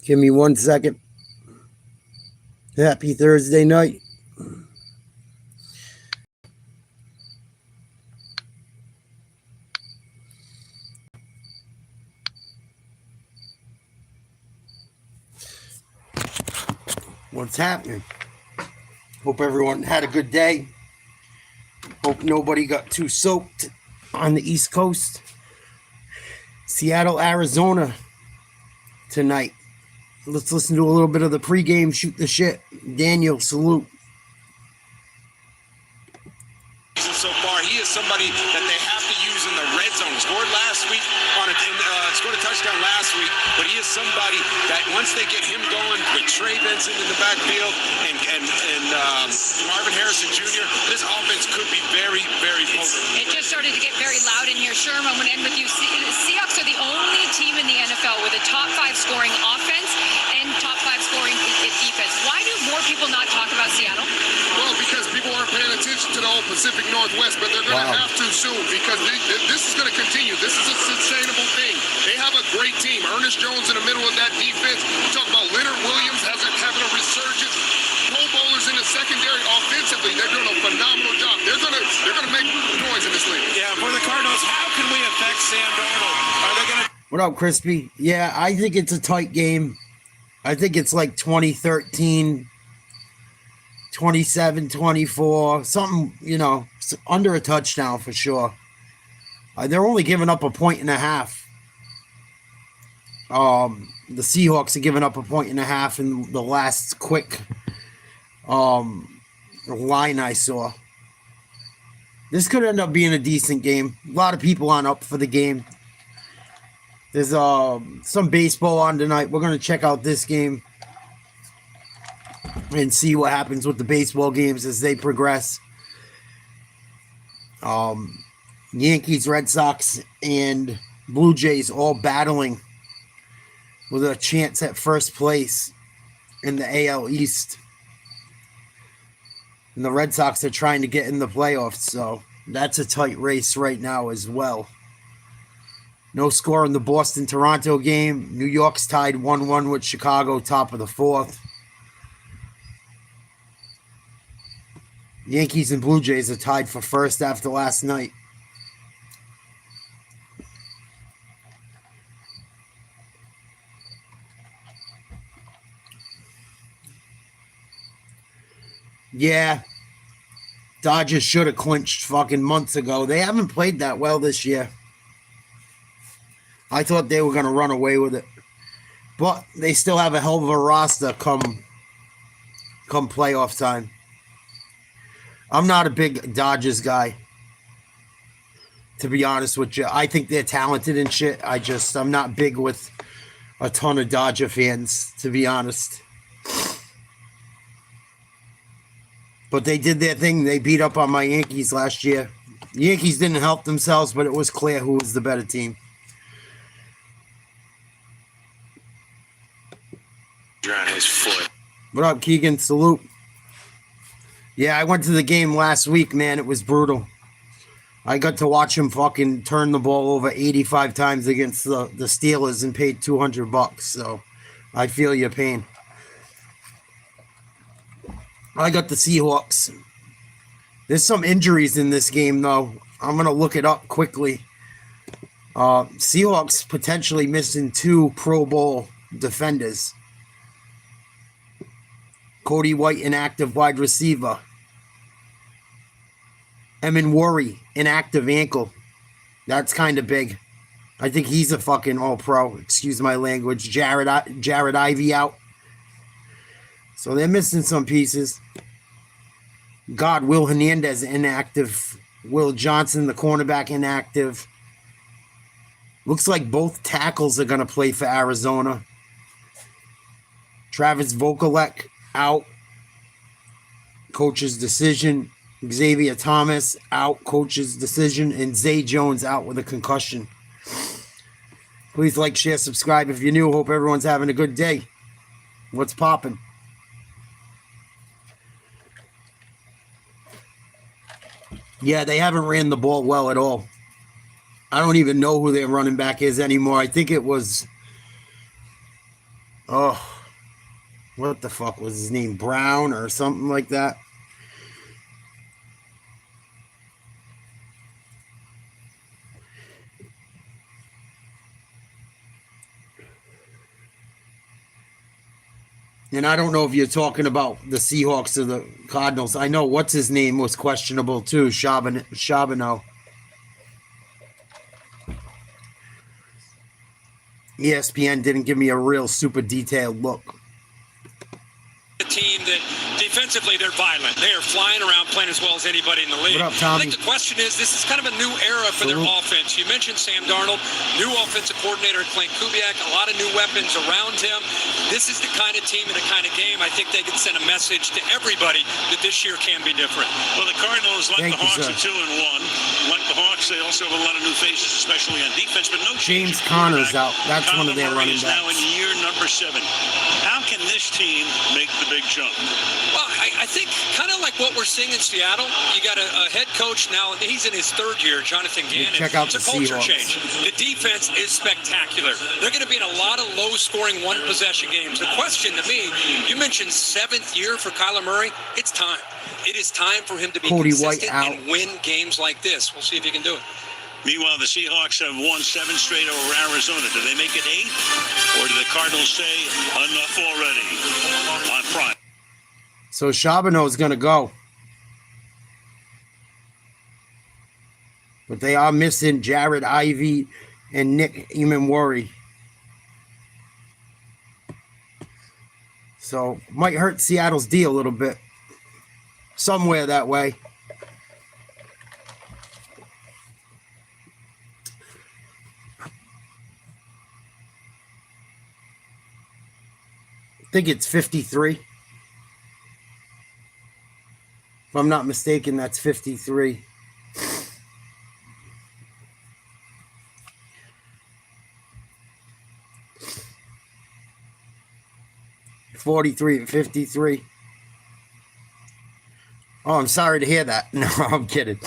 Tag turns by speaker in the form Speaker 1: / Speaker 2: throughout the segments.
Speaker 1: Give me 1 second. Happy Thursday night. What's happening? Hope everyone had a good day. Hope nobody got too soaked on the East Coast. Seattle, Arizona tonight. Let's listen to a little bit of the pregame, shoot the shit. Daniel, salute.
Speaker 2: So far, he is somebody that they have to use in the red zone. Scored last week scored a touchdown last week, but he is somebody that once they get him going with Trey Benson in the backfield and Marvin Harrison Jr., this offense could be very, very potent.
Speaker 3: It just started to get very loud in here. Sherm, I'm going to end with you. The Seahawks are the only team in the NFL with a top 5 scoring offense and top 5 scoring defense. Why do more people not talk about Seattle?
Speaker 4: Well, because people aren't paying attention to the whole Pacific Northwest, but they're going to have to soon because this is going to continue. This is a sustainable thing. They have a great team. Ernest Jones in the middle of that defense. You talk about Leonard Williams having a resurgence. Pro Bowlers in the secondary offensively. They're doing a phenomenal job. They're gonna make noise in this league.
Speaker 2: Yeah, for the Cardinals, how can we affect Sam Darnold? Are they going to?
Speaker 1: What up, Crispy? Yeah, I think it's a tight game. I think it's like 2013, 27-24, something, under a touchdown for sure. They're only giving up 1.5 points. The Seahawks are giving up 1.5 points in the last quick line I saw. This could end up being a decent game. A lot of people on up for the game. There's some baseball on tonight. We're going to check out this game and see what happens with the baseball games as they progress. Yankees, Red Sox, and Blue Jays all battling with a chance at first place in the AL East. And the Red Sox are trying to get in the playoffs, so that's a tight race right now as well. No score in the Boston-Toronto game. New York's tied 1-1 with Chicago, top of the 4th. Yankees and Blue Jays are tied for first after last night. Yeah. Dodgers should have clinched fucking months ago. They haven't played that well this year. I thought they were going to run away with it. But they still have a hell of a roster come playoff time. I'm not a big Dodgers guy, to be honest with you. I think they're talented and shit. I'm not big with a ton of Dodger fans, to be honest. But they did their thing. They beat up on my Yankees last year. The Yankees didn't help themselves, but it was clear who was the better team.
Speaker 2: On his foot.
Speaker 1: What up, Keegan? Salute. Yeah, I went to the game last week, man. It was brutal. I got to watch him fucking turn the ball over 85 times against the Steelers and paid $200. So I feel your pain. I got the Seahawks. There's some injuries in this game, though. I'm going to look it up quickly. Seahawks potentially missing 2 Pro Bowl defenders. Cody White, inactive wide receiver. Emin Worry, inactive ankle. That's kind of big. I think he's a fucking all-pro. Excuse my language. Jared Ivey out. So they're missing some pieces. Will Hernandez inactive. Will Johnson, the cornerback, inactive. Looks like both tackles are going to play for Arizona. Travis Vokalek out. Coach's decision. Xavier Thomas out. Coach's decision. And Zay Jones out with a concussion. Please like, share, subscribe if you're new. Hope everyone's having a good day. What's popping? Yeah, they haven't ran the ball well at all. I don't even know who their running back is anymore. I think it was Oh, what the fuck was his name? Brown or something like that? And I don't know if you're talking about the Seahawks or the Cardinals. I know what's his name was questionable too, Charbonneau. ESPN didn't give me a real super detailed look.
Speaker 5: A team that defensively they're violent. They are flying around playing as well as anybody in the league.
Speaker 1: What up, Tommy?
Speaker 5: I think the question is, this is kind of a new era for their offense. You mentioned Sam Darnold, new offensive coordinator at Clint Kubiak, a lot of new weapons around him. This is the kind of team and the kind of game I think they can send a message to everybody that this year can be different.
Speaker 6: Well, the Cardinals, like
Speaker 1: Thank
Speaker 6: the
Speaker 1: you,
Speaker 6: Hawks,
Speaker 1: sir.
Speaker 6: are 2-1. Like the Hawks, they also have a lot of new faces, especially on defense, but no
Speaker 1: James
Speaker 6: change.
Speaker 1: Conner's out. That's
Speaker 6: Kyler
Speaker 1: one of their
Speaker 6: Murray
Speaker 1: running
Speaker 6: is now in
Speaker 1: backs.
Speaker 6: year number 7. How can this team make the big jump?
Speaker 5: Well, I think kind of like what we're seeing in Seattle, you got a head coach now, he's in his 3rd year, Jonathan Gannon.
Speaker 1: Check out
Speaker 5: it's a
Speaker 1: the
Speaker 5: culture
Speaker 1: Seahawks.
Speaker 5: change. The defense is spectacular. They're going to be in a lot of low-scoring one-possession games. The question to me, you mentioned 7th year for Kyler Murray. It's time. It is time for him to be
Speaker 1: Cody White
Speaker 5: consistent
Speaker 1: out.
Speaker 5: and win games like this. We'll see if he can do it.
Speaker 6: Meanwhile, the Seahawks have won 7 straight over Arizona. Do they make it 8? Or do the Cardinals say, enough already on Prime?
Speaker 1: So Charbonneau's going to go. But they are missing Jared Ivey and Nick Emanwari. So might hurt Seattle's D a little bit. Somewhere that way. I think it's 53. If I'm not mistaken, that's 53. and 53. Oh, I'm sorry to hear that. No, I'm kidding.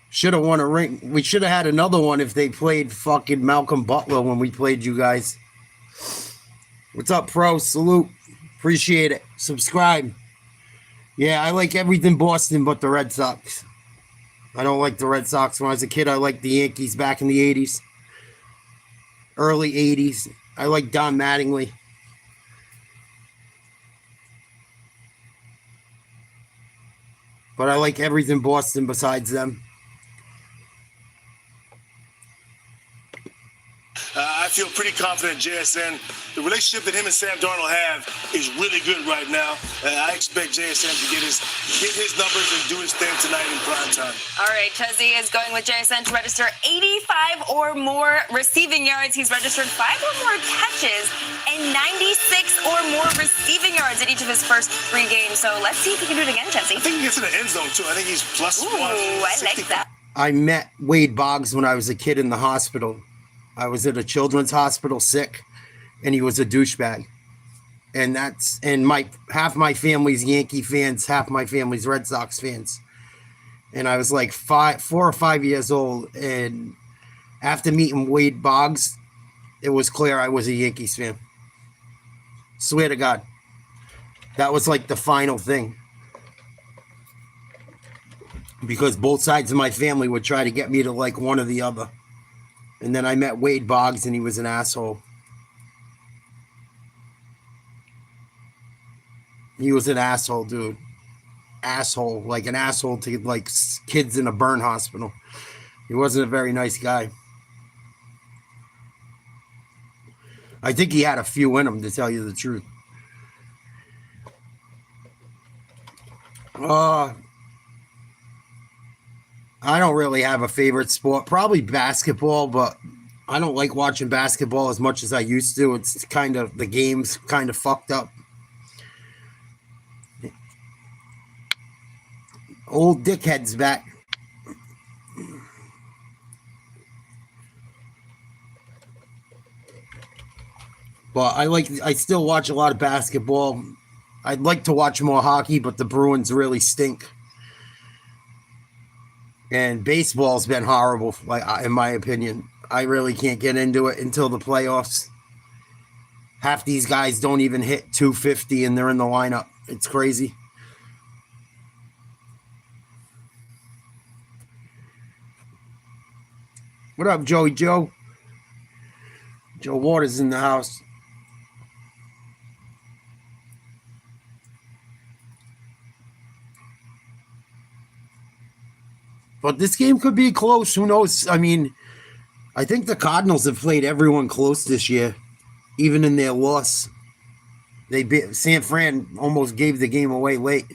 Speaker 1: Should have won a ring. We should have had another one if they played fucking Malcolm Butler when we played you guys. What's up, Pro? Salute. Appreciate it. Subscribe. Yeah, I like everything Boston but the Red Sox. I don't like the Red Sox. When I was a kid, I liked the Yankees back in the 80s. Early 80s. I like Don Mattingly. But I like everything Boston besides them.
Speaker 7: I feel pretty confident JSN. The relationship that him and Sam Darnold have is really good right now. I expect JSN to get his numbers and do his thing tonight in prime time.
Speaker 8: All right, Chezzy is going with JSN to register 85 or more receiving yards. He's registered 5 or more catches and 96 or more receiving yards in each of his first 3 games. So let's see if he can do it again, Chezzy.
Speaker 7: I think he gets in the end zone, too. I think he's plus
Speaker 8: Ooh,
Speaker 7: 160.
Speaker 8: I like that.
Speaker 1: I met Wade Boggs when I was a kid in the hospital. I was at a children's hospital sick, and he was a douchebag. And half my family's Yankee fans, half my family's Red Sox fans. And I was like 4 or 5 years old, and after meeting Wade Boggs, it was clear I was a Yankees fan. Swear to God. That was like the final thing. Because both sides of my family would try to get me to like one or the other. And then I met Wade Boggs, and he was an asshole. He was an asshole, dude. Asshole. Like an asshole to like kids in a burn hospital. He wasn't a very nice guy. I think he had a few in him, to tell you the truth. I don't really have a favorite sport. Probably basketball, but I don't like watching basketball as much as I used to. It's kind of, the game's kind of fucked up. Old dickhead's back. But I still watch a lot of basketball. I'd like to watch more hockey, but the Bruins really stink. And baseball's been horrible, like in my opinion. I really can't get into it until the playoffs. Half these guys don't even hit 250 and they're in the lineup. It's crazy. What up, Joey Joe? Joe Waters in the house. But this game could be close. Who knows? I mean, I think the Cardinals have played everyone close this year, even in their loss. San Fran almost gave the game away late.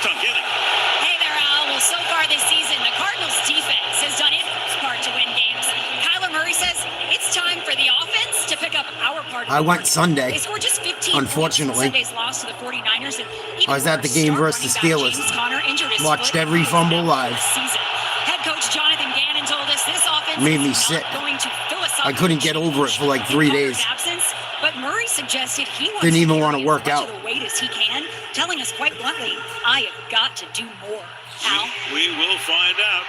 Speaker 3: Hey there, Al. Well, so far this season, the Cardinals defense has done its part to win games. Kyler Murray says it's time for the offense to pick up our part.
Speaker 1: I went Sunday.
Speaker 3: They scored just 15
Speaker 1: unfortunately.
Speaker 3: Sunday's loss to the 49ers. And
Speaker 1: I was at the game versus the Steelers. Watched every fumble live.
Speaker 3: Head coach Jonathan Gannon told us this offense
Speaker 1: made me sick. I couldn't get over it for like 3 days.
Speaker 3: Absence, but Murray suggested he wants
Speaker 1: Didn't even
Speaker 3: to
Speaker 1: want to work out.
Speaker 3: as weight as he can, telling us quite bluntly, I have got to do more. Al?
Speaker 6: We will find out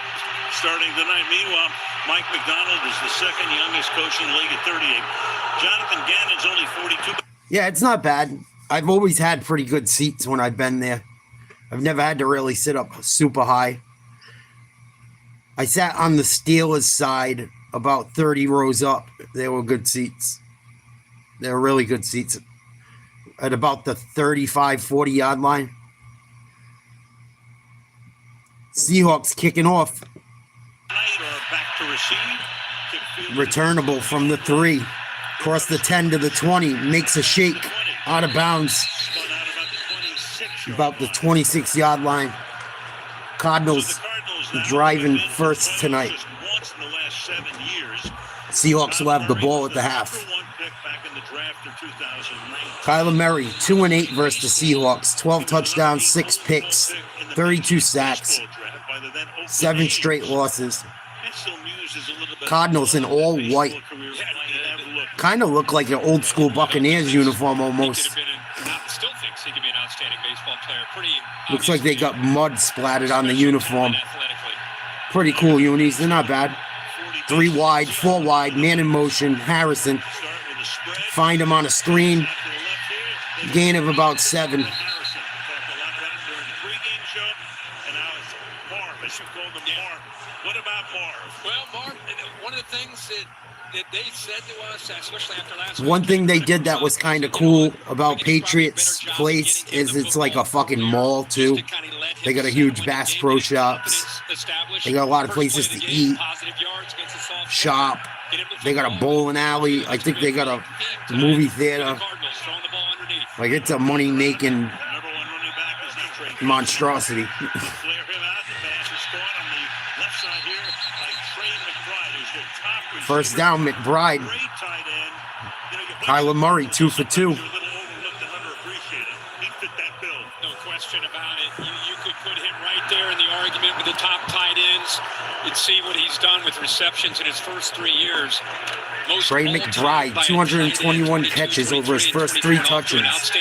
Speaker 6: starting tonight. Meanwhile, Mike McDonald is the second youngest coach in the league at 38. Jonathan Gannon's only 42.
Speaker 1: Yeah, it's not bad. I've always had pretty good seats when I've been there. I've never had to really sit up super high. I sat on the Steelers side about 30 rows up. They were good seats. They were really good seats. At about the 35, 40-yard line. Seahawks kicking off.
Speaker 6: Back to receive.
Speaker 1: Returnable from the 3. Across the 10 to the 20. Makes a shake. Out of bounds. About the 26-yard line. Cardinals driving first tonight. Seahawks will have the ball at the half. Kyler Murray, 2-8 versus the Seahawks. 12 touchdowns, 6 picks, 32 sacks, 7 straight losses. Cardinals in all white. Kind of look like an old school Buccaneers uniform almost. Looks like they got mud splattered on the uniform. Pretty cool unis. They're not bad. 3 wide, 4 wide, man in motion. Harrison. Find him on a screen. Gain of about 7.
Speaker 6: What about Marv?
Speaker 5: Well, Marv, one of the things that they said to us, especially after last week.
Speaker 1: One thing they did that was kind of cool about Patriots Place is it's like a fucking mall too. They got a huge Bass Pro Shops. They got a lot of places to eat, shop. They got a bowling alley. I think they got a movie theater. Like it's a money-making monstrosity. First down, McBride. Kyler Murray, 2 for 2.
Speaker 5: No question about it. You could put him right there in the argument with the top tight ends and see what he's done with receptions in his first 3 years.
Speaker 1: Trey McBride, 221 catches over his first 3 touchdowns.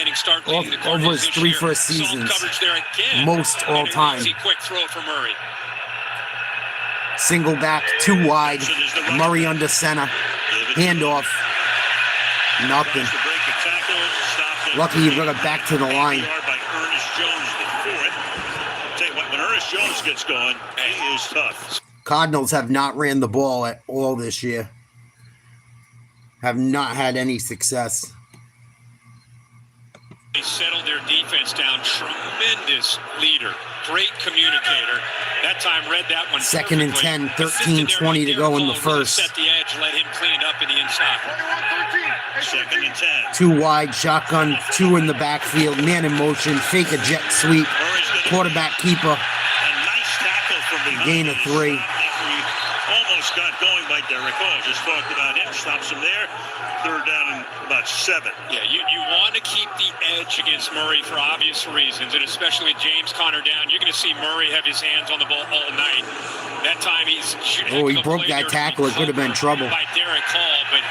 Speaker 1: Over his 3 first seasons. Most all time.
Speaker 5: Quick throw for Murray.
Speaker 1: Single back, 2 wide. Murray under center. Handoff. Nothing. Lucky you got it back to the line.
Speaker 6: When Ernest Jones gets going, he is tough.
Speaker 1: Cardinals have not ran the ball at all this year. Have not had any success.
Speaker 5: They settled their defense down. Tremendous leader. Great communicator. That time read that one.
Speaker 1: Second and 10, 13-20 to go in the first.
Speaker 5: Set the edge, let him clean it up in the inside.
Speaker 6: Second and 10.
Speaker 1: 2 wide, shotgun, 2 in the backfield, man in motion, fake a jet sweep, quarterback keeper,
Speaker 6: A nice tackle from behind.
Speaker 1: gain of 3.
Speaker 6: Almost got going by Derek Hall. Just talked about him. Stops him there. Third down and about 7.
Speaker 5: Yeah, you want to keep the edge against Murray for obvious reasons, and especially with James Conner down, you're going to see Murray have his hands on the ball all night. That time he's shooting.
Speaker 1: Oh, he broke that tackle. It could have been trouble.
Speaker 5: By Derek Hall, but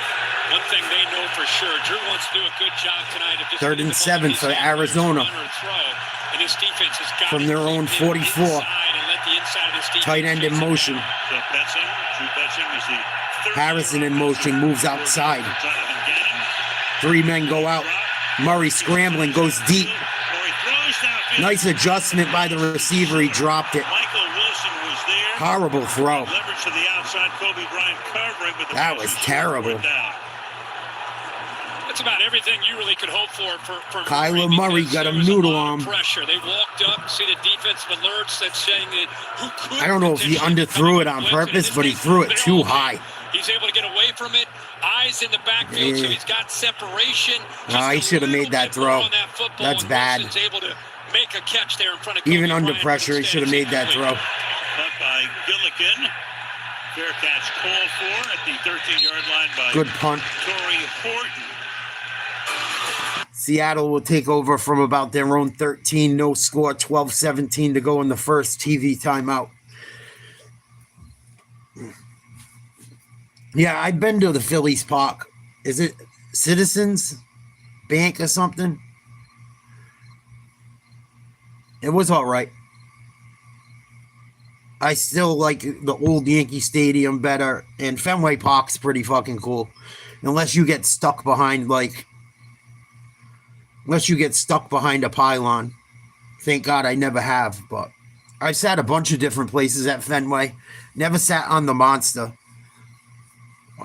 Speaker 5: one thing they know for for sure. Drew wants to do a good job tonight of just
Speaker 1: 3rd and 7 for Arizona. From their own 44. Tight end in motion.
Speaker 6: So Betson, Drew Betson is the third
Speaker 1: Harrison in motion, moves outside. 3 men go out. Murray scrambling, goes deep. Nice adjustment by the receiver. He dropped it.
Speaker 6: Michael Wilson was there.
Speaker 1: Horrible throw.
Speaker 6: Leverage to the outside. Kobe Bryant covering, but the
Speaker 1: That
Speaker 6: ball
Speaker 1: was
Speaker 6: is
Speaker 1: terrible.
Speaker 6: down.
Speaker 5: That's about everything you really could hope for
Speaker 1: Kyler Murray
Speaker 5: because
Speaker 1: got a
Speaker 5: there was
Speaker 1: noodle
Speaker 5: lot
Speaker 1: on
Speaker 5: of pressure. They walked up, see the defensive alerts that's saying that who could
Speaker 1: I don't know if he
Speaker 5: potentially
Speaker 1: underthrew it
Speaker 5: come
Speaker 1: on
Speaker 5: in and
Speaker 1: purpose,
Speaker 5: blitz,
Speaker 1: but he
Speaker 5: and
Speaker 1: threw it
Speaker 5: they're
Speaker 1: too
Speaker 5: all
Speaker 1: high.
Speaker 5: He's able to get away from it. Eyes in the backfield, so he's got separation.
Speaker 1: He should have made that throw. That's bad.
Speaker 5: Wilson's able to make a catch there in front of
Speaker 1: Even
Speaker 5: Kobe
Speaker 1: under
Speaker 5: Bryant,
Speaker 1: pressure, he
Speaker 5: instead
Speaker 1: should have made that throw.
Speaker 6: Caught by Gilligan. Fair catch called for at the 13-yard line by
Speaker 1: Good punt.
Speaker 6: Torrey Horton.
Speaker 1: Seattle will take over from about their own 13. No score, 12-17 to go in the first TV timeout. Yeah, I've been to the Phillies Park. Is it Citizens Bank or something? It was all right. I still like the old Yankee Stadium better, and Fenway Park's pretty fucking cool. Unless you get stuck behind a pylon. Thank God I never have, but I've sat a bunch of different places at Fenway. Never sat on the Monster.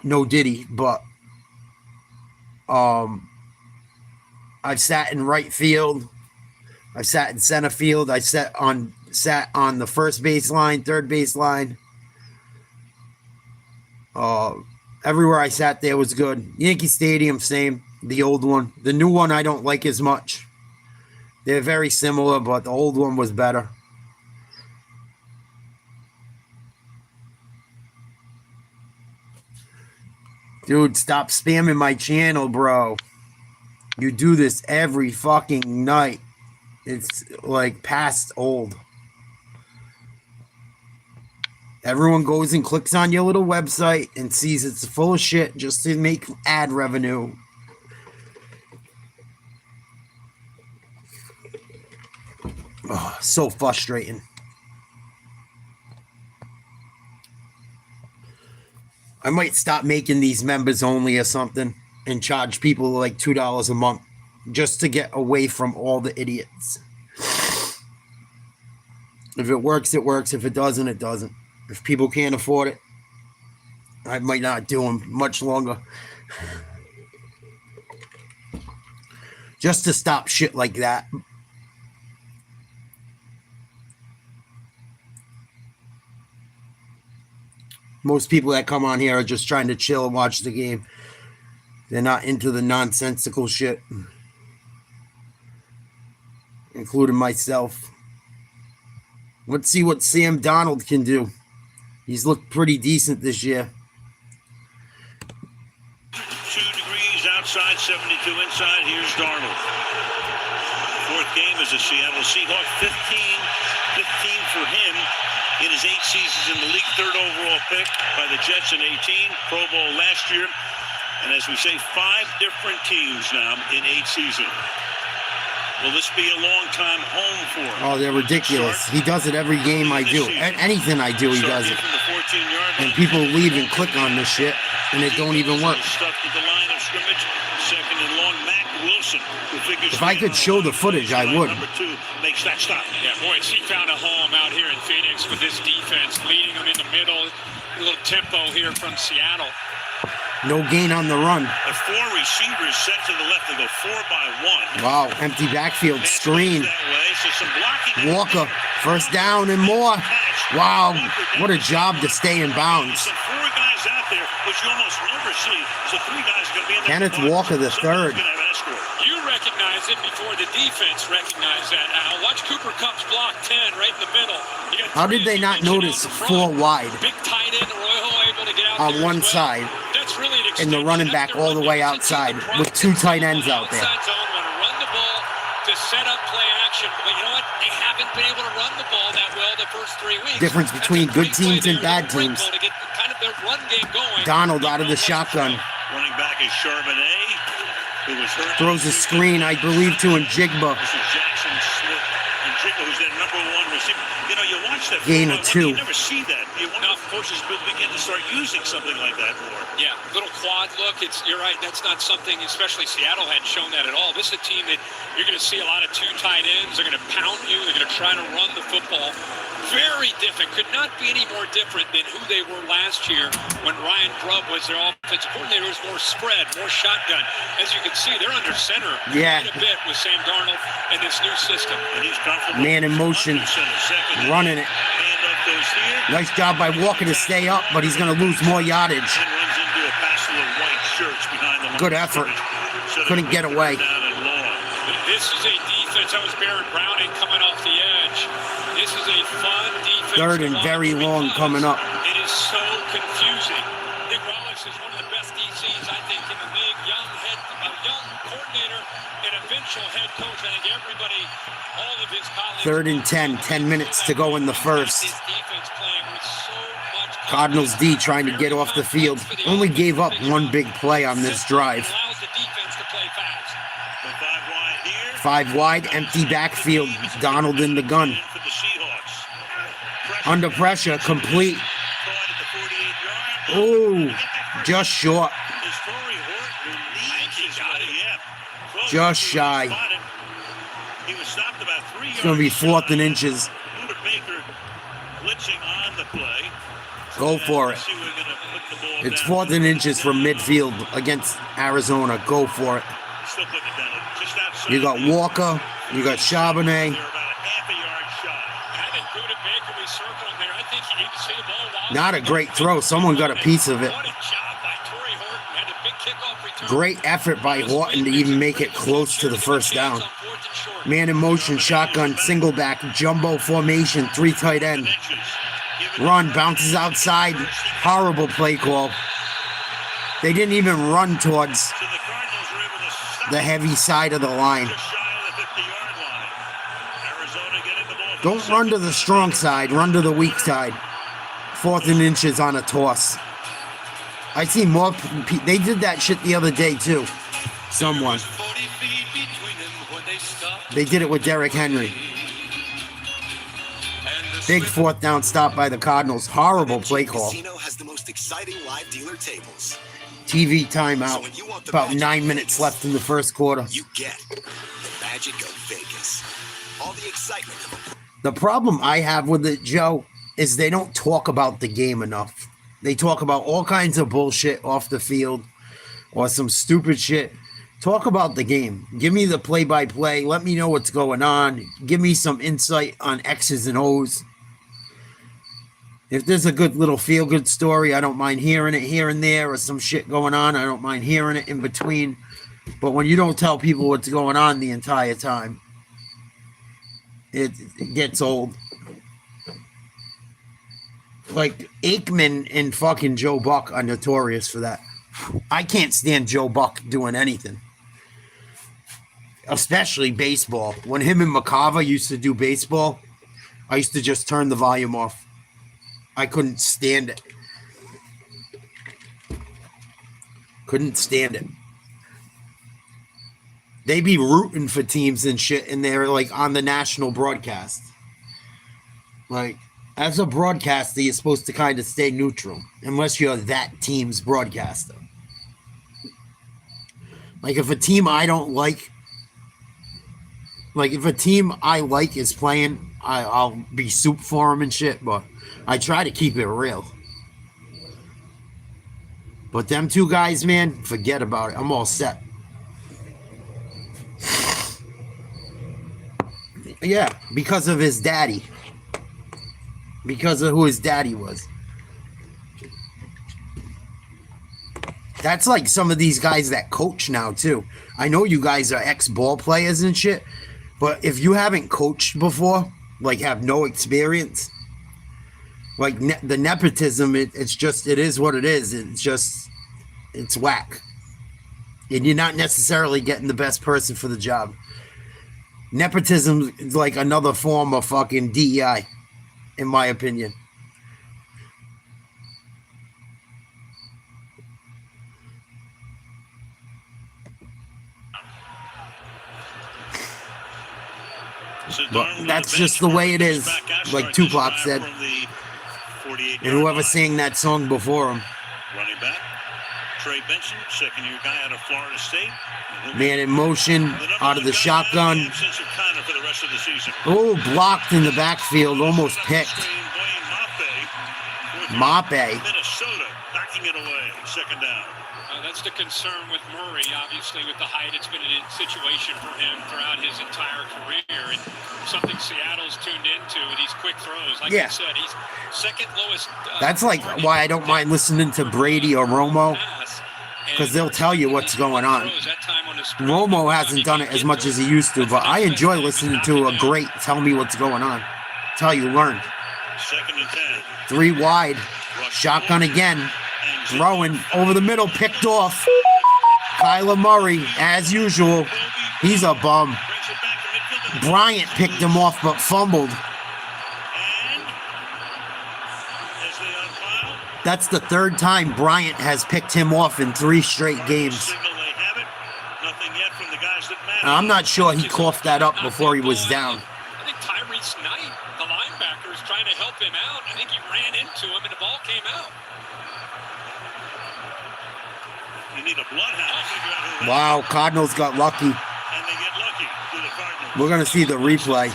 Speaker 1: No Diddy, but I've sat in right field. I've sat in center field. I sat on the first base line, third base line. Everywhere I sat there was good. Yankee Stadium, same. The old one. The new one I don't like as much. They're very similar, but the old one was better. Dude, stop spamming my channel, bro. You do this every fucking night. It's like past old. Everyone goes and clicks on your little website and sees it's full of shit just to make ad revenue. Oh, so frustrating. I might stop making these members only or something and charge people like $2 a month just to get away from all the idiots. If it works, it works. If it doesn't, it doesn't. If people can't afford it, I might not do them much longer. Just to stop shit like that. Most people that come on here are just trying to chill and watch the game. They're not into the nonsensical shit. Including myself. Let's see what Sam Darnold can do. He's looked pretty decent this year.
Speaker 6: 2 degrees outside, 72 inside. Here's Darnold. Fourth game as a Seattle Seahawk. 15 for him. In his 8 seasons in the league, 3rd overall pick by the Jets in 18, Pro Bowl last year. And as we say, 5 different teams now in 8 seasons. Will this be a long time home for him?
Speaker 1: Oh, they're ridiculous. He does it every game I do. Anything I do, he does it. And people leave and click on this shit, and it don't even work.
Speaker 6: Stuck to the line of scrimmage. 2nd and long, Mac Wilson.
Speaker 1: If I could show the footage, I would.
Speaker 6: Number 2 makes that stop.
Speaker 5: Yeah, boy, he found a home out here in Phoenix with this defense, leading them in the middle. A little tempo here from Seattle.
Speaker 1: No gain on the run.
Speaker 6: The 4 receivers set to the left. They go 4 by 1.
Speaker 1: Wow, empty backfield screen.
Speaker 6: So some blocking.
Speaker 1: Walker, first down and more. Wow, what a job to stay in bounds.
Speaker 6: Some 4 guys out there, which you almost never see. So 3 guys going to be in there.
Speaker 1: Kenneth Walker, the third.
Speaker 5: You recognize it before the defense recognized that. Now watch Cooper Kupp's block 10 right in the middle.
Speaker 1: How did they not notice 4 wide?
Speaker 5: Big tight end Royal able to get out
Speaker 1: on one side,
Speaker 5: That's really
Speaker 1: and the running back all the way outside with 2 tight ends out there.
Speaker 5: Outside zone, want to run the ball to set up play action. But you know what? They haven't been able to run the ball that well the first 3 weeks.
Speaker 1: Difference between good teams and bad teams.
Speaker 5: To get kind of their run game going.
Speaker 1: Donald out of the shotgun.
Speaker 6: Running back is Charbonnet. who was hurt.
Speaker 1: Throws a screen, I believe, to Njigba.
Speaker 6: This is Jackson Smith and Jigga, who's their number one receiver. You know, you watch that.
Speaker 1: Gain of 2.
Speaker 6: You never see that. You wonder if coaches will begin to start using something like that more.
Speaker 5: Yeah, little quad look. You're right. That's not something, especially Seattle hadn't shown that at all. This is a team that you're going to see a lot of 2 tight ends. They're going to pound you. They're going to try to run the football. Very different. Could not be any more different than who they were last year when Ryan Grubb was their offensive coordinator. It was more spread, more shotgun. As you can see, they're under center
Speaker 1: Yeah.
Speaker 5: quite a bit with Sam Darnold and this new system.
Speaker 6: And he's comfortable.
Speaker 1: Man in motion, running it.
Speaker 6: Handoff goes here.
Speaker 1: Nice job by Walker to stay up, but he's going to lose more yardage.
Speaker 6: And runs into a passel of white shirts behind the line.
Speaker 1: Good effort. Couldn't get away.
Speaker 6: Down and long.
Speaker 5: This is a defense. That was Barrett Browning coming off the edge. This is a fun defense.
Speaker 1: 3rd and very long coming up.
Speaker 5: It is so confusing. Nick Wallace is one of the best DCs, I think, in the league. Young coordinator and eventual head coach. I think everybody, all of his colleagues.
Speaker 1: 3rd and 10, 10 minutes to go in the first.
Speaker 5: His defense playing with so much
Speaker 1: Cardinals D trying to get off the field. Only gave up 1 big play on this drive.
Speaker 5: allows the defense to play fast.
Speaker 6: So 5 wide here.
Speaker 1: 5 wide, empty backfield. Donald in the gun.
Speaker 6: For the Seahawks. Pressure.
Speaker 1: Under pressure, complete.
Speaker 6: Caught at the 48-yard line.
Speaker 1: Oh, just short.
Speaker 6: Is Torrey Horton, who leads his way, yeah. Close.
Speaker 1: Just
Speaker 6: He was
Speaker 1: shy.
Speaker 6: spotted. He was stopped about 3 yards.
Speaker 1: It's going to be 4th and inches.
Speaker 6: Luda Baker blitzing on the play.
Speaker 1: Go for it.
Speaker 6: See, we're gonna put the ball
Speaker 1: It's
Speaker 6: down.
Speaker 1: 4th and inches from midfield against Arizona. Go for it.
Speaker 6: Still putting it down. Just outside
Speaker 1: You got
Speaker 6: the-
Speaker 1: Walker. You got Charbonnet.
Speaker 6: They're about a half a yard shy.
Speaker 5: Having Luda Baker recircling there, I think he needs to see the ball.
Speaker 1: Not a great throw. Someone got a piece of it.
Speaker 5: What a job by Torrey Horton. Had a big kickoff return.
Speaker 1: Great effort by Horton to even make it close to the first down. Man in motion, shotgun, single back, jumbo formation, 3 tight end.
Speaker 6: Inches.
Speaker 1: Run, bounces outside. Horrible play call. They didn't even run towards
Speaker 6: So the Cardinals were able to stop
Speaker 1: the heavy side of the line.
Speaker 6: just shy of the 50-yard line. Arizona getting the ball.
Speaker 1: Don't run to the strong side, run to the weak side. 4th and inches on a toss. I see more. They did that shit the other day too. Someone. They did it with Derrick Henry. Big 4th down stop by the Cardinals. Horrible play call.
Speaker 9: Casino has the most exciting live dealer tables.
Speaker 1: TV timeout. About 9 minutes left in the first quarter.
Speaker 9: You get the magic of Vegas. All the excitement.
Speaker 1: The problem I have with it, Joe, is they don't talk about the game enough. They talk about all kinds of bullshit off the field or some stupid shit. Talk about the game. Give me the play-by-play. Let me know what's going on. Give me some insight on X's and O's. If there's a good little feel-good story, I don't mind hearing it here and there, or some shit going on. I don't mind hearing it in between. But when you don't tell people what's going on the entire time, it gets old. Like, Aikman and fucking Joe Buck are notorious for that. I can't stand Joe Buck doing anything. Especially baseball. When him and McCarver used to do baseball, I used to just turn the volume off. I couldn't stand it. Couldn't stand it. They be rooting for teams and shit, and they're like on the national broadcast. Like, as a broadcaster, you're supposed to kind of stay neutral, unless you're that team's broadcaster. Like, if a team I don't like, if a team I like is playing, I'll be soup for them and shit, but I try to keep it real. But them two guys, man, forget about it. I'm all set. Yeah, because of his daddy. Because of who his daddy was. That's like some of these guys that coach now, too. I know you guys are ex-ball players and shit, but if you haven't coached before, like have no experience, like the nepotism, it is what it is. It's whack. And you're not necessarily getting the best person for the job. Nepotism is like another form of fucking DEI, in my opinion. But that's just the way it is, like Tupac said. And whoever sang that song before him.
Speaker 6: Running back, Trey Benson, second-year guy out of Florida State.
Speaker 1: Man in motion, out of the shotgun. Oh, blocked in the backfield, almost picked. Mape.
Speaker 6: Minnesota knocking it away, second down.
Speaker 5: That's the concern with Murray, obviously, with the height. It's been a situation for him throughout his entire career, and something Seattle's tuned into with these quick throws. Like I said, he's second lowest.
Speaker 1: That's like why I don't mind listening to Brady or Romo, because they'll tell you what's going on. Romo hasn't done it as much as he used to, but I enjoy listening to a great tell me what's going on. That's how you learn.
Speaker 6: Second and 10.
Speaker 1: 3 wide. Shotgun again. Throwing over the middle, picked off. Kyler Murray, as usual. He's a bum. Bryant picked him off, but fumbled. That's the 3rd time Bryant has picked him off in 3 straight games. I'm not sure he coughed that up before he was down.
Speaker 5: I think Tyrese Knight, the linebacker, is trying to help him out. I think he ran into him and the ball came out.
Speaker 6: You need a bloodhound.
Speaker 1: Wow, Cardinals got lucky.
Speaker 6: And they get lucky to the Cardinals.
Speaker 1: We're going to see the replay.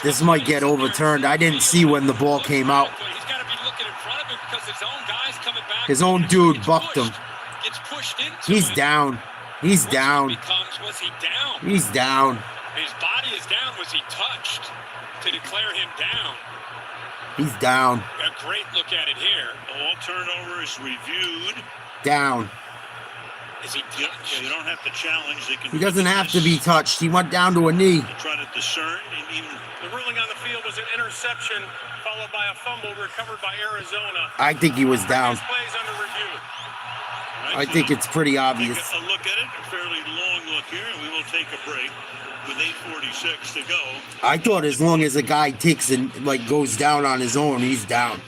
Speaker 1: This might get overturned. I didn't see when the ball came out.
Speaker 5: He's got to be looking in front of him because his own guy's coming back.
Speaker 1: His own dude bucked him.
Speaker 5: Gets pushed into
Speaker 1: He's
Speaker 5: him.
Speaker 1: down. He's down.
Speaker 5: Was he down?
Speaker 1: He's down.
Speaker 5: His body is down. Was he touched to declare him down?
Speaker 1: He's down.
Speaker 5: A great look at it here.
Speaker 6: All turnovers reviewed.
Speaker 1: Down.
Speaker 5: Is he touched?
Speaker 6: You don't have to challenge. They can.
Speaker 1: He doesn't have to be touched. He went down to a knee.
Speaker 6: Try to discern. And even
Speaker 10: the ruling on the field was an interception followed by a fumble recovered by Arizona.
Speaker 1: I think he was down.
Speaker 10: Plays under review.
Speaker 1: I think it's pretty obvious.
Speaker 6: Take a look at it. A fairly long look here, and we will take a break with 8:46 to go.
Speaker 1: I thought as long as a guy takes and goes down on his own, he's down.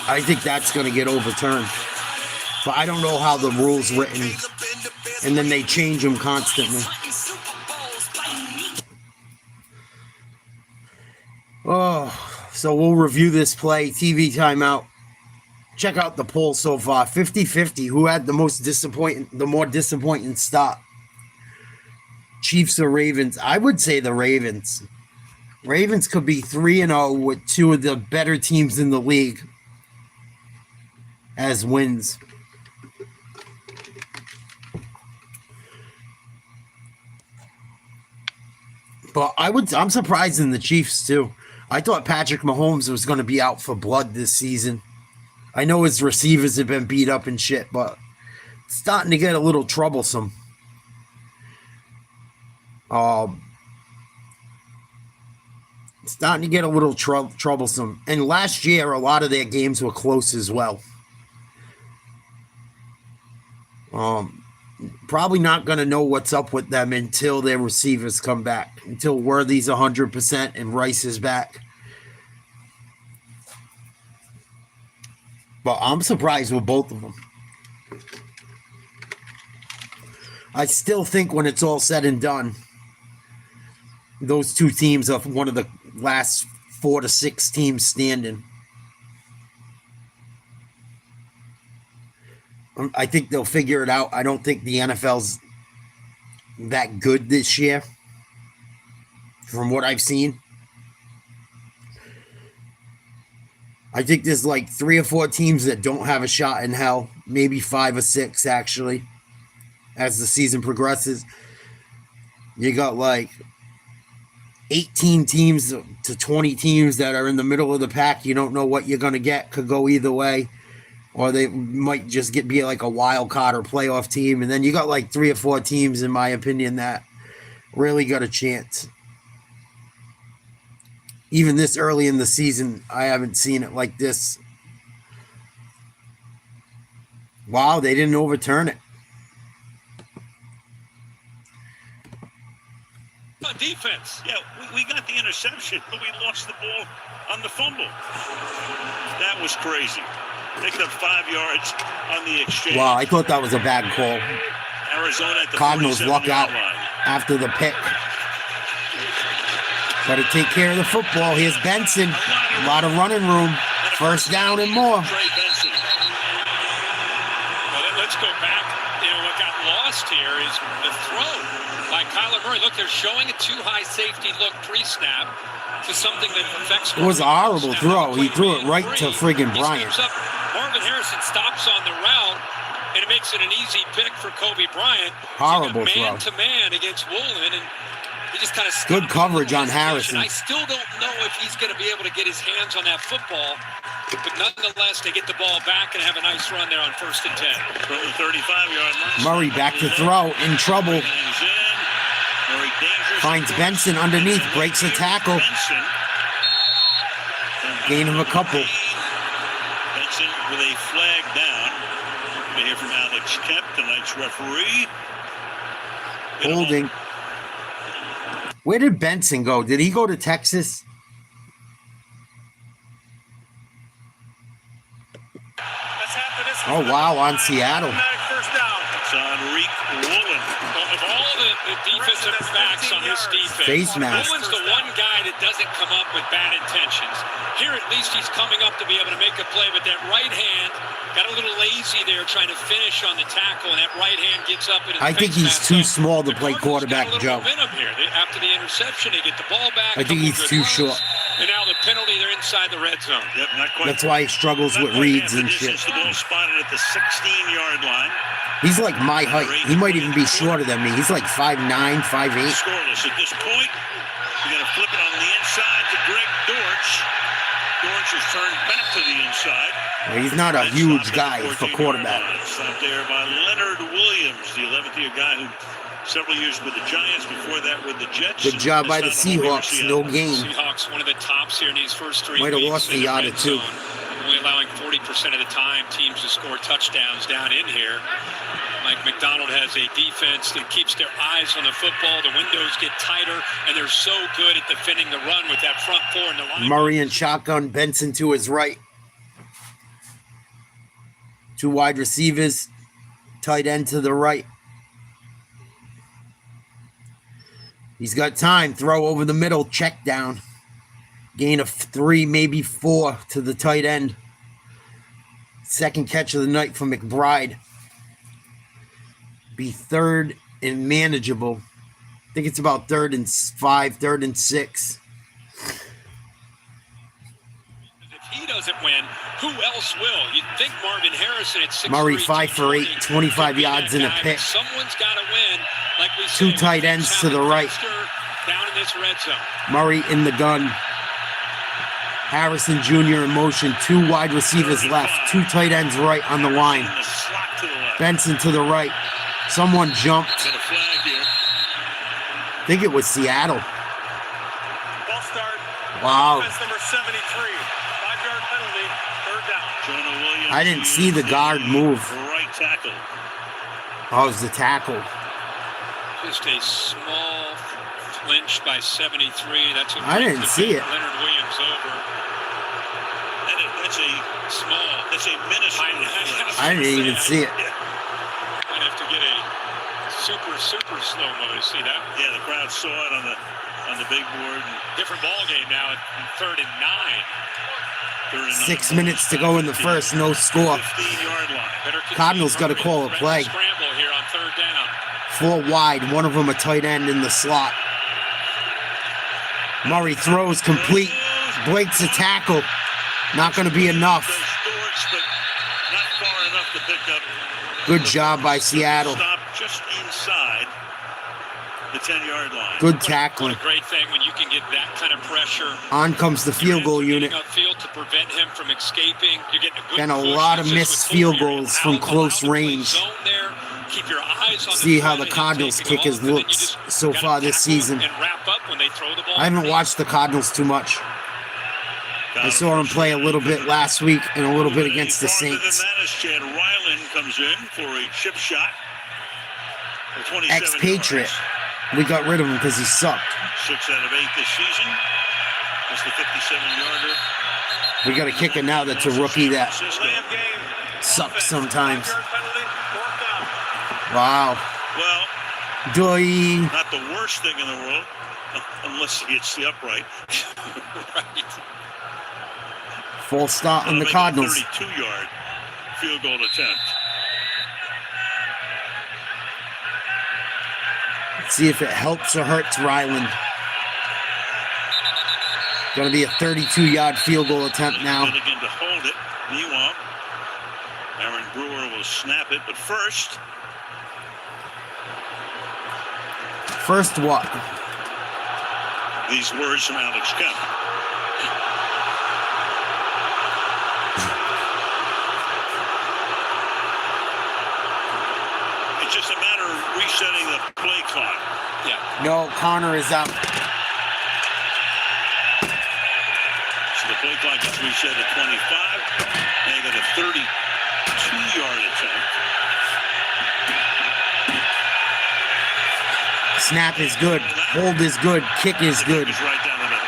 Speaker 1: I think that's going to get overturned. But I don't know how the rule's written, and then they change them constantly. Oh, so we'll review this play. TV timeout. Check out the poll so far. 50-50. Who had the more disappointing start? Chiefs or Ravens? I would say the Ravens. Ravens could be 3-0 with 2 of the better teams in the league as wins. But I'm surprised in the Chiefs too. I thought Patrick Mahomes was going to be out for blood this season. I know his receivers have been beat up and shit, but it's starting to get a little troublesome. It's starting to get a little troublesome. And last year, a lot of their games were close as well. Probably not going to know what's up with them until their receivers come back. Until Worthy's 100% and Rice is back. But I'm surprised with both of them. I still think when it's all said and done, those 2 teams are one of the last 4 to 6 teams standing. I think they'll figure it out. I don't think the NFL's that good this year, from what I've seen. I think there's 3 or 4 teams that don't have a shot in hell. Maybe 5 or 6, actually, as the season progresses. You got 18 teams to 20 teams that are in the middle of the pack. You don't know what you're going to get. Could go either way. Or they might just be a wild card or playoff team. And then you got 3 or 4 teams, in my opinion, that really got a chance. Even this early in the season, I haven't seen it like this. Wow, they didn't overturn it.
Speaker 6: On defense. Yeah, we got the interception, but we lost the ball on the fumble. That was crazy. Picked up 5 yards on the exchange.
Speaker 1: Wow, I thought that was a bad call.
Speaker 6: Arizona at the
Speaker 1: Cardinals luck out
Speaker 6: line.
Speaker 1: after the pick. Got to take care of the football. Here's Benson. A lot of running room. First down and more.
Speaker 6: Trey Benson.
Speaker 5: Well, let's go back. What got lost here is the throw by Kyler Murray. Look, they're showing a too high safety look pre-snap to something that affects.
Speaker 1: It was a horrible throw. He threw it right to friggin' Bryant.
Speaker 5: Marvin Harrison stops on the route, and it makes it an easy pick for Kobe Bryant.
Speaker 1: Horrible throw.
Speaker 5: Man-to-man against Woolen, and he just kind of
Speaker 1: good coverage on Harrison.
Speaker 5: I still don't know if he's going to be able to get his hands on that football, but nonetheless, they get the ball back and have a nice run there on 1st and 10.
Speaker 6: From the 35-yard line.
Speaker 1: Murray back to throw, in trouble. Finds Benson underneath, breaks a tackle. Gain of a couple.
Speaker 6: Benson with a flag down. We hear from Alex Kemp, tonight's referee.
Speaker 1: Holding. Where did Benson go? Did he go to Texas? Oh, wow, on Seattle.
Speaker 6: It's on Reek Woolen.
Speaker 5: Of all the defensive backs on this defense,
Speaker 1: Face mask.
Speaker 5: Woolen's the one guy that doesn't come up with bad intentions. Here, at least he's coming up to be able to make a play, but that right hand got a little lazy there trying to finish on the tackle, and that right hand gets up in his
Speaker 1: I think he's too small to play quarterback, Joe.
Speaker 5: Here. After the interception, they get the ball back.
Speaker 1: I think he's too short.
Speaker 5: And now the penalty, they're inside the red zone.
Speaker 6: Yep, not quite.
Speaker 1: That's why he struggles with reads and shit.
Speaker 6: The ball spotted at the 16-yard line.
Speaker 1: He's like my height. He might even be shorter than me. He's like 5'9", 5'8".
Speaker 6: Scoreless at this point. You're going to flip it on the inside to Greg Dortch. Dortch has turned back to the inside.
Speaker 1: Well, he's not a huge guy for quarterback.
Speaker 6: Stopped there by Leonard Williams, the 11th-year guy who several years with the Giants, before that with the Jets.
Speaker 1: Good job by the Seahawks. No gain.
Speaker 5: Seahawks, one of the tops here in these first 3
Speaker 1: Might have
Speaker 5: weeks.
Speaker 1: lost the yard or two.
Speaker 5: Only allowing 40% of the time teams to score touchdowns down in here. Mike McDonald has a defense that keeps their eyes on the football. The windows get tighter, and they're so good at defending the run with that front four and the line.
Speaker 1: Murray and shotgun, Benson to his right. 2 wide receivers, tight end to the right. He's got time. Throw over the middle, check down. Gain of 3, maybe 4 to the tight end. Second catch of the night for McBride. Be 3rd and manageable. I think it's about 3rd and 5, 3rd and 6.
Speaker 5: If he doesn't win, who else will? You'd think Marvin Harrison at 6'3",
Speaker 1: Murray 5 for 8, 25 yards and a pick.
Speaker 5: Someone's got to win. Like we
Speaker 1: 2 tight ends to the right.
Speaker 5: Down in this red zone.
Speaker 1: Murray in the gun. Harrison Jr. in motion. 2 wide receivers left. 2 tight ends right on the line. Benson to the right. Someone jumped. I think it was Seattle.
Speaker 10: Ball start.
Speaker 1: Wow.
Speaker 10: Defense number 73. 5-yard penalty. 3rd down.
Speaker 6: Jonah Williams,
Speaker 1: I didn't see the guard move.
Speaker 6: Right tackle.
Speaker 1: Oh, it was the tackle.
Speaker 5: Just a small flinch by 73. That's what
Speaker 1: I didn't see it.
Speaker 5: Leonard Williams over.
Speaker 6: That's a small. That's a minuscule.
Speaker 1: I didn't even see it.
Speaker 5: Might have to get a super slow-mo to see that.
Speaker 6: Yeah, the crowd saw it on the big board.
Speaker 5: Different ball game now at 3rd and 9.
Speaker 1: 6 minutes to go in the first. No score.
Speaker 6: 15-yard line.
Speaker 1: Cardinals got to call a play.
Speaker 5: Scramble here on 3rd down.
Speaker 1: 4 wide. One of them a tight end in the slot. Murray throws complete. Breaks a tackle. Not going to be enough. Good job by Seattle.
Speaker 6: Stop just inside the 10-yard line.
Speaker 1: Good tackling.
Speaker 5: What a great thing when you can get that kind of pressure.
Speaker 1: On comes the field goal unit.
Speaker 5: Upfield to prevent him from escaping. You're getting a good
Speaker 1: And a lot of missed field goals from close range.
Speaker 5: Keep your eyes on
Speaker 1: See how the Cardinals kickers looks so far this season. I haven't watched the Cardinals too much. I saw them play a little bit last week and a little bit against the Saints.
Speaker 6: Chad Ryland comes in for a chip shot.
Speaker 1: Expatriate. We got rid of him because he sucked.
Speaker 6: 6 out of 8 this season. That's the 57-yarder.
Speaker 1: We got a kicker now that's a rookie that sucks sometimes. Wow.
Speaker 6: Well,
Speaker 1: Doy.
Speaker 6: Not the worst thing in the world, unless he hits the upright.
Speaker 5: Right.
Speaker 1: Full start on the
Speaker 6: That'll make it a
Speaker 1: Cardinals.
Speaker 6: 32-yard field goal attempt.
Speaker 1: Let's see if it helps or hurts Ryland. Going to be a 32-yard field goal attempt now.
Speaker 6: Again to hold it. Meanwhile, Aaron Brewer will snap it, but first.
Speaker 1: First what?
Speaker 6: These words from Alex Kemp. It's just a matter of resetting the play clock.
Speaker 5: Yeah.
Speaker 1: No, Connor is out.
Speaker 6: So the play clock gets reset at 25. And you got a 32-yard attempt.
Speaker 1: Snap is good. Hold is good. Kick is good.
Speaker 6: It's right down the middle.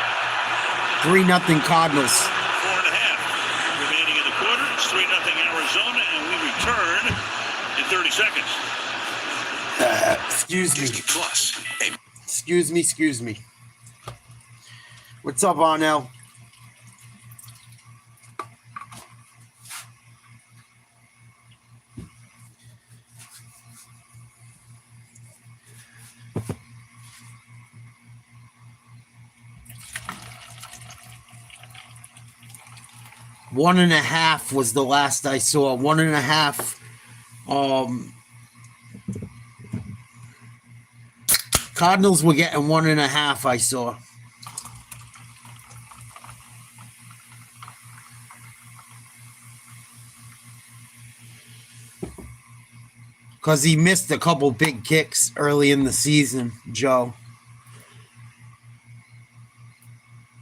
Speaker 1: 3-0 Cardinals.
Speaker 6: 4.5 remaining in the quarter. It's 3-0 Arizona, and we return in 30 seconds.
Speaker 1: Excuse me.
Speaker 9: Disney Plus.
Speaker 1: Excuse me. What's up, Arnell? One and a half was the last I saw. 1.5. Cardinals were getting 1.5. I saw. Because he missed a couple big kicks early in the season, Joe.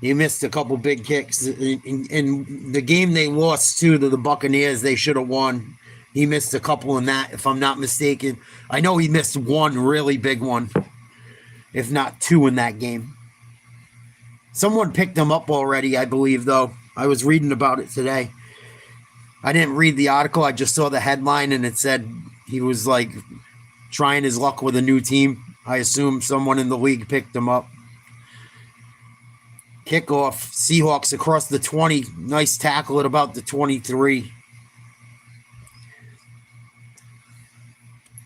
Speaker 1: He missed a couple big kicks. In the game they lost to the Buccaneers, they should have won. He missed a couple in that, if I'm not mistaken. I know he missed one really big one, if not two in that game. Someone picked him up already, I believe, though. I was reading about it today. I didn't read the article. I just saw the headline, and it said he was, like, trying his luck with a new team. I assume someone in the league picked him up. Kickoff, Seahawks across the 20. Nice tackle at about the 23.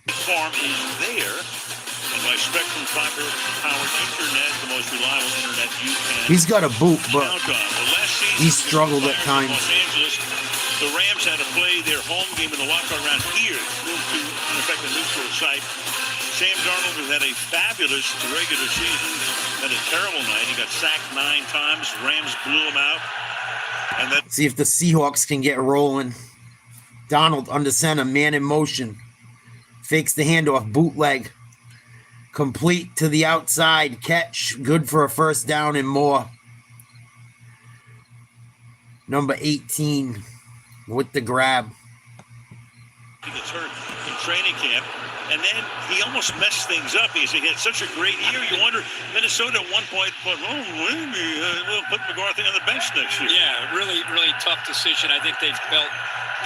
Speaker 6: Farm is there, and by Spectrum Fiber-powered internet, the most reliable internet you can
Speaker 1: He's got a boot, but
Speaker 6: count on. Well, last season,
Speaker 1: he struggled at times.
Speaker 6: Los Angeles, the Rams had to play their home game in the walk-on round here, moved to, in effect, a neutral site. Sam Darnold has had a fabulous regular season, had a terrible night. He got sacked 9 times. Rams blew him out. And then
Speaker 1: see if the Seahawks can get rolling. Donald under center, man in motion. Fakes the handoff, bootleg. Complete to the outside, catch. Good for a first down and more. Number 18 with the grab.
Speaker 6: he gets hurt in training camp. And then he almost messed things up because he had such a great year. You wonder, Minnesota at one point thought, oh, maybe we'll put McCarthy on the bench next year.
Speaker 5: Yeah, really, really tough decision. I think they felt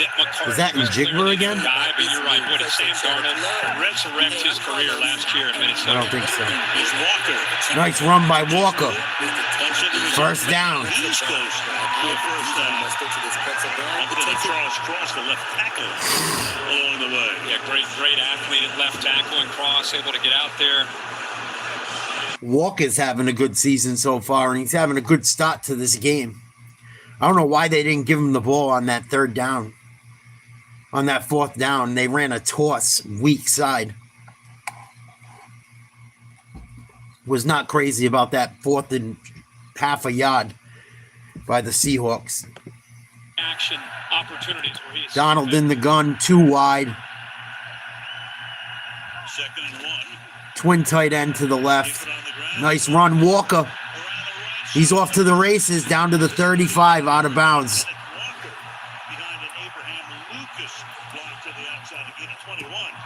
Speaker 5: that McCarthy
Speaker 1: was that in Jigber again?
Speaker 5: Guy, but you're right. What did Sam Darnold resurrect his career last year in Minnesota?
Speaker 1: I don't think so.
Speaker 6: It's Walker.
Speaker 1: Nice run by Walker. First down.
Speaker 6: He's close to a first down. Up to Charles Cross, the left tackle, along the way.
Speaker 5: Yeah, great athlete at left tackle, and Cross able to get out there.
Speaker 1: Walker's having a good season so far, and he's having a good start to this game. I don't know why they didn't give him the ball on that third down. On that fourth down, they ran a toss weak side. Was not crazy about that 4th and half a yard by the Seahawks.
Speaker 5: Action opportunities where he's
Speaker 1: Donald in the gun, 2 wide.
Speaker 6: 2nd and 1.
Speaker 1: Twin tight end to the left. Nice run, Walker. He's off to the races, down to the 35, out of bounds.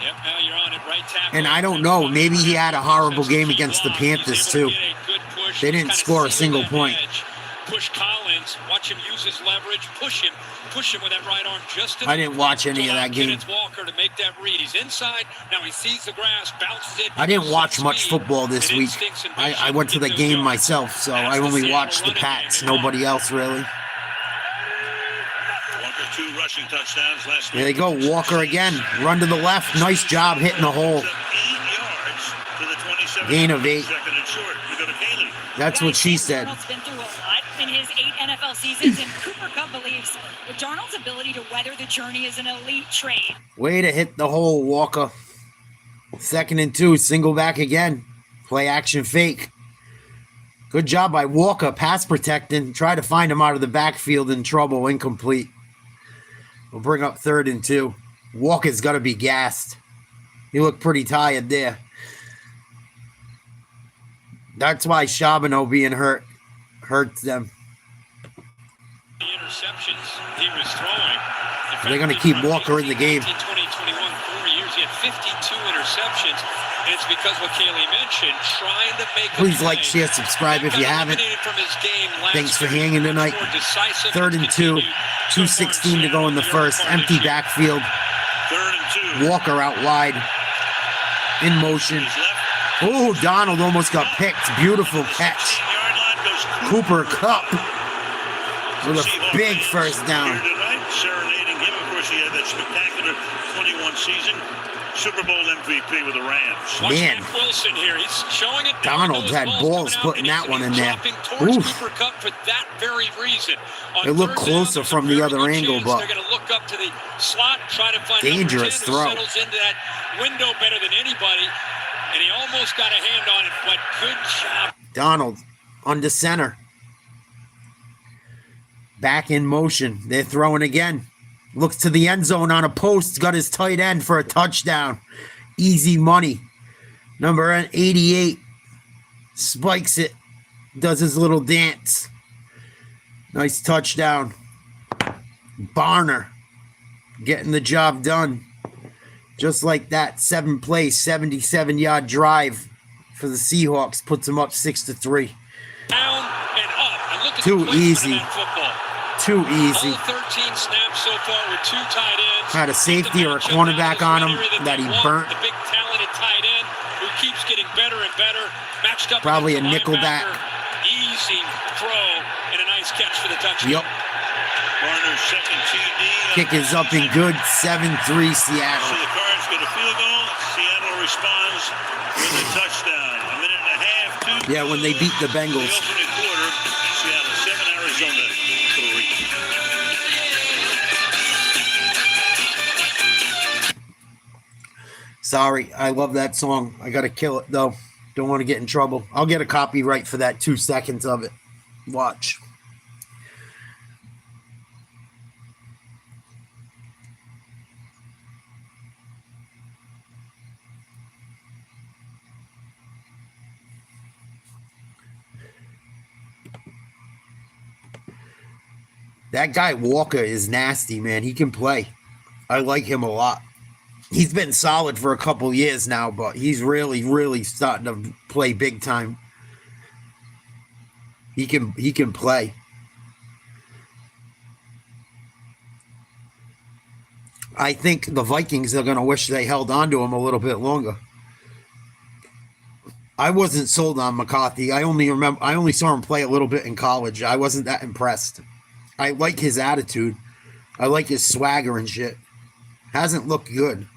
Speaker 5: Yep, now you're on it, right tackle.
Speaker 1: And I don't know, maybe he had a horrible game against the Panthers too. They didn't score a single point.
Speaker 5: push Collins. Watch him use his leverage. Push him with that right arm. Just
Speaker 1: I didn't watch any of that game.
Speaker 5: Kenneth Walker to make that read. He's inside. Now he sees the grass, bounces it.
Speaker 1: I didn't watch much football this week. I went to the game myself, so I only watched the Pats. Nobody else, really.
Speaker 6: Walker, 2 rushing touchdowns last week.
Speaker 1: There they go. Walker again. Run to the left. Nice job hitting the hole.
Speaker 6: 8 yards to the 27.
Speaker 1: Gain of 8.
Speaker 6: Second and short. We go to Kaylee.
Speaker 1: That's what she said.
Speaker 11: Darnold's been through a lot in his 8 NFL seasons, and Cooper Kupp believes with Darnold's ability to weather the journey is an elite trait.
Speaker 1: Way to hit the hole, Walker. 2nd and 2. Single back again. Play action fake. Good job by Walker. Pass protecting. Try to find him out of the backfield in trouble. Incomplete. We'll bring up 3rd and 2. Walker's got to be gassed. He looked pretty tired there. That's why Charbonneau being hurt hurts them.
Speaker 5: The interceptions he was throwing.
Speaker 1: They're going to keep Walker in the game.
Speaker 5: 2021, 4 years, he had 52 interceptions, and it's because what Kaylee mentioned, trying to make
Speaker 1: Please like, share, subscribe if you haven't. Thanks for hanging tonight. 3rd and 2. 2:16 to go in the first. Empty backfield.
Speaker 6: 3rd and 2.
Speaker 1: Walker out wide. In motion. Oh, Donald almost got picked. Beautiful catch. Cooper Kupp with a big first down.
Speaker 6: Serenading him. Of course, he had that spectacular 21 season. Super Bowl MVP with the Rams.
Speaker 1: Man,
Speaker 5: Wilson here. He's showing it.
Speaker 1: Donald had balls putting that one in there. Oof.
Speaker 5: For that very reason.
Speaker 1: It looked closer from the other angle, but
Speaker 5: they're going to look up to the slot, try to find
Speaker 1: dangerous throw.
Speaker 5: Settles into that window better than anybody, and he almost got a hand on it, but good job.
Speaker 1: Donald under center. Back in motion. They're throwing again. Looks to the end zone on a post. Got his tight end for a touchdown. Easy money. Number 88. Spikes it. Does his little dance. Nice touchdown. Barner. Getting the job done. Just like that. 7-play, 77-yard drive for the Seahawks. Puts them up 6-3.
Speaker 5: Down and up. And look at
Speaker 1: Too
Speaker 5: the
Speaker 1: easy. Too easy.
Speaker 5: All 13 snaps so far with 2 tight ends.
Speaker 1: Had a safety or a cornerback on him that he burnt.
Speaker 5: The big talented tight end who keeps getting better and better. Matched up.
Speaker 1: Probably a nickelback.
Speaker 5: Easy throw and a nice catch for the touchdown.
Speaker 1: Yep.
Speaker 6: Warner's second TD.
Speaker 1: Kick is up and good. 7-3
Speaker 6: So
Speaker 1: Seattle.
Speaker 6: the Cards get a field goal. Seattle responds with a touchdown. A minute and a half.
Speaker 1: Yeah, when they beat the Bengals.
Speaker 6: The opening quarter. Seattle 7, Arizona 3.
Speaker 1: Sorry, I love that song. I gotta kill it though. Don't want to get in trouble. I'll get a copyright for that 2 seconds of it. Watch. That guy Walker is nasty, man. He can play. I like him a lot. He's been solid for a couple years now, but he's really, really starting to play big time. He can play. I think the Vikings are going to wish they held on to him a little bit longer. I wasn't sold on McCarthy. I only saw him play a little bit in college. I wasn't that impressed. I like his attitude. I like his swagger and shit. Hasn't looked good.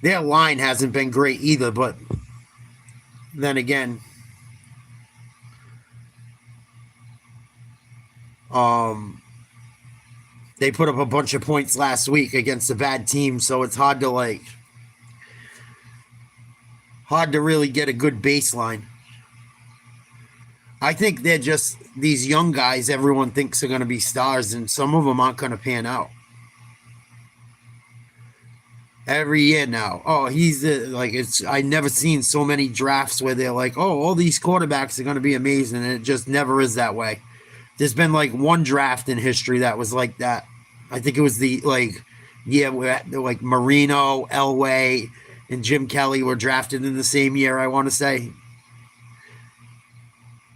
Speaker 1: Their line hasn't been great either, but then again, they put up a bunch of points last week against a bad team, so it's hard to really get a good baseline. I think they're just these young guys everyone thinks are going to be stars, and some of them aren't going to pan out. Every year now. Oh, I never seen so many drafts where they're like, oh, all these quarterbacks are going to be amazing, and it just never is that way. There's been like one draft in history that was like that. I think it was where like Marino, Elway, and Jim Kelly were drafted in the same year, I want to say.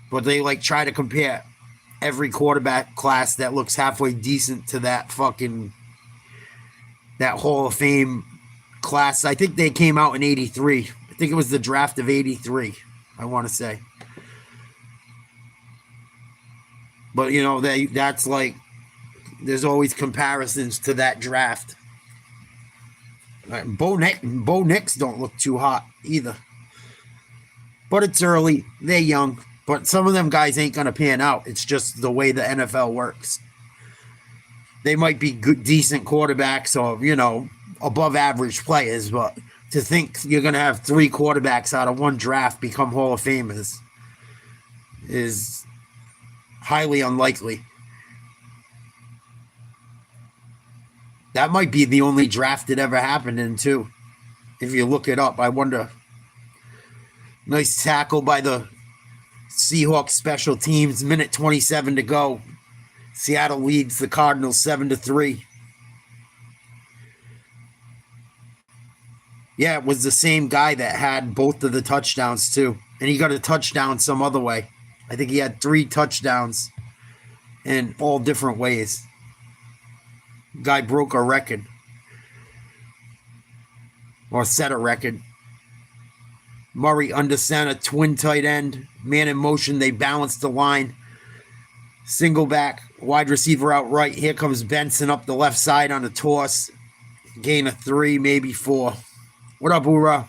Speaker 1: But they try to compare every quarterback class that looks halfway decent to that Hall of Fame class. I think they came out in 83. I think it was the draft of 83, I want to say. But, you know, that's like, there's always comparisons to that draft. Bo Nix don't look too hot either. But it's early. They're young. But some of them guys ain't going to pan out. It's just the way the NFL works. They might be good, decent quarterbacks or, you know, above average players. But to think you're going to have 3 quarterbacks out of one draft become Hall of Famers is highly unlikely. That might be the only draft it ever happened in, too. If you look it up, I wonder. Nice tackle by the Seahawks special teams. Minute 27 to go. Seattle leads the Cardinals 7-3. Yeah, it was the same guy that had both of the touchdowns, too. And he got a touchdown some other way. I think he had 3 touchdowns in all different ways. Guy broke a record. Or set a record. Murray under center, twin tight end. Man in motion, they balanced the line. Single back, wide receiver out right. Here comes Benson up the left side on a toss. Gain of 3, maybe 4. What up, Ura?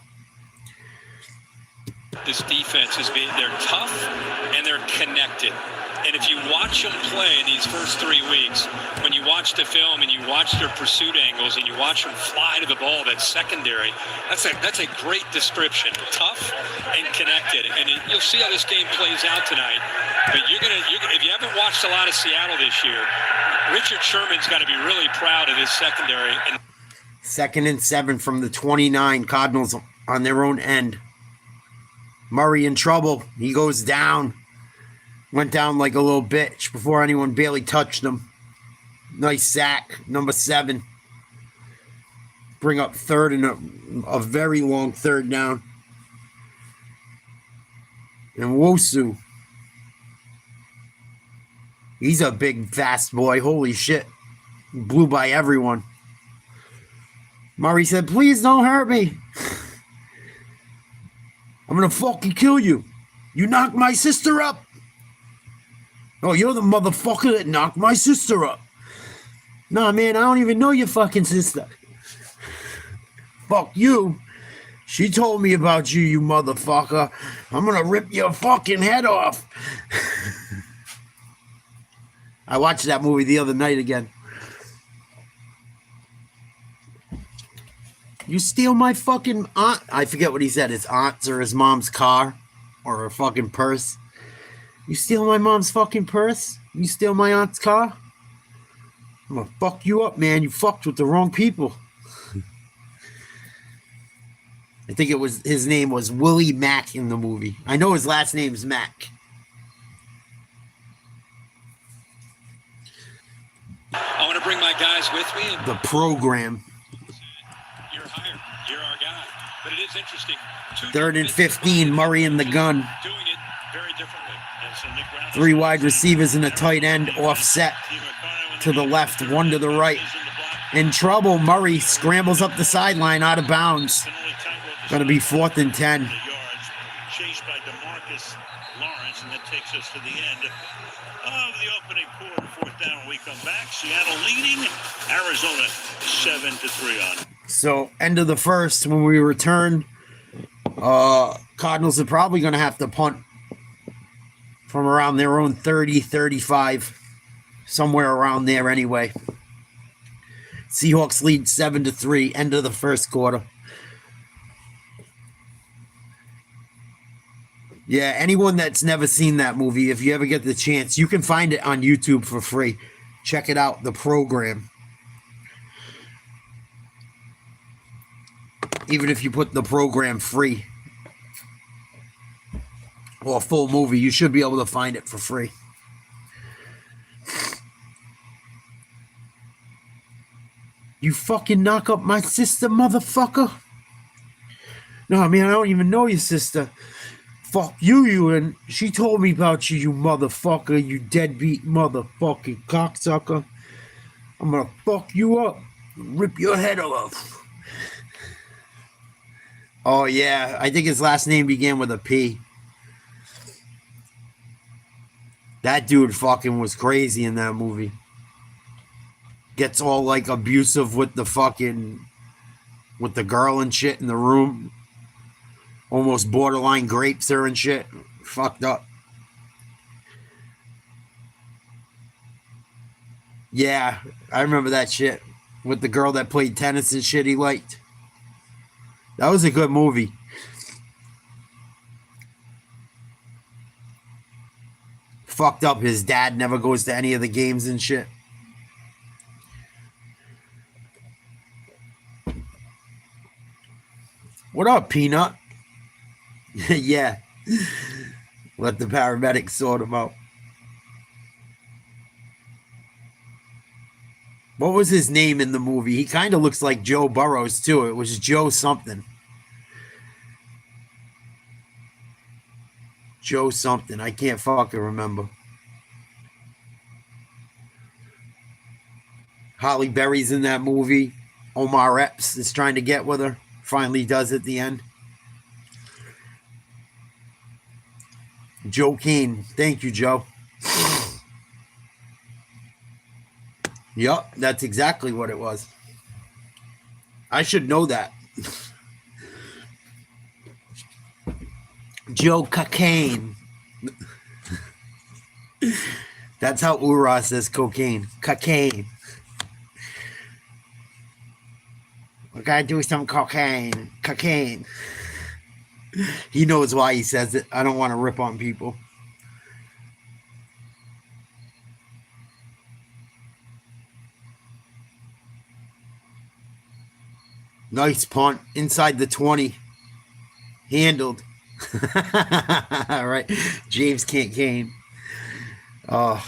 Speaker 5: This defense they're tough and they're connected. And if you watch them play in these first 3 weeks, when you watch the film and you watch their pursuit angles and you watch them fly to the ball, that secondary, that's a great description. Tough and connected. And you'll see how this game plays out tonight. But if you haven't watched a lot of Seattle this year, Richard Sherman's got to be really proud of this secondary.
Speaker 1: 2nd and 7 from the 29. Cardinals on their own end. Murray in trouble. He goes down. Went down like a little bitch before anyone barely touched him. Nice sack. Number 7. Bring up 3rd and a very long 3rd down. And Wosu. He's a big, fast boy. Holy shit. Blew by everyone. Murray said, please don't hurt me. I'm going to fucking kill you. You knocked my sister up. Oh, you're the motherfucker that knocked my sister up. Nah, man, I don't even know your fucking sister. Fuck you. She told me about you, you motherfucker. I'm going to rip your fucking head off. I watched that movie the other night again. You steal my fucking aunt. I forget what he said. His aunt's or his mom's car or her fucking purse. You steal my mom's fucking purse? You steal my aunt's car? I'm gonna fuck you up, man. You fucked with the wrong people. I think his name was Willie Mack in the movie. I know his last name's Mack.
Speaker 5: I want to bring my guys with me.
Speaker 1: The program.
Speaker 5: You're hired. You're our guy. But it is interesting.
Speaker 1: 3rd and 15. Murray in the gun.
Speaker 5: Doing it very differently.
Speaker 1: 3 wide receivers and a tight end offset to the left, 1 to the right. In trouble, Murray scrambles up the sideline out of bounds. Going to be 4th and 10.
Speaker 6: Chased by DeMarcus Lawrence, and that takes us to the end of the opening quarter. 4th down when we come back. Seattle leading, Arizona 7-3 on.
Speaker 1: So, end of the first, when we return, Cardinals are probably going to have to punt from around their own 30, 35, somewhere around there anyway. Seahawks lead 7-3, end of the first quarter. Yeah, anyone that's never seen that movie, if you ever get the chance, you can find it on YouTube for free. Check it out, The Program. Even if you put The Program free or a full movie, you should be able to find it for free. You fucking knock up my sister, motherfucker. No, man, I don't even know your sister. Fuck you, and she told me about you, you motherfucker, you deadbeat motherfucking cocksucker. I'm gonna fuck you up, rip your head off. Oh yeah, I think his last name began with a P. That dude fucking was crazy in that movie. Gets all like abusive with the girl and shit in the room. Almost borderline grapes her and shit. Fucked up. Yeah, I remember that shit. With the girl that played tennis and shit he liked. That was a good movie. Fucked up. His dad never goes to any of the games and shit. What up, Peanut? Yeah. Let the paramedics sort him out. What was his name in the movie? He kind of looks like Joe Burrows, too. It was Joe something. Joe something. I can't fucking remember. Holly Berry's in that movie. Omar Epps is trying to get with her. Finally does at the end. Joe Kane. Thank you, Joe. Yup, that's exactly what it was. I should know that. Joe Cocaine. That's how Ura says cocaine. Cocaine. We gotta do some cocaine. Cocaine. He knows why he says it. I don't want to rip on people. Nice punt. Inside the 20. Handled. All right. James can't game. Oh.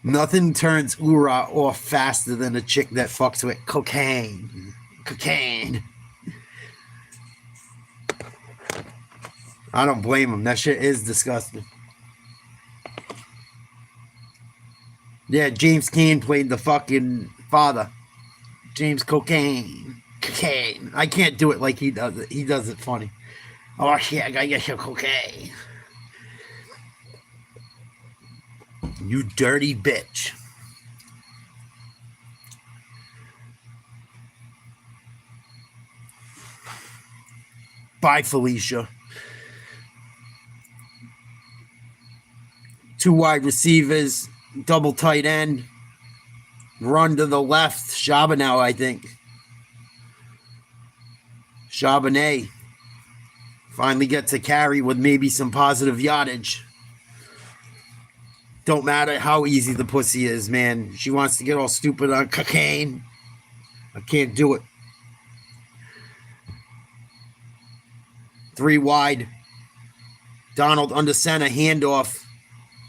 Speaker 1: Nothing turns Ura off faster than a chick that fucks with cocaine. Cocaine. I don't blame him. That shit is disgusting. Yeah, James Cain played the fucking father. James Cocaine. Cocaine. I can't do it like he does it. He does it funny. Oh shit, I gotta get your cocaine. You dirty bitch. Bye, Felicia. 2 wide receivers, double tight end. Run to the left. Charbonnet, I think. Charbonnet finally gets a carry with maybe some positive yardage. Don't matter how easy the pussy is, man. She wants to get all stupid on cocaine. I can't do it. 3 wide. Donald under center, handoff.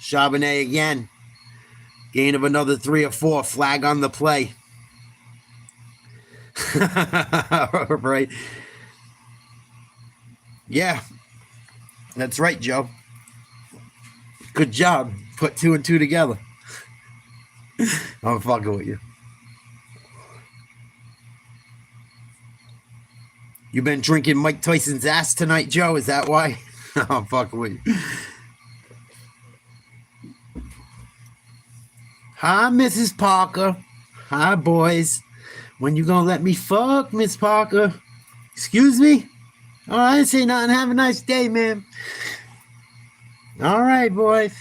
Speaker 1: Charbonnet again. Gain of another 3 or 4. Flag on the play. Right. Yeah. That's right, Joe. Good job. Put 2 and 2 together. I'm fucking with you. You been drinking Mike Tyson's ass tonight, Joe? Is that why? I'm fucking with you. Hi, Mrs. Parker. Hi, boys. When you gonna let me fuck, Miss Parker? Excuse me? Oh, I didn't say nothing. Have a nice day, man. All right, boys.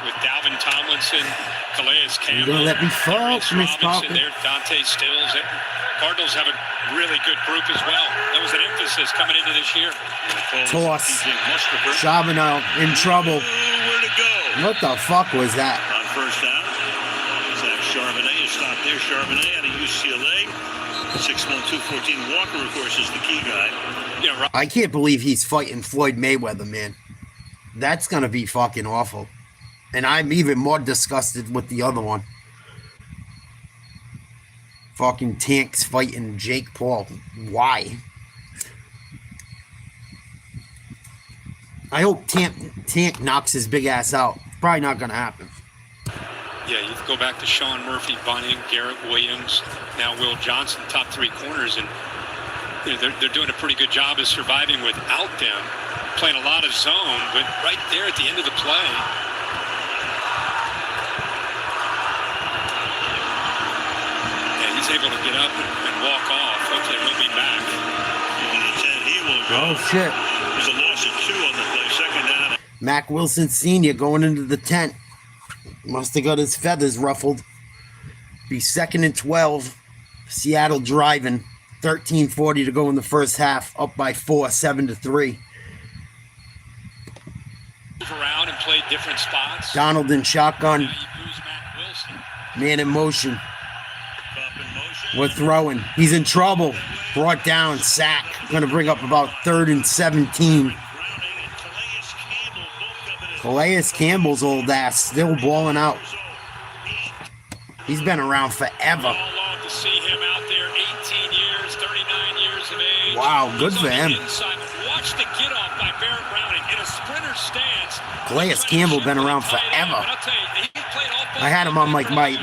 Speaker 5: With Dalvin Tomlinson, Calais Campbell,
Speaker 1: you gonna let me fuck, Miss Parker?
Speaker 5: There, Dante Stills. Cardinals have a really good group as well. That was an emphasis coming into this year.
Speaker 1: Toss. Charbonnet in trouble.
Speaker 6: Where to go?
Speaker 1: What the fuck was that?
Speaker 6: On first down, Zach Charbonnet is stopped there. Charbonnet out of UCLA. 6'1", 214. Walker, of course, is the key guy.
Speaker 5: Yeah,
Speaker 1: I can't believe he's fighting Floyd Mayweather, man. That's gonna be fucking awful. And I'm even more disgusted with the other one. Fucking Tank's fighting Jake Paul. Why? I hope Tank knocks his big ass out. Probably not going to happen.
Speaker 5: Yeah, you go back to Sean Murphy, Bunning, Garrett Williams, now Will Johnson, top 3 corners, and they're doing a pretty good job of surviving without them. Playing a lot of zone, but right there at the end of the play. Yeah, he's able to get up and walk off. Hopefully he'll be back.
Speaker 6: He will go.
Speaker 1: Oh, shit.
Speaker 6: There's a loss of 2 on the play, second down.
Speaker 1: Mac Wilson Sr. going into the tent. Must have got his feathers ruffled. Be 2nd and 12. Seattle driving. 13:40 to go in the first half. Up by 4, 7-3.
Speaker 5: Around and played different spots.
Speaker 1: Donald in shotgun.
Speaker 5: Now you lose Matt Wilson.
Speaker 1: Man in motion. We're throwing. He's in trouble. Brought down. Sack. Going to bring up about 3rd and 17. Calais Campbell's old ass still balling out. He's been around forever.
Speaker 5: Long to see him out there, 18 years, 39 years of age.
Speaker 1: Wow, good for him.
Speaker 5: Watch the get off by Barrett Browning in a sprinter stance.
Speaker 1: Calais Campbell been around forever. I had him on like my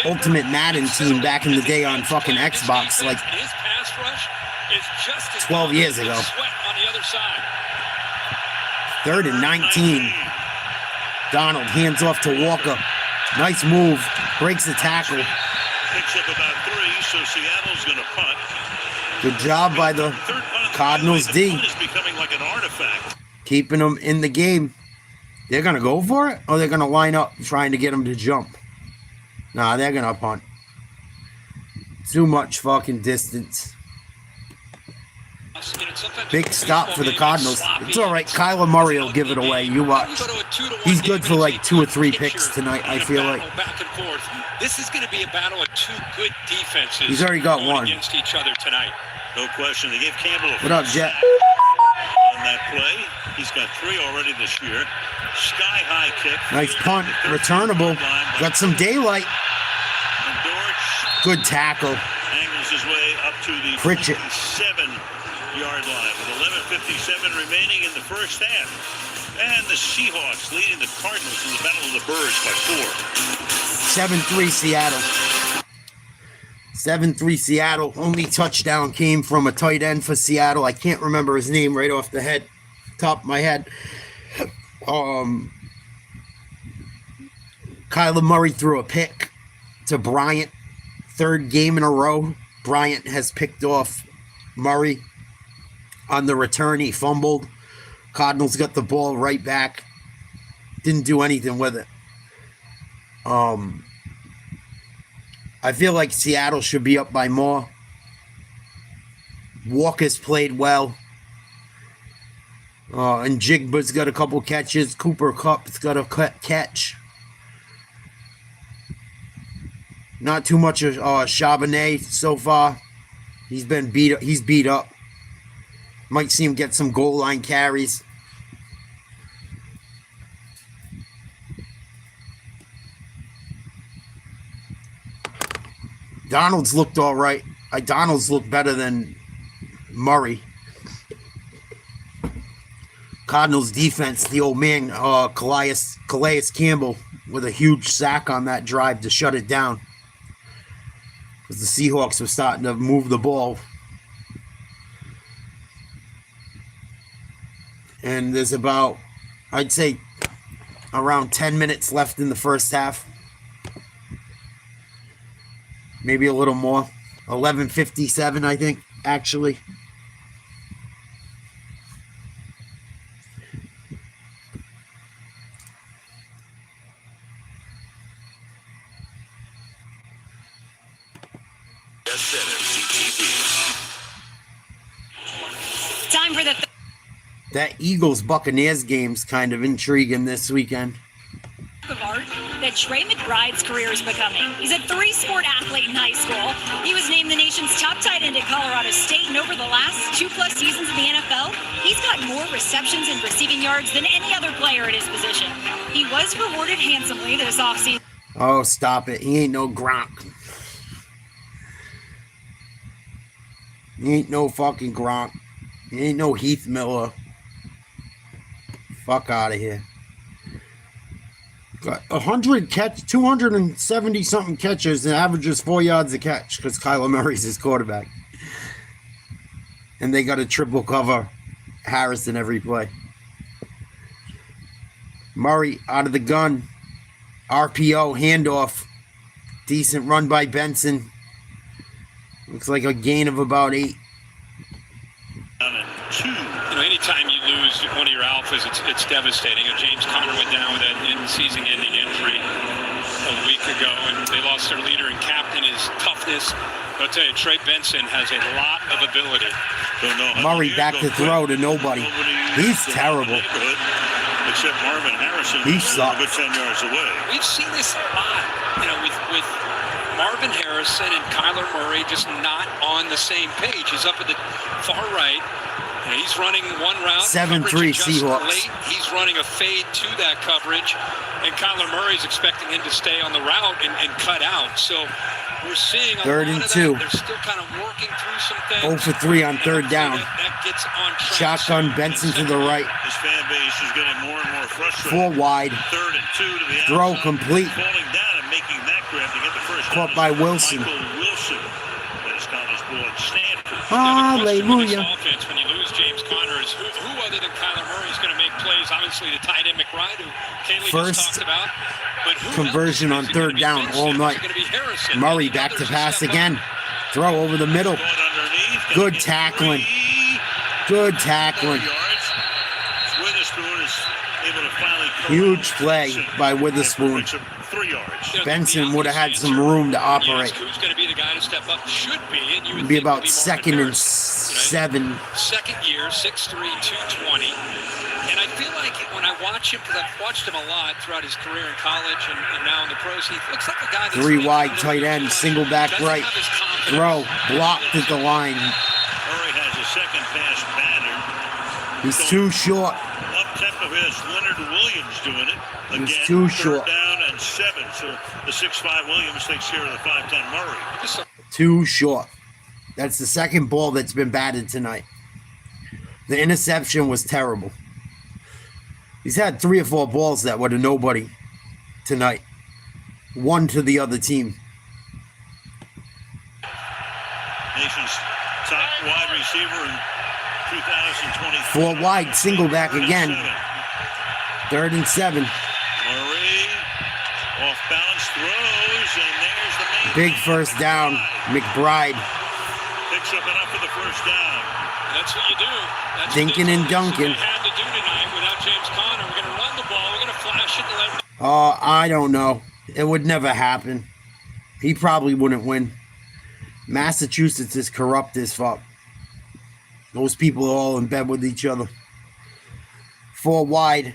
Speaker 1: Ultimate Madden team back in the day on fucking Xbox, like 12 years ago. 3rd and 19. Donald hands off to Walker. Nice move. Breaks the tackle.
Speaker 6: Picks up about 3, so Seattle's going to punt.
Speaker 1: Good job by the Cardinals D.
Speaker 6: Is becoming like an artifact.
Speaker 1: Keeping them in the game. They're going to go for it, or they're going to line up trying to get them to jump? Nah, they're going to punt. Too much fucking distance. Big stop for the Cardinals. It's all right. Kyler Murray will give it away. You watch. He's good for like 2 or 3 picks tonight, I feel like.
Speaker 5: This is going to be a battle of 2 good defenses.
Speaker 1: He's already got 1.
Speaker 5: Against each other tonight.
Speaker 6: No question. They gave Campbell a
Speaker 1: What up, Jet?
Speaker 6: on that play. He's got 3 already this year. Sky-high kick.
Speaker 1: Nice punt. Returnable. Got some daylight. Good tackle.
Speaker 6: Angles his way up to the
Speaker 1: Pritchett.
Speaker 6: 7-yard line with 11:57 remaining in the first half. And the Seahawks leading the Cardinals in the Battle of the Birds by 4.
Speaker 1: 7-3 Seattle. 7-3 Seattle. Only touchdown came from a tight end for Seattle. I can't remember his name right off the top of my head. Kyler Murray threw a pick to Bryant. 3rd game in a row. Bryant has picked off Murray. On the return, he fumbled. Cardinals got the ball right back. Didn't do anything with it. I feel like Seattle should be up by more. Walker's played well. And Jigba's got a couple catches. Cooper Kupp's got a catch. Not too much of Charbonnet so far. He's been beat up. He's beat up. Might see him get some goal line carries. Donald's looked all right. Donald's looked better than Murray. Cardinals defense, the old man, Calais Campbell, with a huge sack on that drive to shut it down. Because the Seahawks were starting to move the ball. And there's about, I'd say, around 10 minutes left in the first half. Maybe a little more. 11:57, I think, actually.
Speaker 11: Time for the
Speaker 1: That Eagles-Buccaneers game's kind of intriguing this weekend.
Speaker 11: of art that Trey McBride's career is becoming. He's a 3-sport athlete in high school. He was named the nation's top tight end at Colorado State, and over the last 2+ seasons in the NFL, he's got more receptions and receiving yards than any other player at his position. He was rewarded handsomely this offseason.
Speaker 1: Oh, stop it. He ain't no Gronk. He ain't no fucking Gronk. He ain't no Heath Miller. Fuck out of here. Got 100 catch, 270 something catches, and averages 4 yards a catch because Kyler Murray's his quarterback. And they got a triple cover Harrison every play. Murray out of the gun. RPO handoff. Decent run by Benson. Looks like a gain of about 8.
Speaker 5: Anytime you lose one of your alphas, it's devastating. James Conner went down with that season-ending injury a week ago, and they lost their leader and captain. His toughness. I'll tell you, Trey Benson has a lot of ability.
Speaker 1: Murray back to throw to nobody. He's terrible.
Speaker 6: Except Marvin Harrison.
Speaker 1: He sucks.
Speaker 6: A good 10 yards away.
Speaker 5: We've seen this a lot, with Marvin Harrison and Kyler Murray just not on the same page. He's up at the far right. And he's running one route.
Speaker 1: 7-3 Seahawks.
Speaker 5: Late. He's running a fade to that coverage. And Kyler Murray's expecting him to stay on the route and cut out. So we're seeing a
Speaker 1: 3rd and 2.
Speaker 5: They're still kind of working through some things.
Speaker 1: 0 for 3 on 3rd down.
Speaker 5: That gets on track.
Speaker 1: Shotgun Benson to the right.
Speaker 6: His fan base is getting more and more frustrated.
Speaker 1: 4 wide.
Speaker 6: 3rd and 2 to the
Speaker 1: Throw
Speaker 6: outside.
Speaker 1: complete.
Speaker 6: Falling down and making that grab to get the first
Speaker 1: Caught
Speaker 6: down.
Speaker 1: by Wilson.
Speaker 6: Michael Wilson. That is college ball at Stanford.
Speaker 1: Hallelujah.
Speaker 5: Offense, when you lose James Conner, is who other than Kyler Murray is going to make plays? Obviously, the tight end McBride, who Kaylee just talked about. But
Speaker 1: Conversion on 3rd down all night. Murray back to pass again. Throw over the middle. Good tackling. Good tackling. Huge play by Witherspoon. Benson would have had some room to operate.
Speaker 5: Who's going to be the guy to step up? Should be, and you would
Speaker 1: Be
Speaker 5: think
Speaker 1: about
Speaker 5: it'd
Speaker 1: 2nd and 7.
Speaker 5: Second year, 6'3", 220. And I feel like when I watch him, because I've watched him a lot throughout his career in college and now in the pros, he looks like a guy that's
Speaker 1: 3 wide tight end, single back right. Throw, blocked at the line.
Speaker 6: Murray has a second pass battered.
Speaker 1: He's too short.
Speaker 6: Up tempo is Leonard Williams doing it. Again,
Speaker 1: He's too
Speaker 6: 3rd
Speaker 1: short.
Speaker 6: down and 7. So the 6'5" Williams takes care of the 5'10" Murray.
Speaker 1: Too short. That's the second ball that's been batted tonight. The interception was terrible. He's had 3 or 4 balls that were to nobody tonight. 1 to the other team.
Speaker 6: Nation's top wide receiver in 2024.
Speaker 1: 4 wide, single back again. 3rd and 7.
Speaker 6: Murray off balance throws, and there's the main.
Speaker 1: Big first down. McBride.
Speaker 6: Picks up enough for the first down.
Speaker 5: That's what you do. That's
Speaker 1: Dinking and dunking.
Speaker 5: What they had to do tonight without James Conner. We're going to run the ball. We're going to flash it and let.
Speaker 1: Oh, I don't know. It would never happen. He probably wouldn't win. Massachusetts is corrupt as fuck. Those people are all in bed with each other. 4 wide.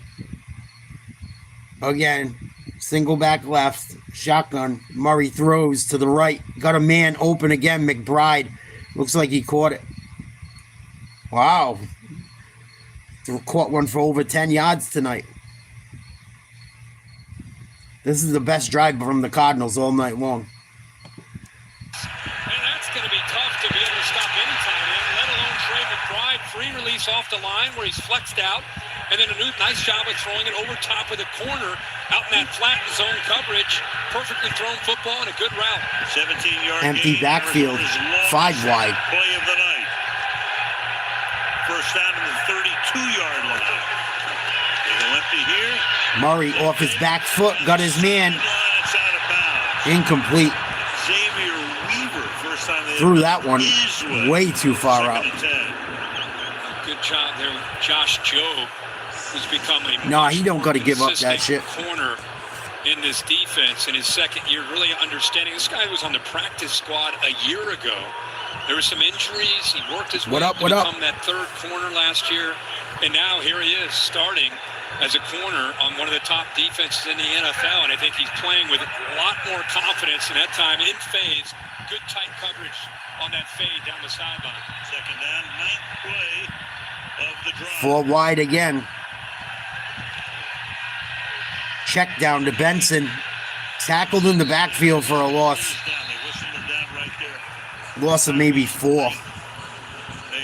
Speaker 1: Again, single back left. Shotgun. Murray throws to the right. Got a man open again. McBride. Looks like he caught it. Wow. Caught one for over 10 yards tonight. This is the best drive from the Cardinals all night long.
Speaker 5: And that's going to be tough to be able to stop any tight end, let alone Trey McBride. Free release off the line where he's flexed out. And then a nice job of throwing it over top of the corner out in that flat zone coverage. Perfectly thrown football and a good route.
Speaker 6: 17-yard
Speaker 1: Empty backfield. 5 wide.
Speaker 6: Play of the night. First down to the 32-yard line. They go empty here.
Speaker 1: Murray off his back foot. Got his man.
Speaker 6: It's out of bounds.
Speaker 1: Incomplete.
Speaker 6: Xavier Weaver, first time they
Speaker 1: Threw that one way too far out.
Speaker 5: Good job there, Josh Jobe, who's become a
Speaker 1: No, he don't got to give up that
Speaker 5: consistent
Speaker 1: shit.
Speaker 5: corner in this defense in his second year, really understanding. This guy was on the practice squad a year ago. There were some injuries. He worked his way up to become that 3rd corner last year, and now here he is starting as a corner on one of the top defenses in the NFL, and I think he's playing with a lot more confidence, and that time in phase, good tight coverage on that fade down the sideline.
Speaker 6: Second down, 9th play of the drive.
Speaker 1: 4 wide again. Check down to Benson. Tackled in the backfield for a loss. Loss of maybe 4.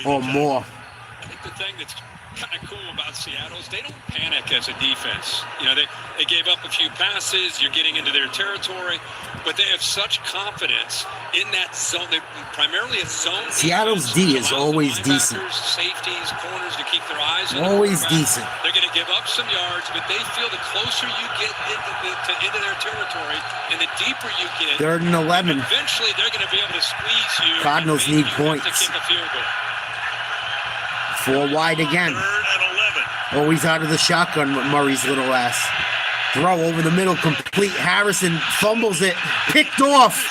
Speaker 1: or more.
Speaker 5: I think the thing that's kind of cool about Seattle is they don't panic as a defense. You know, they gave up a few passes. You're getting into their territory, but they have such confidence in that zone. They're primarily a zone.
Speaker 1: Seattle's D is always decent.
Speaker 5: Safeties, corners to keep their eyes on
Speaker 1: Always
Speaker 5: the
Speaker 1: decent.
Speaker 5: They're going to give up some yards, but they feel the closer you get into their territory and the deeper you get.
Speaker 1: 3rd and 11.
Speaker 5: Eventually, they're going to be able to squeeze you.
Speaker 1: Cardinals need points.
Speaker 5: To kick a field goal.
Speaker 1: 4 wide again.
Speaker 6: 3rd and 11.
Speaker 1: Always out of the shotgun with Murray's little ass. Throw over the middle, complete. Harrison fumbles it, picked off.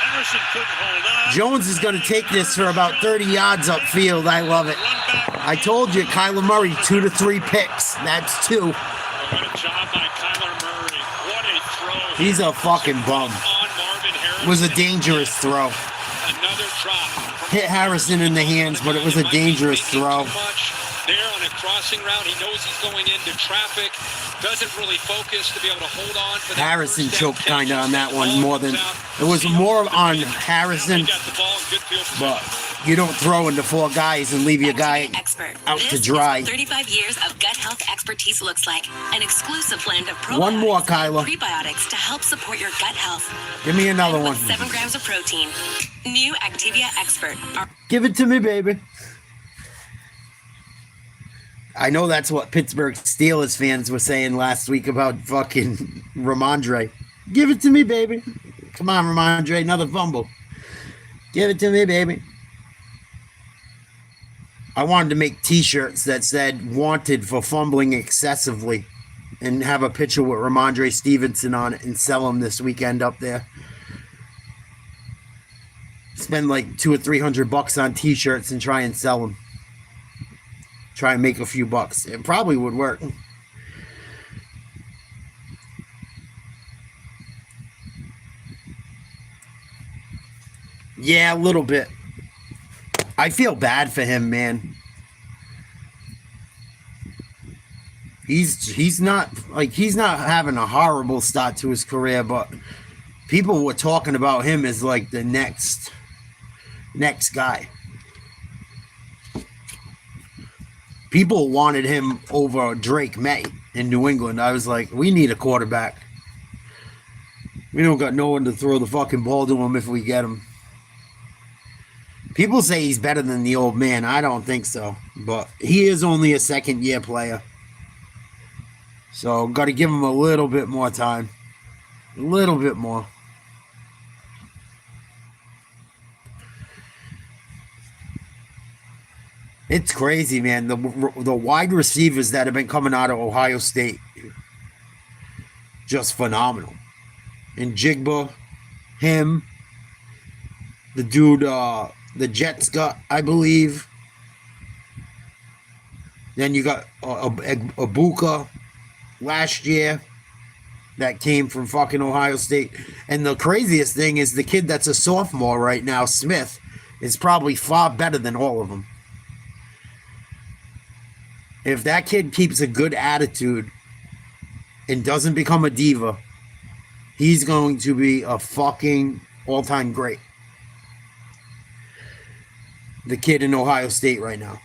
Speaker 6: Harrison couldn't hold on.
Speaker 1: Jones is going to take this for about 30 yards upfield. I love it. I told you, Kyler Murray, 2 to 3 picks. That's 2.
Speaker 5: What a job by Kyler Murray. What a throw.
Speaker 1: He's a fucking bum. It was a dangerous throw.
Speaker 5: Another drop.
Speaker 1: Hit Harrison in the hands, but it was a dangerous throw.
Speaker 5: There on a crossing route, he knows he's going into traffic. Doesn't really focus to be able to hold on. For
Speaker 1: Harrison choked kind of on that one more than it was more on Harrison. But you don't throw into 4 guys and leave your guy out to dry.
Speaker 12: 35 years of gut health expertise looks like an exclusive blend of probiotics
Speaker 1: One more, Kyla.
Speaker 12: and prebiotics to help support your gut health.
Speaker 1: Give me another one.
Speaker 12: 7 grams of protein. New Activia Expert.
Speaker 1: Give it to me, baby. I know that's what Pittsburgh Steelers fans were saying last week about fucking Ramondre. Give it to me, baby. Come on, Ramondre, another fumble. Give it to me, baby. I wanted to make t-shirts that said wanted for fumbling excessively and have a picture with Ramondre Stevenson on it and sell them this weekend up there. Spend like $200 or $300 on t-shirts and try and sell them. Try and make a few bucks. It probably would work. Yeah, a little bit. I feel bad for him, man. He's not having a horrible start to his career, but people were talking about him as like the next guy. People wanted him over Drake May in New England. I was like, we need a quarterback. We don't got no one to throw the fucking ball to him if we get him. People say he's better than the old man. I don't think so. But he is only a second-year player. So, got to give him a little bit more time. A little bit more. It's crazy, man. The wide receivers that have been coming out of Ohio State, just phenomenal. And Jigba, him, the dude, the Jets got, I believe. Then you got Ibuka last year that came from fucking Ohio State. And the craziest thing is the kid that's a sophomore right now, Smith, is probably far better than all of them. If that kid keeps a good attitude and doesn't become a diva, he's going to be a fucking all-time great. The kid in Ohio State right now.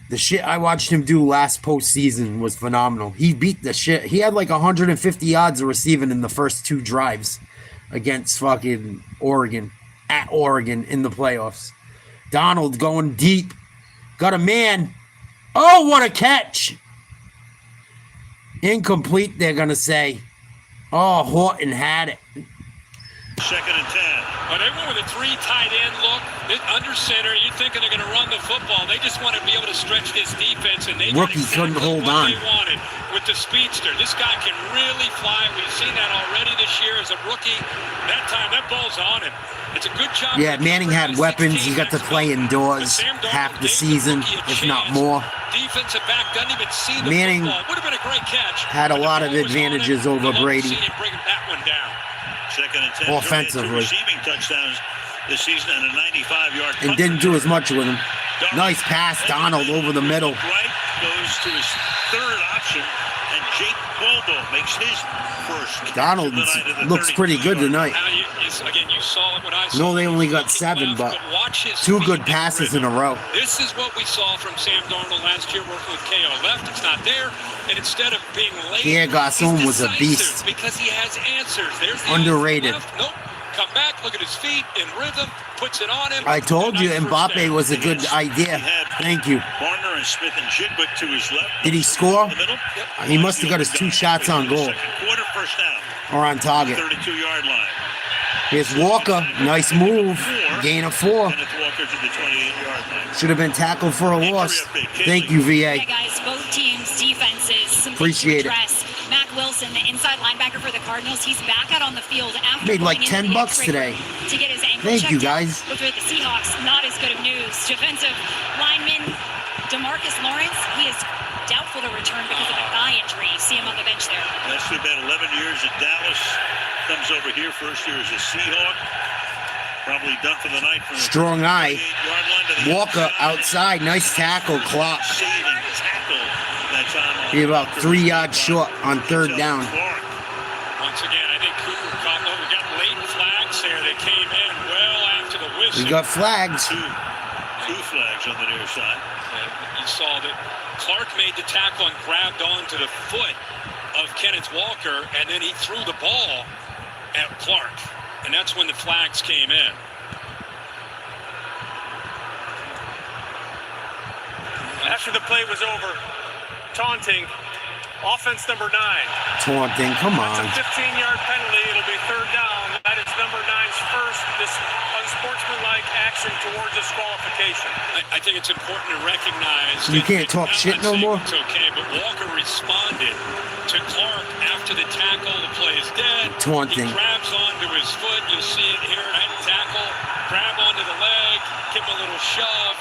Speaker 1: The shit I watched him do last postseason was phenomenal. He beat the shit. He had like 150 yards of receiving in the first 2 drives against fucking Oregon. At Oregon in the playoffs. Donald going deep. Got a man. Oh, what a catch. Incomplete, they're going to say. Oh, Horton had it.
Speaker 6: 2nd and 10.
Speaker 5: But they went with a 3 tight end look. Under center, you're thinking they're going to run the football. They just want to be able to stretch this defense, and they
Speaker 1: Rookie
Speaker 5: exactly
Speaker 1: couldn't hold
Speaker 5: what
Speaker 1: on.
Speaker 5: they wanted with the speedster. This guy can really fly. We've seen that already this year as a rookie. That time, that ball's on him. It's a good job.
Speaker 1: Yeah, Manning had weapons. He got to play indoors half the season, if not more.
Speaker 5: Defensive back doesn't even see the
Speaker 1: Manning
Speaker 5: football. Would have been a great catch.
Speaker 1: had a lot of advantages over Brady.
Speaker 5: Bring that one down.
Speaker 6: 2nd and 10.
Speaker 1: Offensively.
Speaker 6: 2 receiving touchdowns this season and a 95-yard
Speaker 1: And didn't do as much with him. Nice pass, Donald over the middle.
Speaker 6: Right goes to his 3rd option, and Jake Bobo makes his first.
Speaker 1: Donald looks pretty good tonight.
Speaker 5: Again, you saw it when I saw
Speaker 1: No, they only got 7, but
Speaker 5: watch his
Speaker 1: 2
Speaker 5: feet
Speaker 1: good
Speaker 5: and
Speaker 1: passes in a
Speaker 5: rhythm.
Speaker 1: row.
Speaker 5: This is what we saw from Sam Darnold last year working with KO. Left, it's not there. And instead of being late,
Speaker 1: Pierre Garçon
Speaker 5: he's
Speaker 1: was a
Speaker 5: decisive
Speaker 1: beast.
Speaker 5: Because he has answers. There's the
Speaker 1: Underrated.
Speaker 5: left. Nope. Come back, look at his feet in rhythm, puts it on him.
Speaker 1: I told you
Speaker 5: Nice first
Speaker 1: Mbappe
Speaker 5: down.
Speaker 1: was a good idea. Thank you.
Speaker 6: Warner and Smith and Jigba to his left.
Speaker 1: Did he score?
Speaker 6: In the middle.
Speaker 1: He must have got his 2 shots on goal
Speaker 6: Second quarter, first down.
Speaker 1: or on target.
Speaker 6: 32-yard line.
Speaker 1: Here's Walker. Nice move. Gain of 4.
Speaker 6: Kenneth Walker to the 28-yard line.
Speaker 1: Should have been tackled for a loss. Thank you,
Speaker 11: Yeah,
Speaker 1: VA.
Speaker 11: guys, both teams' defenses. Some
Speaker 1: Appreciate it.
Speaker 11: it. Mac Wilson, the inside linebacker for the Cardinals, he's back out on the field after
Speaker 1: Made like
Speaker 11: going into the
Speaker 1: $10
Speaker 11: X-ray
Speaker 1: today.
Speaker 11: room to get his ankle
Speaker 1: Thank you,
Speaker 11: checked out.
Speaker 1: guys.
Speaker 11: But for the Seahawks, not as good of news. Defensive lineman DeMarcus Lawrence, he is doubtful to return because of a thigh injury. You see him on the bench there.
Speaker 6: That's been about 11 years at Dallas. Comes over here, first year as a Seahawk. Probably done for the night. From
Speaker 1: Strong eye.
Speaker 6: 28-yard line to the
Speaker 1: Walker outside. Nice tackle. Clock.
Speaker 6: Saving tackle that time.
Speaker 1: Be about 3 yards short on 3rd down.
Speaker 5: Once again, I think Cooper caught low. We got late flags here that came in well after the whistle.
Speaker 1: We got flags.
Speaker 6: Two flags on the near side.
Speaker 5: And you saw that Clark made the tackle and grabbed onto the foot of Kenneth Walker, and then he threw the ball at Clark. And that's when the flags came in.
Speaker 10: After the play was over, taunting, offense number 9.
Speaker 1: Taunting. Come
Speaker 10: It's
Speaker 1: on.
Speaker 10: a 15-yard penalty. It'll be 3rd down. That is number 9's first unsportsmanlike action towards disqualification.
Speaker 5: I think it's important to recognize
Speaker 1: You
Speaker 5: that
Speaker 1: can't talk
Speaker 5: I'm
Speaker 1: shit
Speaker 5: not
Speaker 1: no
Speaker 5: saying
Speaker 1: more?
Speaker 5: It's okay, but Walker responded to Clark after the tackle. The play is dead.
Speaker 1: Taunting.
Speaker 5: He grabs onto his foot. You'll see it here. Right? Tackle, grab onto the leg, give him a little shove.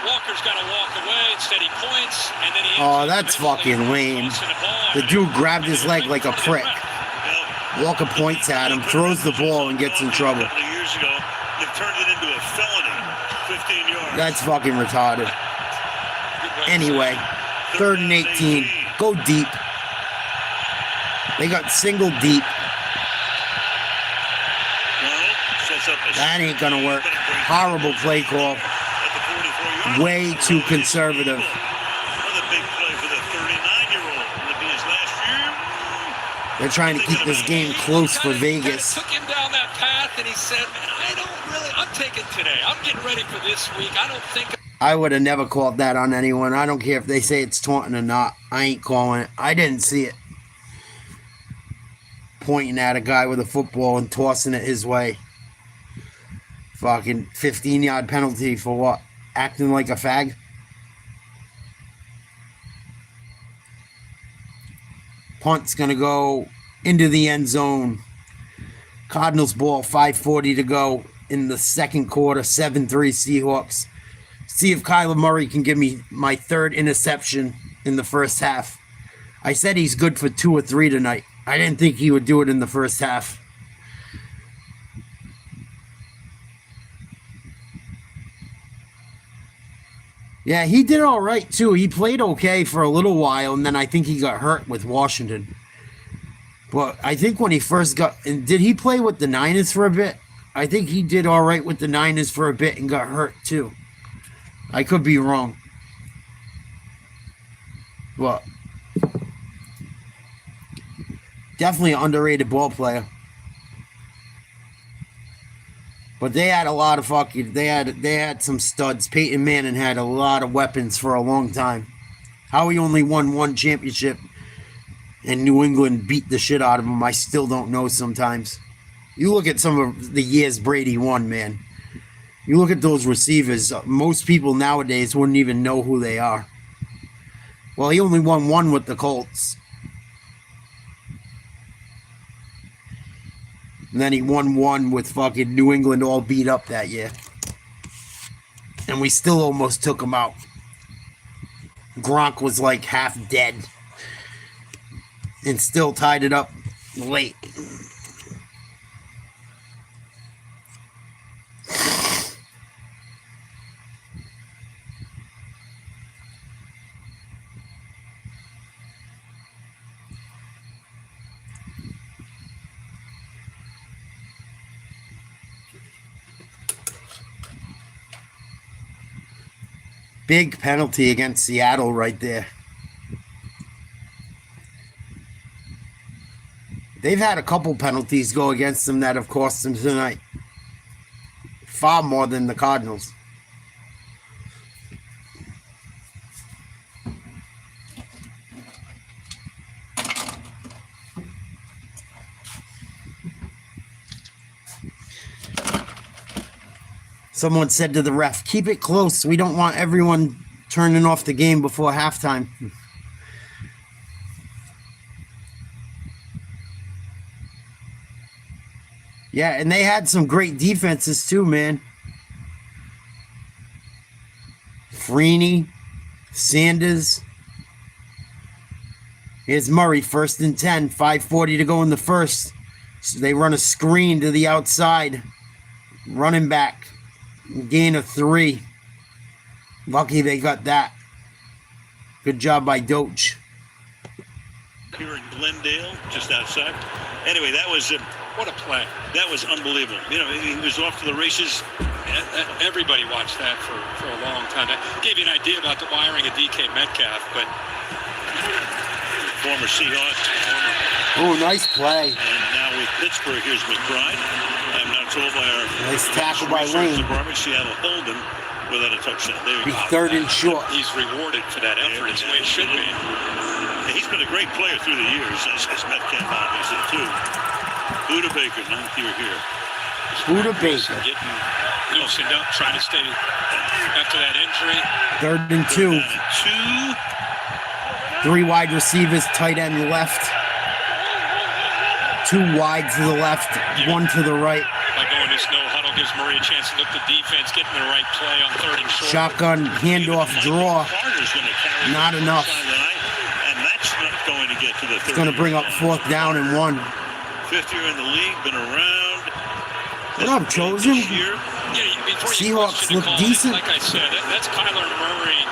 Speaker 5: Walker's got to walk away. Instead, he points, and then he.
Speaker 1: Oh, that's fucking lame. The dude grabbed his leg like a prick. Walker points at him, throws the ball, and gets in trouble.
Speaker 6: A couple of years ago, they've turned it into a felony. 15 yards.
Speaker 1: That's fucking retarded. Anyway, 3rd and 18. Go deep. They got single deep.
Speaker 6: Sets up a
Speaker 1: That ain't gonna work. Horrible play call. Way too conservative.
Speaker 6: Another big play for the 39-year-old. Will it be his last year?
Speaker 1: They're trying to keep this game close for Vegas.
Speaker 5: Took him down that path, and he said, "Man, I'm taking today. I'm getting ready for this week. I don't think."
Speaker 1: I would have never called that on anyone. I don't care if they say it's taunting or not. I ain't calling it. I didn't see it. Pointing at a guy with a football and tossing it his way. Fucking 15-yard penalty for what? Acting like a fag? Punt's going to go into the end zone. Cardinals ball, 5:40 to go in the second quarter, 7-3 Seahawks. See if Kyler Murray can give me my 3rd interception in the first half. I said he's good for 2 or 3 tonight. I didn't think he would do it in the first half. Yeah, he did all right, too. He played okay for a little while, and then I think he got hurt with Washington. But I think when he first got... And did he play with the Niners for a bit? I think he did all right with the Niners for a bit and got hurt, too. I could be wrong. But... Definitely an underrated ball player. But they had a lot of fucking... They had some studs. Peyton Manning had a lot of weapons for a long time. How he only won 1 championship and New England beat the shit out of him, I still don't know sometimes. You look at some of the years Brady won, man. You look at those receivers. Most people nowadays wouldn't even know who they are. Well, he only won 1 with the Colts. And then he won 1 with fucking New England all beat up that year. And we still almost took him out. Gronk was like half dead. And still tied it up late. Big penalty against Seattle right there. They've had a couple penalties go against them that have cost them tonight. Far more than the Cardinals. Someone said to the ref, keep it close. We don't want everyone turning off the game before halftime. Yeah, and they had some great defenses too, man. Freeney, Sanders. Here's Murray, 1st and 10, 5:40 to go in the first. So they run a screen to the outside. Running back. Gain of 3. Lucky they got that. Good job by Doach.
Speaker 6: Here in Glendale, just outside. Anyway, that was
Speaker 5: What a play.
Speaker 6: that was unbelievable. You know, he was off to the races.
Speaker 5: Everybody watched that for a long time. That gave you an idea about the wiring of DK Metcalf, but
Speaker 6: Former Seahawk.
Speaker 1: Oh, nice play.
Speaker 6: And now with Pittsburgh, here's McBride. I'm now told by our
Speaker 1: Nice tackle by
Speaker 6: research
Speaker 1: Lane.
Speaker 6: department, Seattle held him without a touchdown. There you
Speaker 1: Be
Speaker 6: go.
Speaker 1: 3rd and short.
Speaker 5: he's rewarded for that effort. It's the way it should be.
Speaker 6: He's been a great player through the years, as Metcalf obviously too. Buda Baker, now here.
Speaker 1: Buda Baker.
Speaker 5: Getting loosened up, trying to stay after that injury.
Speaker 1: 3rd and 2. 3 wide receivers, tight end left. 2 wide to the left, 1 to the right.
Speaker 5: By going this no huddle gives Murray a chance to look the defense, getting the right play on 3rd and short.
Speaker 1: Shotgun handoff draw.
Speaker 6: Carter's going to carry
Speaker 1: Not
Speaker 6: the
Speaker 1: enough.
Speaker 6: side of the night, and that's not going to get to the 30.
Speaker 1: It's going to bring up 4th down and 1.
Speaker 6: 5th year in the league, been around.
Speaker 1: What up, Chosen?
Speaker 6: This year.
Speaker 5: Yeah, before
Speaker 1: Seahawks
Speaker 5: you question the
Speaker 1: look
Speaker 5: call,
Speaker 1: decent.
Speaker 5: Like I said, that's Kyler Murray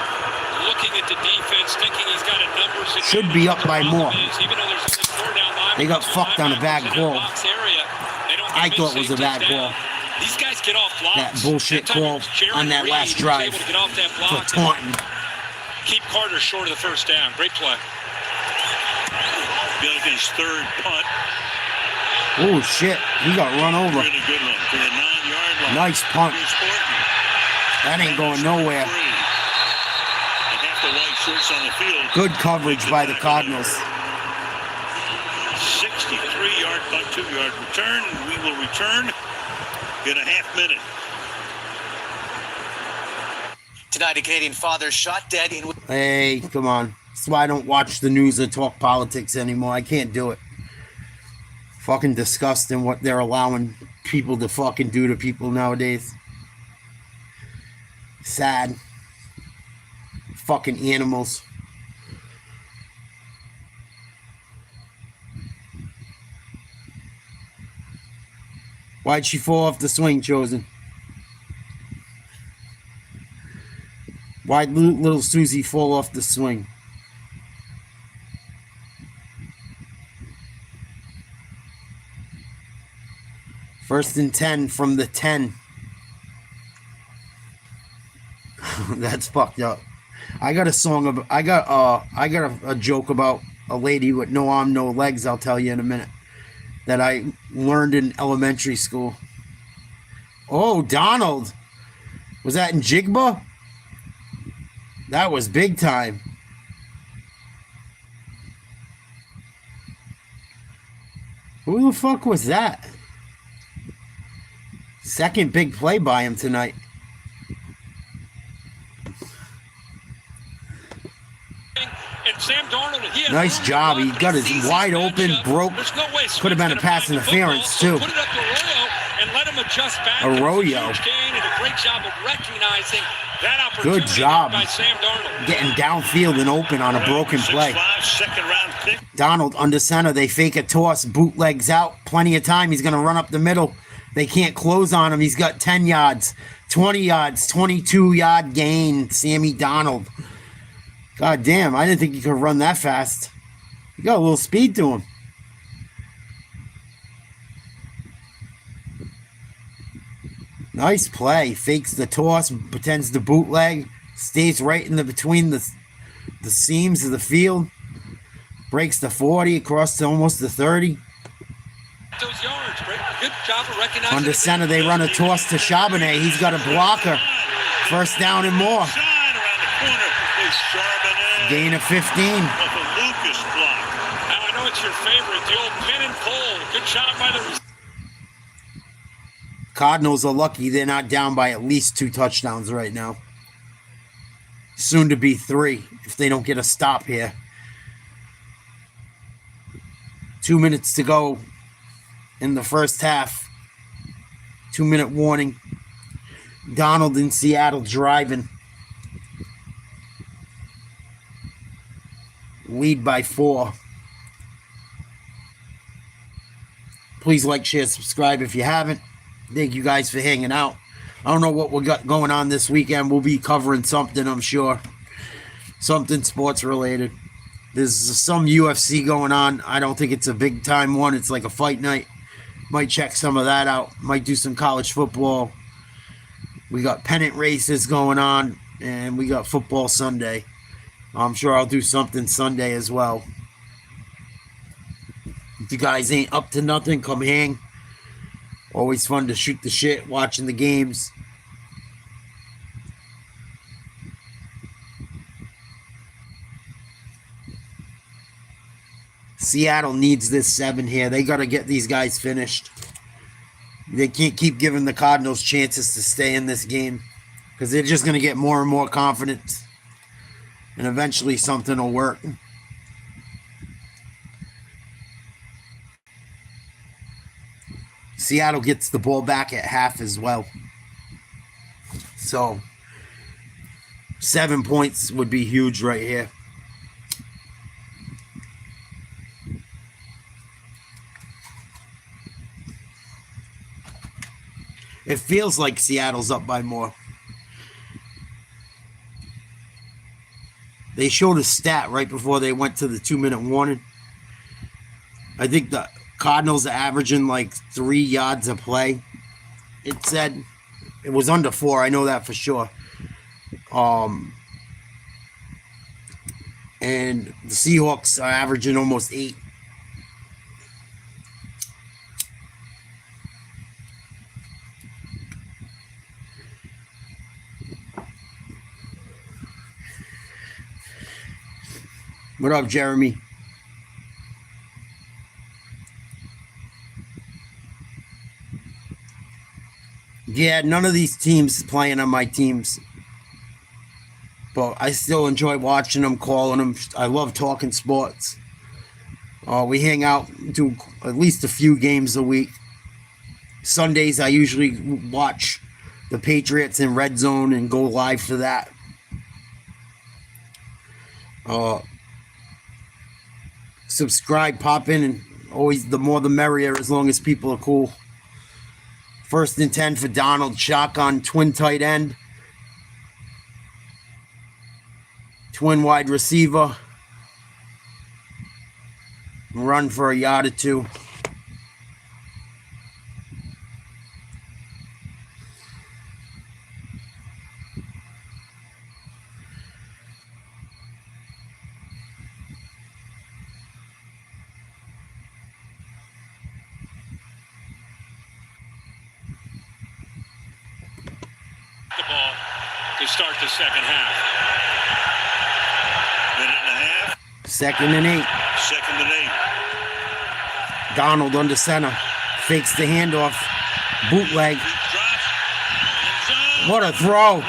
Speaker 5: looking at the defense, thinking he's got a numbers advantage.
Speaker 1: Should be up by more.
Speaker 5: Even though there's only 4 down line,
Speaker 1: They got fucked on a bad call. I thought it was a bad call.
Speaker 5: These guys get off blocks.
Speaker 1: That bullshit
Speaker 5: That time
Speaker 1: call
Speaker 5: it was Jerry
Speaker 1: on that
Speaker 5: Reed
Speaker 1: last
Speaker 5: who was
Speaker 1: drive
Speaker 5: able to get off that
Speaker 1: for
Speaker 5: block and
Speaker 1: taunting.
Speaker 5: keep Carter short of the 1st down. Great play.
Speaker 6: Gilligan's 3rd punt.
Speaker 1: Oh, shit. He got run over.
Speaker 6: Really good one for the 9-yard line.
Speaker 1: Nice punt.
Speaker 6: Here's Horton.
Speaker 1: That ain't going nowhere.
Speaker 6: And half the white shirts on the field.
Speaker 1: Good coverage by the Cardinals.
Speaker 6: 63-yard punt, 2-yard return. We will return in a half minute.
Speaker 9: Tonight, a Canadian father shot dead in...
Speaker 1: Hey, come on. That's why I don't watch the news or talk politics anymore. I can't do it. Fucking disgusting what they're allowing people to fucking do to people nowadays. Sad. Fucking animals. Why'd she fall off the swing, Chosen? Why'd little Susie fall off the swing? First and 10 from the 10. That's fucked up. I got a song about. I got a joke about a lady with no arm, no legs. I'll tell you in a minute. That I learned in elementary school. Oh, Donald. Was that in Jigba? That was big time. Who the fuck was that? Second big play by him tonight.
Speaker 5: And Sam Darnold, he had
Speaker 1: Nice
Speaker 5: room
Speaker 1: job.
Speaker 5: to
Speaker 1: He
Speaker 5: run,
Speaker 1: got
Speaker 5: but
Speaker 1: his
Speaker 5: sees
Speaker 1: wide
Speaker 5: this
Speaker 1: open,
Speaker 5: matchup.
Speaker 1: broke.
Speaker 5: There's no way
Speaker 1: Could have been a
Speaker 5: Swift's
Speaker 1: pass
Speaker 5: gonna find the
Speaker 1: interference,
Speaker 5: football,
Speaker 1: too.
Speaker 5: so put it up to Arroyo and let him adjust back.
Speaker 1: Arroyo.
Speaker 5: That was a huge gain and a great job of recognizing that opportunity
Speaker 1: Good job.
Speaker 5: by Sam Darnold.
Speaker 1: Getting downfield and open on a broken play.
Speaker 6: 6'5", second-round pick.
Speaker 1: Donald under center. They fake a toss. Bootlegs out. Plenty of time. He's going to run up the middle. They can't close on him. He's got 10 yards, 20 yards, 22-yard gain. Sammy Donald. God damn. I didn't think he could run that fast. He got a little speed to him. Nice play. Fakes the toss. Pretends to bootleg. Stays right in between the seams of the field. Breaks the 40 across to almost the 30.
Speaker 5: Those yards, good job of recognizing.
Speaker 1: Under center, they run a toss to Charbonnet. He's got a blocker. First down and more. Gain of 15.
Speaker 10: Now I know it's your favorite, the old pin and pull. Good job by the.
Speaker 1: Cardinals are lucky they're not down by at least 2 touchdowns right now. Soon to be 3 if they don't get a stop here. 2 minutes to go in the first half. 2-minute warning. Donald in Seattle driving. Lead by 4. Please like, share, subscribe if you haven't. Thank you guys for hanging out. I don't know what we got going on this weekend. We'll be covering something, I'm sure. Something sports related. There's some UFC going on. I don't think it's a big time one. It's like a fight night. Might check some of that out. Might do some college football. We got pennant races going on. And we got football Sunday. I'm sure I'll do something Sunday as well. If you guys ain't up to nothing, come hang. Always fun to shoot the shit watching the games. Seattle needs this 7 here. They got to get these guys finished. They can't keep giving the Cardinals chances to stay in this game because they're just going to get more and more confident. And eventually something will work. Seattle gets the ball back at half as well. So 7 points would be huge right here. It feels like Seattle's up by more. They showed a stat right before they went to the 2-minute warning. I think the Cardinals are averaging like 3 yards a play. It said it was under 4. I know that for sure. And the Seahawks are averaging almost 8. What up, Jeremy? Yeah, none of these teams playing on my teams. But I still enjoy watching them, calling them. I love talking sports. We hang out, do at least a few games a week. Sundays, I usually watch the Patriots in Red Zone and go live for that. Subscribe, pop in, and always the more the merrier as long as people are cool. 1st and 10 for Donald. Shotgun, twin tight end. Twin wide receiver. Run for a yard or 2.
Speaker 10: Ball to start the second half.
Speaker 6: Minute and a half.
Speaker 1: 2nd and 8.
Speaker 6: 2nd and 8.
Speaker 1: Donald under center. Fakes the handoff. Bootleg. What a throw.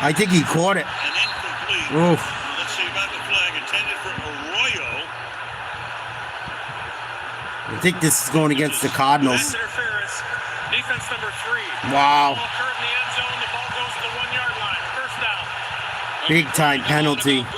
Speaker 1: I think he caught it.
Speaker 6: And incomplete.
Speaker 1: Oof.
Speaker 6: Let's see about the flag intended for Arroyo.
Speaker 1: I think this is going against the Cardinals.
Speaker 10: Interference. Defense number 3.
Speaker 1: Wow.
Speaker 10: Ball occurred in the end zone. The ball goes to the 1-yard line. First down.
Speaker 1: Big time penalty.
Speaker 5: Buda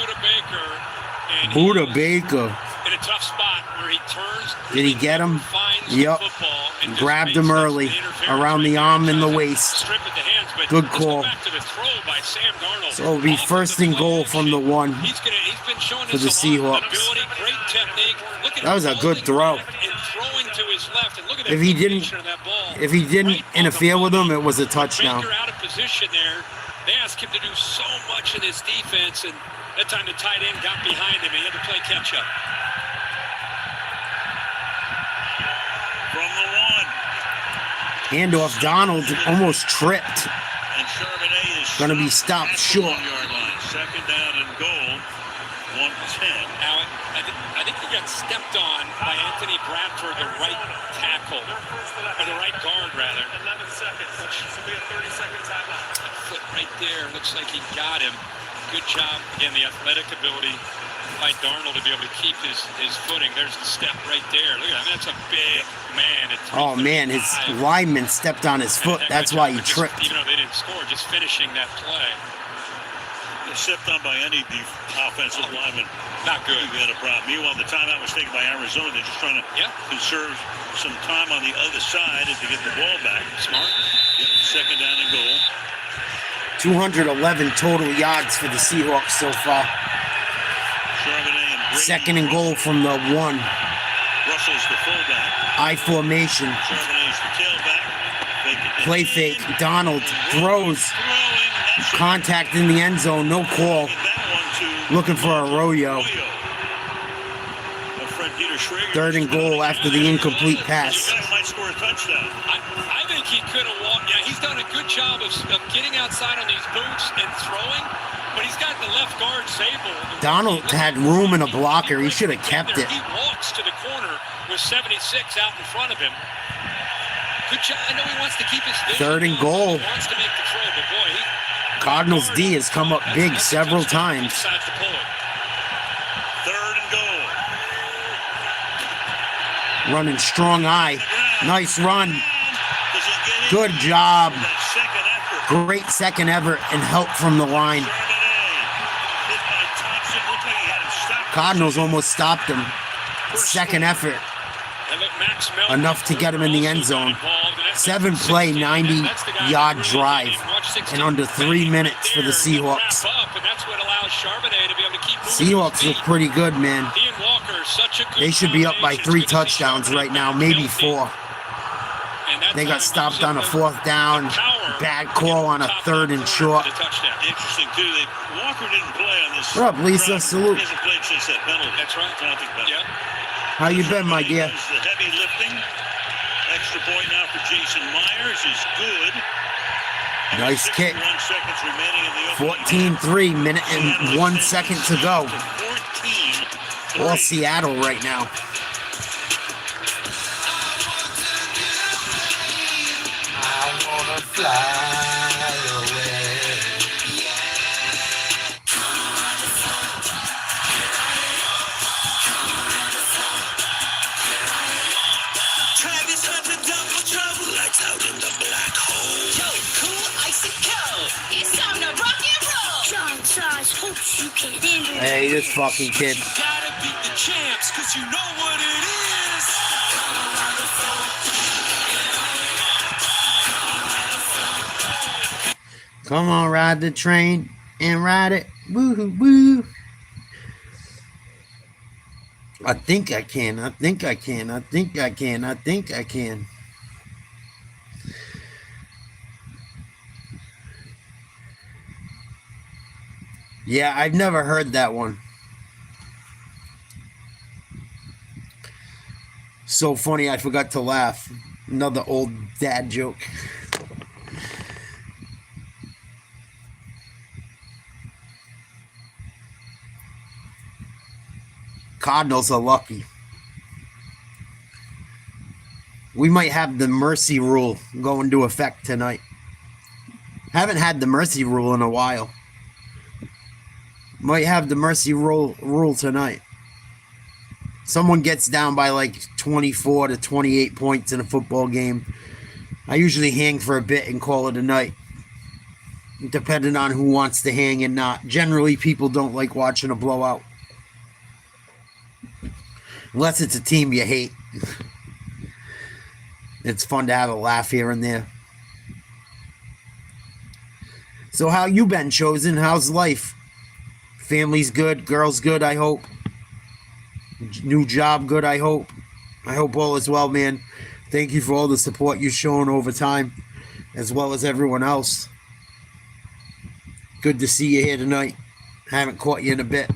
Speaker 1: Buda
Speaker 5: Baker, and
Speaker 1: Baker.
Speaker 5: in a tough spot where he turns.
Speaker 1: Did he get him?
Speaker 5: Finds
Speaker 1: Yep.
Speaker 5: the football and just
Speaker 1: Grabbed
Speaker 5: makes
Speaker 1: him
Speaker 5: up
Speaker 1: early.
Speaker 5: interference
Speaker 1: Around the
Speaker 5: right
Speaker 1: arm
Speaker 5: there.
Speaker 1: and the
Speaker 5: It's a
Speaker 1: waist.
Speaker 5: strip at the hands, but
Speaker 1: Good
Speaker 5: let's go
Speaker 1: call.
Speaker 5: back to the throw by Sam Darnold.
Speaker 1: So it'll be
Speaker 5: Off of
Speaker 1: 1st
Speaker 5: the
Speaker 1: and goal
Speaker 5: play
Speaker 1: from the 1
Speaker 5: He's been showing
Speaker 1: for the
Speaker 5: us a lot of
Speaker 1: Seahawks.
Speaker 5: ability, great technique. Look at
Speaker 1: That was a good throw.
Speaker 5: and throwing to his his left, and look at that
Speaker 1: If he didn't,
Speaker 5: location of that ball.
Speaker 1: if he didn't
Speaker 5: Right on
Speaker 1: interfere
Speaker 5: the
Speaker 1: with him,
Speaker 5: money.
Speaker 1: it was a touchdown.
Speaker 5: Baker out of position there. They asked him to do so much in his defense, and that time the tight end got behind him. He had to play catch-up.
Speaker 6: From the 1.
Speaker 1: Handoff, Donald almost tripped.
Speaker 6: And Charbonnet is
Speaker 1: Gonna be
Speaker 6: stopped
Speaker 1: stopped
Speaker 6: at the
Speaker 1: short.
Speaker 6: 1-yard line. Second down and goal. 110.
Speaker 5: Now, I think he got stepped on by Anthony Bradford, the right tackle, or the right guard, rather.
Speaker 10: 11 seconds. This will be a 30-second timeout.
Speaker 5: Foot right there. Looks like he got him. Good job. Again, the athletic ability by Darnold to be able to keep his footing. There's the step right there. Look at that. That's a big man.
Speaker 1: Oh man, his lineman stepped on his foot. That's why he tripped.
Speaker 5: Even though they didn't score, just finishing that play.
Speaker 6: Stepped on by any offensive lineman.
Speaker 5: Not good.
Speaker 6: We had a problem. Meanwhile, the timeout was taken by Arizona. They're just trying to conserve some time on the other side and to get the ball back.
Speaker 5: Smart.
Speaker 6: Yep. Second down and goal.
Speaker 1: 211 total yards for the Seahawks so far.
Speaker 6: Charbonnet and Brady.
Speaker 1: Second and goal from the 1.
Speaker 6: Russell's the fullback.
Speaker 1: I formation.
Speaker 6: Charbonnet's the tailback.
Speaker 1: Play fake. Donald throws. Contact in the end zone. No call. Looking for a Arroyo. Third and goal after the incomplete pass.
Speaker 6: Might score a touchdown.
Speaker 5: I think he could have walked. Yeah, he's done a good job of getting outside on these boots and throwing, but he's got the left guard Zabel.
Speaker 1: Donald had room in a blocker. He should have kept it.
Speaker 5: He walks to the corner with 76 out in front of him. Good job. I know he wants to keep his vision.
Speaker 1: Third and goal.
Speaker 5: He wants to make the throw, but boy,
Speaker 1: Cardinals D has come up big several times.
Speaker 6: Third and goal.
Speaker 1: Running strong eye. Nice run. Good job. Great second effort and help from the line. Cardinals almost stopped him. Second effort. Enough to get him in the end zone. 7-play, 90-yard drive in under 3 minutes for the Seahawks. Seahawks look pretty good, man. They should be up by 3 touchdowns right now, maybe 4. They got stopped on a 4th down. Bad call on a 3rd and short.
Speaker 6: Interesting, too. Walker didn't play on this.
Speaker 1: What up, Lisa? Salute.
Speaker 6: He hasn't played since that penalty.
Speaker 5: That's right.
Speaker 6: Yeah.
Speaker 1: How you been, my dear?
Speaker 6: The heavy lifting. Extra point now for Jason Myers is good. And
Speaker 1: Nice kick.
Speaker 6: 61 seconds remaining in the
Speaker 1: 14-3, minute and 1 second to go.
Speaker 6: 14.
Speaker 1: All Seattle right now.
Speaker 13: I wanna fly away.
Speaker 9: Out in the black hole.
Speaker 12: Yo, cool, icy cold. It's time to rock and roll.
Speaker 11: John Size hopes you can handle it.
Speaker 1: Hey, this fucking kid.
Speaker 9: Gotta beat the champs, cause you know what it is.
Speaker 1: Come on, ride the train and ride it. Woo woo. I think I can. I think I can. I think I can. I think I can. Yeah, I've never heard that one. So funny, I forgot to laugh. Another old dad joke. Cardinals are lucky. We might have the mercy rule go into effect tonight. Haven't had the mercy rule in a while. Might have the mercy rule tonight. Someone gets down by like 24 to 28 points in a football game. I usually hang for a bit and call it a night, depending on who wants to hang and not. Generally, people don't like watching a blowout. Unless it's a team you hate. It's fun to have a laugh here and there. So how you been, Chosen? How's life? Family's good, girl's good, I hope. New job good, I hope. I hope all is well, man. Thank you for all the support you've shown over time, as well as everyone else. Good to see you here tonight. Haven't caught you in a bit.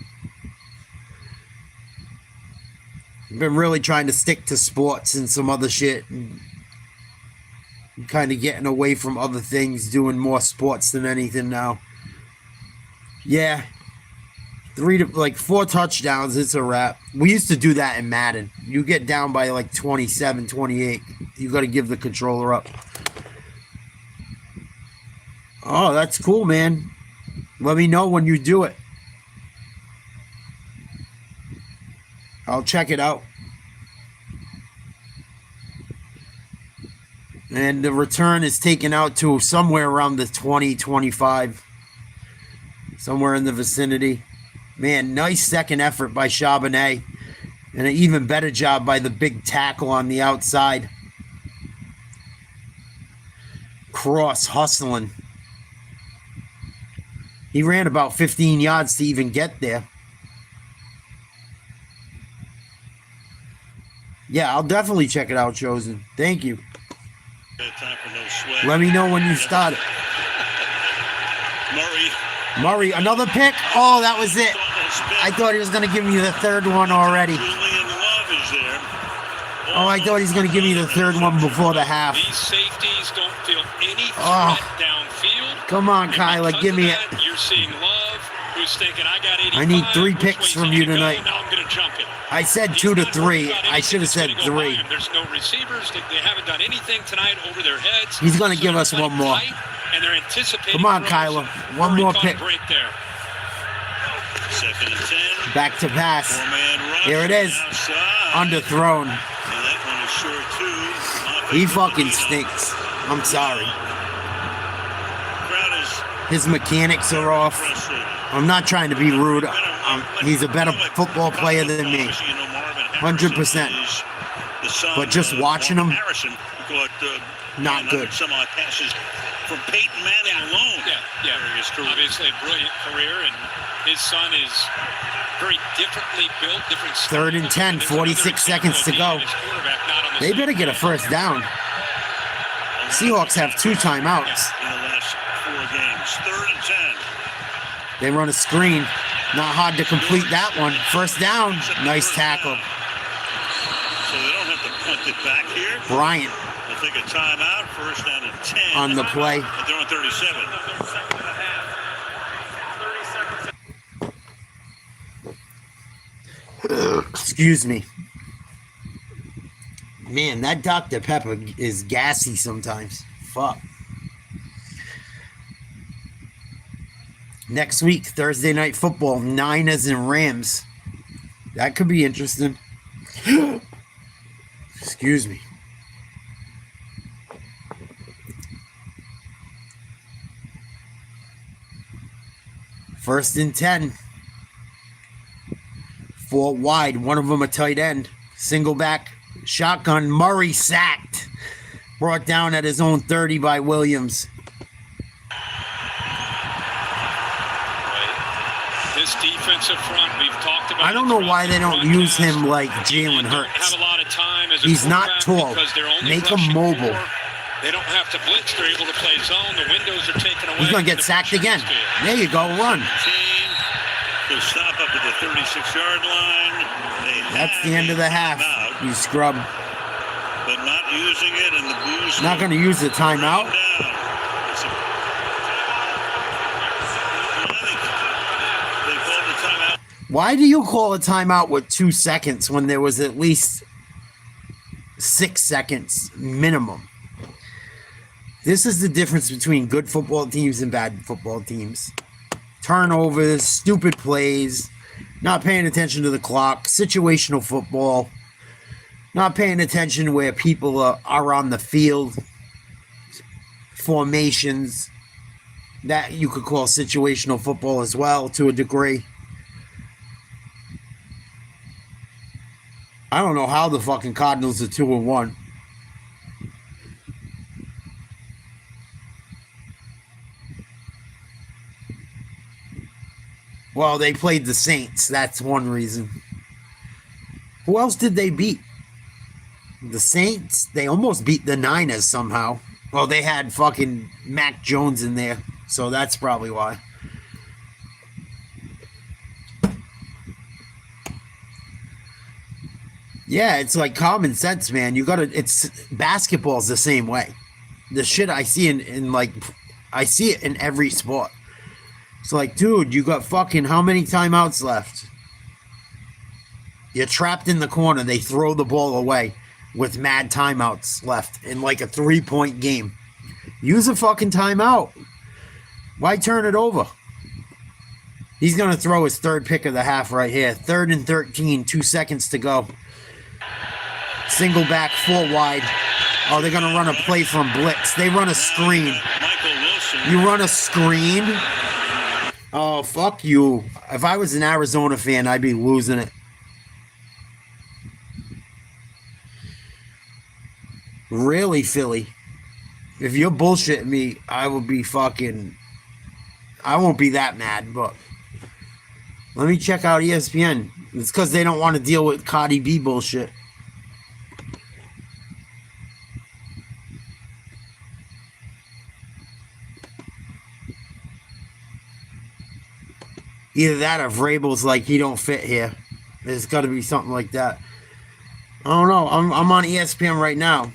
Speaker 1: I've been really trying to stick to sports and some other shit, and kind of getting away from other things, doing more sports than anything now. Yeah. 4 touchdowns, it's a wrap. We used to do that in Madden. You get down by like 27, 28. You got to give the controller up. Oh, that's cool, man. Let me know when you do it. I'll check it out. And the return is taken out to somewhere around the 20, 25. Somewhere in the vicinity. Man, nice second effort by Charbonnet. And an even better job by the big tackle on the outside. Cross hustling. He ran about 15 yards to even get there. Yeah, I'll definitely check it out, Chosen. Thank you. Let me know when you start it. Murray, another pick? Oh, that was it. I thought he was going to give me the third one already. Oh, I thought he was going to give me the third one before the half.
Speaker 5: These safeties don't feel any threat downfield.
Speaker 1: Come on, Kyler, give me it.
Speaker 5: You're seeing Love, who's thinking, I got 85.
Speaker 1: I need 3 picks from you tonight.
Speaker 5: Now I'm going to jump it.
Speaker 1: I said 2 to 3. I should have said 3.
Speaker 5: There's no receivers. They haven't done anything tonight over their heads.
Speaker 1: He's going to give us one more.
Speaker 5: And they're anticipating.
Speaker 1: Come on, Kyler. One more pick.
Speaker 6: Second and 10.
Speaker 1: Back to pass. Here it is. Underthrown. He fucking stinks. I'm sorry. His mechanics are off. I'm not trying to be rude. He's a better football player than me. 100%. But just watching him, not good.
Speaker 6: From Peyton Manning alone.
Speaker 5: Yeah. Obviously a brilliant career, and his son is very differently built, different.
Speaker 1: 3rd and 10, 46 seconds to go. They better get a first down. Seahawks have 2 timeouts.
Speaker 6: In the last 4 games. 3rd and 10.
Speaker 1: They run a screen. Not hard to complete that one. First down. Nice tackle.
Speaker 6: So they don't have to punt it back here.
Speaker 1: Bryant.
Speaker 6: They'll take a timeout. First down and 10.
Speaker 1: On the play.
Speaker 6: But they're on 37.
Speaker 1: Excuse me. Man, that Dr. Pepper is gassy sometimes. Fuck. Next week, Thursday Night Football, Niners and Rams. That could be interesting. Excuse me. First and 10. 4 wide. One of them a tight end. Single back. Shotgun. Murray sacked. Brought down at his own 30 by Williams.
Speaker 5: This defensive front, we've talked about.
Speaker 1: I don't know why they don't use him like Jalen Hurts. He's not tall. Make him mobile.
Speaker 5: They don't have to blitz. They're able to play zone. The windows are taken away.
Speaker 1: He's going to get sacked again. There you go. Run.
Speaker 6: They'll stop up at the 36-yard line.
Speaker 1: That's the end of the half, you scrub.
Speaker 6: But not using it, and the Blues
Speaker 1: not going to use the timeout. Why do you call a timeout with 2 seconds when there was at least 6 seconds minimum? This is the difference between good football teams and bad football teams. Turnovers, stupid plays, not paying attention to the clock, situational football, not paying attention where people are on the field, formations. That you could call situational football as well to a degree. I don't know how the fucking Cardinals are 2-1. Well, they played the Saints. That's one reason. Who else did they beat? The Saints, they almost beat the Niners somehow. Well, they had fucking Mac Jones in there, so that's probably why. Yeah, it's like common sense, man. It's basketball's the same way. The shit I see in like, I see it in every sport. It's like, dude, you got fucking how many timeouts left? You're trapped in the corner. They throw the ball away with mad timeouts left in like a 3-point game. Use a fucking timeout. Why turn it over? He's going to throw his third pick of the half right here. 3rd and 13, 2 seconds to go. Single back, 4 wide. Oh, they're going to run a play from blitz. They run a screen. You run a screen? Oh, fuck you. If I was an Arizona fan, I'd be losing it. Really, Philly? If you're bullshitting me, I will be fucking... I won't be that mad, but... Let me check out ESPN. It's because they don't want to deal with Cardi B bullshit. Either that or Vrabel's like, he don't fit here. There's got to be something like that. I don't know. I'm on ESPN right now.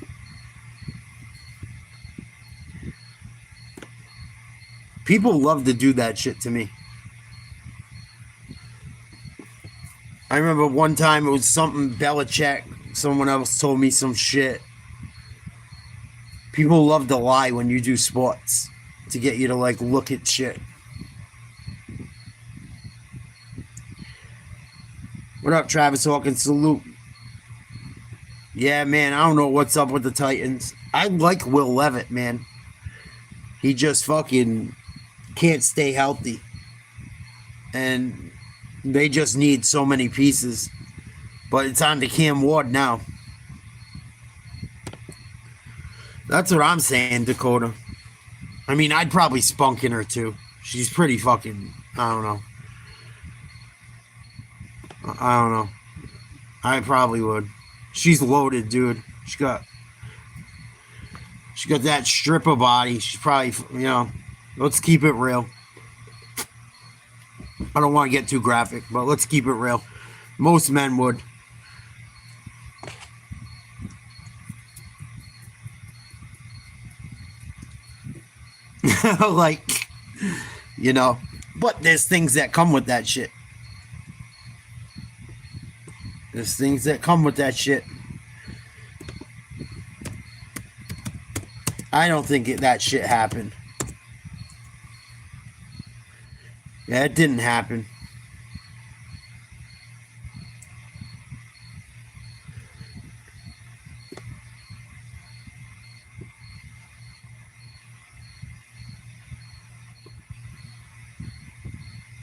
Speaker 1: People love to do that shit to me. I remember one time it was something Belichick. Someone else told me some shit. People love to lie when you do sports to get you to like look at shit. What up, Travis Hawkins? Salute. Yeah, man, I don't know what's up with the Titans. I like Will Levitt, man. He just fucking can't stay healthy. And they just need so many pieces. But it's on to Cam Ward now. That's what I'm saying, Dakota. I mean, I'd probably spunk in her too. She's pretty fucking, I don't know. I probably would. She's loaded, dude. She got that stripper body. She's probably, let's keep it real. I don't want to get too graphic, but let's keep it real. Most men would. But there's things that come with that shit. There's things that come with that shit. I don't think that shit happened. Yeah, it didn't happen.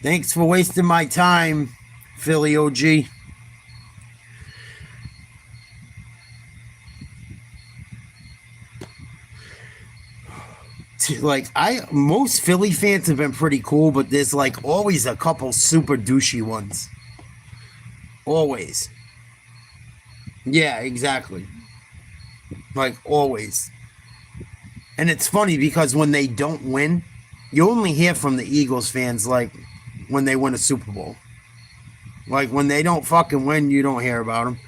Speaker 1: Thanks for wasting my time, Philly OG. Most Philly fans have been pretty cool, but there's like always a couple super douchey ones. Always. Yeah, exactly. Like always. And it's funny because when they don't win, you only hear from the Eagles fans like when they win a Super Bowl. Like when they don't fucking win, you don't hear about them.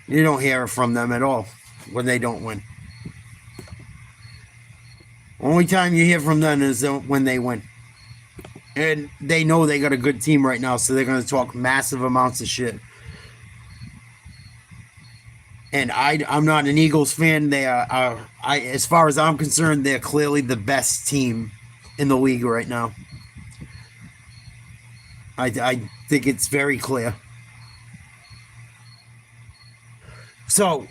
Speaker 1: You don't hear from them at all when they don't win. Only time you hear from them is when they win. And they know they got a good team right now, so they're going to talk massive amounts of shit. And I'm not an Eagles fan. They are as far as I'm concerned, they're clearly the best team in the league right now. I think it's very clear. So,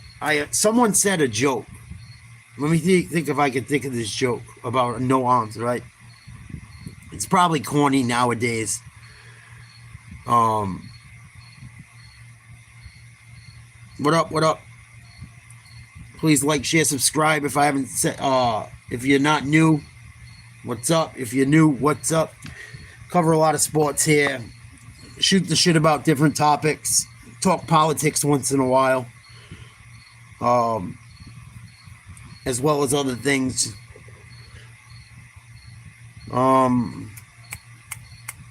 Speaker 1: someone said a joke. Let me think if I can think of this joke about no arms, right? It's probably corny nowadays. What up? Please like, share, subscribe if I haven't said, if you're not new, what's up? If you're new, what's up? Cover a lot of sports here. Shoot the shit about different topics. talk politics once in a while, as well as other things.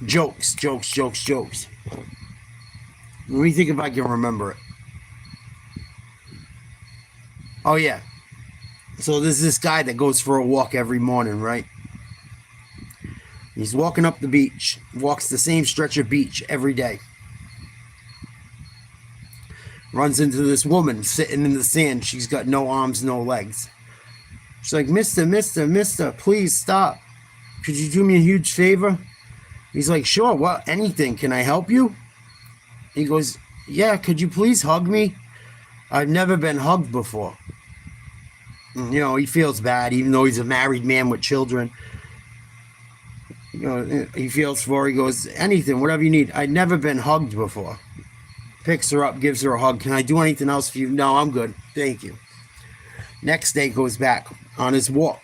Speaker 1: Jokes. Let me think if I can remember it. Oh yeah. So there's this guy that goes for a walk every morning, right? He's walking up the beach, walks the same stretch of beach every day. Runs into this woman sitting in the sand. She's got no arms, no legs. She's like, Mister, please stop. Could you do me a huge favor? He's like, sure, what? Anything. Can I help you? He goes, yeah, could you please hug me? I've never been hugged before. You know, he feels bad, even though he's a married man with children. You know, he feels for her. He goes, anything, whatever you need. I've never been hugged before. Picks her up, gives her a hug. Can I do anything else for you? No, I'm good. Thank you. Next day goes back on his walk.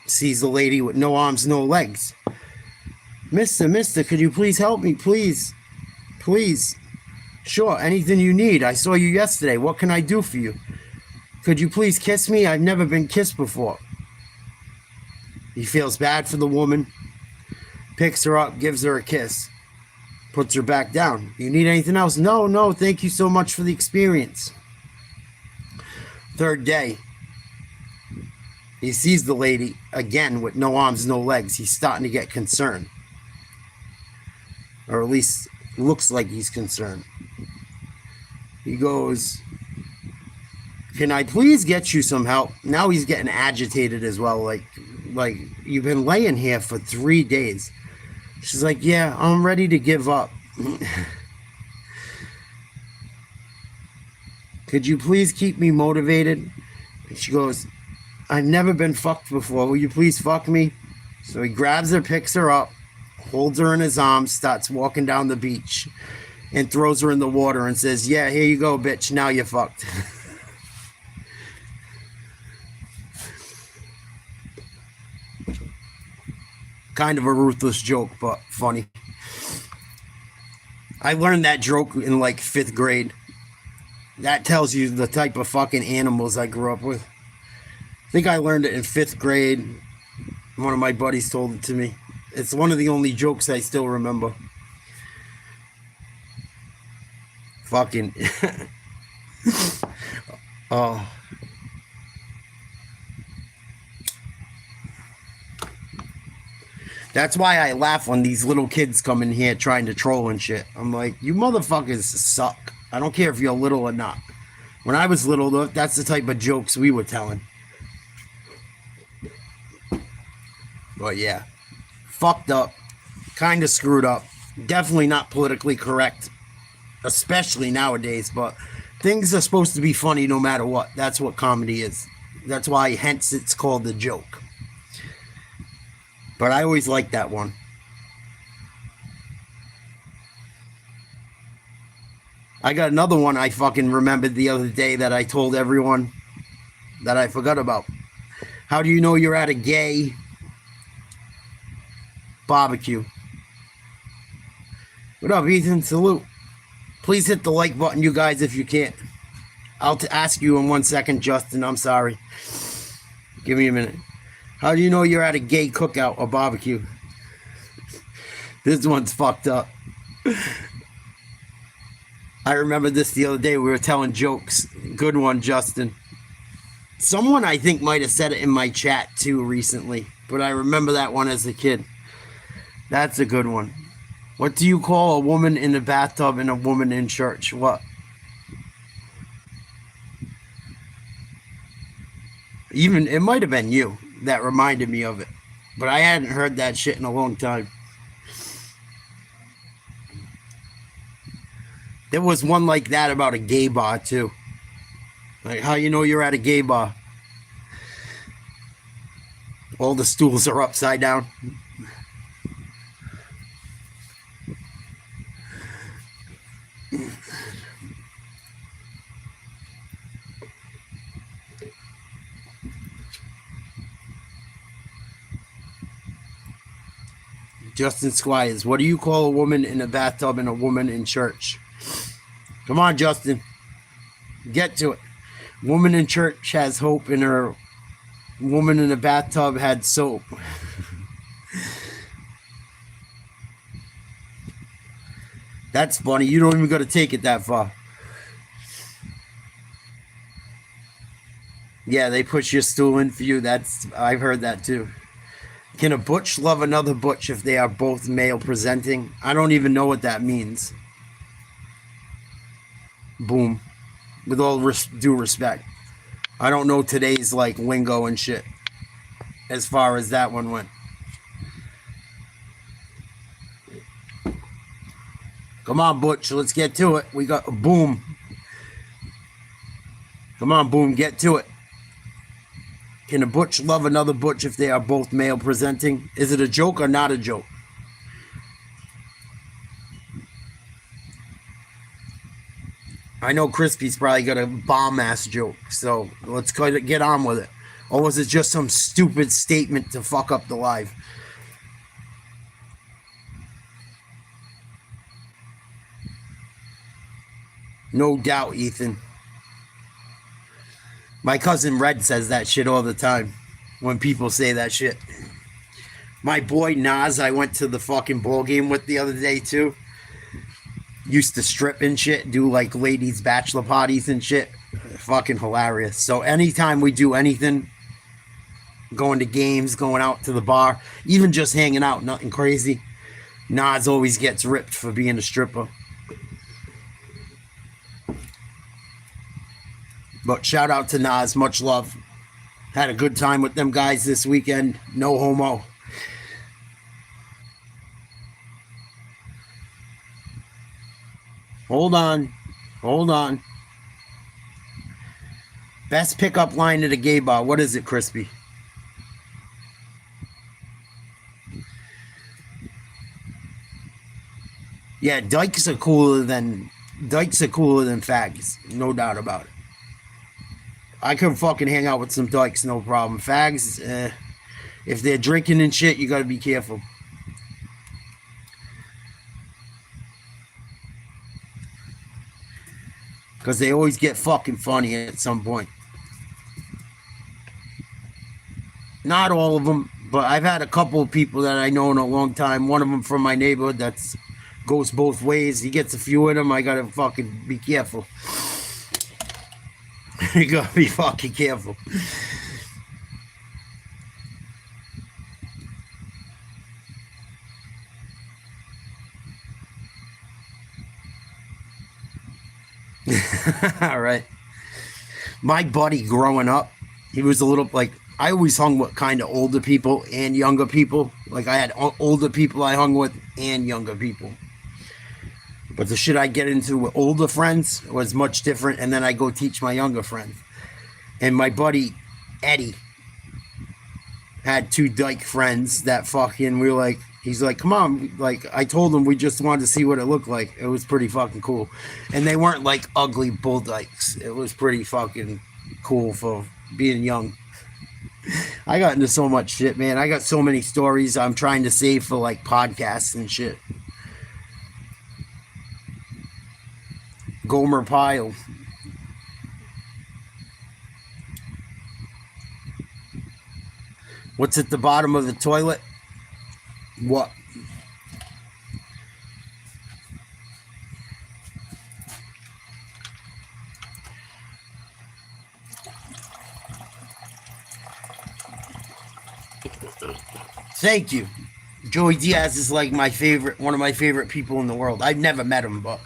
Speaker 1: Sees the lady with no arms, no legs. Mister, could you please help me? Please. Sure, anything you need. I saw you yesterday. What can I do for you? Could you please kiss me? I've never been kissed before. He feels bad for the woman. Picks her up, gives her a kiss. Puts her back down. You need anything else? No, thank you so much for the experience. Third day. He sees the lady again with no arms, no legs. He's starting to get concerned. Or at least looks like he's concerned. He goes, can I please get you some help? Now he's getting agitated as well. Like you've been laying here for 3 days. She's like, yeah, I'm ready to give up. Could you please keep me motivated? And she goes, I've never been fucked before. Will you please fuck me? So he grabs her, picks her up, holds her in his arms, starts walking down the beach, and throws her in the water and says, yeah, here you go, bitch. Now you're fucked. Kind of a ruthless joke, but funny. I learned that joke in like 5th grade. That tells you the type of fucking animals I grew up with. I think I learned it in 5th grade. One of my buddies told it to me. It's one of the only jokes I still remember. Fucking. Oh. That's why I laugh when these little kids come in here trying to troll and shit. I'm like, you motherfuckers suck. I don't care if you're little or not. When I was little, that's the type of jokes we were telling. But yeah, fucked up, kind of screwed up. Definitely not politically correct, especially nowadays. But things are supposed to be funny no matter what. That's what comedy is. That's why, hence, it's called a joke. But I always liked that one. I got another one I fucking remembered the other day that I told everyone that I forgot about. How do you know you're at a gay barbecue? What up, Ethan? Salute. Please hit the like button, you guys, if you can't. I'll ask you in 1 second, Justin. I'm sorry. Give me a minute. How do you know you're at a gay cookout or barbecue? This one's fucked up. I remember this the other day. We were telling jokes. Good one, Justin. Someone I think might have said it in my chat too recently, but I remember that one as a kid. That's a good one. What do you call a woman in the bathtub and a woman in church? What? Even, it might have been you that reminded me of it, but I hadn't heard that shit in a long time. There was one like that about a gay bar too. Like, how you know you're at a gay bar? All the stools are upside down. Justin Squires, what do you call a woman in a bathtub and a woman in church? Come on, Justin. Get to it. Woman in church has hope in her. Woman in a bathtub had soap. That's funny. You don't even got to take it that far. Yeah, they push your stool in for you. I've heard that too. Can a butch love another butch if they are both male presenting? I don't even know what that means. Boom. With all due respect. I don't know today's like lingo and shit as far as that one went. Come on, butch. Let's get to it. We got boom. Come on, boom. Get to it. Can a butch love another butch if they are both male presenting? Is it a joke or not a joke? I know Crispy's probably got a bomb-ass joke, so let's get on with it. Or was it just some stupid statement to fuck up the live? No doubt, Ethan. My cousin Red says that shit all the time when people say that shit. My boy Nas, I went to the fucking ball game with the other day too. Used to strip and shit, do like ladies' bachelor parties and shit. Fucking hilarious. So anytime we do anything, going to games, going out to the bar, even just hanging out, nothing crazy, Nas always gets ripped for being a stripper. But shout out to Nas, much love. Had a good time with them guys this weekend. No homo. Hold on. Hold on. Best pickup line at a gay bar. What is it, Crispy? Yeah, dykes are cooler than fags. No doubt about it. I can fucking hang out with some dykes, no problem. Fags, if they're drinking and shit, you gotta be careful. Because they always get fucking funny at some point. Not all of them, but I've had a couple of people that I know in a long time. One of them from my neighborhood that's goes both ways. He gets a few in him. I gotta fucking be careful. You gotta be fucking careful. All right. My buddy growing up, he was a little like, I always hung with kind of older people and younger people. Like I had older people I hung with and younger people. But the shit I get into with older friends was much different. And then I go teach my younger friends. And my buddy, Eddie, had two dyke friends that fucking, we were like, he's like, come on. Like, I told him we just wanted to see what it looked like. It was pretty fucking cool. And they weren't like ugly bull dykes. It was pretty fucking cool for being young. I got into so much shit, man. I got so many stories I'm trying to save for like podcasts and shit. Gomer Pyle. What's at the bottom of the toilet? What? Thank you. Joey Diaz is like my favorite, one of my favorite people in the world. I've never met him, but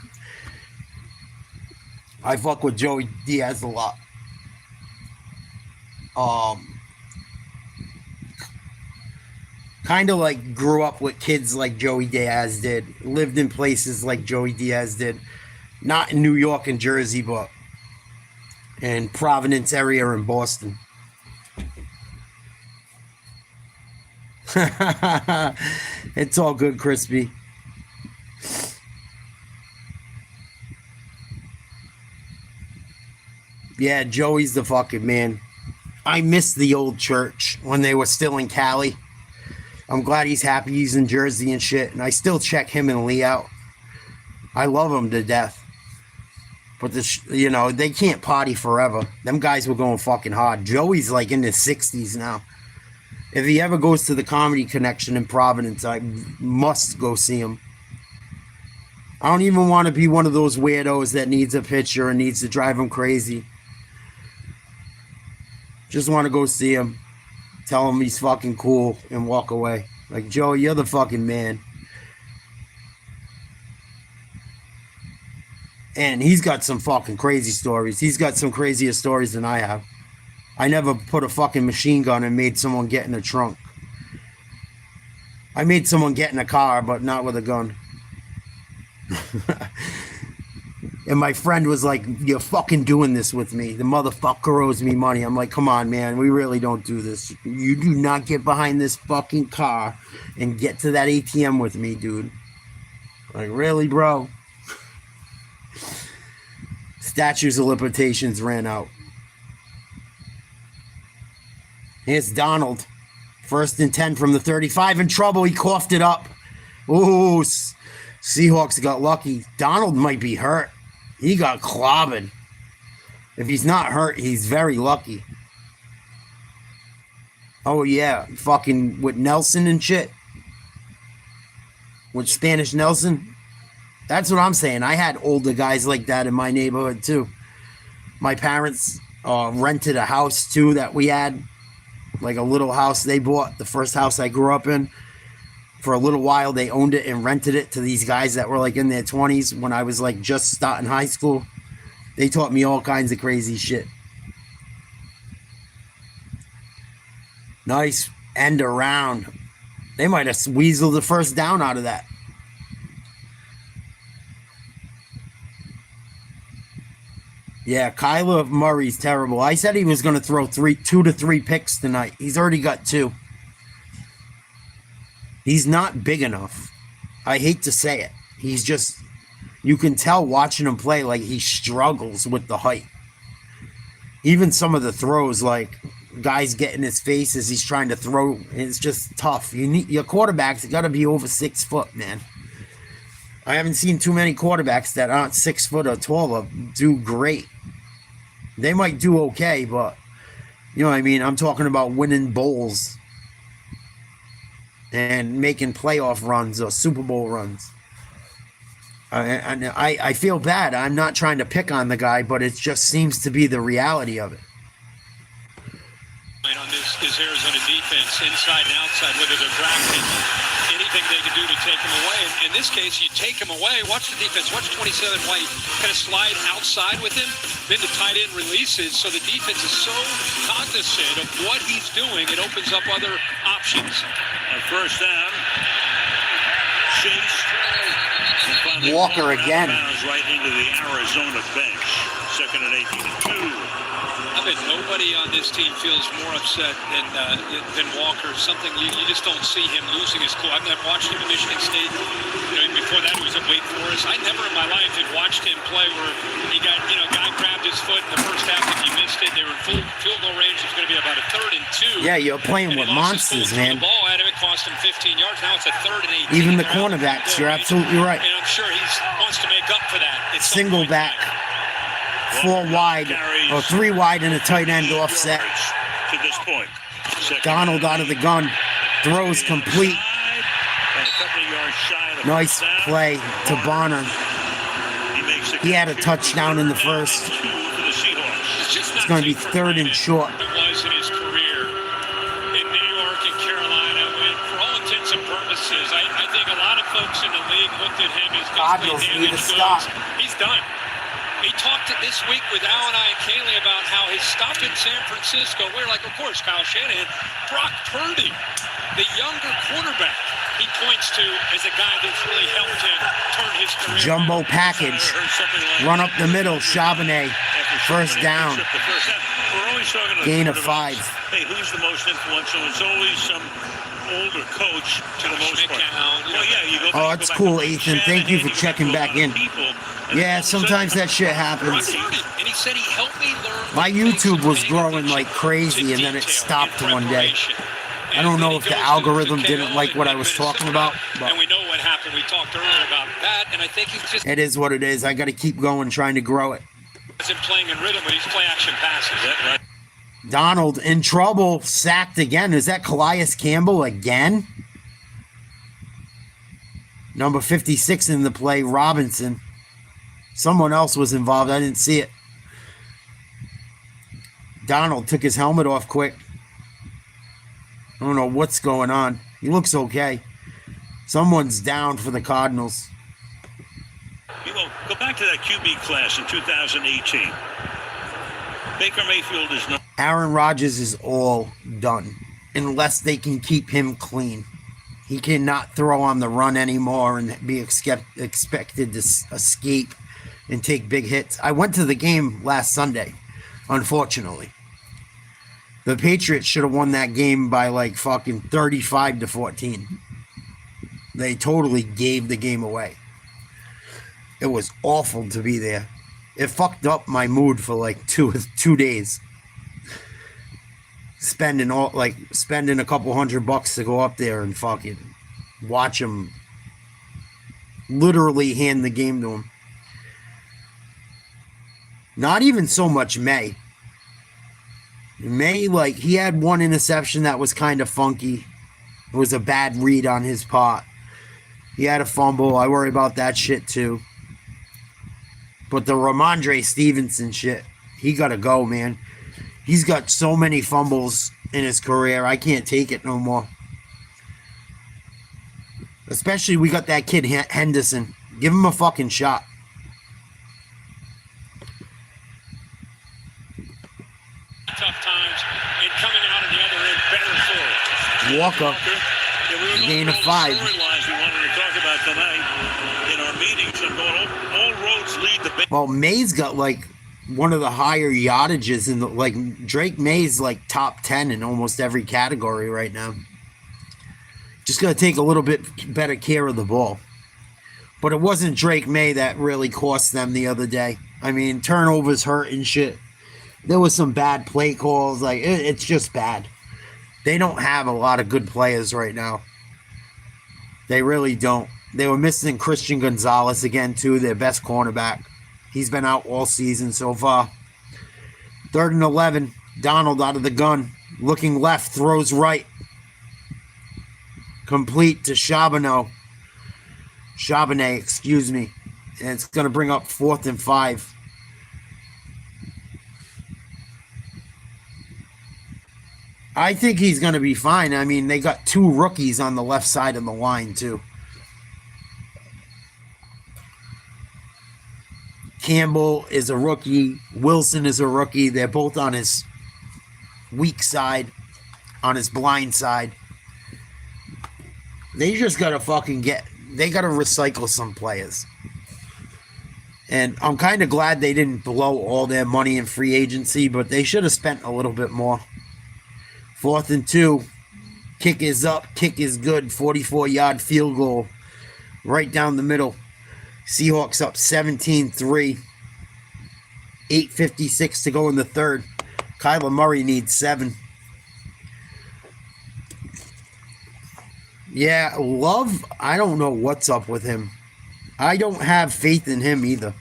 Speaker 1: I fuck with Joey Diaz a lot. Kind of like grew up with kids like Joey Diaz did. Lived in places like Joey Diaz did. Not in New York and Jersey, but in Providence area in Boston. It's all good, Crispy. Yeah, Joey's the fucking man. I miss the old church when they were still in Cali. I'm glad he's happy he's in Jersey and shit. And I still check him and Lee out. I love him to death. But they can't party forever. Them guys were going fucking hard. Joey's like in his 60s now. If he ever goes to the Comedy Connection in Providence, I must go see him. I don't even want to be one of those weirdos that needs a picture and needs to drive him crazy. Just want to go see him, tell him he's fucking cool, and walk away. Like, Joey, you're the fucking man. And he's got some fucking crazy stories. He's got some crazier stories than I have. I never put a fucking machine gun and made someone get in the trunk. I made someone get in a car, but not with a gun. And my friend was like, you're fucking doing this with me. The motherfucker owes me money. I'm like, come on, man. We really don't do this. You do not get behind this fucking car and get to that ATM with me, dude. Like, really, bro? Statutes of limitations ran out. Here's Donald. 1st and 10 from the 35. In trouble. He coughed it up. Ooh, Seahawks got lucky. Donald might be hurt. He got clobbered. If he's not hurt, he's very lucky. Oh, yeah. Fucking with Nelson and shit. With Spanish Nelson. That's what I'm saying. I had older guys like that in my neighborhood, too. My parents rented a house, too, that we had. Like a little house they bought. The first house I grew up in. For a little while, they owned it and rented it to these guys that were like in their 20s when I was like just starting high school. They taught me all kinds of crazy shit. Nice end around. They might have weaseled the first down out of that. Yeah, Kyler Murray's terrible. I said he was going to throw 2 to 3 picks tonight. He's already got 2. He's not big enough. I hate to say it. He's just, you can tell watching him play like he struggles with the height. Even some of the throws, like guys get in his face as he's trying to throw, it's just tough. Your quarterbacks got to be over 6 foot, man. I haven't seen too many quarterbacks that aren't 6 foot or taller do great. They might do okay, but you know what I mean? I'm talking about winning bowls and making playoff runs or Super Bowl runs. I feel bad. I'm not trying to pick on the guy, but it just seems to be the reality of it.
Speaker 5: On this Arizona defense, inside and outside, whether they're drafting, anything they can do to take him away. In this case, you take him away. Watch the defense. Watch 27 White kind of slide outside with him. Then the tight end releases. So the defense is so cognizant of what he's doing, it opens up other options.
Speaker 6: On first down, Chase.
Speaker 1: Walker again.
Speaker 6: Right into the Arizona bench. 2nd and 18.
Speaker 5: I bet nobody on this team feels more upset than Walker. Something you just don't see him losing his cool. I've watched him at Michigan State. Before that, he was at Wake Forest. I never in my life had watched him play where he got, guy grabbed his foot in the first half. If he missed it, they were in full field goal range. It was going to be about a 3rd and 2.
Speaker 1: Yeah, you're playing with monsters, man.
Speaker 5: The ball at him, it cost him 15 yards. Now it's a 3rd and 18.
Speaker 1: Even the cornerbacks, you're absolutely right.
Speaker 5: And I'm sure he wants to make up for that. It's
Speaker 1: single back. 4 wide or 3 wide and a tight end offset.
Speaker 6: To this point.
Speaker 1: Donald out of the gun. Throws complete. Nice play to Bonner. He had a touchdown in the first. It's going to be 3rd and short.
Speaker 5: It was in his career in New York and Carolina. When, for all intents and purposes, I think a lot of folks in the league looked at him as
Speaker 1: Cardinals need to stop.
Speaker 5: He's done. He talked this week with Al and I and Kaylee about how his stop in San Francisco, we're like, of course, Kyle Shanahan, Brock Purdy, the younger quarterback, he points to as a guy that's really helped him turn his career.
Speaker 1: Jumbo package. Run up the middle, Charbonnet. First down. Gain of 5.
Speaker 6: Hey, who's the most influential? It's always some older coach to the most part. Well, yeah, you go
Speaker 1: that's cool, Ethan. Thank you for checking back in. Yeah, sometimes that shit happens.
Speaker 5: And he said he helped me learn.
Speaker 1: My YouTube was growing like crazy, and then it stopped one day. I don't know if the algorithm didn't like what I was talking about, but
Speaker 5: and we know what happened. We talked earlier about that, and I think he's just.
Speaker 1: It is what it is. I got to keep going, trying to grow it.
Speaker 5: Isn't playing in rhythm, but he's play action passes. That right?
Speaker 1: Donald in trouble, sacked again. Is that Calais Campbell again? Number 56 in the play, Robinson. Someone else was involved. I didn't see it. Donald took his helmet off quick. I don't know what's going on. He looks okay. Someone's down for the Cardinals.
Speaker 6: You know, go back to that QB class in 2018. Baker Mayfield is not.
Speaker 1: Aaron Rodgers is all done unless they can keep him clean. He cannot throw on the run anymore and be expected to escape and take big hits. I went to the game last Sunday, unfortunately. The Patriots should have won that game by like fucking 35-14. They totally gave the game away. It was awful to be there. It fucked up my mood for like two days. Spending a couple $100 to go up there and fucking watch him literally hand the game to him. Not even so much May. May, like, he had one interception that was kind of funky. It was a bad read on his part. He had a fumble. I worry about that shit too. But the Ramondre Stevenson shit, he got to go, man. He's got so many fumbles in his career. I can't take it no more. Especially we got that kid Henderson. Give him a fucking shot.
Speaker 5: Tough times and coming out of the other end better for it.
Speaker 1: Walker. Gain of 5.
Speaker 6: Storylines we wanted to talk about tonight in our meetings, and all roads lead to.
Speaker 1: Well, May's got like one of the higher yardages in the, like, Drake May's like top 10 in almost every category right now. Just got to take a little bit better care of the ball. But it wasn't Drake May that really cost them the other day. I mean, turnovers hurt and shit. There was some bad play calls. Like, it's just bad. They don't have a lot of good players right now. They really don't. They were missing Christian Gonzalez again, too, their best cornerback. He's been out all season so far. 3rd and 11. Donald out of the gun. Looking left. Throws right. Complete to Charbonnet, excuse me. And it's going to bring up 4th and 5. I think he's going to be fine. I mean, they got 2 rookies on the left side of the line, too. Campbell is a rookie. Wilson is a rookie. They're both on his weak side, on his blind side. They just got to they got to recycle some players. And I'm kind of glad they didn't blow all their money in free agency, but they should have spent a little bit more. 4th and 2. Kick is up. Kick is good. 44-yard field goal. Right down the middle. Seahawks up 17-3. 8:56 to go in the 3rd. Kyler Murray needs 7. Yeah, Love, I don't know what's up with him. I don't have faith in him either.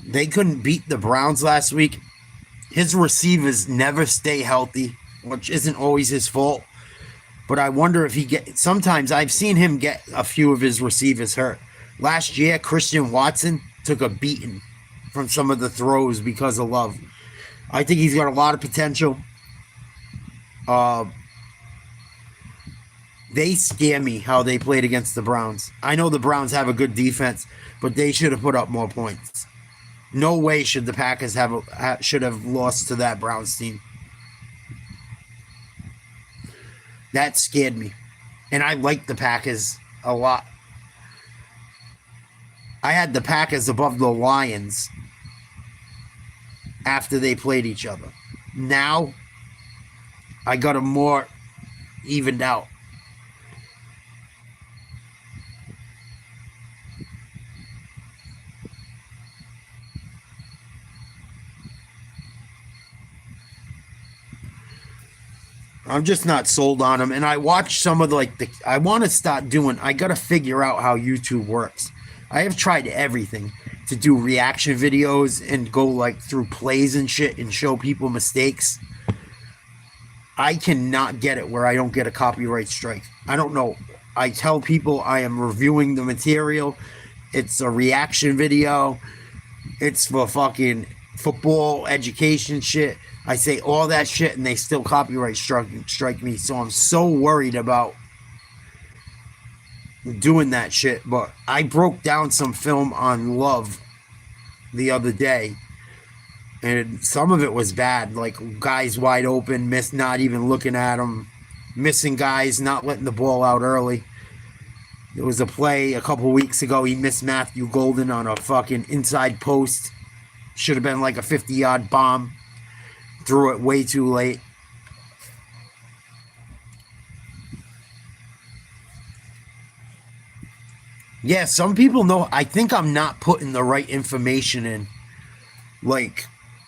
Speaker 1: They couldn't beat the Browns last week. His receivers never stay healthy, which isn't always his fault. But I wonder if sometimes I've seen him get a few of his receivers hurt. Last year, Christian Watson took a beating from some of the throws because of Love. I think he's got a lot of potential. They scare me how they played against the Browns. I know the Browns have a good defense, but they should have put up more points. No way should the Packers should have lost to that Browns team. That scared me. And I like the Packers a lot. I had the Packers above the Lions after they played each other. Now, I got them more evened out. I'm just not sold on them. And I watch some of I want to start doing, I got to figure out how YouTube works. I have tried everything to do reaction videos and go like through plays and shit and show people mistakes. I cannot get it where I don't get a copyright strike. I don't know. I tell people I am reviewing the material. It's a reaction video. It's for fucking football education shit. I say all that shit and they still copyright strike me. So I'm so worried about doing that shit. But I broke down some film on love the other day, and some of it was bad, like guys wide open, not even looking at them, missing guys, not letting the ball out early. There was a play a couple weeks ago, he missed Matthew Golden on a fucking inside post. Should have been like a 50-yard bomb. Threw it way too late. Yeah, some people know. I think I'm not putting the right information in. Like,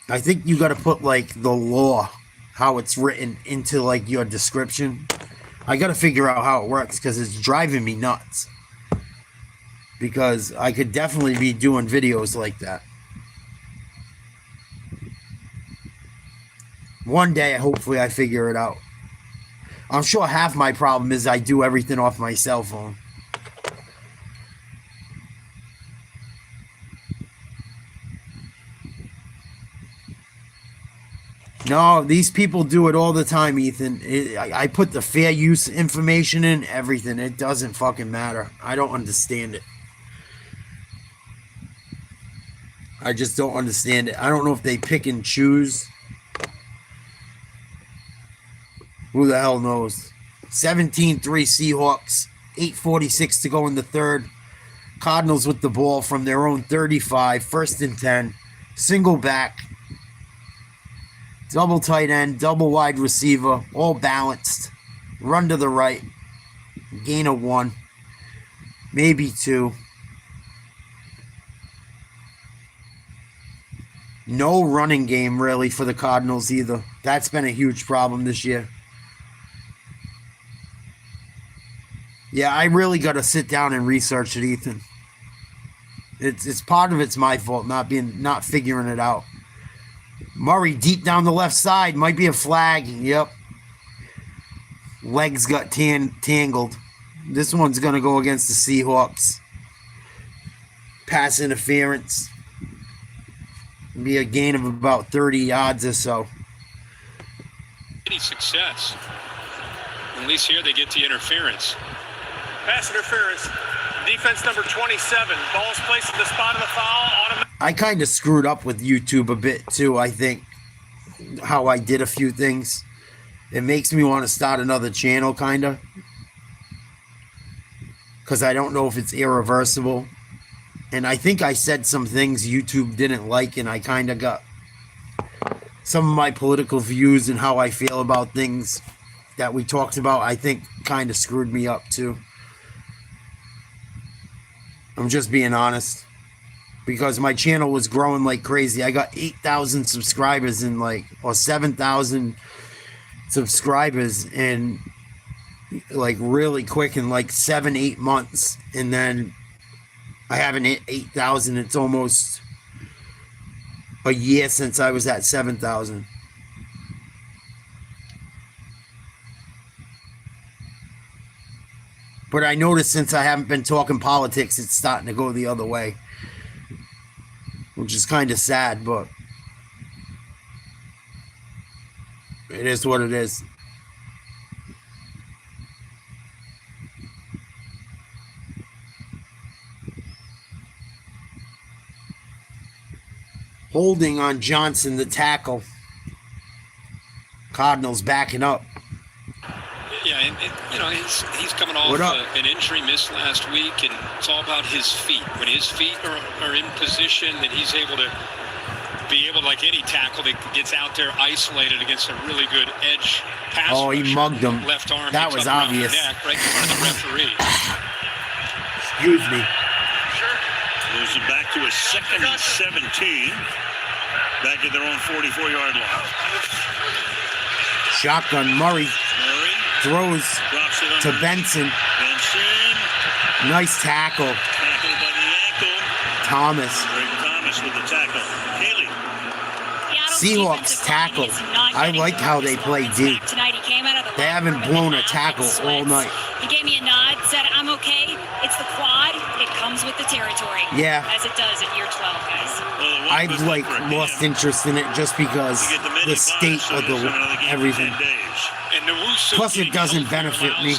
Speaker 1: I think you got to put like the law, how it's written into like your description. I got to figure out how it works because it's driving me nuts. Because I could definitely be doing videos like that. One day, hopefully, I figure it out. I'm sure half my problem is I do everything off my cell phone. No, these people do it all the time, Ethan. I put the fair use information in, everything. It doesn't fucking matter. I don't understand it. I just don't understand it. I don't know if they pick and choose. Who the hell knows? 17-3 Seahawks. 8:46 to go in the third. Cardinals with the ball from their own 35. 1st and 10. Single back. Double tight end. Double wide receiver. All balanced. Run to the right. Gain of 1. Maybe 2. No running game, really, for the Cardinals either. That's been a huge problem this year. Yeah, I really got to sit down and research it, Ethan. It's part of it's my fault, not figuring it out. Murray deep down the left side, might be a flag. Yep. Legs got tangled. This one's going to go against the Seahawks. Pass interference. Be a gain of about 30 yards or so.
Speaker 5: Any success. At least here they get the interference.
Speaker 10: Pass interference. Defense number 27. Ball's placed at the spot of the foul.
Speaker 1: I kind of screwed up with YouTube a bit too, I think. How I did a few things. It makes me want to start another channel, kind of. Because I don't know if it's irreversible. And I think I said some things YouTube didn't like, and I kind of got some of my political views and how I feel about things that we talked about, I think kind of screwed me up too. I'm just being honest. Because my channel was growing like crazy. I got 8,000 subscribers in or 7,000 subscribers in like really quick in like 7-8 months. And then I haven't hit 8,000. It's almost a year since I was at 7,000. But I noticed since I haven't been talking politics, it's starting to go the other way. Which is kind of sad, but it is what it is. Holding on Johnson, the tackle. Cardinals backing up.
Speaker 5: Yeah, and he's coming off an injury, missed last week, and it's all about his feet. When his feet are in position, that he's able to be able, like any tackle that gets out there isolated against a really good edge pass.
Speaker 1: Oh, he mugged him.
Speaker 5: Left arm.
Speaker 1: That was obvious.
Speaker 5: Neck, right in front of the referee.
Speaker 1: Excuse me.
Speaker 6: Moves it back to a 2nd and 17. Back at their own 44-yard line.
Speaker 1: Shotgun. Murray throws to Benson. Nice tackle.
Speaker 6: Tackled by the
Speaker 1: Thomas.
Speaker 6: Drake Thomas with the tackle. Haley.
Speaker 1: Seahawks tackle. I like how they play deep. They haven't blown a tackle all night.
Speaker 11: He gave me a nod, said, I'm okay. It's the quad. It comes with the territory.
Speaker 1: Yeah.
Speaker 11: As it does in year 12, guys.
Speaker 1: I've like lost interest in it just because the state of the everything. Plus, it doesn't benefit me.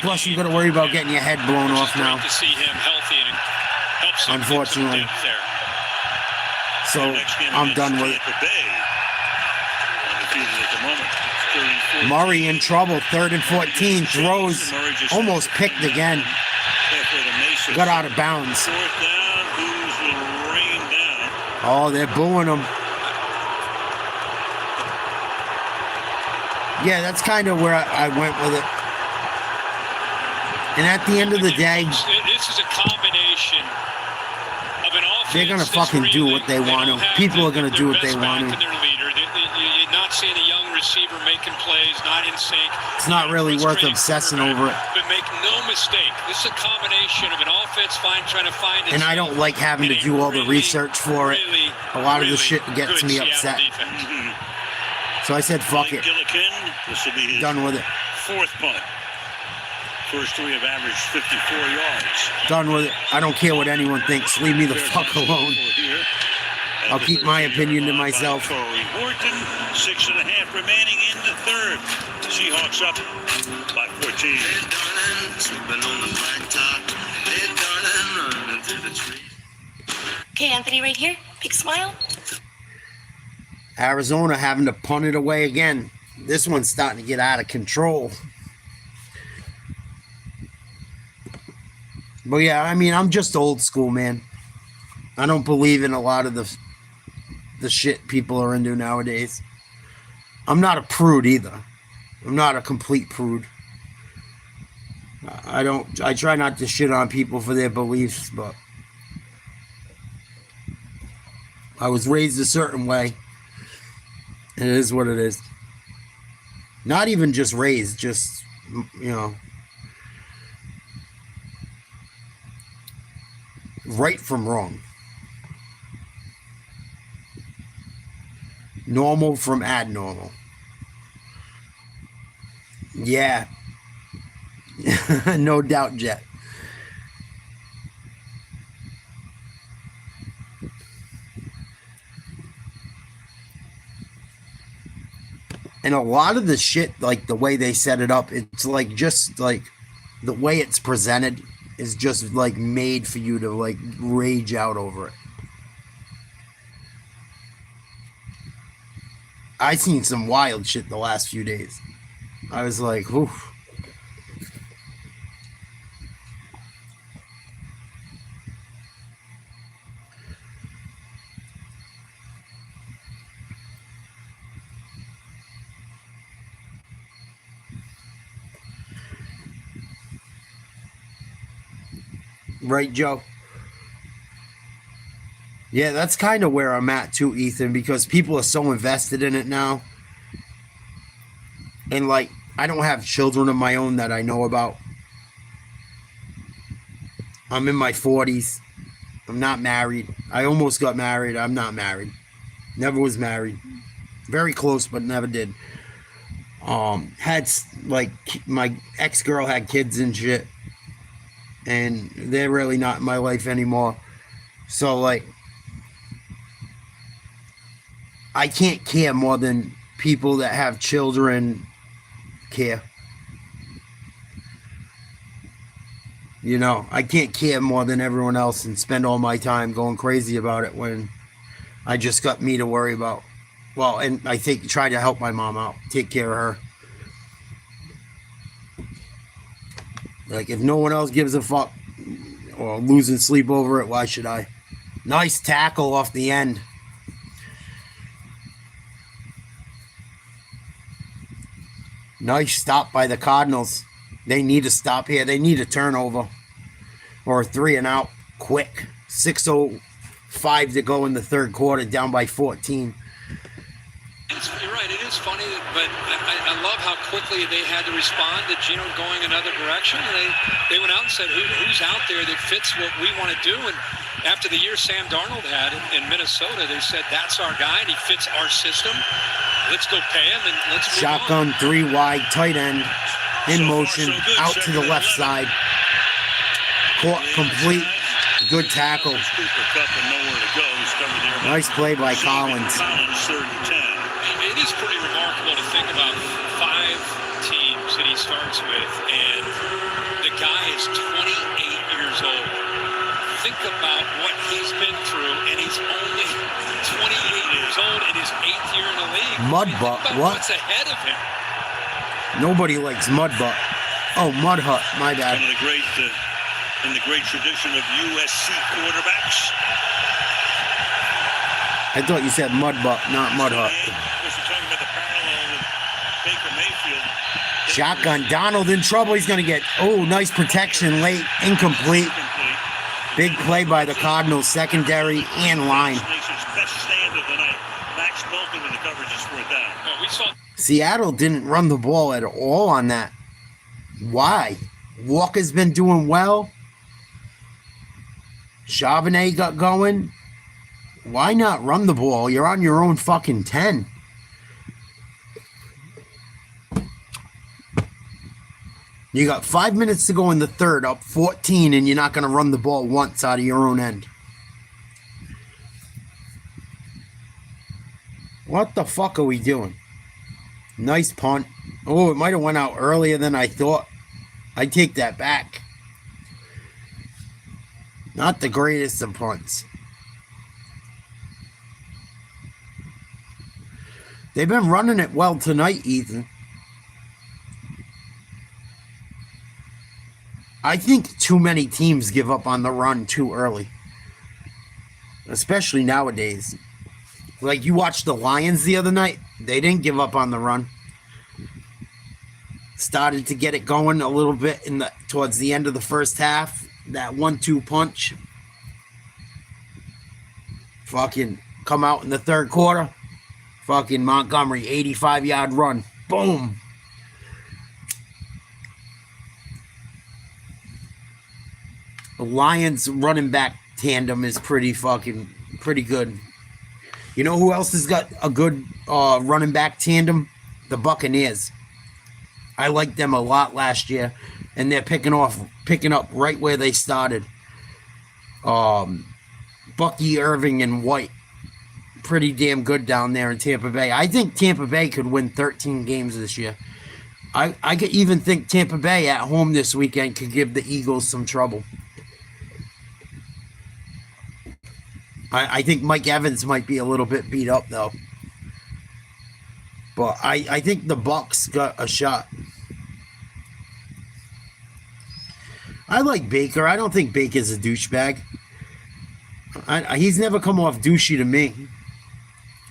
Speaker 1: Plus, you got to worry about getting your head blown off now. Unfortunately. So I'm done with it. Murray in trouble. 3rd and 14. Throws. Almost picked again. Got out of bounds. Oh, they're booing him. Yeah, that's kind of where I went with it. And at the end of the day,
Speaker 5: this is a combination of an offense.
Speaker 1: They're gonna fucking do what they want to. People are gonna do what they want to.
Speaker 5: You're not seeing a young receiver making plays, not in sync.
Speaker 1: It's not really worth obsessing over it.
Speaker 5: But make no mistake, this is a combination of an offense trying to find.
Speaker 1: And I don't like having to do all the research for it. A lot of the shit gets me upset. So I said, fuck it.
Speaker 6: This will be his
Speaker 1: Done with it.
Speaker 6: 4th punt. First 3 have averaged 54 yards.
Speaker 1: Done with it. I don't care what anyone thinks. Leave me the fuck alone. I'll keep my opinion to myself.
Speaker 6: Horton, 6.5 remaining in the 3rd. Seahawks up by 14.
Speaker 12: Okay, Anthony, right here. Big smile.
Speaker 1: Arizona having to punt it away again. This one's starting to get out of control. But yeah, I mean, I'm just old school, man. I don't believe in a lot of the shit people are into nowadays. I'm not a prude either. I'm not a complete prude. I try not to shit on people for their beliefs, but I was raised a certain way. It is what it is. Not even just raised, just, you know, right from wrong. Normal from abnormal. Yeah. No doubt, Jet. And a lot of the shit, like the way they set it up, it's like just like the way it's presented is just like made for you to like rage out over it. I seen some wild shit the last few days. I was like, whew. Right, Joe? Yeah, that's kind of where I'm at too, Ethan, because people are so invested in it now. And like, I don't have children of my own that I know about. I'm in my 40s. I'm not married. I almost got married. I'm not married. Never was married. Very close, but never did. Had like my ex-girl had kids and shit. And they're really not in my life anymore. So like, I can't care more than people that have children care. You know, I can't care more than everyone else and spend all my time going crazy about it when I just got me to worry about. Well, and I think try to help my mom out, take care of her. Like, if no one else gives a fuck or losing sleep over it, why should I? Nice tackle off the end. Nice stop by the Cardinals. They need a stop here. They need a turnover or a 3 and out quick. 6:05 to go in the 3rd quarter, down by 14.
Speaker 5: You're right. It is funny, but I love how quickly they had to respond to Geno going another direction. And they went out and said, who's out there that fits what we want to do? And after the year Sam Darnold had in Minnesota, they said, that's our guy, and he fits our system. Let's go pay him, and let's move
Speaker 1: Shotgun,
Speaker 5: on.
Speaker 1: 3 wide, tight end, in motion, out to the left side. Caught complete. Good tackle. Nice play by Collins.
Speaker 5: It is pretty remarkable to think about 5 teams that he starts with, and the guy is 28 years old. Think about what he's been through, and he's only 28 years old in his 8th year in the league.
Speaker 1: Mudbutt, what?
Speaker 5: What's ahead of him?
Speaker 1: Nobody likes Mudbutt. Oh, Mudhut, my bad.
Speaker 6: One of the great, in the great tradition of USC quarterbacks.
Speaker 1: I thought you said Mudbutt, not Mudhut. Shotgun, Donald in trouble. He's going to get, nice protection late, incomplete. Big play by the Cardinals, secondary and line. Seattle didn't run the ball at all on that. Why? Walker's been doing well. Charbonnet got going. Why not run the ball? You're on your own fucking 10. You got 5 minutes to go in the third, up 14, and you're not going to run the ball once out of your own end. What the fuck are we doing? Nice punt. Oh, it might have went out earlier than I thought. I take that back. Not the greatest of punts. They've been running it well tonight, Ethan. I think too many teams give up on the run too early. Especially nowadays. Like you watched the Lions the other night. They didn't give up on the run. Started to get it going a little bit towards the end of the first half. That 1-2 punch. Fucking come out in the third quarter. Fucking Montgomery, 85-yard run. Boom. The Lions running back tandem is pretty good. You know who else has got a good running back tandem? The Buccaneers. I liked them a lot last year, and they're picking up right where they started. Bucky, Irving, and White. Pretty damn good down there in Tampa Bay. I think Tampa Bay could win 13 games this year. I could even think Tampa Bay at home this weekend could give the Eagles some trouble. I think Mike Evans might be a little bit beat up, though. But I think the Bucs got a shot. I like Baker. I don't think Baker's a douchebag. He's never come off douchey to me.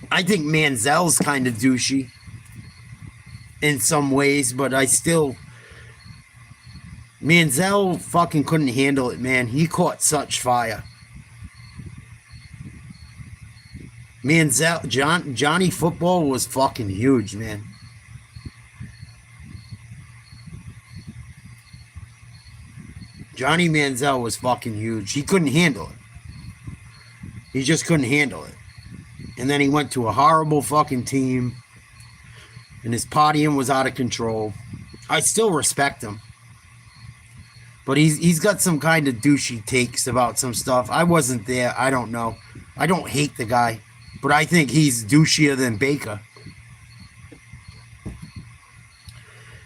Speaker 1: I think Manziel's kind of douchey in some ways, but Manziel fucking couldn't handle it, man. He caught such fire. Manziel, Johnny Football was fucking huge, man. Johnny Manziel was fucking huge. He couldn't handle it. He just couldn't handle it. And then he went to a horrible fucking team. And his partying was out of control. I still respect him. But he's got some kind of douchey takes about some stuff. I wasn't there. I don't know. I don't hate the guy. But I think he's douchier than Baker.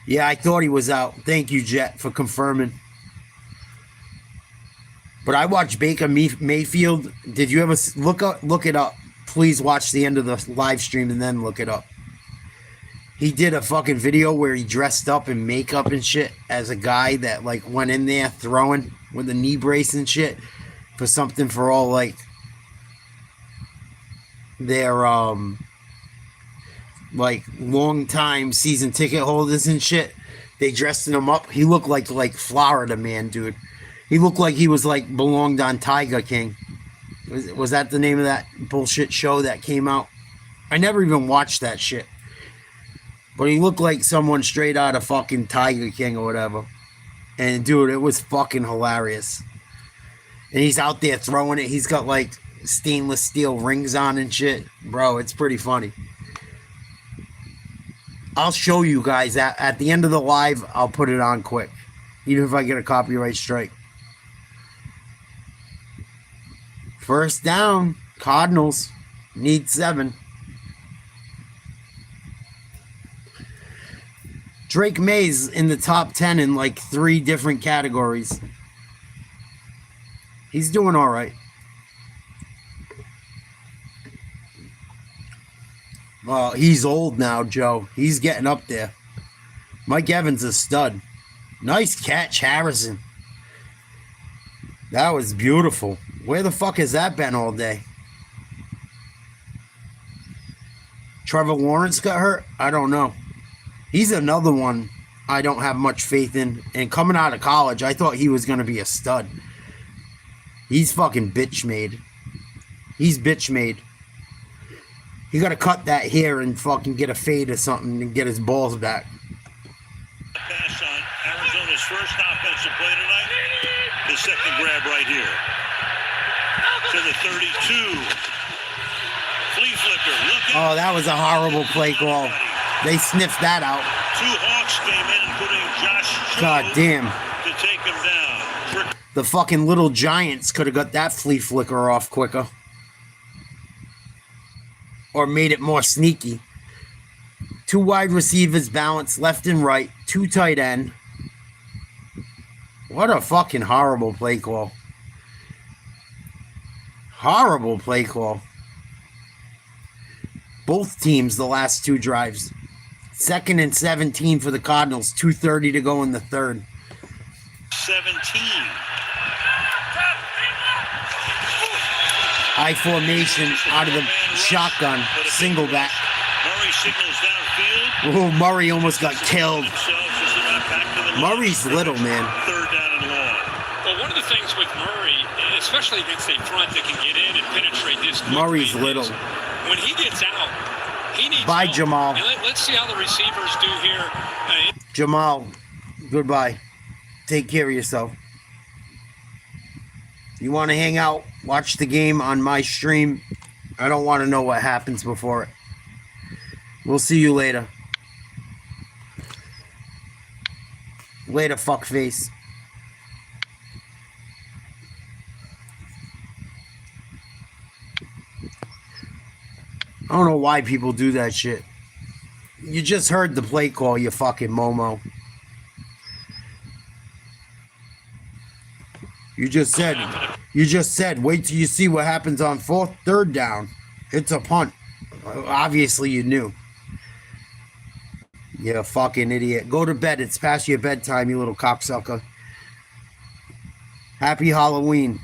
Speaker 1: Yeah, I thought he was out. Thank you, Jet, for confirming. But I watched Baker Mayfield. Did you ever look it up? Please watch the end of the live stream and then look it up. He did a fucking video where he dressed up in makeup and shit as a guy that like went in there throwing with a knee brace and shit for something for all like their like long time season ticket holders and shit. They dressed him up. He looked like Florida man, dude. He looked like he was like belonged on Tiger King. Was that the name of that bullshit show that came out? I never even watched that shit. But he looked like someone straight out of fucking Tiger King or whatever. And dude, it was fucking hilarious. And he's out there throwing it. He's got like stainless steel rings on and shit. Bro, it's pretty funny. I'll show you guys at the end of the live. I'll put it on quick. Even if I get a copyright strike. First down. Cardinals need 7. Drake May's in the top 10 in like 3 different categories. He's doing all right. Well, he's old now, Joe. He's getting up there. Mike Evans a stud. Nice catch, Harrison. That was beautiful. Where the fuck has that been all day? Trevor Lawrence got hurt? I don't know. He's another one I don't have much faith in. And coming out of college, I thought he was going to be a stud. He's fucking bitch made. He's bitch made. He got to cut that hair and fucking get a fade or something and get his balls back.
Speaker 6: Pass on Arizona's first offensive play tonight. The second grab right here. To the 32. Flea flicker. Look out.
Speaker 1: Oh, that was a horrible play call. They sniffed that out.
Speaker 6: 2 Hawks came in, including Josh
Speaker 1: God damn.
Speaker 6: to take him down.
Speaker 1: The fucking little Giants could have got that flea flicker off quicker. Or made it more sneaky. 2 wide receivers balanced left and right. 2 tight end. What a fucking horrible play call. Horrible play call. Both teams the last 2 drives. 2nd and 17 for the Cardinals. 2:30 to go in the third.
Speaker 6: 17.
Speaker 1: I formation out of the shotgun. Single back.
Speaker 6: Murray signals downfield.
Speaker 1: Oh, Murray almost got killed. Murray's little, man.
Speaker 6: 3rd down and long.
Speaker 5: Well, one of the things with Murray, especially against a front that can get in and penetrate this.
Speaker 1: Murray's little.
Speaker 5: When he gets out, he needs
Speaker 1: Bye,
Speaker 5: help.
Speaker 1: Jamal.
Speaker 5: And let's see how the receivers do here.
Speaker 1: Jamal, goodbye. Take care of yourself. You want to hang out, watch the game on my stream? I don't want to know what happens before it. We'll see you later. Later, fuckface. I don't know why people do that shit. You just heard the play call, you fucking Momo. You just said, wait till you see what happens on 3rd down. It's a punt. Obviously you knew. You fucking idiot. Go to bed. It's past your bedtime, you little cocksucker. Happy Halloween.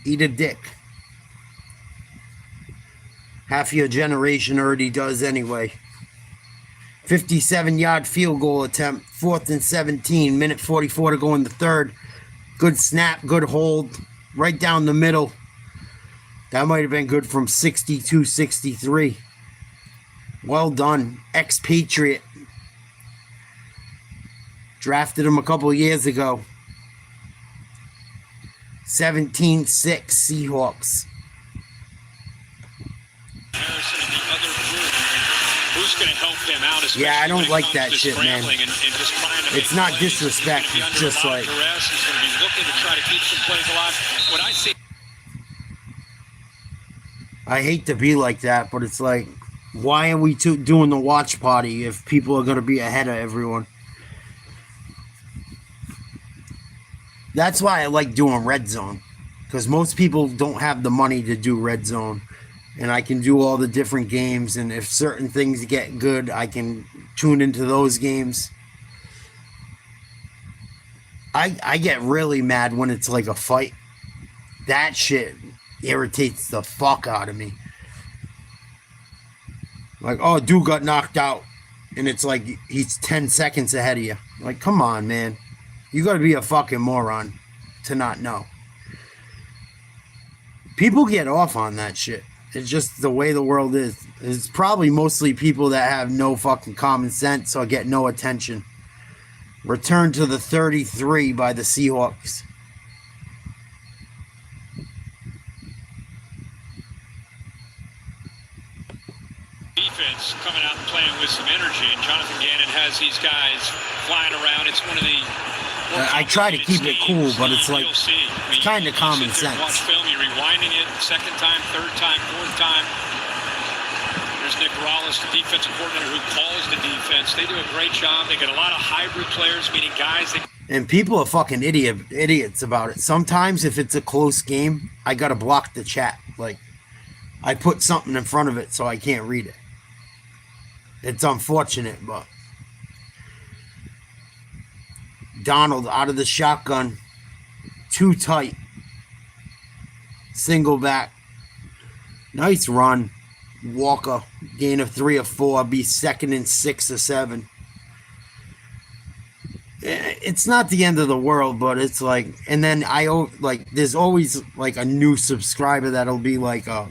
Speaker 1: Eat a dick. Half your generation already does anyway. 57-yard field goal attempt. 4th and 17. Minute 44 to go in the third. Good snap. Good hold. Right down the middle. That might have been good from 62-63. Well done. Expatriate. Drafted him a couple years ago. 17-6 Seahawks.
Speaker 5: Harrison and the other group. Who's going to help them out?
Speaker 1: Yeah, I don't like that shit, man.
Speaker 5: And just trying to
Speaker 1: It's not disrespect. It's just like.
Speaker 5: He's going to be looking to try to keep some plays alive. What I see.
Speaker 1: I hate to be like that, but it's like, why are we doing the watch party if people are going to be ahead of everyone? That's why I like doing Red Zone, because most people don't have the money to do Red Zone, and I can do all the different games, and if certain things get good, I can tune into those games. I get really mad when it's like a fight. That shit irritates the fuck out of me. Like, oh, dude got knocked out, and it's like he's 10 seconds ahead of you. Like, come on, man. You got to be a fucking moron to not know. People get off on that shit. It's just the way the world is. It's probably mostly people that have no fucking common sense or get no attention. Return to the 33 by the Seahawks.
Speaker 5: Defense coming out and playing with some energy, and Jonathan Gannon has these guys flying around. It's one of the
Speaker 1: I try to keep it cool, but it's like it's kind of common sense.
Speaker 5: Watch film, you're rewinding it second time, third time, fourth time. There's Nick Rallis, the defensive coordinator who calls the defense. They do a great job. They get a lot of hybrid players, meaning guys that.
Speaker 1: And people are fucking idiots about it. Sometimes if it's a close game, I gotta block the chat. Like, I put something in front of it so I can't read it. It's unfortunate, but Donald out of the shotgun. Too tight. Single back. Nice run. Walker. Gain of 3 or 4. Be second and 6 or 7. It's not the end of the world, but it's like, and then there's always like a new subscriber that'll be like a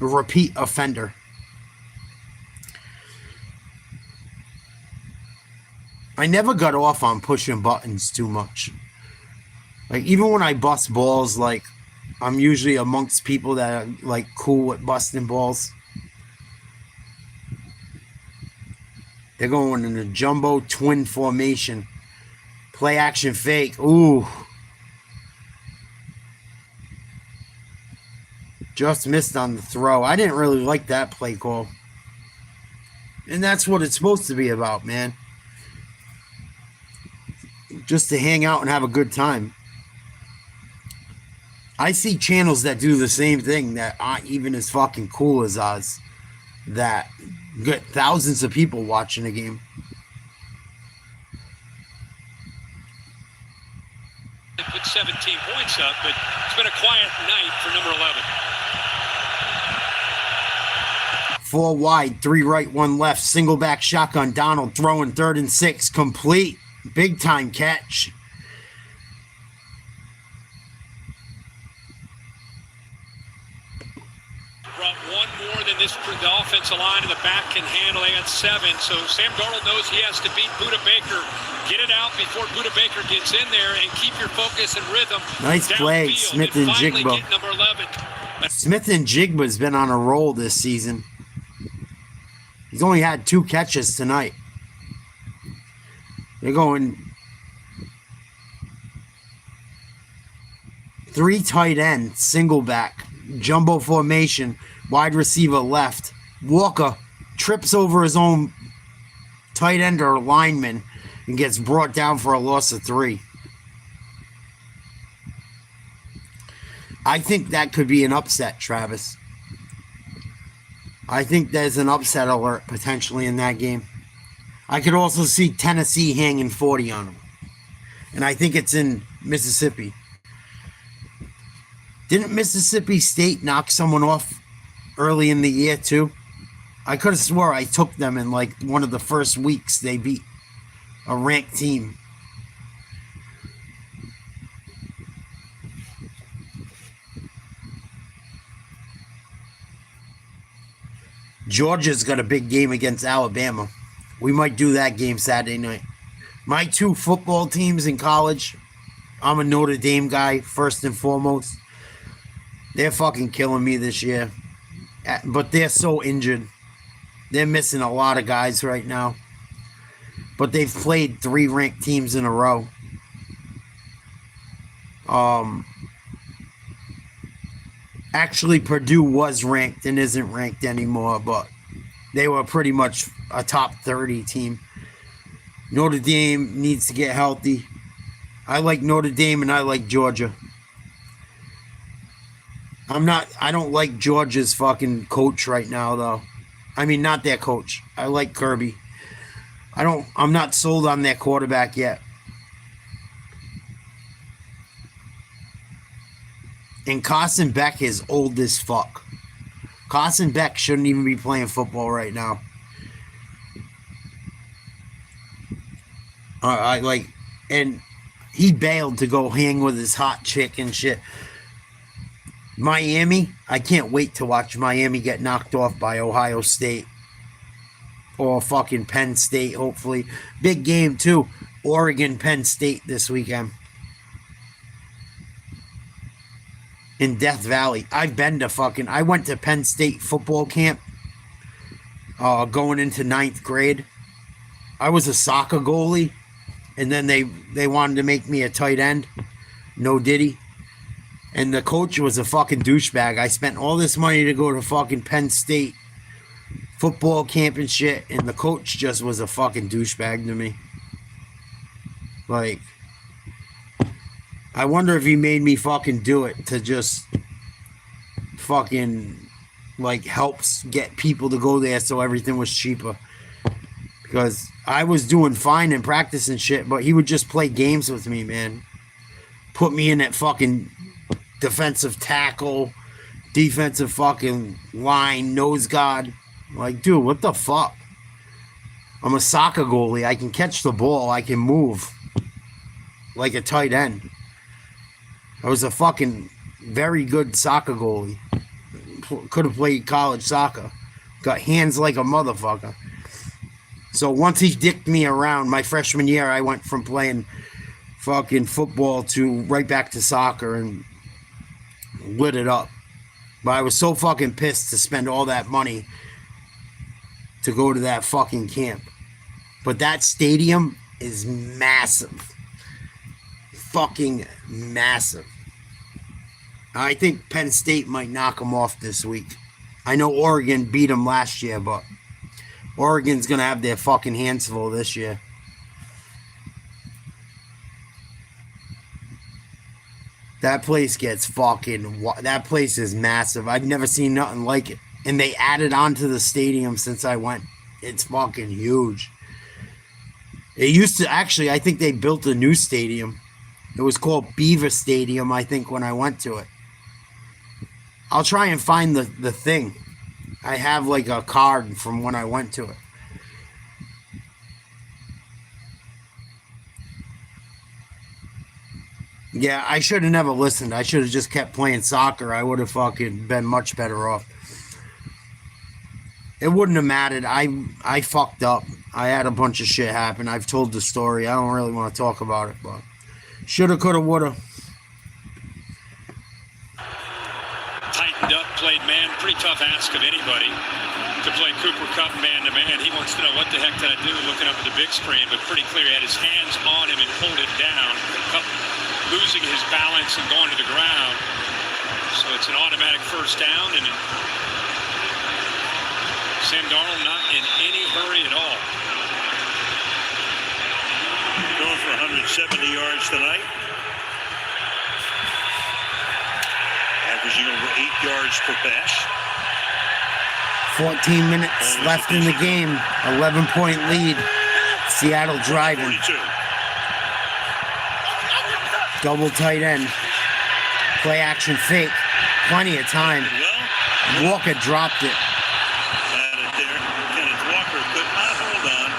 Speaker 1: repeat offender. I never got off on pushing buttons too much. Like, even when I bust balls, like, I'm usually amongst people that are like cool with busting balls. They're going in a jumbo twin formation. Play action fake. Ooh. Just missed on the throw. I didn't really like that play call. And that's what it's supposed to be about, man. Just to hang out and have a good time. I see channels that do the same thing that aren't even as fucking cool as us, that get thousands of people watching a game.
Speaker 5: They put 17 points up, but it's been a quiet night for number 11.
Speaker 1: 4 wide, 3 right, 1 left. Single back shotgun. Donald throwing 3rd and 6. Complete. Big time catch.
Speaker 5: Brought one more than the offensive line in the back can handle. They got 7. So Sam Darnold knows he has to beat Budda Baker. Get it out before Budda Baker gets in there and keep your focus and rhythm.
Speaker 1: Nice play, Smith and Jigba.
Speaker 5: Number 11.
Speaker 1: Smith and Jigba's been on a roll this season. He's only had 2 catches tonight. They're going 3 tight end, single back, jumbo formation, wide receiver left. Walker trips over his own tight end or lineman and gets brought down for a loss of 3. I think that could be an upset, Travis. I think there's an upset alert potentially in that game. I could also see Tennessee hanging 40 on them. And I think it's in Mississippi. Didn't Mississippi State knock someone off early in the year too? I could have swore I took them in like one of the first weeks they beat a ranked team. Georgia's got a big game against Alabama. We might do that game Saturday night. My 2 football teams in college, I'm a Notre Dame guy, first and foremost. They're fucking killing me this year. But they're so injured. They're missing a lot of guys right now. But they've played 3 ranked teams in a row. Actually, Purdue was ranked and isn't ranked anymore, but they were pretty much a top 30 team. Notre Dame needs to get healthy. I like Notre Dame and I like Georgia. I don't like Georgia's fucking coach right now, though. I mean, not their coach. I like Kirby. I'm not sold on their quarterback yet. And Carson Beck is old as fuck. Carson Beck shouldn't even be playing football right now. And he bailed to go hang with his hot chick and shit. Miami, I can't wait to watch Miami get knocked off by Ohio State or fucking Penn State, hopefully. Big game, too. Oregon, Penn State this weekend in Death Valley. I've been to I went to Penn State football camp going into 9th grade. I was a soccer goalie, and then they wanted to make me a tight end. No diddy. And the coach was a fucking douchebag. I spent all this money to go to fucking Penn State football camp and shit, and the coach just was a fucking douchebag to me. Like, I wonder if he made me fucking do it to just fucking, like, helps get people to go there so everything was cheaper. Because I was doing fine in practice and shit, but he would just play games with me, man. Put me in that fucking defensive tackle, defensive fucking line, nose guard. Like, dude, what the fuck? I'm a soccer goalie. I can catch the ball. I can move like a tight end. I was a fucking very good soccer goalie. Could have played college soccer. Got hands like a motherfucker. So once he dicked me around, my freshman year, I went from playing fucking football to right back to soccer and lit it up. But I was so fucking pissed to spend all that money to go to that fucking camp. But that stadium is massive. Fucking massive. I think Penn State might knock them off this week. I know Oregon beat them last year, but Oregon's going to have their fucking hands full this year. That place gets fucking... That place is massive. I've never seen nothing like it. And they added on to the stadium since I went. It's fucking huge. It used to... Actually, I think they built a new stadium. It was called Beaver Stadium, I think, when I went to it. I'll try and find the thing. I have, like, a card from when I went to it. Yeah, I should have never listened. I should have just kept playing soccer. I would have fucking been much better off. It wouldn't have mattered. I fucked up. I had a bunch of shit happen. I've told the story. I don't really want to talk about it, but shoulda, coulda, woulda.
Speaker 5: Tightened up, played man. Pretty tough ask of anybody to play Cooper Kupp man-to-man. He wants to know, what the heck did I do, looking up at the big screen, but pretty clear he had his hands on him and pulled it down. Kupp losing his balance and going to the ground. So it's an automatic first down, and Sam Darnold not in any hurry at all.
Speaker 6: Going for 170 yards tonight. Averaging over 8 yards per pass.
Speaker 1: 14 minutes left in the game. 11-point lead. Seattle driving.
Speaker 6: 42.
Speaker 1: Double tight end. Play action fake. Plenty of time. Walker dropped it.
Speaker 6: Got it there. Kenneth Walker could not hold on.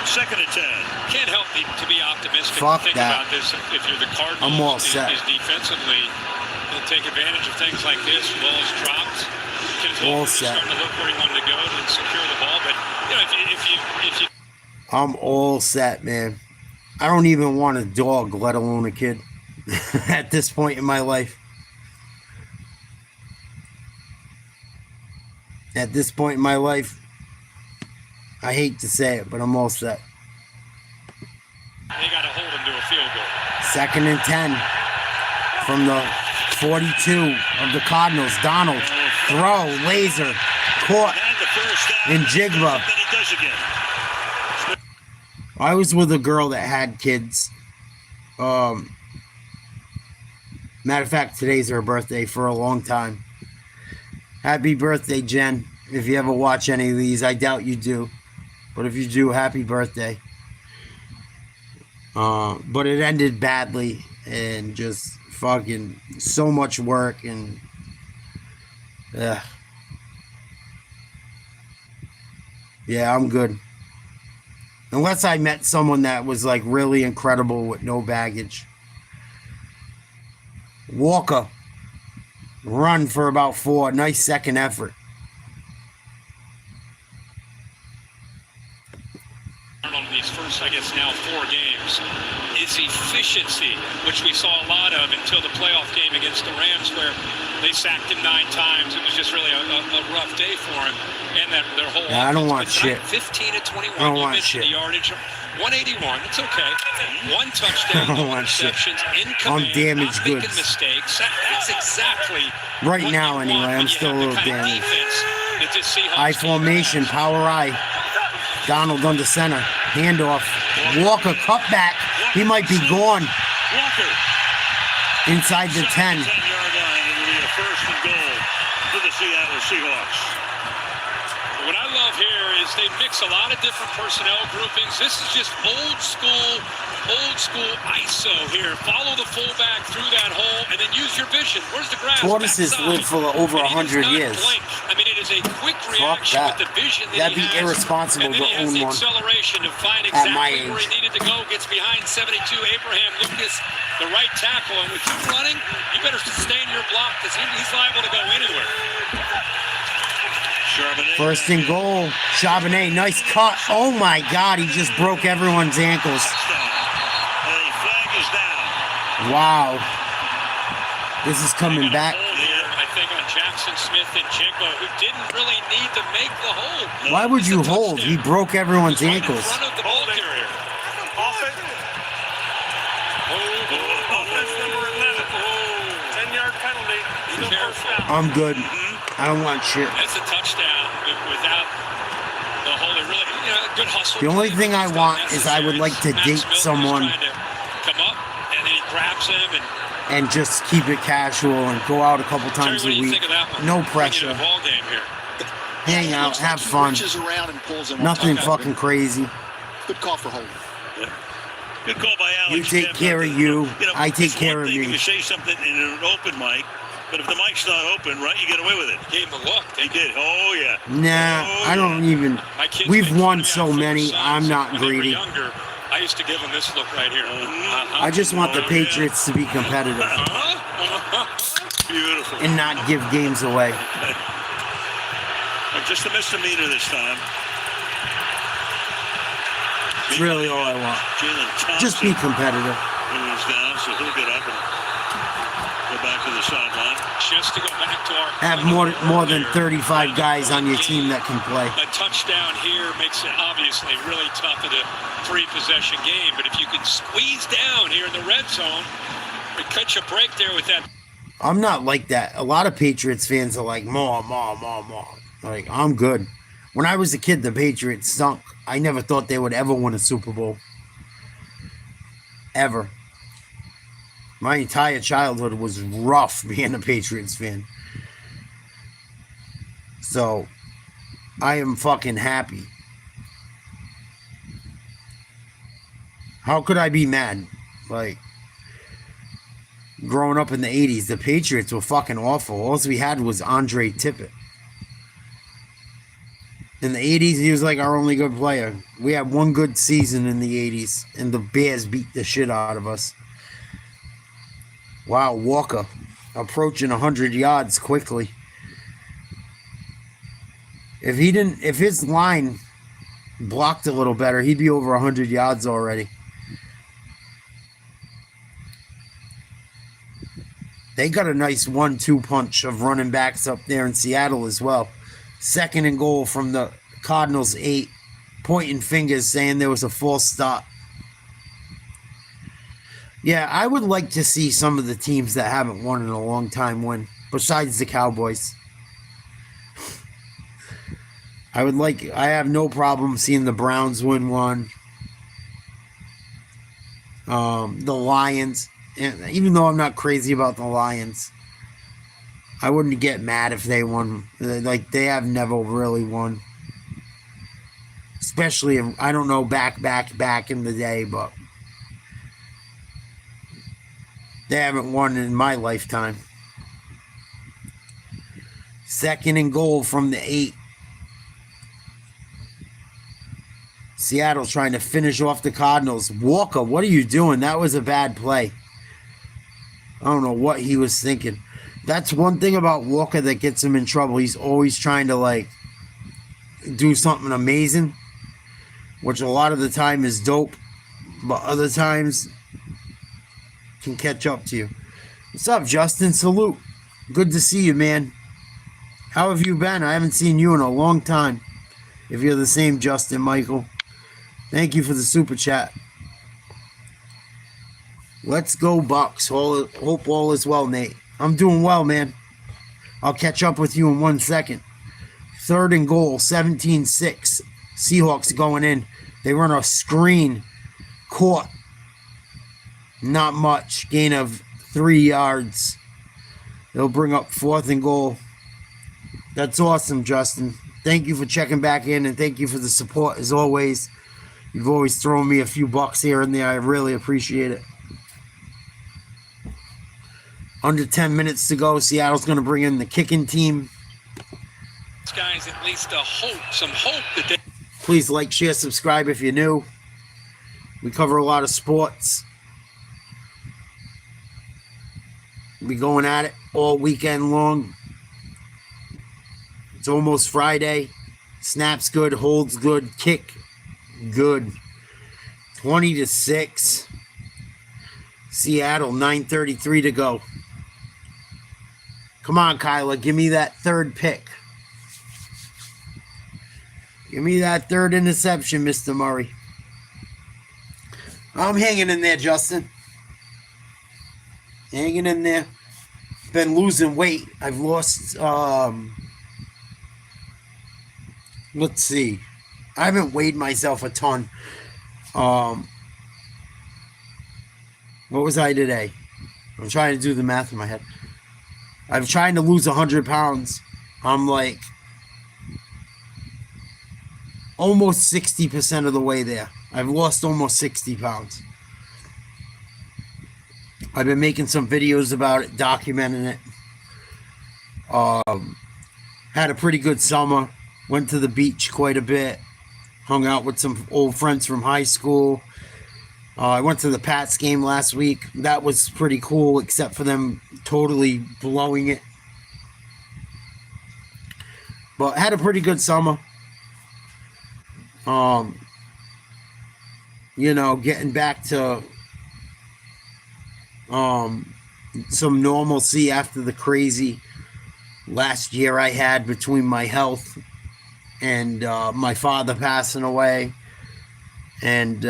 Speaker 6: Second and 10.
Speaker 5: Can't help to be optimistic.
Speaker 1: Fuck
Speaker 5: Think
Speaker 1: that.
Speaker 5: about this. If you're the Cardinals,
Speaker 1: I'm all set.
Speaker 5: is defensively, they'll take advantage of things like this. Balls dropped.
Speaker 1: All set.
Speaker 5: Starting to look where he wanted to go to secure the ball. But you know, if you
Speaker 1: I'm all set, man. I don't even want a dog, let alone a kid, at this point in my life. At this point in my life, I hate to say it, but I'm all set.
Speaker 5: They got to hold him to a field goal.
Speaker 1: 2nd and 10 from the 42 of the Cardinals. Donald, throw, laser, caught, and Jigba. I was with a girl that had kids. Matter of fact, today's her birthday for a long time. Happy birthday, Jen. If you ever watch any of these, I doubt you do. But if you do, happy birthday. But it ended badly and just fucking so much work and yeah, I'm good. Unless I met someone that was like really incredible with no baggage. Walker. Run for about 4. Nice second effort.
Speaker 5: Arnold in these first, I guess now 4 games, is efficiency, which we saw a lot of until the playoff game against the Rams, where they sacked him 9 times. It was just really a rough day for him, and that their whole
Speaker 1: I don't want
Speaker 5: offense.
Speaker 1: shit.
Speaker 5: 15 to 21.
Speaker 1: I don't
Speaker 5: You
Speaker 1: want
Speaker 5: mentioned
Speaker 1: shit.
Speaker 5: the yardage. 181. It's okay. 1 touchdown,
Speaker 1: I don't
Speaker 5: no
Speaker 1: want shit.
Speaker 5: interceptions, in
Speaker 1: I'm
Speaker 5: command,
Speaker 1: damaged
Speaker 5: not making
Speaker 1: goods.
Speaker 5: mistakes. That's exactly
Speaker 1: Right
Speaker 5: what
Speaker 1: now,
Speaker 5: you
Speaker 1: anyway,
Speaker 5: want
Speaker 1: I'm
Speaker 5: when you
Speaker 1: still a
Speaker 5: have the
Speaker 1: little
Speaker 5: kind of
Speaker 1: damaged.
Speaker 5: defense that this Seahawks
Speaker 1: I
Speaker 5: team
Speaker 1: formation,
Speaker 5: has.
Speaker 1: power I. Donald under center. Handoff. Walker cutback. He might be gone.
Speaker 6: Walker.
Speaker 1: Inside the 10.
Speaker 6: 10-yard line. It'll be a first and goal for the Seattle Seahawks.
Speaker 5: What I love here is they mix a lot of different personnel groupings. This is just old school ISO here. Follow the fullback through that hole and then use your vision. Where's the grass?
Speaker 1: Tortoises
Speaker 5: Backside.
Speaker 1: live for over
Speaker 5: And he does
Speaker 1: 100
Speaker 5: not
Speaker 1: years.
Speaker 5: blink. I mean, it is a quick
Speaker 1: Fuck
Speaker 5: reaction
Speaker 1: that.
Speaker 5: with the vision that
Speaker 1: That'd
Speaker 5: he
Speaker 1: be
Speaker 5: has.
Speaker 1: irresponsible
Speaker 5: And then
Speaker 1: to
Speaker 5: he has
Speaker 1: own
Speaker 5: the
Speaker 1: one
Speaker 5: acceleration to find
Speaker 1: at my
Speaker 5: exactly where he
Speaker 1: age.
Speaker 5: needed to go. Gets behind 72 Abraham Lucas, the right tackle. And with you running, you better sustain your block because he's liable to go anywhere.
Speaker 1: First and goal. Charbonnet, nice cut. Oh my God, he just broke everyone's ankles. Wow. This is coming back.
Speaker 5: I think on Jackson Smith and Jigbo, who didn't really need to make the hold.
Speaker 1: Why would you hold? He broke everyone's ankles.
Speaker 5: In front of the ball carrier.
Speaker 10: Offense. Offense number 11. 10-yard penalty. Still first down.
Speaker 1: I'm good. I don't want shit.
Speaker 5: That's a touchdown without the hold. It really, good hustle.
Speaker 1: The only thing I want is I would like to
Speaker 5: Max
Speaker 1: date
Speaker 5: Milton is
Speaker 1: someone
Speaker 5: trying to come up, and then he grabs him.
Speaker 1: and just keep it casual and go out a couple times a
Speaker 5: Terry, what do you
Speaker 1: week.
Speaker 5: think of that one?
Speaker 1: No
Speaker 5: Bring it
Speaker 1: pressure.
Speaker 5: to the ball game here.
Speaker 1: Hang out, have fun.
Speaker 9: Around and pulls him
Speaker 1: Nothing
Speaker 9: on top.
Speaker 1: fucking crazy.
Speaker 9: Good call for holding.
Speaker 6: Yeah. Good call by Alex.
Speaker 1: You take
Speaker 6: Kemp.
Speaker 1: care of you. I take
Speaker 6: it's
Speaker 1: care
Speaker 6: one
Speaker 1: of
Speaker 6: thing
Speaker 1: me.
Speaker 6: You say something in an open mic, but if the mic's not open, right, you get away with it.
Speaker 5: Gave him a look.
Speaker 6: He did. Oh, yeah.
Speaker 1: Nah, I don't even.
Speaker 5: My kids
Speaker 1: We've
Speaker 5: make
Speaker 1: won
Speaker 5: fun of me
Speaker 1: so
Speaker 5: for
Speaker 1: many.
Speaker 5: the
Speaker 1: I'm
Speaker 5: sons.
Speaker 1: not
Speaker 5: When they were
Speaker 1: greedy.
Speaker 5: younger, I used to give them this look right here.
Speaker 1: I just want the Patriots to be competitive
Speaker 6: Beautiful.
Speaker 1: and not give games away.
Speaker 6: Just a misdemeanor this time.
Speaker 1: It's really all I want.
Speaker 6: Jalen Thompson
Speaker 1: Just be competitive.
Speaker 6: is down, so he'll get up and go back to the sideline.
Speaker 5: Just to go back to our
Speaker 1: Have more than 35 guys on your team that can play.
Speaker 5: A touchdown here makes it obviously really tough in a 3-possession game, but if you can squeeze down here in the red zone, it cuts you a break there with that.
Speaker 1: I'm not like that. A lot of Patriots fans are like, more. Like, I'm good. When I was a kid, the Patriots stunk. I never thought they would ever win a Super Bowl. Ever. My entire childhood was rough being a Patriots fan. So, I am fucking happy. How could I be mad? Like, growing up in the 80s, the Patriots were fucking awful. All we had was Andre Tippett. In the 80s, he was like our only good player. We had one good season in the 80s, and the Bears beat the shit out of us. Wow, Walker approaching 100 yards quickly. If his line blocked a little better, he'd be over 100 yards already. They got a nice 1-2 punch of running backs up there in Seattle as well. Second and goal from the Cardinals 8, pointing fingers saying there was a false start. Yeah, I would like to see some of the teams that haven't won in a long time win, besides the Cowboys. I have no problem seeing the Browns win one. The Lions, and even though I'm not crazy about the Lions, I wouldn't get mad if they won. Like, they have never really won. Especially, I don't know, back in the day, but they haven't won in my lifetime. Second and goal from the 8. Seattle trying to finish off the Cardinals. Walker, what are you doing? That was a bad play. I don't know what he was thinking. That's one thing about Walker that gets him in trouble. He's always trying to, like, do something amazing, which a lot of the time is dope, but other times can catch up to you. What's up, Justin? Salute. Good to see you, man. How have you been? I haven't seen you in a long time. If you're the same Justin, Michael. Thank you for the super chat. Let's go, Bucks. Hope all is well, Nate. I'm doing well, man. I'll catch up with you in 1 second. 3rd and goal, 17-6. Seahawks going in. They run a screen. Caught. Not much. Gain of 3 yards. They'll bring up 4th and goal. That's awesome, Justin. Thank you for checking back in, and thank you for the support as always. You've always thrown me a few bucks here and there. I really appreciate it. Under 10 minutes to go. Seattle's going to bring in the kicking team.
Speaker 5: This guy's at least a hope, some hope that they...
Speaker 1: Please like, share, subscribe if you're new. We cover a lot of sports. We'll be going at it all weekend long. It's almost Friday. Snaps good, holds good, kick good. 20-6. Seattle, 9:33 to go. Come on, Kyla, give me that 3rd pick. Give me that 3rd interception, Mr. Murray. I'm hanging in there, Justin. Hanging in there. Been losing weight. I've lost, let's see. I haven't weighed myself a ton. What was I today? I'm trying to do the math in my head. I'm trying to lose 100 pounds. I'm like almost 60% of the way there. I've lost almost 60 pounds. I've been making some videos about it, documenting it. Had a pretty good summer. Went to the beach quite a bit. Hung out with some old friends from high school. I went to the Pats game last week. That was pretty cool, except for them totally blowing it. But had a pretty good summer. You know, getting back to some normalcy after the crazy last year I had between my health and my father passing away. And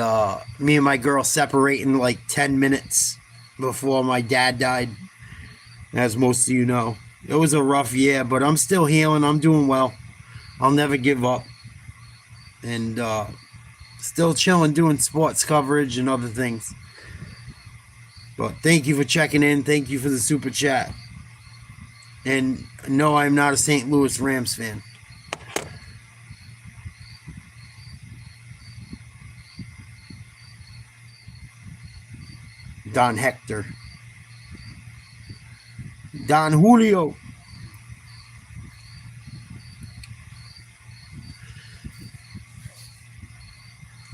Speaker 1: me and my girl separating like 10 minutes before my dad died, as most of you know. It was a rough year, but I'm still healing. I'm doing well. I'll never give up. And still chilling, doing sports coverage and other things. But thank you for checking in. Thank you for the super chat. And no, I'm not a St. Louis Rams fan. Don Hector. Don Julio.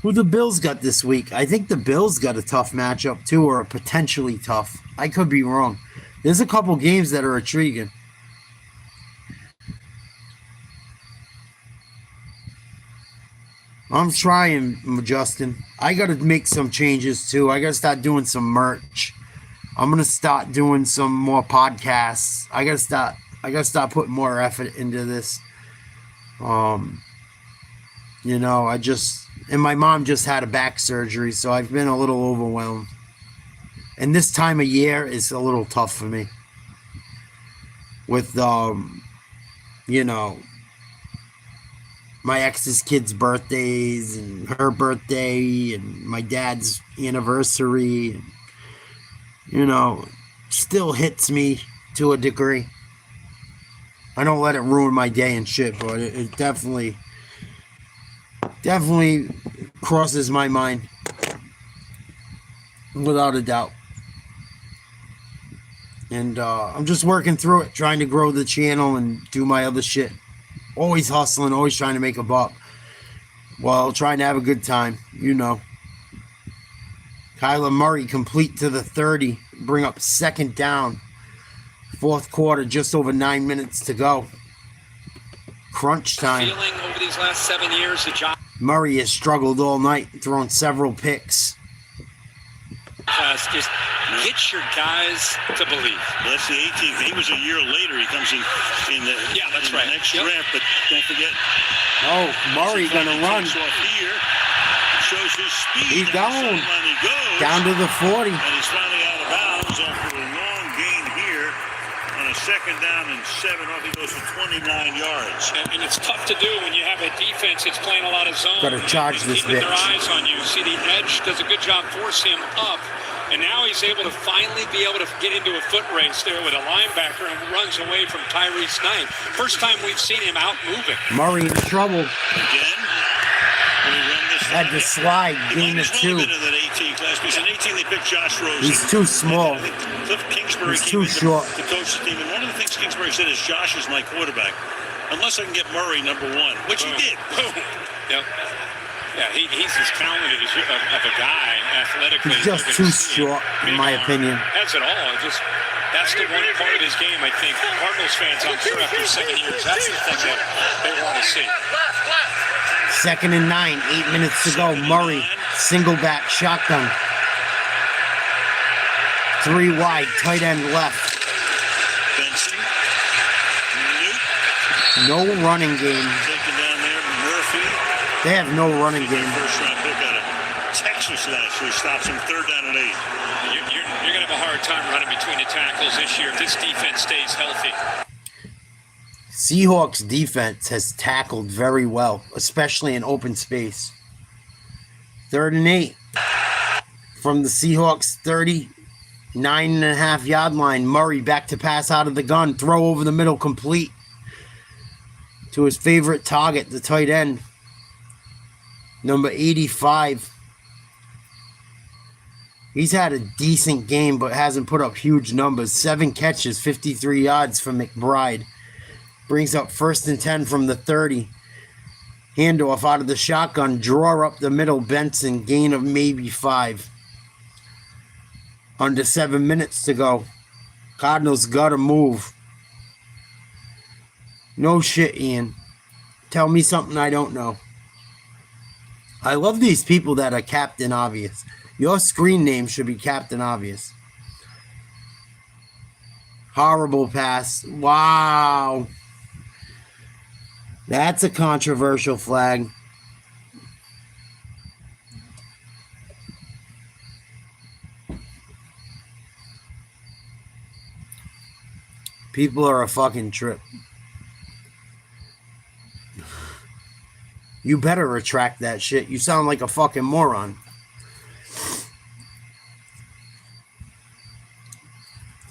Speaker 1: Who the Bills got this week? I think the Bills got a tough matchup too, or a potentially tough. I could be wrong. There's a couple games that are intriguing. I'm trying, Justin. I got to make some changes too. I got to start doing some merch. I'm going to start doing some more podcasts. I got to start putting more effort into this. You know, and my mom just had a back surgery, so I've been a little overwhelmed. And this time of year is a little tough for me. With, you know, my ex's kids' birthdays and her birthday and my dad's anniversary. And, you know, still hits me to a degree. I don't let it ruin my day and shit, but it definitely crosses my mind. Without a doubt. And I'm just working through it, trying to grow the channel and do my other shit. Always hustling, always trying to make a buck. While trying to have a good time, you know. Kyler Murray complete to the 30. Bring up 2nd down. Fourth quarter, just over 9 minutes to go. Crunch time.
Speaker 5: Feeling over these last 7 years that Josh
Speaker 1: Murray has struggled all night, thrown several picks.
Speaker 5: just gets your guys to believe.
Speaker 6: Well, that's the 18th. He was a year later. He comes in the
Speaker 5: that's right.
Speaker 6: Next draft, but don't forget.
Speaker 1: Oh, Murray gonna run.
Speaker 6: Off here. Shows his speed.
Speaker 1: He's going.
Speaker 6: He goes.
Speaker 1: Down to the 40.
Speaker 6: And he's finally out of bounds after a long gain here on a 2nd down and 7 off. He goes for 29 yards.
Speaker 5: And it's tough to do when you have a defense that's playing a lot of zone.
Speaker 1: Gotta charge this
Speaker 5: keeping
Speaker 1: bitch.
Speaker 5: their eyes on you. See, the edge does a good job, force him up. And now he's able to finally be able to get into a foot race there with a linebacker and runs away from Tyrese Knight. First time we've seen him out moving.
Speaker 1: Murray in trouble.
Speaker 6: Again.
Speaker 1: Had to slide, gain of 2.
Speaker 6: In that 18 class. Because in 18 they picked Josh Rosen.
Speaker 1: He's too small.
Speaker 6: Cliff Kingsbury
Speaker 1: He's too short.
Speaker 6: to coach the team. And one of the things Kingsbury said is Josh is my quarterback. Unless I can get Murray number 1, which he did.
Speaker 5: Yep. Yeah, he's as talented of a guy athletically.
Speaker 1: He's just too short, in my opinion.
Speaker 5: That's it all. That's the one part of his game, I think. Cardinals fans, I'm sure, after 7 years, that's the thing that they want to see.
Speaker 1: 2nd and 9, 8 minutes to go. Murray, single back, shotgun. 3 wide, tight end left.
Speaker 6: Benson.
Speaker 1: No running game.
Speaker 6: Taken down there. Murphy.
Speaker 1: They have no running game.
Speaker 6: First round pick out of Texas last year. Stops him 3rd down and 8.
Speaker 5: You're going to have a hard time running between the tackles this year if this defense stays healthy.
Speaker 1: Seahawks defense has tackled very well, especially in open space. 3rd and 8 from the Seahawks 39.5 yard line. Murray back to pass out of the gun. Throw over the middle, complete to his favorite target, the tight end, number 85. He's had a decent game, but hasn't put up huge numbers. 7 catches, 53 yards for McBride. Brings up 1st and 10 from the 30. Handoff out of the shotgun. Draw up the middle. Benson. Gain of maybe 5. Under 7 minutes to go. Cardinals got to move. No shit, Ian. Tell me something I don't know. I love these people that are Captain Obvious. Your screen name should be Captain Obvious. Horrible pass. Wow. That's a controversial flag. People are a fucking trip. You better retract that shit. You sound like a fucking moron.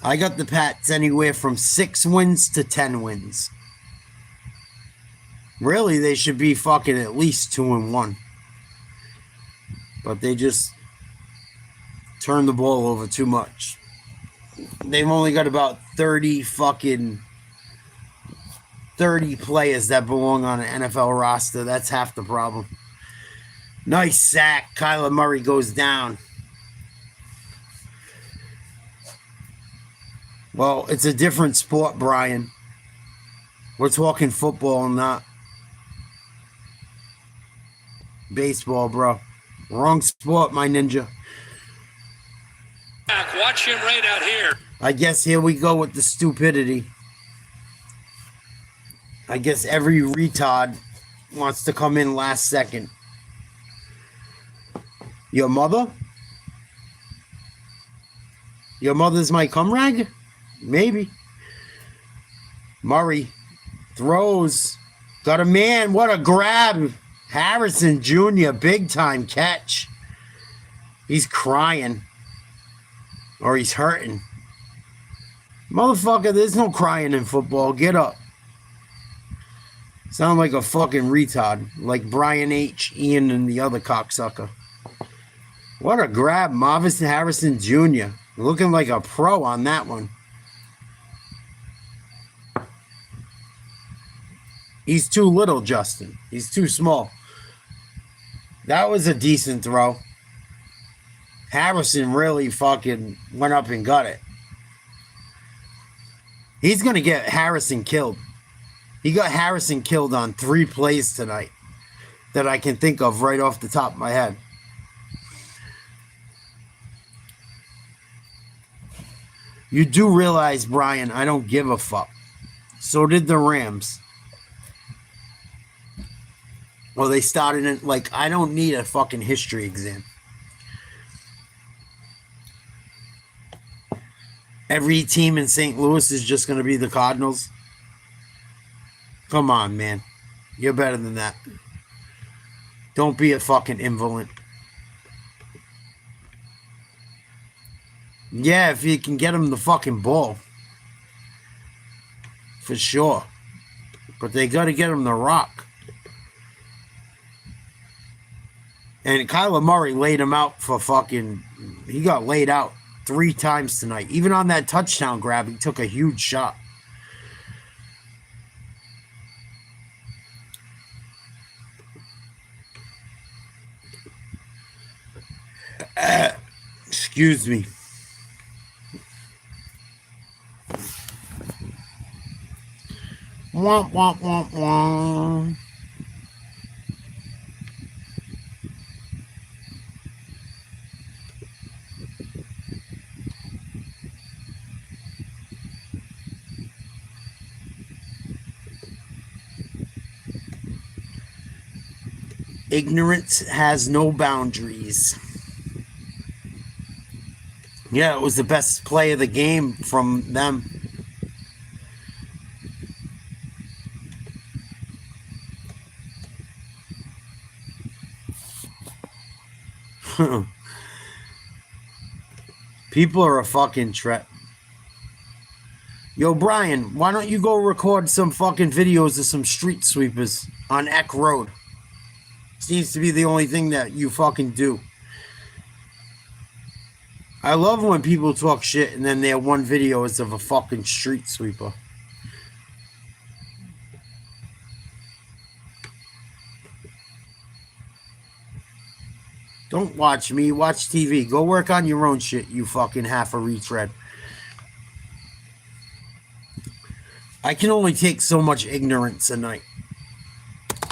Speaker 1: I got the Pats anywhere from 6 wins to 10 wins. Really, they should be fucking at least 2-1. But they just turn the ball over too much. They've only got about 30 players that belong on an NFL roster. That's half the problem. Nice sack. Kyler Murray goes down. Well, it's a different sport, Brian. We're talking football, not baseball, bro. Wrong sport, my ninja.
Speaker 5: Watch him right out here.
Speaker 1: I guess here we go with the stupidity. I guess every retard wants to come in last second. Your mother? Your mother's my comrade? Maybe. Murray throws. Got a man. What a grab. Harrison Jr. Big time catch. He's crying. Or he's hurting. Motherfucker, there's no crying in football. Get up. Sound like a fucking retard. Like Brian H., Ian, and the other cocksucker. What a grab. Marvis Harrison Jr. Looking like a pro on that one. He's too little, Justin. He's too small. That was a decent throw. Harrison really fucking went up and got it. He's going to get Harrison killed. He got Harrison killed on 3 plays tonight that I can think of right off the top of my head. You do realize, Brian, I don't give a fuck. So did the Rams. Well, they started it like, I don't need a fucking history exam. Every team in St. Louis is just going to be the Cardinals. Come on, man. You're better than that. Don't be a fucking invalid. Yeah, if you can get him the fucking ball. For sure. But they got to get him the rock. And Kyler Murray laid him out for fucking... He got laid out 3 times tonight. Even on that touchdown grab, he took a huge shot. Excuse me. Womp, womp, womp, womp. Ignorance has no boundaries. Yeah, it was the best play of the game from them. People are a fucking trap. Yo, Brian, why don't you go record some fucking videos of some street sweepers on Eck Road? Seems to be the only thing that you fucking do. I love when people talk shit and then their one video is of a fucking street sweeper. Don't watch me, watch TV. Go work on your own shit, you fucking half a retread. I can only take so much ignorance a night.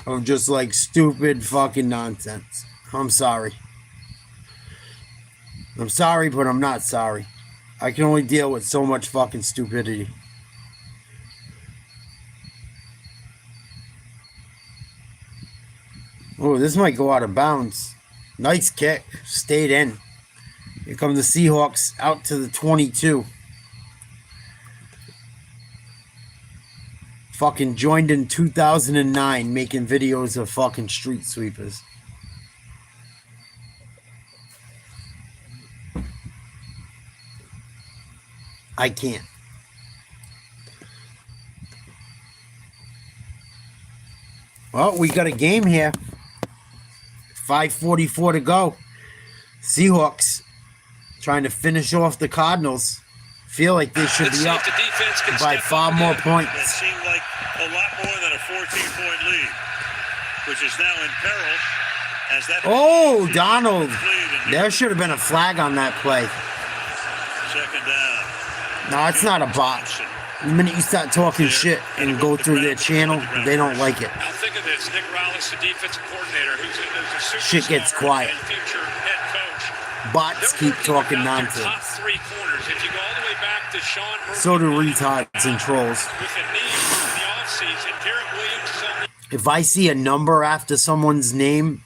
Speaker 1: Of just like stupid fucking nonsense. I'm sorry. I'm sorry, but I'm not sorry. I can only deal with so much fucking stupidity. Oh, this might go out of bounds. Nice kick. Stayed in. Here come the Seahawks out to the 22. Fucking joined in 2009 making videos of fucking street sweepers. I can't. Well, we got a game here. 5:44 to go. Seahawks trying to finish off the Cardinals. Feel like they should be up by far more points.
Speaker 6: That seemed like a lot more than a 14-point lead, which is now in peril as that.
Speaker 1: Oh, Donald. There should have been a flag on that play.
Speaker 6: Second down.
Speaker 1: No, it's not a bot. The minute you start talking shit and go through their channel, they don't like it.
Speaker 10: Now think of this: Nick Rallis, the defensive coordinator, who's a superstar
Speaker 1: Shit gets quiet.
Speaker 10: and future head coach.
Speaker 1: Bots keep talking nonsense.
Speaker 10: Top 3 corners. If you go all the way back to Sean Murphy,
Speaker 1: So do retards and trolls.
Speaker 10: with a knee in the offseason, Garrett Williams is on the
Speaker 1: If I see a number after someone's name,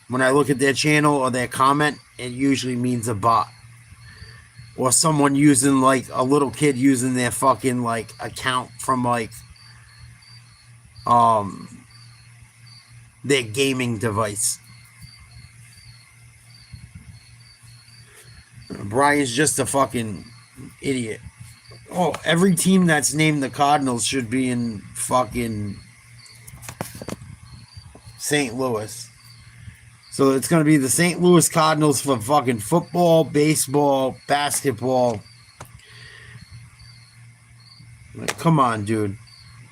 Speaker 1: when I look at their channel or their comment, it usually means a bot. Or someone using, like, a little kid using their fucking, like, account from, like, their gaming device. Brian's just a fucking idiot. Oh, every team that's named the Cardinals should be in fucking St. Louis. So it's going to be the St. Louis Cardinals for fucking football, baseball, basketball. Like, come on, dude.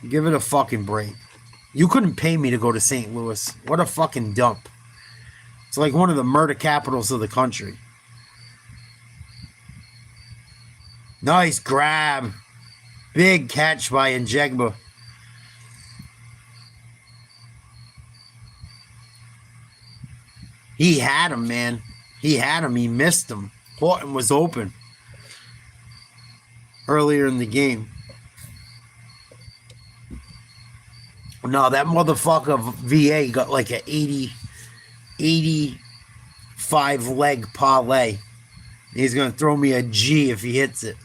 Speaker 1: Give it a fucking break. You couldn't pay me to go to St. Louis. What a fucking dump. It's like one of the murder capitals of the country. Nice grab. Big catch by Njegba. He had him, man. He had him. He missed him. Horton was open earlier in the game. No, that motherfucker VA got like an 85 leg parlay. He's going to throw me a G if he hits it.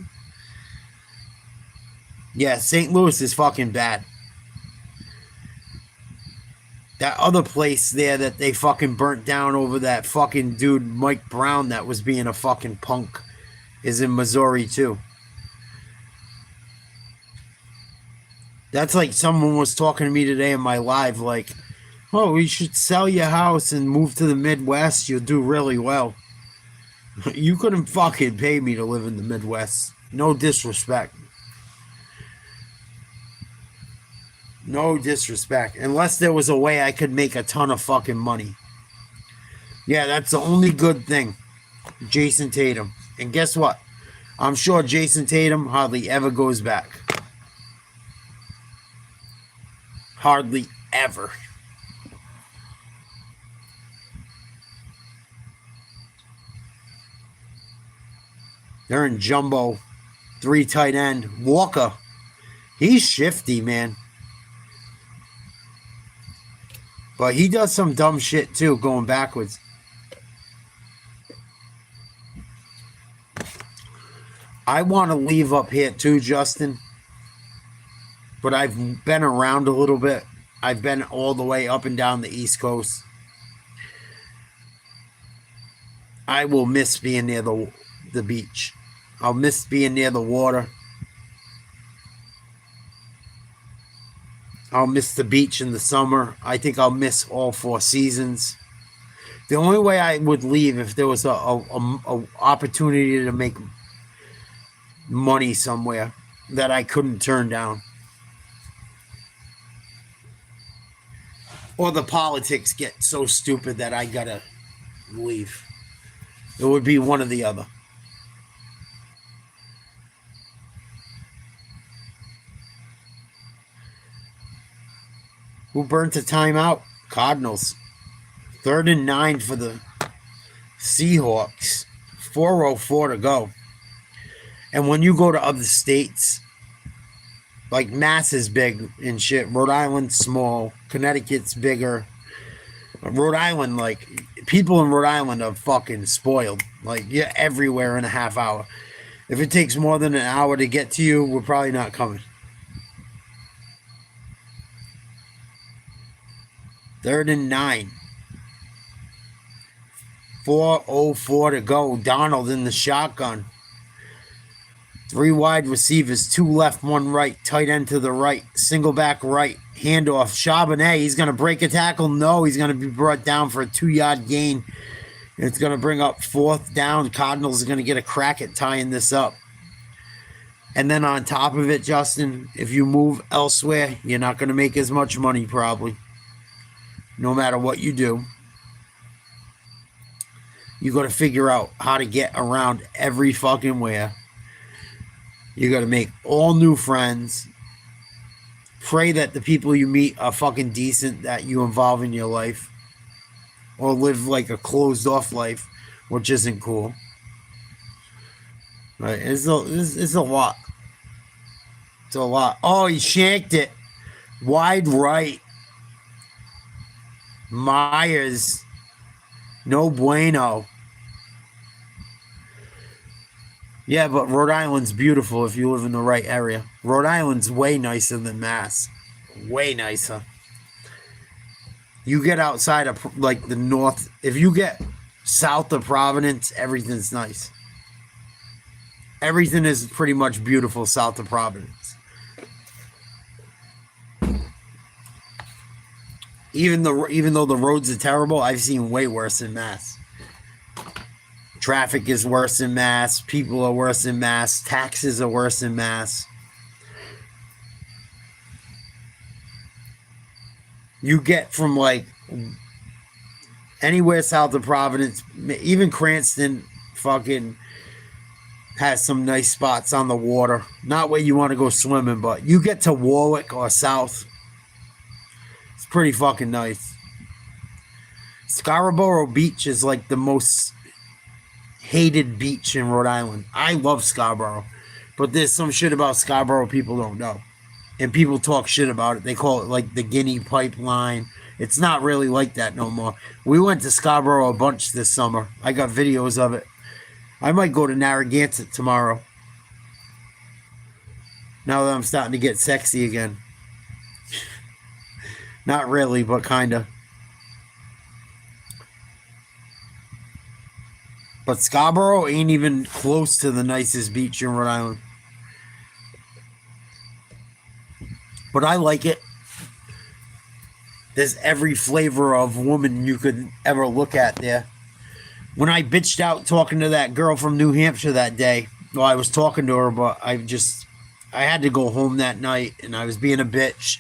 Speaker 1: Yeah, St. Louis is fucking bad. That other place there that they fucking burnt down over that fucking dude Mike Brown that was being a fucking punk is in Missouri too. That's like someone was talking to me today in my live like, oh, we should sell your house and move to the Midwest. You'll do really well. You couldn't fucking pay me to live in the Midwest. No disrespect. No disrespect. Unless there was a way I could make a ton of fucking money. Yeah, that's the only good thing. Jason Tatum. And guess what? I'm sure Jason Tatum hardly ever goes back. Hardly ever. They're in jumbo. 3 tight end. Walker. He's shifty, man. But he does some dumb shit too, going backwards. I want to leave up here too, Justin. But I've been around a little bit. I've been all the way up and down the East Coast. I will miss being near the beach. I'll miss being near the water. I'll miss the beach in the summer. I think I'll miss all 4 seasons. The only way I would leave if there was a opportunity to make money somewhere that I couldn't turn down. Or the politics get so stupid that I gotta leave. It would be one or the other. Who burnt a timeout? Cardinals. 3rd and 9 for the Seahawks. 4:04 to go. And when you go to other states, like Mass is big and shit. Rhode Island's small. Connecticut's bigger. Rhode Island, like, people in Rhode Island are fucking spoiled. Like, you're everywhere in a half hour. If it takes more than an hour to get to you, we're probably not coming. 3rd and 9. 4:04 to go. Donald in the shotgun. 3 wide receivers, 2 left, 1 right. Tight end to the right. Single back right. Handoff. Charbonnet, he's going to break a tackle. No, he's going to be brought down for a 2-yard gain. It's going to bring up 4th down. Cardinals are going to get a crack at tying this up. And then on top of it, Justin, if you move elsewhere, you're not going to make as much money probably. No matter what you do. You got to figure out how to get around every fucking where. You got to make all new friends. Pray that the people you meet are fucking decent, that you involve in your life. Or live like a closed off life, which isn't cool. Right? It's a lot. It's a lot. Oh, he shanked it. Wide right. Myers. No bueno. Yeah, but Rhode Island's beautiful if you live in the right area. Rhode Island's way nicer than Mass. Way nicer. You get outside of, like, the north. If you get south of Providence, everything's nice. Everything is pretty much beautiful south of Providence. Even though the roads are terrible, I've seen way worse in Mass. Traffic is worse in Mass. People are worse in Mass. Taxes are worse in Mass. You get from, like, anywhere south of Providence, even Cranston, fucking has some nice spots on the water. Not where you want to go swimming, but you get to Warwick or South. It's pretty fucking nice. Scarborough Beach is like the most hated beach in Rhode Island. I love Scarborough, but there's some shit about Scarborough people don't know. And people talk shit about it. They call it like the Guinea Pipeline. It's not really like that no more. We went to Scarborough a bunch this summer. I got videos of it. I might go to Narragansett tomorrow. Now that I'm starting to get sexy again. Not really, but kinda. But Scarborough ain't even close to the nicest beach in Rhode Island. But I like it. There's every flavor of woman you could ever look at there. When I bitched out talking to that girl from New Hampshire that day, well, I was talking to her, but I had to go home that night, and I was being a bitch.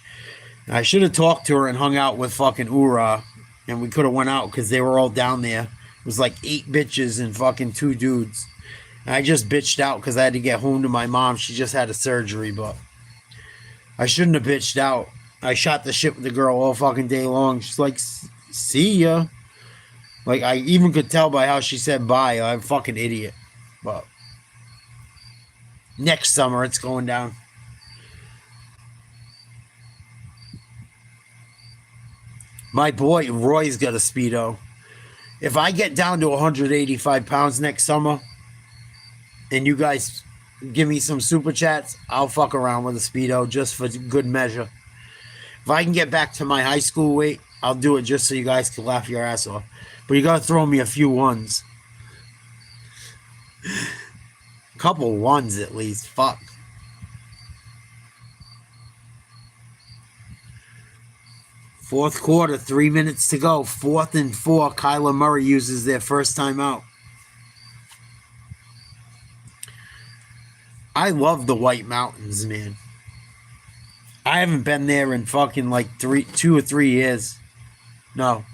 Speaker 1: I should have talked to her and hung out with fucking Ura, and we could have went out because they were all down there. It was like 8 bitches and fucking 2 dudes. And I just bitched out because I had to get home to my mom. She just had a surgery, but I shouldn't have bitched out. I shot the shit with the girl all fucking day long. She's like, see ya. Like, I even could tell by how she said bye. I'm a fucking idiot. But next summer, it's going down. My boy, Roy's got a Speedo. If I get down to 185 pounds next summer, and you guys give me some super chats, I'll fuck around with a Speedo just for good measure. If I can get back to my high school weight, I'll do it just so you guys can laugh your ass off. But you gotta throw me a few ones. Couple ones at least. Fuck. Fourth quarter, 3 minutes to go. 4th and 4. Kyler Murray uses their first time out. I love the White Mountains, man. I haven't been there in fucking like 2 or 3 years. No.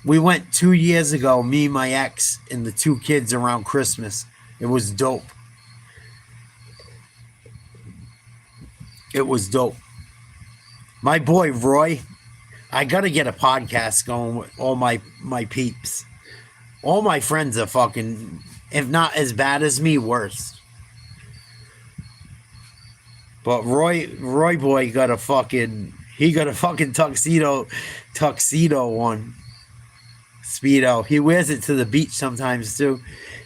Speaker 1: We went 2 years ago, me, my ex, and the 2 kids around Christmas. It was dope. It was dope. My boy, Roy, I got to get a podcast going with all my peeps. All my friends are fucking, if not as bad as me, worse. But Roy boy got a fucking tuxedo one. Speedo. He wears it to the beach sometimes too.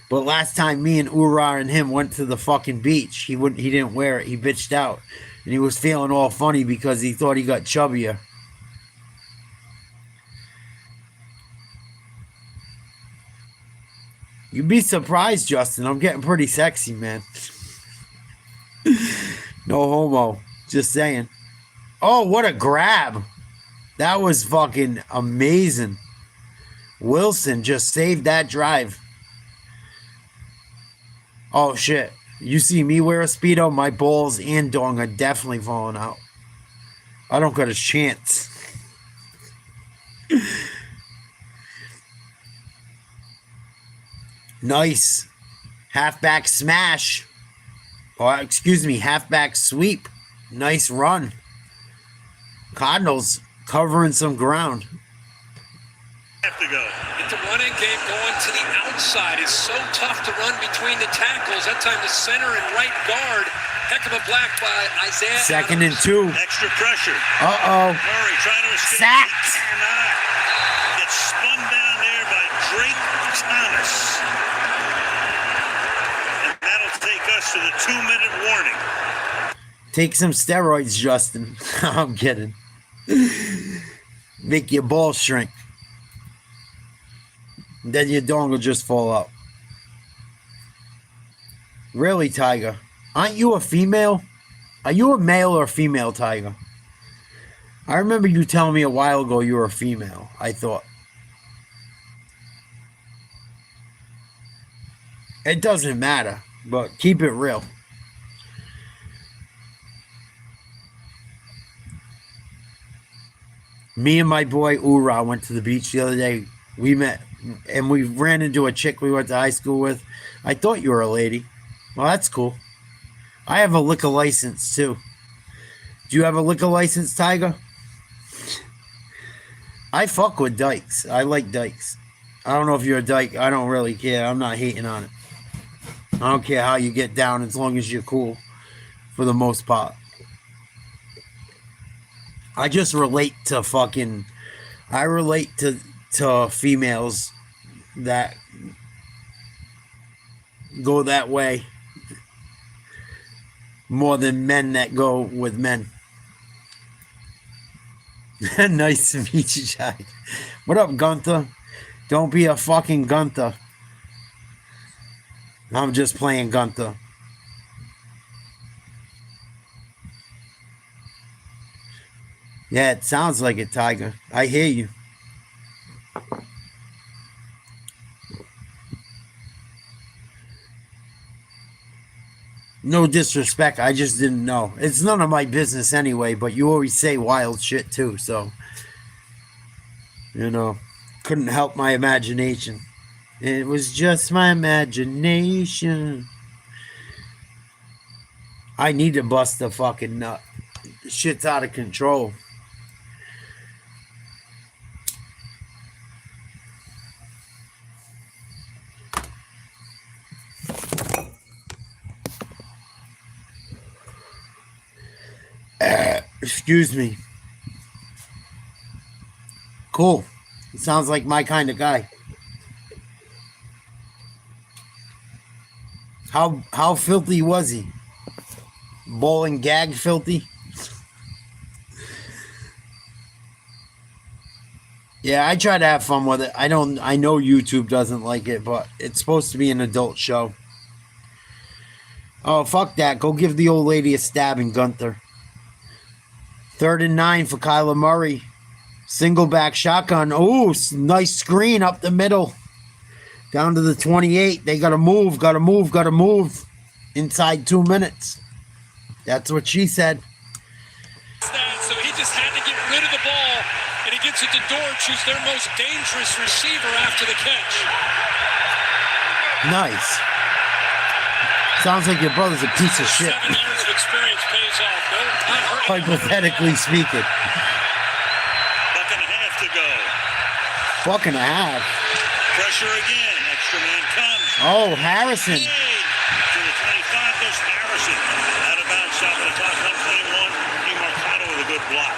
Speaker 1: But last time me and Ura and him went to the fucking beach, he didn't wear it. He bitched out. And he was feeling all funny because he thought he got chubbier. You'd be surprised, Justin. I'm getting pretty sexy, man. No homo. Just saying. Oh, what a grab. That was fucking amazing. Wilson just saved that drive. Oh, shit. You see me wear a Speedo, my balls and dong are definitely falling out. I don't got a chance. Nice. Halfback smash. Or, excuse me, halfback sweep. Nice run. Cardinals covering some ground.
Speaker 5: Have to go. The running game going to the outside is so tough to run between the tackles. That time the center and right guard. Heck of a block by Isaiah.
Speaker 1: Second and 2.
Speaker 6: Extra pressure.
Speaker 1: Uh-oh.
Speaker 6: Murray trying to escape.
Speaker 1: Sacked.
Speaker 6: Gets spun down there by Drake Thomas. And that'll take us to the 2-minute warning.
Speaker 1: Take some steroids, Justin. I'm kidding. Make your balls shrink. Then your dong will just fall out. Really, Tiger? Aren't you a female? Are you a male or a female, Tiger? I remember you telling me a while ago you were a female, I thought. It doesn't matter, but keep it real. Me and my boy Ura went to the beach the other day. We met, and we ran into a chick we went to high school with. I thought you were a lady. Well, that's cool. I have a liquor license, too. Do you have a liquor license, Tiger? I fuck with dykes. I like dykes. I don't know if you're a dyke. I don't really care. I'm not hating on it. I don't care how you get down as long as you're cool, for the most part. I just relate to fucking... I relate to females that go that way more than men that go with men. Nice to meet you, Jack. What up, Gunther? Don't be a fucking Gunther. I'm just playing Gunther. Yeah, it sounds like it, Tiger. I hear you. No disrespect, I just didn't know. It's none of my business anyway, but you always say wild shit too, so... You know, couldn't help my imagination. It was just my imagination. I need to bust a fucking nut. Shit's out of control. Excuse me. Cool. Sounds like my kind of guy. How filthy was he? Ball and gag filthy? Yeah, I try to have fun with it. I know YouTube doesn't like it, but it's supposed to be an adult show. Oh, fuck that. Go give the old lady a stabbing, Gunther. 3rd and 9 for Kyler Murray. Single back shotgun. Oh, nice screen up the middle. Down to the 28. They got to move, got to move, got to move. Inside 2 minutes. That's what she said.
Speaker 5: So he just had to get rid of the ball, and he gets it to Dortch, who's their most dangerous receiver after the catch.
Speaker 1: Nice. Sounds like your brother's a piece of shit.
Speaker 5: 7 years of experience pays off. No, not hurting.
Speaker 1: Hypothetically speaking.
Speaker 6: Buck and a half to go.
Speaker 1: Buck and a half.
Speaker 6: Pressure again. Extra man comes.
Speaker 1: Oh, Harrison.
Speaker 6: To the 25 goes Harrison. Out of bounds, shot at the top, 121. DeMarcano with a good block.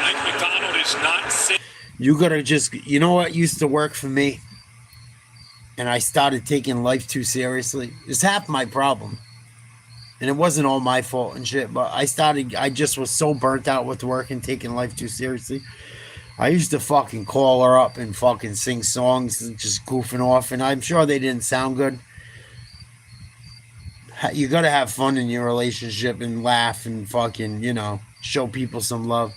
Speaker 5: Mike McDonald is not sitting.
Speaker 1: You gotta just, you know what used to work for me? And I started taking life too seriously. It's half my problem. And it wasn't all my fault and shit, but I just was so burnt out with work and taking life too seriously. I used to fucking call her up and fucking sing songs and just goofing off, and I'm sure they didn't sound good. You gotta have fun in your relationship and laugh and fucking, you know, show people some love.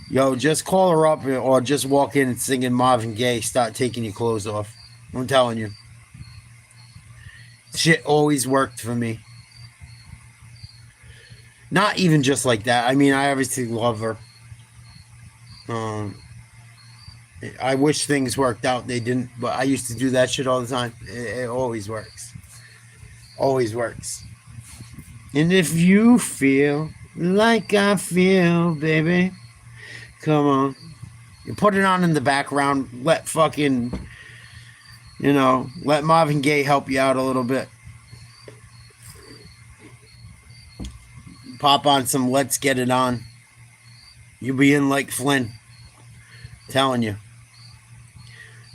Speaker 1: Yo, just call her up or just walk in and singing Marvin Gaye, start taking your clothes off. I'm telling you. Shit always worked for me. Not even just like that. I mean, I obviously love her. I wish things worked out. They didn't, but I used to do that shit all the time. It always works. Always works. And if you feel like I feel, baby, come on. You put it on in the background. Let fucking... You know, let Marvin Gaye help you out a little bit. Pop on some Let's Get It On. You'll be in like Flynn. Telling you.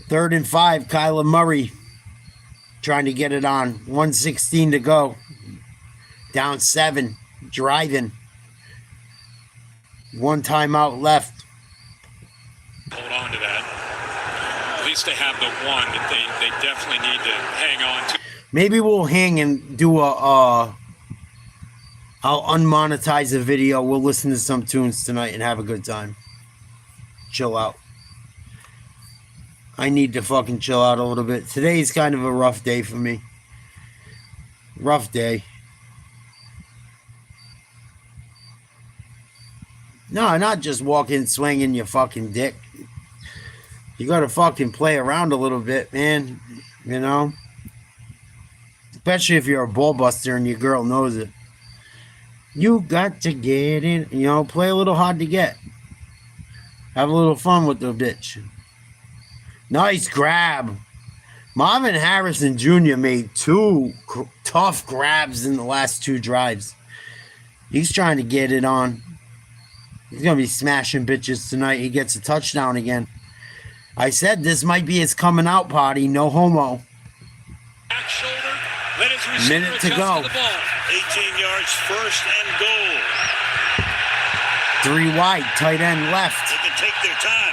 Speaker 1: 3rd and 5, Kyler Murray. Trying to get it on. 1:16 to go. Down 7. Driving. 1 timeout left.
Speaker 5: Hold on to that. At least they have the one that they definitely need to hang on to.
Speaker 1: Maybe we'll hang and do I'll unmonetize a video. We'll listen to some tunes tonight and have a good time. Chill out. I need to fucking chill out a little bit. Today's kind of a rough day for me. Rough day. No, not just walk in swinging your fucking dick. You got to fucking play around a little bit, man. You know? Especially if you're a ball buster and your girl knows it. You got to get in. You know, play a little hard to get. Have a little fun with the bitch. Nice grab. Marvin Harrison Jr. made 2 tough grabs in the last 2 drives. He's trying to get it on. He's going to be smashing bitches tonight. He gets a touchdown again. I said this might be his coming out party. No homo.
Speaker 6: Back shoulder. Let his receiver
Speaker 1: Minute to
Speaker 6: adjust
Speaker 1: go.
Speaker 6: the ball. 18 yards first and goal.
Speaker 1: 3 wide. Tight end left.
Speaker 6: They can take their time.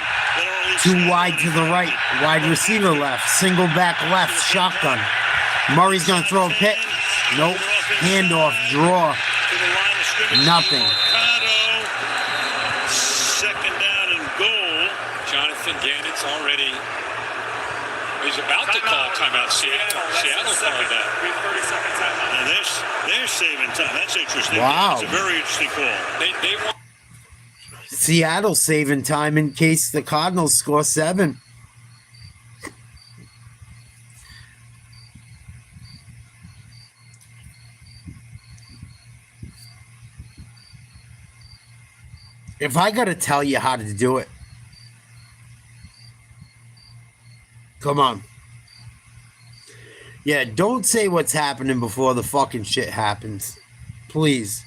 Speaker 1: 2 wide to the right. Wide receiver left. Single back left. Shotgun. Murray's going to throw a pick. Nope. Handoff. Draw. Nothing.
Speaker 6: Second down and goal.
Speaker 5: Jonathan Gannon's already. He's about to call timeout. Seattle called that.
Speaker 6: And they're saving time. That's interesting.
Speaker 1: Wow.
Speaker 6: It's a very interesting call.
Speaker 5: They want.
Speaker 1: Seattle saving time in case the Cardinals score 7. If I got to tell you how to do it, come on. Yeah, don't say what's happening before the fucking shit happens. Please.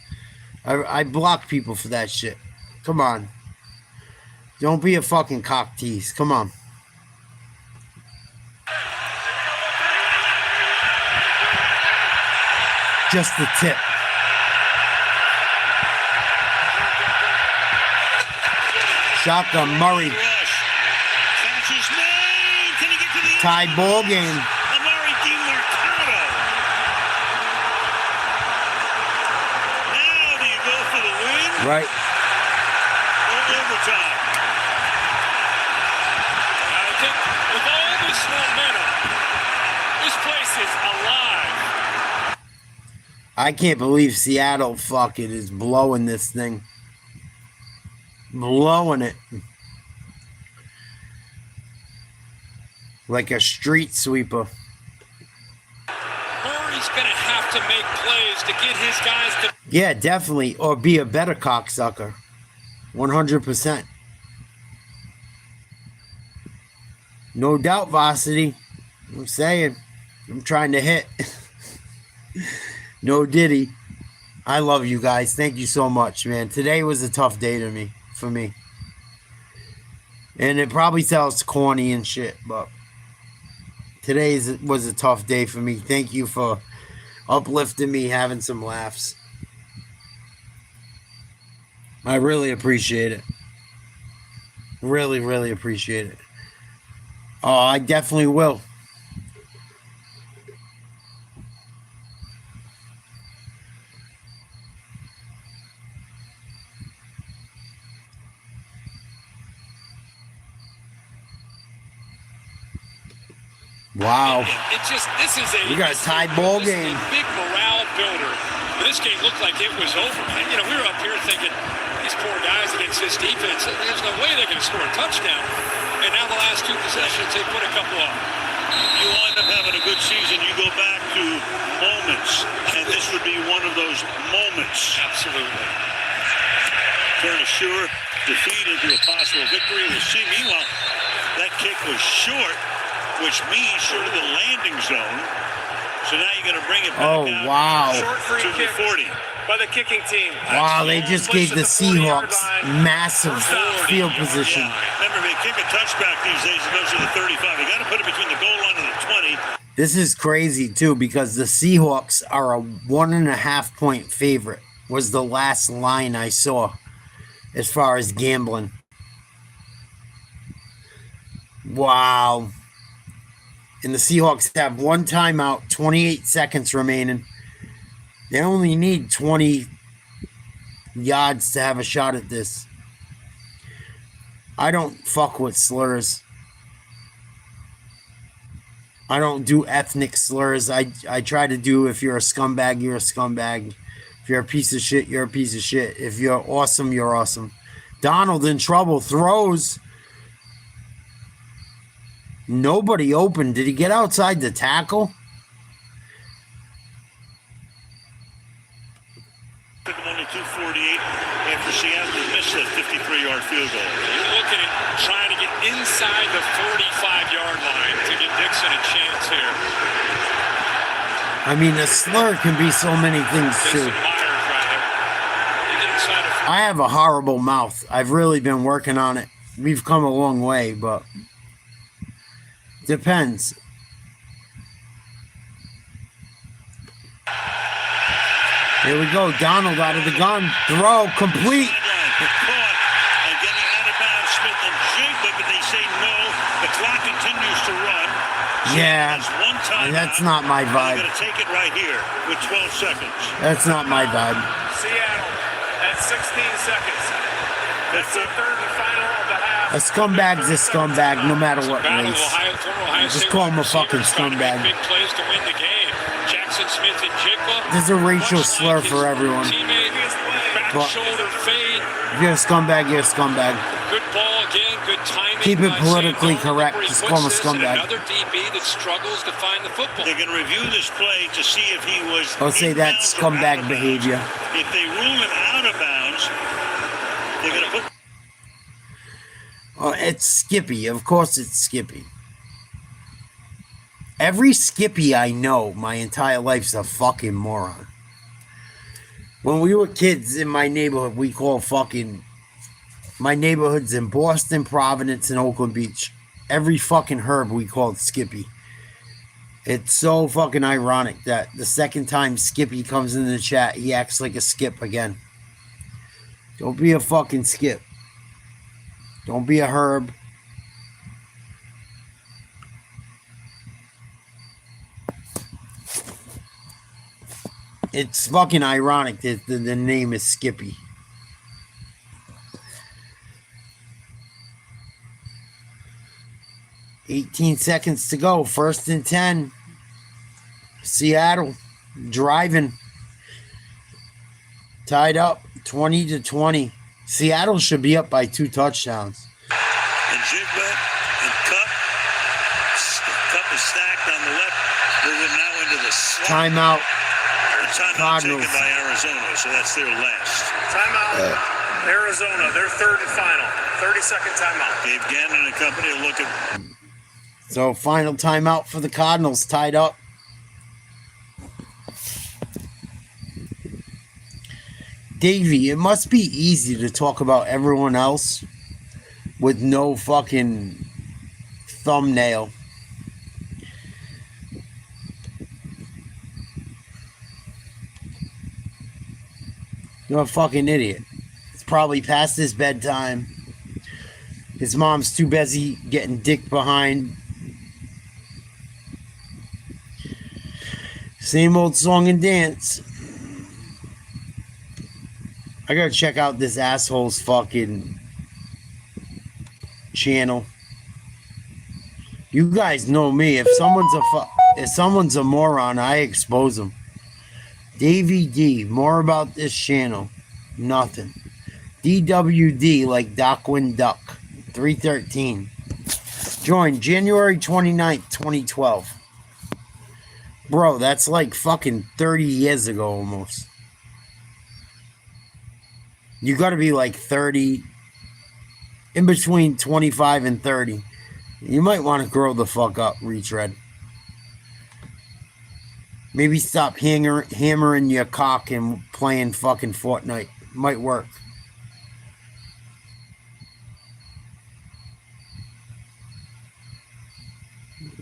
Speaker 1: I block people for that shit. Come on. Don't be a fucking cock tease. Come on. Just the tip. Shotgun Murray. Tied ball game. Right.
Speaker 6: Overtime.
Speaker 10: I think with all this momentum, this place is alive.
Speaker 1: I can't believe Seattle fucking is blowing this thing. Blowing it. Like a street sweeper.
Speaker 5: Murray's going to have to make plays to get his guys to.
Speaker 1: Yeah, definitely. Or be a better cocksucker. 100%. No doubt, Varsity. I'm saying. I'm trying to hit. No Diddy. I love you guys. Thank you so much, man. Today was a tough day for me. And it probably sounds corny and shit, but today was a tough day for me. Thank you for uplifting me, having some laughs. I really appreciate it. Really, really appreciate it. Oh, I definitely will. Wow.
Speaker 5: This is
Speaker 1: We got a tied ball game.
Speaker 5: A big morale builder. This game looked like it was over. And, you know, we were up here thinking these poor guys against this defense, there's no way they're going to score a touchdown. And now the last 2 possessions, they put a couple up.
Speaker 6: You wind up having a good season, you go back to moments, and this would be one of those moments.
Speaker 5: Absolutely.
Speaker 6: Turn a sure defeat into a possible victory. We'll see. Meanwhile, that kick was short, which means short of the landing zone. So now you're going to bring it back out.
Speaker 1: Wow.
Speaker 10: Short free
Speaker 6: To the
Speaker 10: kick
Speaker 6: 40.
Speaker 10: by the kicking team.
Speaker 1: Wow, they just gave the Seahawks massive field position.
Speaker 6: Yeah. Remember, they kick a touchback these days, and those are the 35. You got to put it between the goal line and the 20.
Speaker 1: This is crazy, too, because the Seahawks are a 1.5 point favorite, was the last line I saw as far as gambling. Wow. And the Seahawks have 1 timeout, 28 seconds remaining. They only need 20 yards to have a shot at this. I don't fuck with slurs. I don't do ethnic slurs. I try to do, if you're a scumbag, you're a scumbag. If you're a piece of shit, you're a piece of shit. If you're awesome, you're awesome. Donald in trouble. Throws. Nobody open. Did he get outside the tackle?
Speaker 6: Took him only 2:48 after Seattle missed that 53-yard field goal.
Speaker 5: You're looking at trying to get inside the 45-yard line to give Dixon a chance here.
Speaker 1: I mean, a slur can be so many things too. I have a horrible mouth. I've really been working on it. We've come a long way, but depends. Here we go. Donald out of the gun. Throw complete.
Speaker 6: Caught and getting out of bounds. Smith and Jigba, but they say no. The clock continues to run.
Speaker 1: Yeah,
Speaker 6: one time
Speaker 1: that's not my vibe.
Speaker 6: They're going to take it right here with 12 seconds.
Speaker 1: That's not my vibe.
Speaker 10: Seattle at 16 seconds. That's the third and final of the half.
Speaker 1: A scumbag's a scumbag no matter what race. Just call him a fucking scumbag.
Speaker 5: Big plays to win the game. Jackson Smith and Jigba.
Speaker 1: There's a racial slur for everyone.
Speaker 5: Back shoulder fade.
Speaker 1: If you're a scumbag, you're a scumbag.
Speaker 5: Good ball again. Good timing.
Speaker 1: Keep it
Speaker 5: by
Speaker 1: politically
Speaker 5: Sam
Speaker 1: correct.
Speaker 5: Darnold.
Speaker 1: Just call him a
Speaker 5: Puts this in
Speaker 1: scumbag.
Speaker 5: Another DB that struggles to find the football.
Speaker 6: They're going to review this play to see if he was.
Speaker 1: I'll say that's scumbag behavior.
Speaker 6: If they rule him out of bounds, they're going to put.
Speaker 1: Oh, it's Skippy. Of course it's Skippy. Every Skippy I know my entire life's a fucking moron. When we were kids in my neighborhood, we called fucking... My neighborhood's in Boston, Providence, and Oakland Beach. Every fucking herb we called Skippy. It's so fucking ironic that the second time Skippy comes in the chat, he acts like a skip again. Don't be a fucking skip. Don't be a herb. It's fucking ironic that the name is Skippy. $18 seconds to go. 1st and 10. Seattle driving. Tied up 20-20. Seattle should be up by 2 touchdowns.
Speaker 6: And Jigba and Cup. Cup is stacked on the left. Moving now into the slot.
Speaker 1: Timeout.
Speaker 6: Timeout
Speaker 1: Cardinals.
Speaker 6: taken by Arizona, so that's their last.
Speaker 10: Timeout. Arizona, their third and final. 30-second timeout.
Speaker 6: Dave Gannon and company are looking.
Speaker 1: So final timeout for the Cardinals, tied up. Davey, it must be easy to talk about everyone else with no fucking thumbnail. You're a fucking idiot. It's probably past his bedtime. His mom's too busy getting dick behind. Same old song and dance. I gotta check out this asshole's fucking channel. You guys know me. If someone's a moron, I expose them. Davey D. More about this channel. Nothing. DWD like Darkwing Duck. 313. Joined January 29th, 2012. Bro, that's like fucking 30 years ago almost. You gotta be like 30, in between 25 and 30. You might want to grow the fuck up, retread. Maybe stop hammering your cock and playing fucking Fortnite. Might work.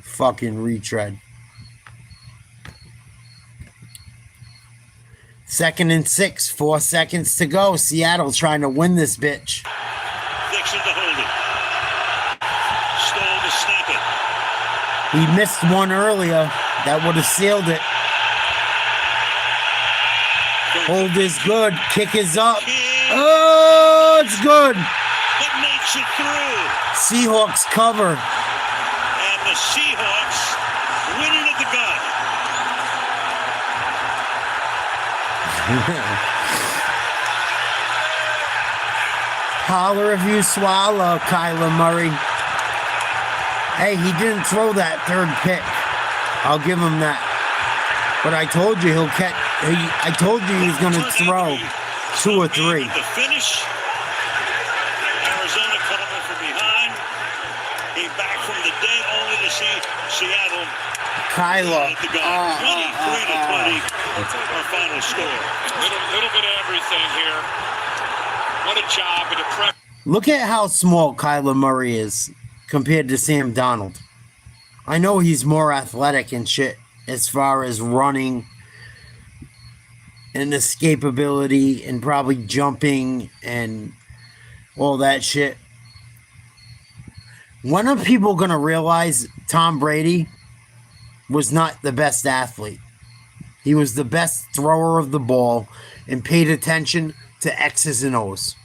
Speaker 1: Fucking retread. 2nd and 6, 4 seconds to go. Seattle trying to win this bitch.
Speaker 6: Dixon to hold it. Stoll to snap it.
Speaker 1: He missed one earlier. That would have sealed it. Hold is good. Kick is up. Oh, it's good.
Speaker 6: That makes it through.
Speaker 1: Seahawks cover.
Speaker 6: And the Seahawks winning at the gun.
Speaker 1: Holler if you swallow, Kyler Murray. Hey, he didn't throw that third pick. I'll give him that. But I told you he'll catch. I told you he was going to throw 2 or 3.
Speaker 6: The finish. Arizona coming from behind. Came back from the dead only to see Seattle.
Speaker 1: Kyler.
Speaker 6: 23-20. Our final score.
Speaker 10: Little bit of everything here. What a job and a prep.
Speaker 1: Look at how small Kyler Murray is compared to Sam Darnold. I know he's more athletic and shit as far as running and escapability and probably jumping and all that shit. When are people going to realize Tom Brady was not the best athlete? He was the best thrower of the ball and paid attention to X's and O's.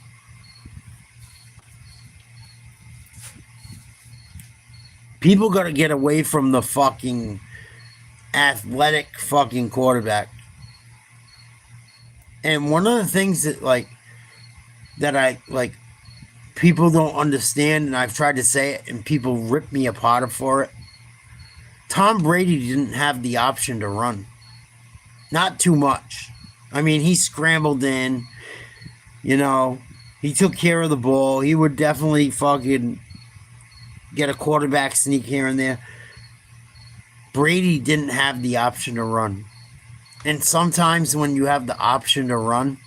Speaker 1: People got to get away from the fucking athletic fucking quarterback. And one of the things that people don't understand, and I've tried to say it, and people rip me apart for it. Tom Brady didn't have the option to run. Not too much. I mean, he scrambled in, he took care of the ball. He would definitely fucking get a quarterback sneak here and there. Brady didn't have the option to run. And sometimes when you have the option to run,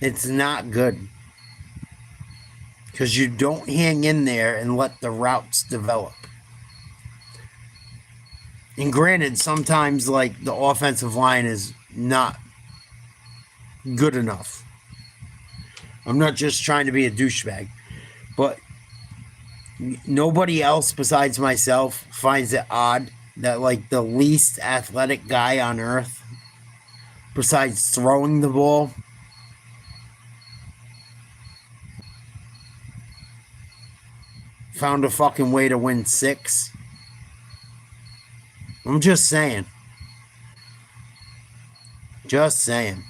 Speaker 1: it's not good. Because you don't hang in there and let the routes develop. And granted, sometimes the offensive line is not good enough. I'm not just trying to be a douchebag. But nobody else besides myself finds it odd that the least athletic guy on earth, besides throwing the ball, found a fucking way to win 6. I'm just saying. Just saying.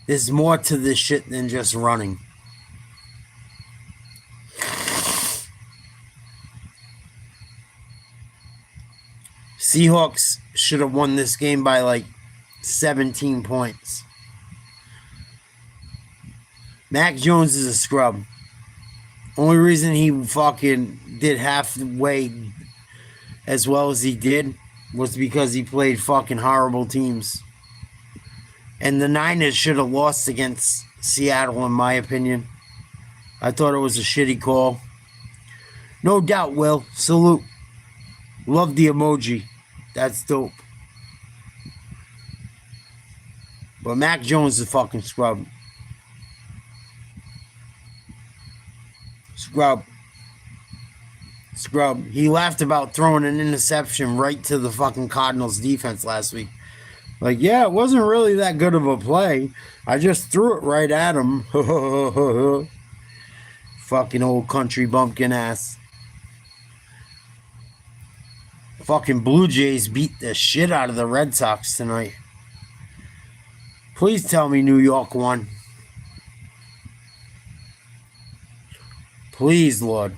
Speaker 1: There's more to this shit than just running. Seahawks should have won this game by 17 points. Mac Jones is a scrub. Only reason he fucking did halfway as well as he did was because he played fucking horrible teams. And the Niners should have lost against Seattle, in my opinion. I thought it was a shitty call. No doubt, Will. Salute. Love the emoji. That's dope. But Mac Jones is a fucking scrub. Scrub. He laughed about throwing an interception right to the fucking Cardinals defense last week. Yeah, it wasn't really that good of a play. I just threw it right at him. Fucking old country bumpkin ass. Fucking Blue Jays beat the shit out of the Red Sox tonight. Please tell me New York won. Please, Lord.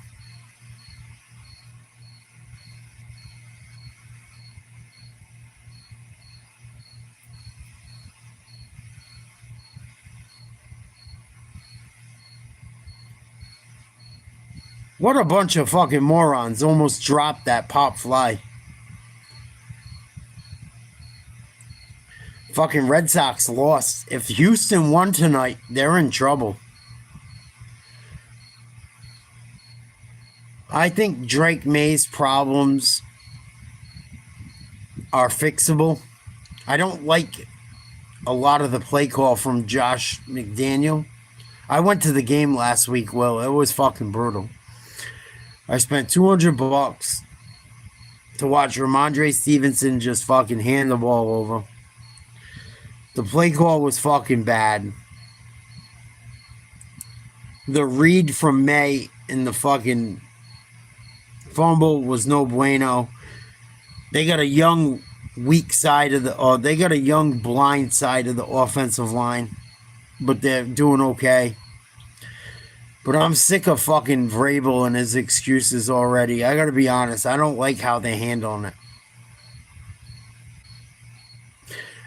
Speaker 1: What a bunch of fucking morons almost dropped that pop fly. Fucking Red Sox lost. If Houston won tonight, they're in trouble. I think Drake May's problems are fixable. I don't like a lot of the play call from Josh McDaniel. I went to the game last week, Will. It was fucking brutal. I spent $200 to watch Ramondre Stevenson just fucking hand the ball over. The play call was fucking bad. The read from May in the fucking fumble was no bueno. They got a young weak side of they got a young blind side of the offensive line, but they're doing okay. But I'm sick of fucking Vrabel and his excuses already. I gotta be honest. I don't like how they're handling it.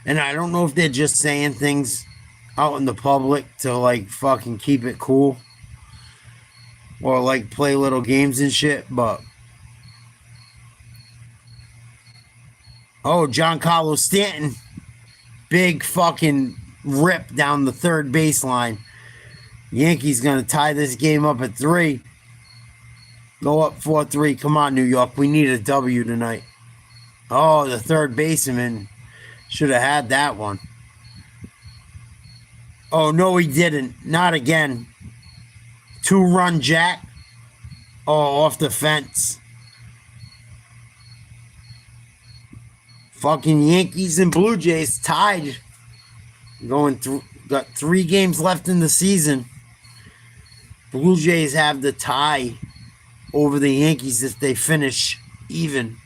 Speaker 1: And I don't know if they're just saying things out in the public to like fucking keep it cool. Or like play little games and shit, but oh, John Carlos Stanton. Big fucking rip down the third baseline. Yankees gonna tie this game up at 3. Go up 4-3. Come on, New York. We need a W tonight. Oh, the third baseman should have had that one. Oh, no, he didn't. Not again. 2-run jack. Oh, off the fence. Fucking Yankees and Blue Jays tied. Going through. Got 3 games left in the season. Blue Jays have the tie over the Yankees if they finish even.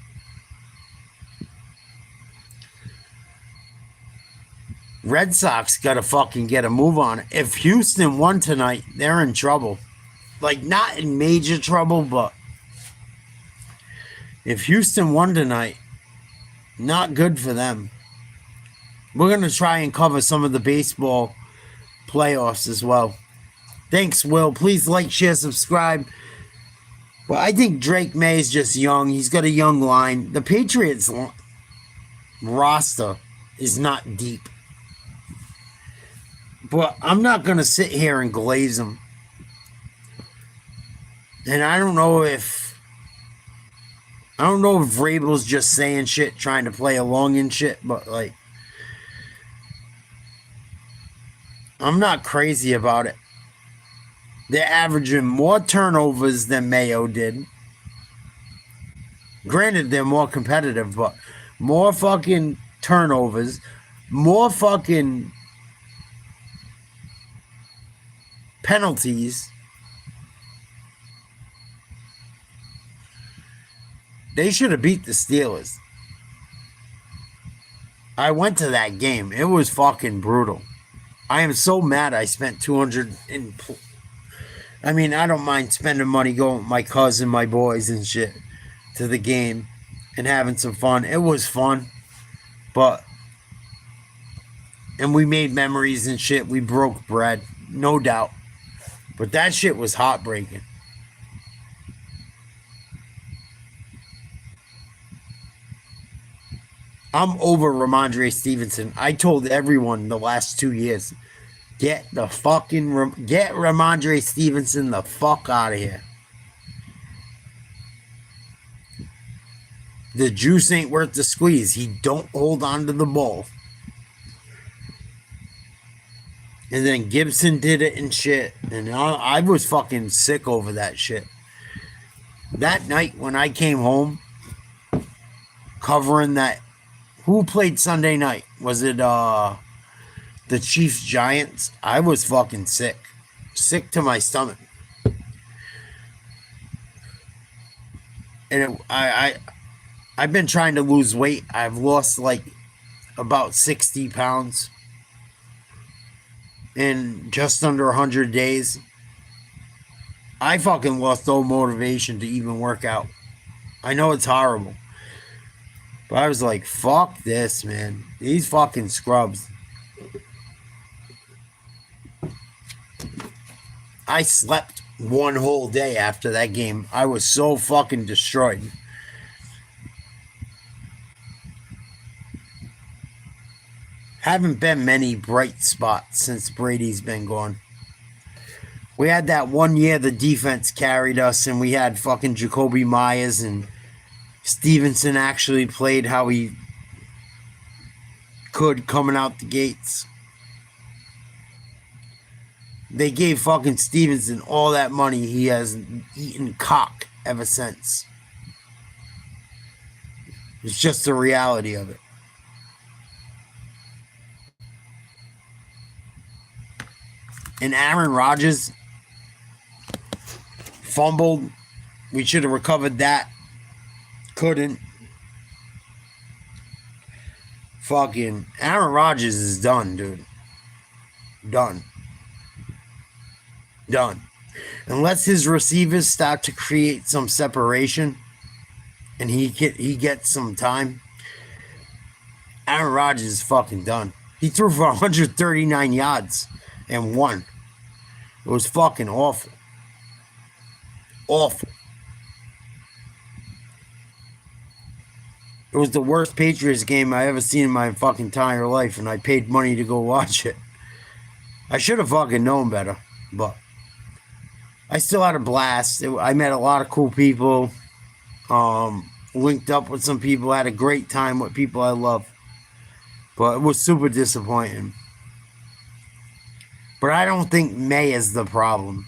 Speaker 1: Red Sox got to fucking get a move on it. If Houston won tonight, they're in trouble. Like, not in major trouble, but if Houston won tonight, not good for them. We're going to try and cover some of the baseball playoffs as well. Thanks, Will. Please like, share, subscribe. Well, I think Drake May is just young. He's got a young line. The Patriots roster is not deep. But I'm not going to sit here and glaze them. And I don't know if Vrabel's just saying shit, trying to play along and shit, but like, I'm not crazy about it. They're averaging more turnovers than Mayo did. Granted, they're more competitive, but more fucking turnovers, more fucking penalties. They should have beat the Steelers. I went to that game. It was fucking brutal. I am so mad I spent $200 in... I mean, I don't mind spending money going with my cousin, my boys and shit to the game and having some fun. It was fun. But... And we made memories and shit. We broke bread. No doubt. But that shit was heartbreaking. I'm over Ramondre Stevenson. I told everyone the last 2 years, get Ramondre Stevenson the fuck out of here. The juice ain't worth the squeeze. He don't hold on to the ball. And then Gibson did it and shit. And I was fucking sick over that shit. That night when I came home, covering that. Who played Sunday night? Was it the Chiefs Giants? I was fucking sick. Sick to my stomach. And I've been trying to lose weight. I've lost like about 60 pounds in just under 100 days. I fucking lost all motivation to even work out. I know it's horrible. But I was like, fuck this, man. These fucking scrubs. I slept one whole day after that game. I was so fucking destroyed. Haven't been many bright spots since Brady's been gone. We had that one year the defense carried us and we had fucking Jacoby Myers and Stevenson actually played how he could coming out the gates. They gave fucking Stevenson all that money. He has eaten cock ever since. It's just the reality of it. And Aaron Rodgers fumbled. We should have recovered that. Couldn't. Fucking Aaron Rodgers is done, dude. Done. unless his receivers start to create some separation and he gets some time, Aaron Rodgers is fucking done. He threw for 139 yards and won. It was fucking awful. Awful. It was the worst Patriots game I ever seen in my fucking entire life, and I paid money to go watch it. I should have fucking known better, but I still had a blast. I met a lot of cool people, linked up with some people, had a great time with people I love, but it was super disappointing. But I don't think May is the problem.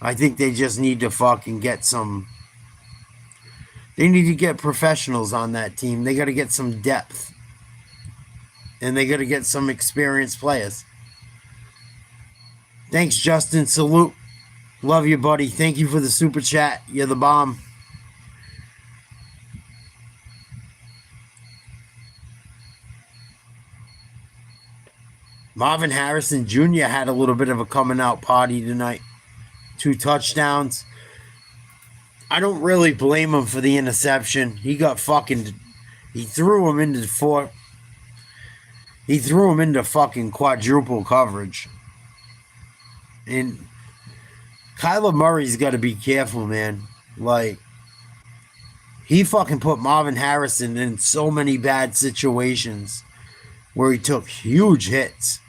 Speaker 1: I think they just need to fucking get some... They need to get professionals on that team. They got to get some depth. And they got to get some experienced players. Thanks, Justin. Salute. Love you, buddy. Thank you for the super chat. You're the bomb. Marvin Harrison Jr. had a little bit of a coming out party tonight. 2 touchdowns. I don't really blame him for the interception. He got fucking... He threw him into fucking quadruple coverage. And Kyler Murray's got to be careful, man. Like, he fucking put Marvin Harrison in so many bad situations where he took huge hits.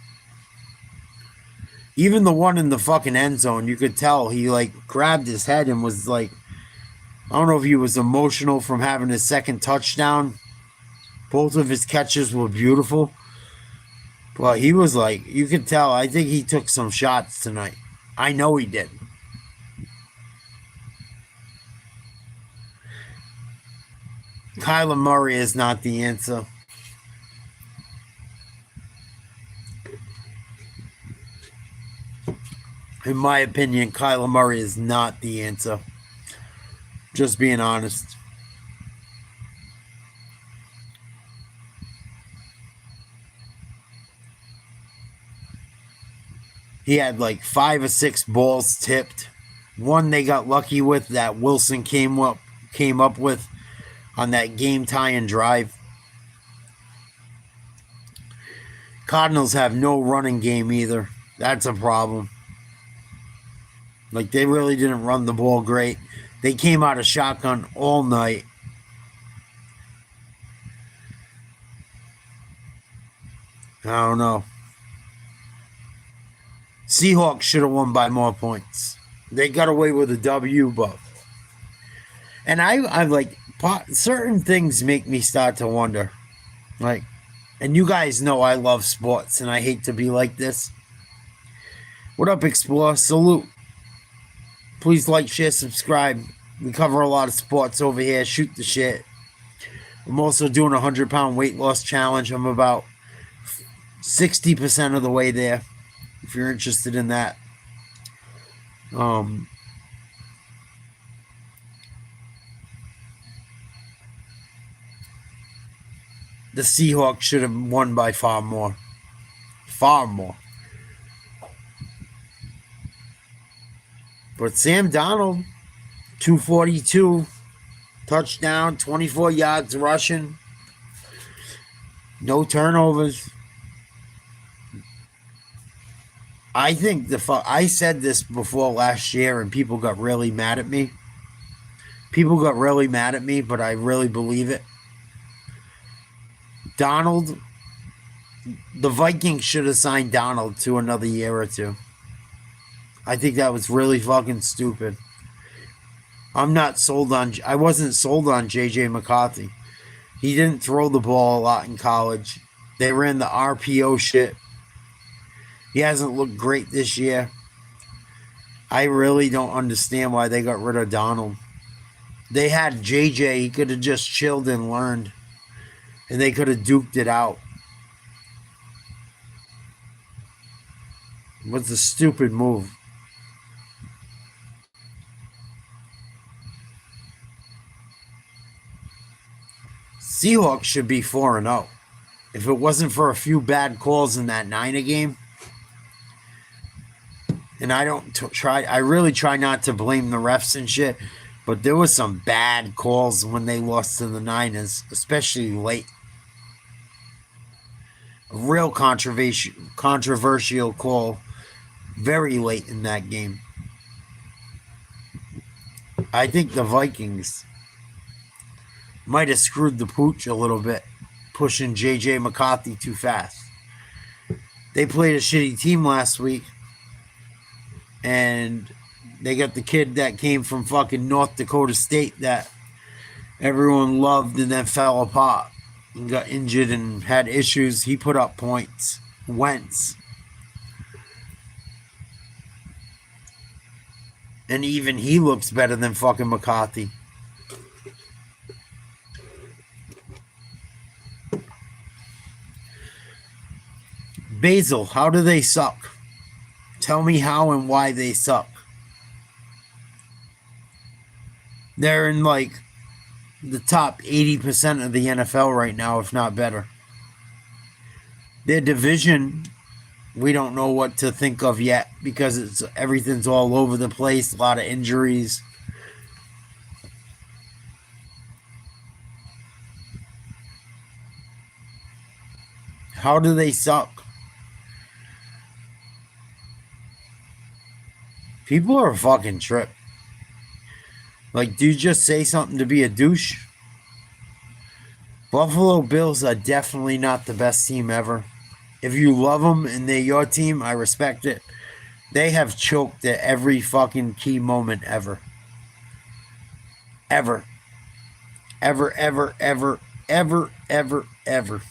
Speaker 1: Even the one in the fucking end zone, you could tell he, like, grabbed his head and was like... I don't know if he was emotional from having his second touchdown. Both of his catches were beautiful. But he was like, you could tell, I think he took some shots tonight. I know he did. Kyler Murray is not the answer. In my opinion, Kyler Murray is not the answer. Just being honest. He had like 5 or 6 balls tipped. One they got lucky with that Wilson came up with on that game-tying drive. Cardinals have no running game either. That's a problem. Like, they really didn't run the ball great. They came out of shotgun all night. I don't know. Seahawks should have won by more points. They got away with a W, but... And I'm like... Certain things make me start to wonder. Like... And you guys know I love sports, and I hate to be like this. What up, Explorer? Salute. Please like, share, subscribe. We cover a lot of sports over here. Shoot the shit. I'm also doing a 100-pound weight loss challenge. I'm about 60% of the way there, if you're interested in that. The Seahawks should have won by far more. Far more. But Sam Darnold, 242, touchdown, 24 yards rushing, no turnovers. I think I said this before last year, and people got really mad at me. But I really believe it. Donald, the Vikings should have signed Donald to another year or two. I think that was really fucking stupid. I wasn't sold on JJ McCarthy. He didn't throw the ball a lot in college. They ran the RPO shit. He hasn't looked great this year. I really don't understand why they got rid of Donald. They had JJ. He could have just chilled and learned. And they could have duked it out. It was a stupid move. Seahawks should be 4-0. If it wasn't for a few bad calls in that Niner game, and and I don't try. I really try not to blame the refs and shit, but there was some bad calls when they lost to the Niners, especially late. A real controversial call very late in that game. I think the Vikings might have screwed the pooch a little bit, pushing J.J. McCarthy too fast. They played a shitty team last week, and they got the kid that came from fucking North Dakota State that everyone loved and then fell apart and got injured and had issues. He put up points. Wentz. And even he looks better than fucking McCarthy. Basil, how do they suck? Tell me how and why they suck. They're in like the top 80% of the NFL right now, if not better. Their division, we don't know what to think of yet because everything's all over the place, a lot of injuries. How do they suck? People are a fucking trip. Like, do you just say something to be a douche? Buffalo Bills are definitely not the best team ever. If you love them and they're your team, I respect it. They have choked at every fucking key moment ever. Ever. Ever, ever, ever, ever, ever, ever.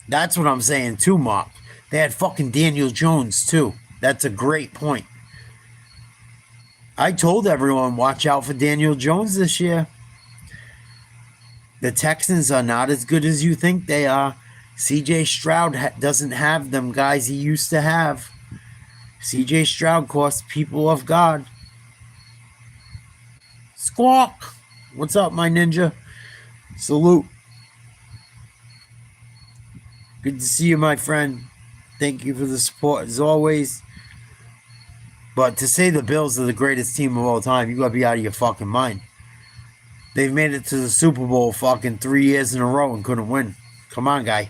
Speaker 1: That's what I'm saying too, Mark. They had fucking Daniel Jones too. That's a great point. I told everyone, watch out for Daniel Jones this year. The Texans are not as good as you think they are. CJ Stroud doesn't have them guys he used to have. CJ Stroud costs people of God. Squawk. What's up, my ninja? Salute. Good to see you, my friend. Thank you for the support as always. But to say the Bills are the greatest team of all time, you gotta be out of your fucking mind. They've made it to the Super Bowl fucking 3 years in a row and couldn't win. Come on, guy.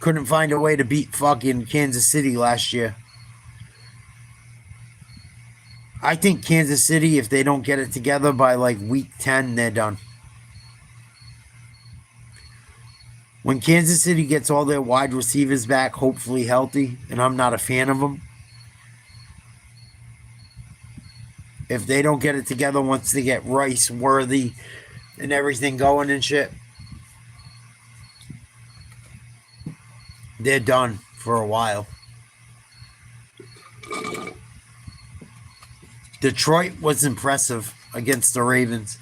Speaker 1: Couldn't find a way to beat fucking Kansas City last year. I think Kansas City, if they don't get it together by like week 10, they're done. When Kansas City gets all their wide receivers back, hopefully healthy, and I'm not a fan of them, if they don't get it together once they get Rice, Worthy, and everything going and shit, they're done for a while. Detroit was impressive against the Ravens,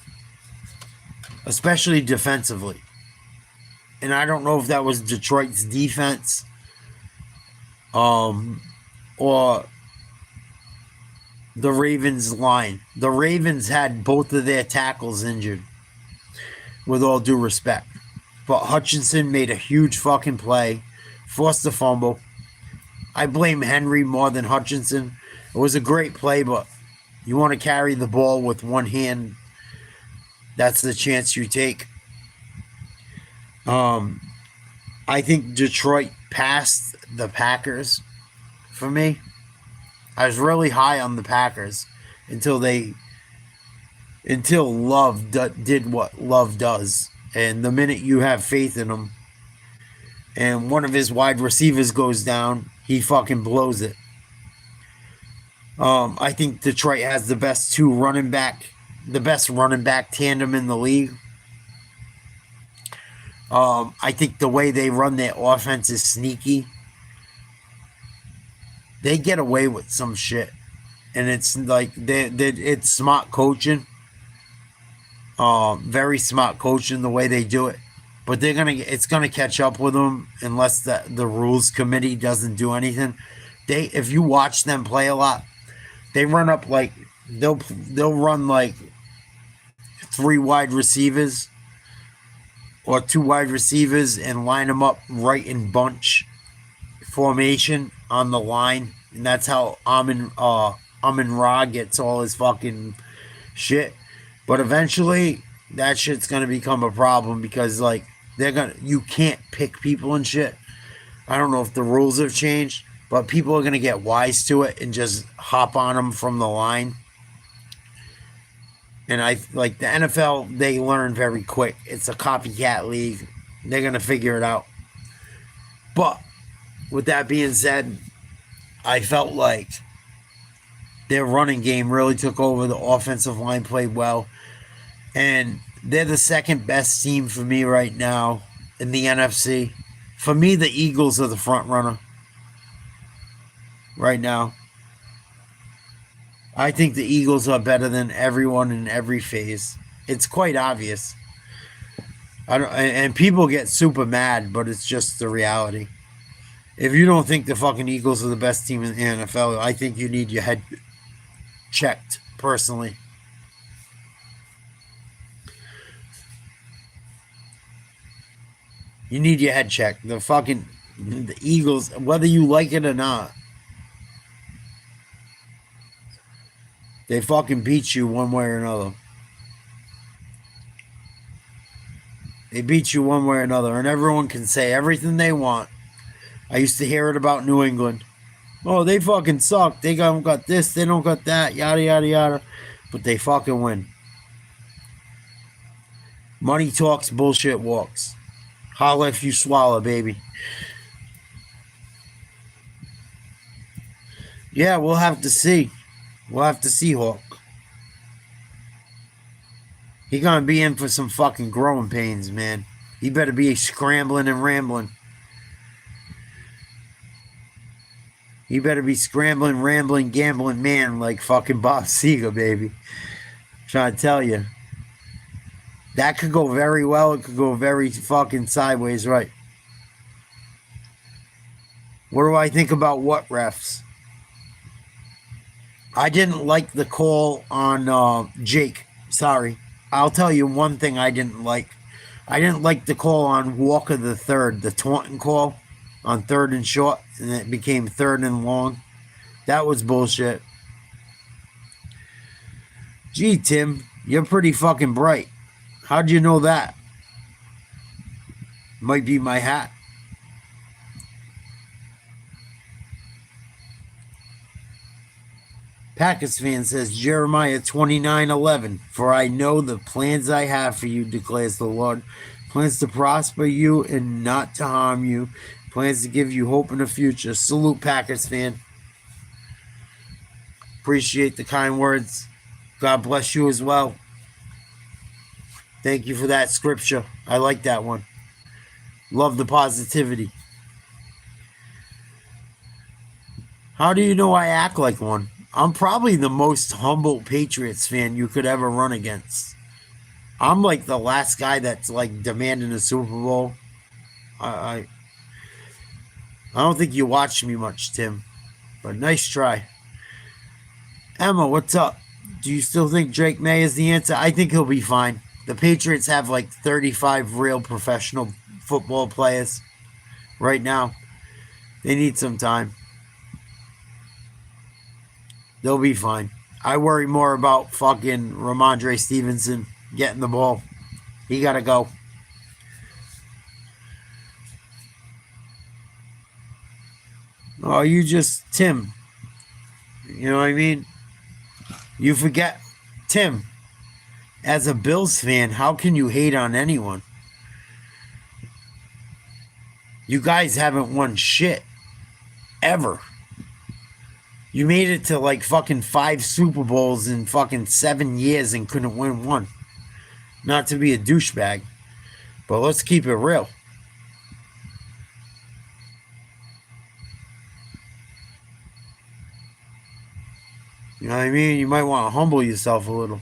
Speaker 1: especially defensively. And I don't know if that was Detroit's defense or the Ravens line. The Ravens had both of their tackles injured, with all due respect. But Hutchinson made a huge fucking play, forced a fumble. I blame Henry more than Hutchinson. It was a great play, but you want to carry the ball with one hand. That's the chance you take. I think Detroit passed the Packers for me. I was really high on the Packers until Love did what Love does. And the minute you have faith in him and one of his wide receivers goes down, he fucking blows it. I think Detroit has the best running back tandem in the league. I think the way they run their offense is sneaky. They get away with some shit, and it's like it's smart coaching. Very smart coaching the way they do it, but it's gonna catch up with them unless the rules committee doesn't do anything. If you watch them play a lot, they run up like they'll run like 3 wide receivers or 2 wide receivers and line them up right in bunch formation on the line, and that's how Amon Ra gets all his fucking shit. But eventually, that shit's gonna become a problem because like you can't pick people and shit. I don't know if the rules have changed, but people are gonna get wise to it and just hop on them from the line. And I like the NFL, they learn very quick. It's a copycat league. They're gonna figure it out. But with that being said, I felt like their running game really took over. The offensive line played well. And they're the second best team for me right now in the NFC. For me, the Eagles are the front runner right now. I think the Eagles are better than everyone in every phase. It's quite obvious. And people get super mad, but it's just the reality. If you don't think the fucking Eagles are the best team in the NFL, I think you need your head checked, personally. You need your head checked. The Eagles, whether you like it or not, they fucking beat you one way or another. They beat you one way or another, and everyone can say everything they want. I used to hear it about New England. Oh, they fucking suck. They don't got this, they don't got that, yada, yada, yada. But they fucking win. Money talks, bullshit walks. Holla if you swallow, baby. Yeah, we'll have to see. We'll have to see, Hawk. He gonna be in for some fucking growing pains, man. He better be scrambling and rambling. He better be scrambling, rambling, gambling man like fucking Bob Seger, baby. I'm trying to tell you. That could go very well. It could go very fucking sideways, right? What do I think about what refs? I didn't like the call on Jake. Sorry. I'll tell you one thing I didn't like. I didn't like the call on Walker the third, the taunting call on 3rd and short, and it became 3rd and long. That was bullshit. Gee, Tim, you're pretty fucking bright. How'd you know that? Might be my hat. Packers fan says, Jeremiah 29:11. For I know the plans I have for you, declares the Lord. Plans to prosper you and not to harm you. Plans to give you hope in the future. Salute, Packers fan. Appreciate the kind words. God bless you as well. Thank you for that scripture. I like that one. Love the positivity. How do you know I act like one? I'm probably the most humble Patriots fan you could ever run against. I'm like the last guy that's like demanding a Super Bowl. I don't think you watched me much, Tim, but nice try. Emma, what's up? Do you still think Drake May is the answer? I think he'll be fine. The Patriots have like 35 real professional football players right now. They need some time. They'll be fine. I worry more about fucking Ramondre Stevenson getting the ball. He got to go. Oh, you just, Tim. You know what I mean? You forget, Tim, as a Bills fan, how can you hate on anyone? You guys haven't won shit. Ever. You made it to like fucking 5 Super Bowls in fucking 7 years and couldn't win one. Not to be a douchebag, but let's keep it real. You know what I mean? You might want to humble yourself a little.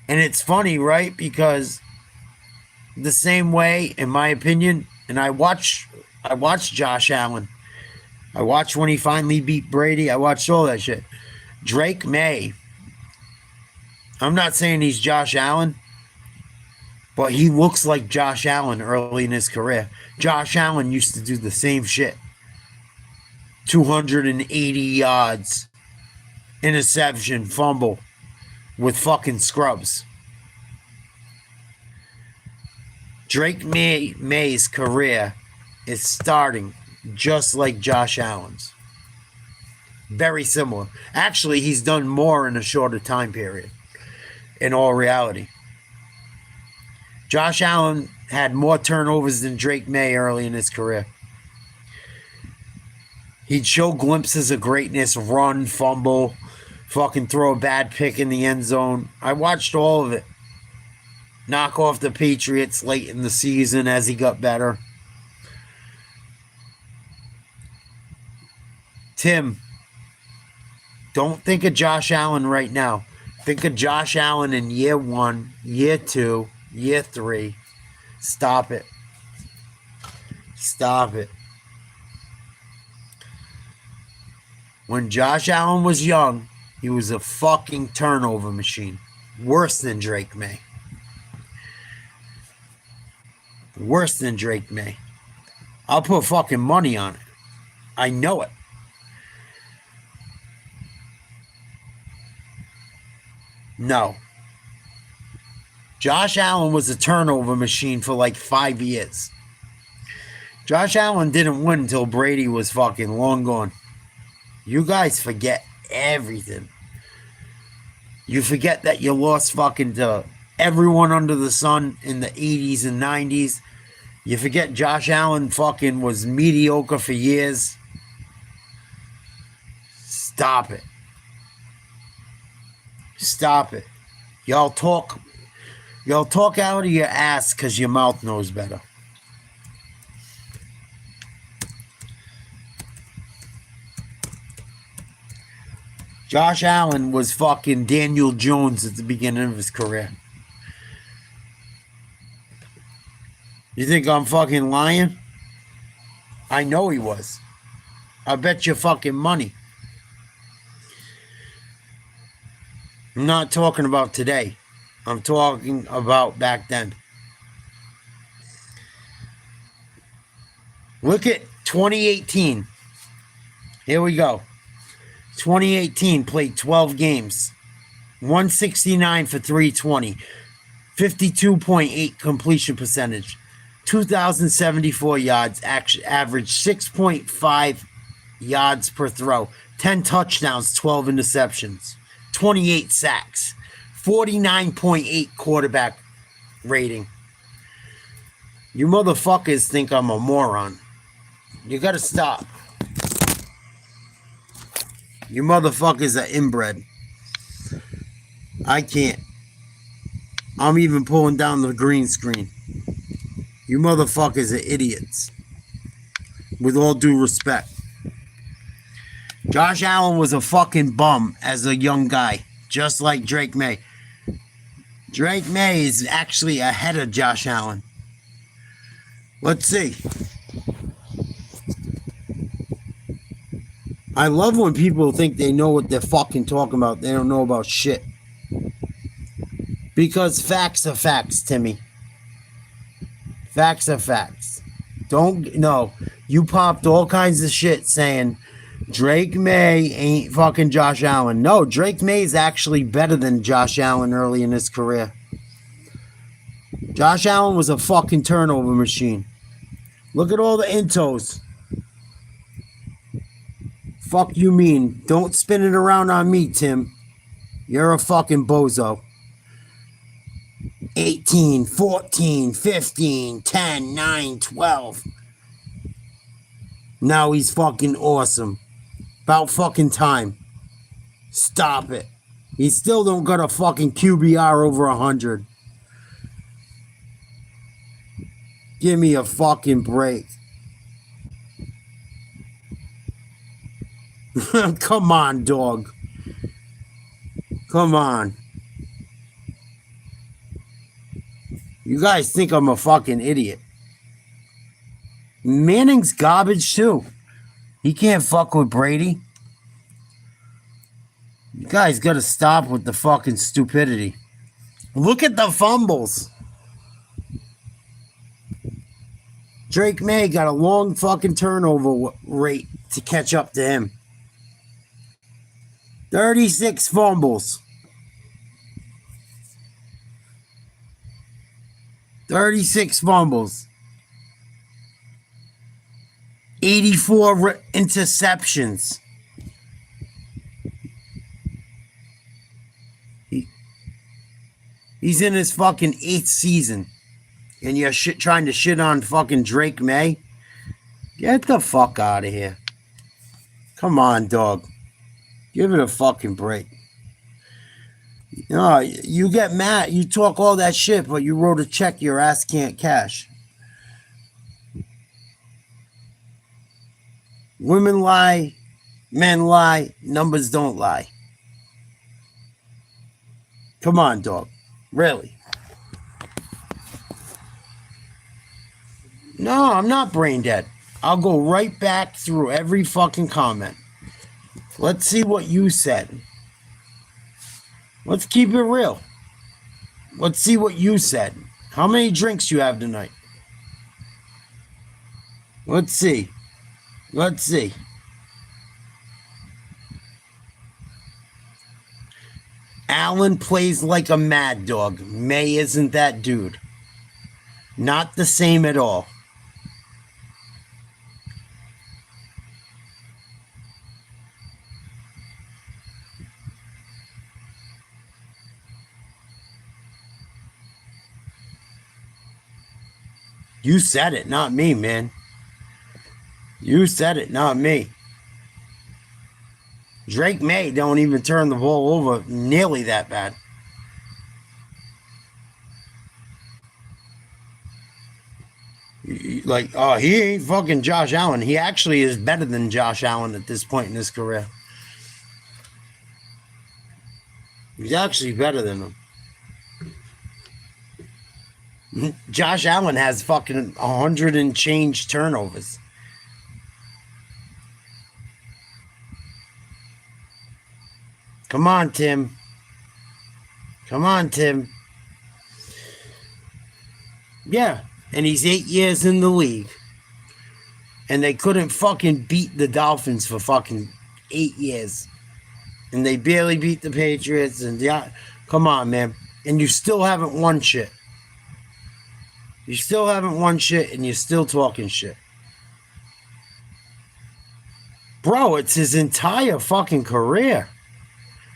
Speaker 1: And it's funny, right? Because the same way, in my opinion, and I watched Josh Allen. I watched when he finally beat Brady. I watched all that shit. Drake May. I'm not saying he's Josh Allen, But he looks like Josh Allen early in his career. Josh Allen used to do the same shit. 280 yards, interception, fumble with fucking scrubs. Drake May's career is starting just like Josh Allen's. Very similar. Actually, he's done more in a shorter time period, in all reality. Josh Allen had more turnovers than Drake May early in his career. He'd show glimpses of greatness, run, fumble, fucking throw a bad pick in the end zone. I watched all of it. Knock off the Patriots late in the season as he got better. Tim, don't think of Josh Allen right now. Think of Josh Allen in year 1, year 2, year 3. Stop it. Stop it. When Josh Allen was young, he was a fucking turnover machine. Worse than Drake May. Worse than Drake May. I'll put fucking money on it. I know it. No. Josh Allen was a turnover machine for like 5 years. Josh Allen didn't win until Brady was fucking long gone. You guys forget everything. You forget that you lost fucking to everyone under the sun in the 80s and 90s. You forget Josh Allen fucking was mediocre for years. Stop it. Stop it. Y'all talk out of your ass because your mouth knows better. Josh Allen was fucking Daniel Jones at the beginning of his career. You think I'm fucking lying? I know he was. I bet you fucking money. I'm not talking about today. I'm talking about back then. Look at 2018. Here we go. 2018 played 12 games. 169 for 320. 52.8 completion percentage. 2,074 yards. Average 6.5 yards per throw. 10 touchdowns, 12 interceptions. 28 sacks. 49.8 quarterback rating. You motherfuckers think I'm a moron. You gotta stop. You motherfuckers are inbred. I can't. I'm even pulling down the green screen. You motherfuckers are idiots. With all due respect. Josh Allen was a fucking bum as a young guy. Just like Drake May. Drake May is actually ahead of Josh Allen. Let's see. I love when people think they know what they're fucking talking about. They don't know about shit. Because facts are facts, Timmy. Facts are facts. No. You popped all kinds of shit saying Drake May ain't fucking Josh Allen. No, Drake May is actually better than Josh Allen early in his career. Josh Allen was a fucking turnover machine. Look at all the intos. Fuck you mean? Don't spin it around on me, Tim. You're a fucking bozo. 18, 14, 15, 10, 9, 12. Now he's fucking awesome. About fucking time. Stop it. He still don't got a fucking QBR over 100. Give me a fucking break. Come on, dog. Come on. You guys think I'm a fucking idiot. Manning's garbage too. He can't fuck with Brady. You guys gotta stop with the fucking stupidity. Look at the fumbles. Drake May got a long fucking turnover rate to catch up to him. 36 fumbles. 36 fumbles. 84 interceptions. He's in his fucking 8th season. And you're trying to shit on fucking Drake May? Get the fuck out of here. Come on, dog. Give it a fucking break. No, you get mad. You talk all that shit, but you wrote a check your ass can't cash. Women lie. Men lie. Numbers don't lie. Come on, dog. Really. No, I'm not brain dead. I'll go right back through every fucking comment. Let's see what you said. Let's keep it real. Let's see what you said. How many drinks you have tonight? Let's see. Let's see. Allen plays like a mad dog. May isn't that dude. Not the same at all. You said it, not me, man. You said it, not me. Drake May don't even turn the ball over nearly that bad. Like, oh, he ain't fucking Josh Allen. He actually is better than Josh Allen at this point in his career. He's actually better than him. Josh Allen has fucking 100 and change turnovers. Come on, Tim. Come on, Tim. Yeah, and he's 8 years in the league. And they couldn't fucking beat the Dolphins for fucking 8 years. And they barely beat the Patriots. And yeah, come on, man. And you still haven't won shit. You still haven't won shit, and you're still talking shit. Bro, it's his entire fucking career.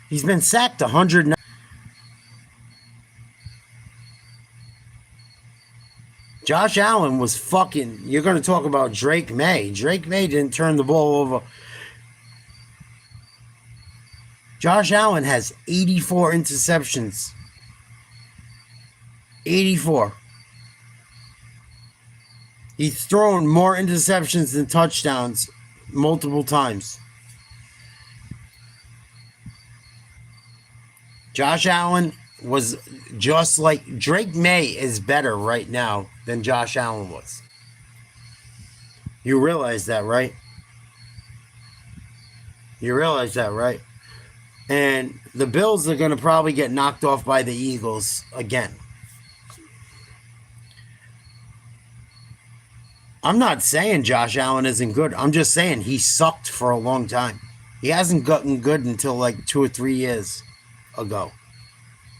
Speaker 1: He's been sacked 100. Josh Allen was fucking... You're going to talk about Drake May. Drake May didn't turn the ball over. Josh Allen has 84 interceptions. 84. He's thrown more interceptions than touchdowns multiple times. Josh Allen was just like... Drake May is better right now than Josh Allen was. You realize that, right? You realize that, right? And the Bills are going to probably get knocked off by the Eagles again. I'm not saying Josh Allen isn't good. I'm just saying he sucked for a long time. He hasn't gotten good until like 2 or 3 years ago.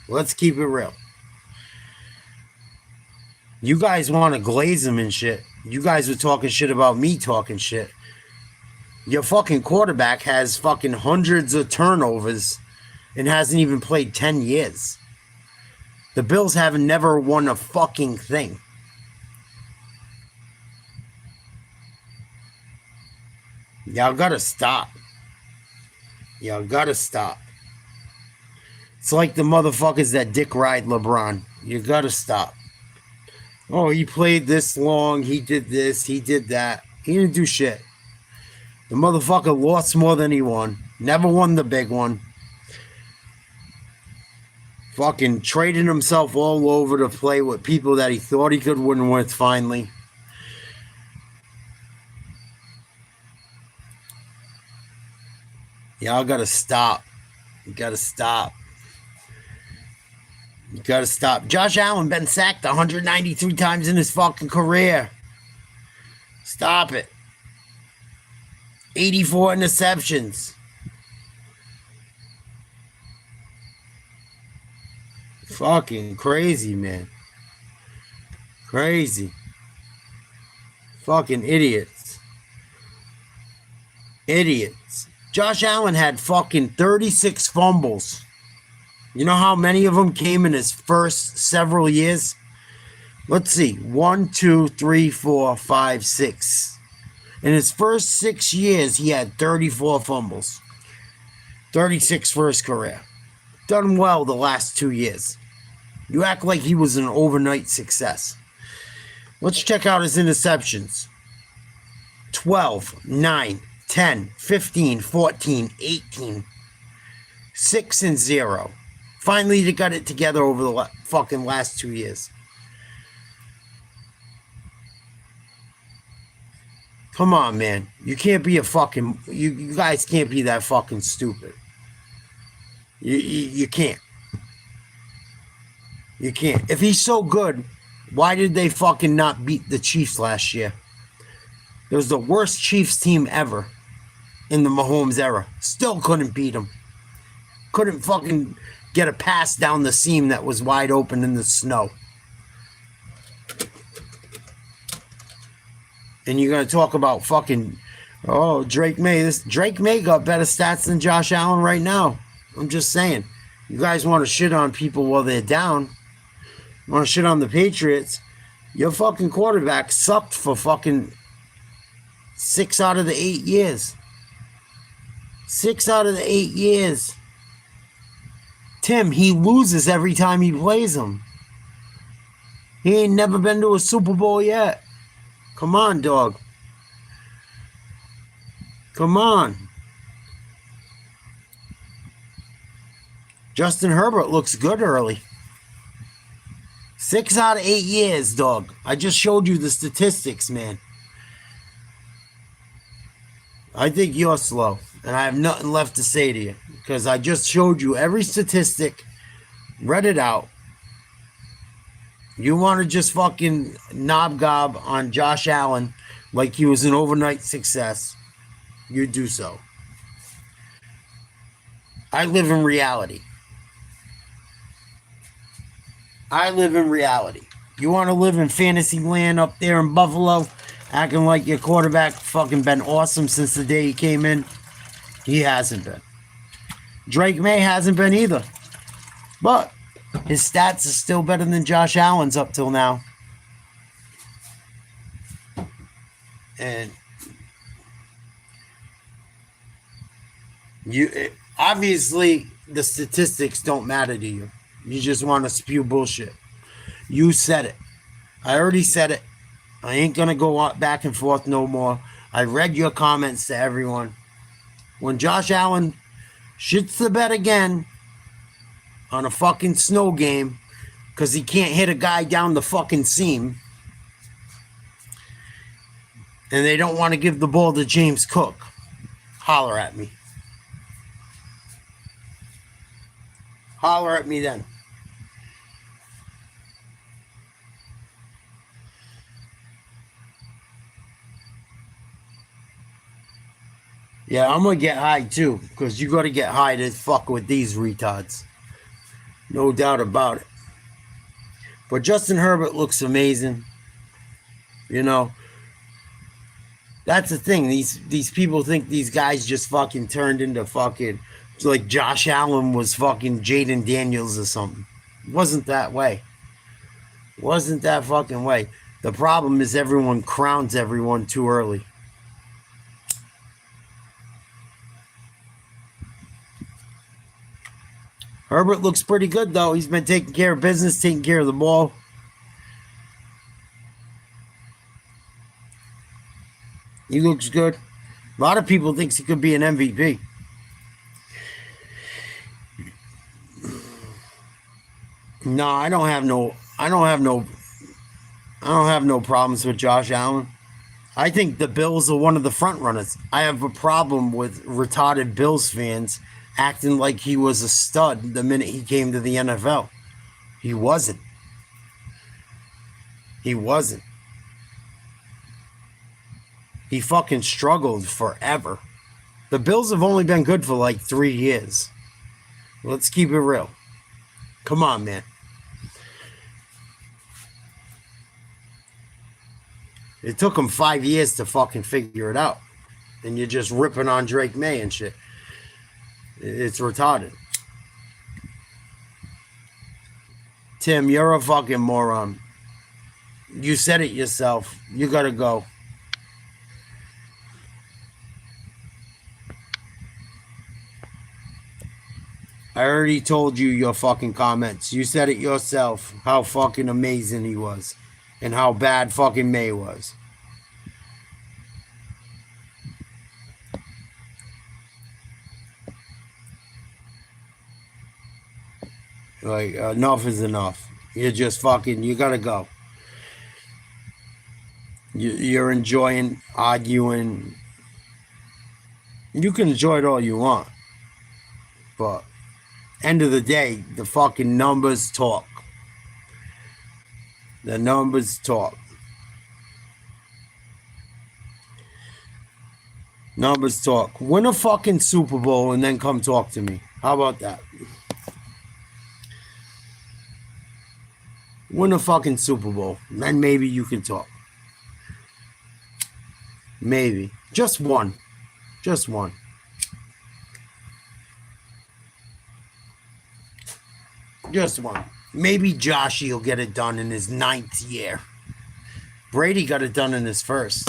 Speaker 1: Let's keep it real. You guys want to glaze him and shit. You guys were talking shit about me talking shit. Your fucking quarterback has fucking hundreds of turnovers and hasn't even played 10 years. The Bills haven't never won a fucking thing. Y'all gotta stop. Y'all gotta stop. It's like the motherfuckers that dick ride LeBron. You gotta stop. Oh, he played this long. He did this. He did that. He didn't do shit. The motherfucker lost more than he won. Never won the big one. Fucking traded himself all over to play with people that he thought he could win with finally. Y'all gotta stop. You gotta stop. You gotta stop. Josh Allen been sacked 193 times in his fucking career. Stop it. 84 interceptions. Fucking crazy, man. Crazy. Fucking idiots. Idiots. Josh Allen had fucking 36 fumbles. You know how many of them came in his first several years? Let's see. 1, 2, 3, 4, 5, 6. In his first 6 years, he had 34 fumbles. 36 for his career. Done well the last 2 years. You act like he was an overnight success. Let's check out his interceptions. 12, 9, 10, 15, 14, 18. 6 and 0. Finally, they got it together over the fucking last 2 years. Come on, man. You can't be a fucking... You guys can't be that fucking stupid. You can't. You can't. If he's so good, why did they fucking not beat the Chiefs last year? It was the worst Chiefs team ever in the Mahomes era. Still couldn't beat them. Couldn't fucking get a pass down the seam that was wide open in the snow. And you're going to talk about fucking, oh, Drake May. Drake May got better stats than Josh Allen right now. I'm just saying. You guys want to shit on people while they're down. You want to shit on the Patriots. Your fucking quarterback sucked for fucking 6 out of the 8 years. 6 out of the 8 years. Tim, he loses every time he plays him. He ain't never been to a Super Bowl yet. Come on, dog. Come on. Justin Herbert looks good early. 6 out of 8 years, dog. I just showed you the statistics, man. I think you're slow, and I have nothing left to say to you because I just showed you every statistic, read it out. You want to just fucking knob gob on Josh Allen like he was an overnight success, you do so. I live in reality. I live in reality. You want to live in fantasy land up there in Buffalo, acting like your quarterback fucking been awesome since the day he came in? He hasn't been. Drake May hasn't been either. But his stats are still better than Josh Allen's up till now. And you obviously the statistics don't matter to you. You just want to spew bullshit. You said it. I already said it. I ain't going to go back and forth no more. I read your comments to everyone. When Josh Allen shits the bed again on a fucking snow game because he can't hit a guy down the fucking seam and they don't want to give the ball to James Cook, holler at me. Holler at me then. Yeah, I'm going to get high too, because you got to get high to fuck with these retards. No doubt about it. But Justin Herbert looks amazing. You know, that's the thing. These people think these guys just fucking turned into fucking, like Josh Allen was fucking Jaden Daniels or something. It wasn't that way. It wasn't that fucking way. The problem is everyone crowns everyone too early. Herbert looks pretty good, though. He's been taking care of business, taking care of the ball. He looks good. A lot of people think he could be an MVP. No, I don't have no problems with Josh Allen. I think the Bills are one of the front runners. I have a problem with retarded Bills fans acting like he was a stud the minute he came to the NFL. He wasn't. He wasn't. He fucking struggled forever. The Bills have only been good for like 3 years. Let's keep it real. Come on, man. It took him 5 years to fucking figure it out. And you're just ripping on Drake May and shit. It's retarded. Tim, you're a fucking moron. You said it yourself. You gotta go. I already told you your fucking comments. You said it yourself. How fucking amazing he was. And how bad fucking May was. Like, enough is enough. You're just fucking, you gotta go. You're enjoying arguing. You can enjoy it all you want. But, end of the day, the fucking numbers talk. The numbers talk. Numbers talk. Win a fucking Super Bowl and then come talk to me. How about that? Win a fucking Super Bowl. Then maybe you can talk. Maybe. Just one. Just one. Just one. Maybe Joshy will get it done in his 9th year. Brady got it done in his first.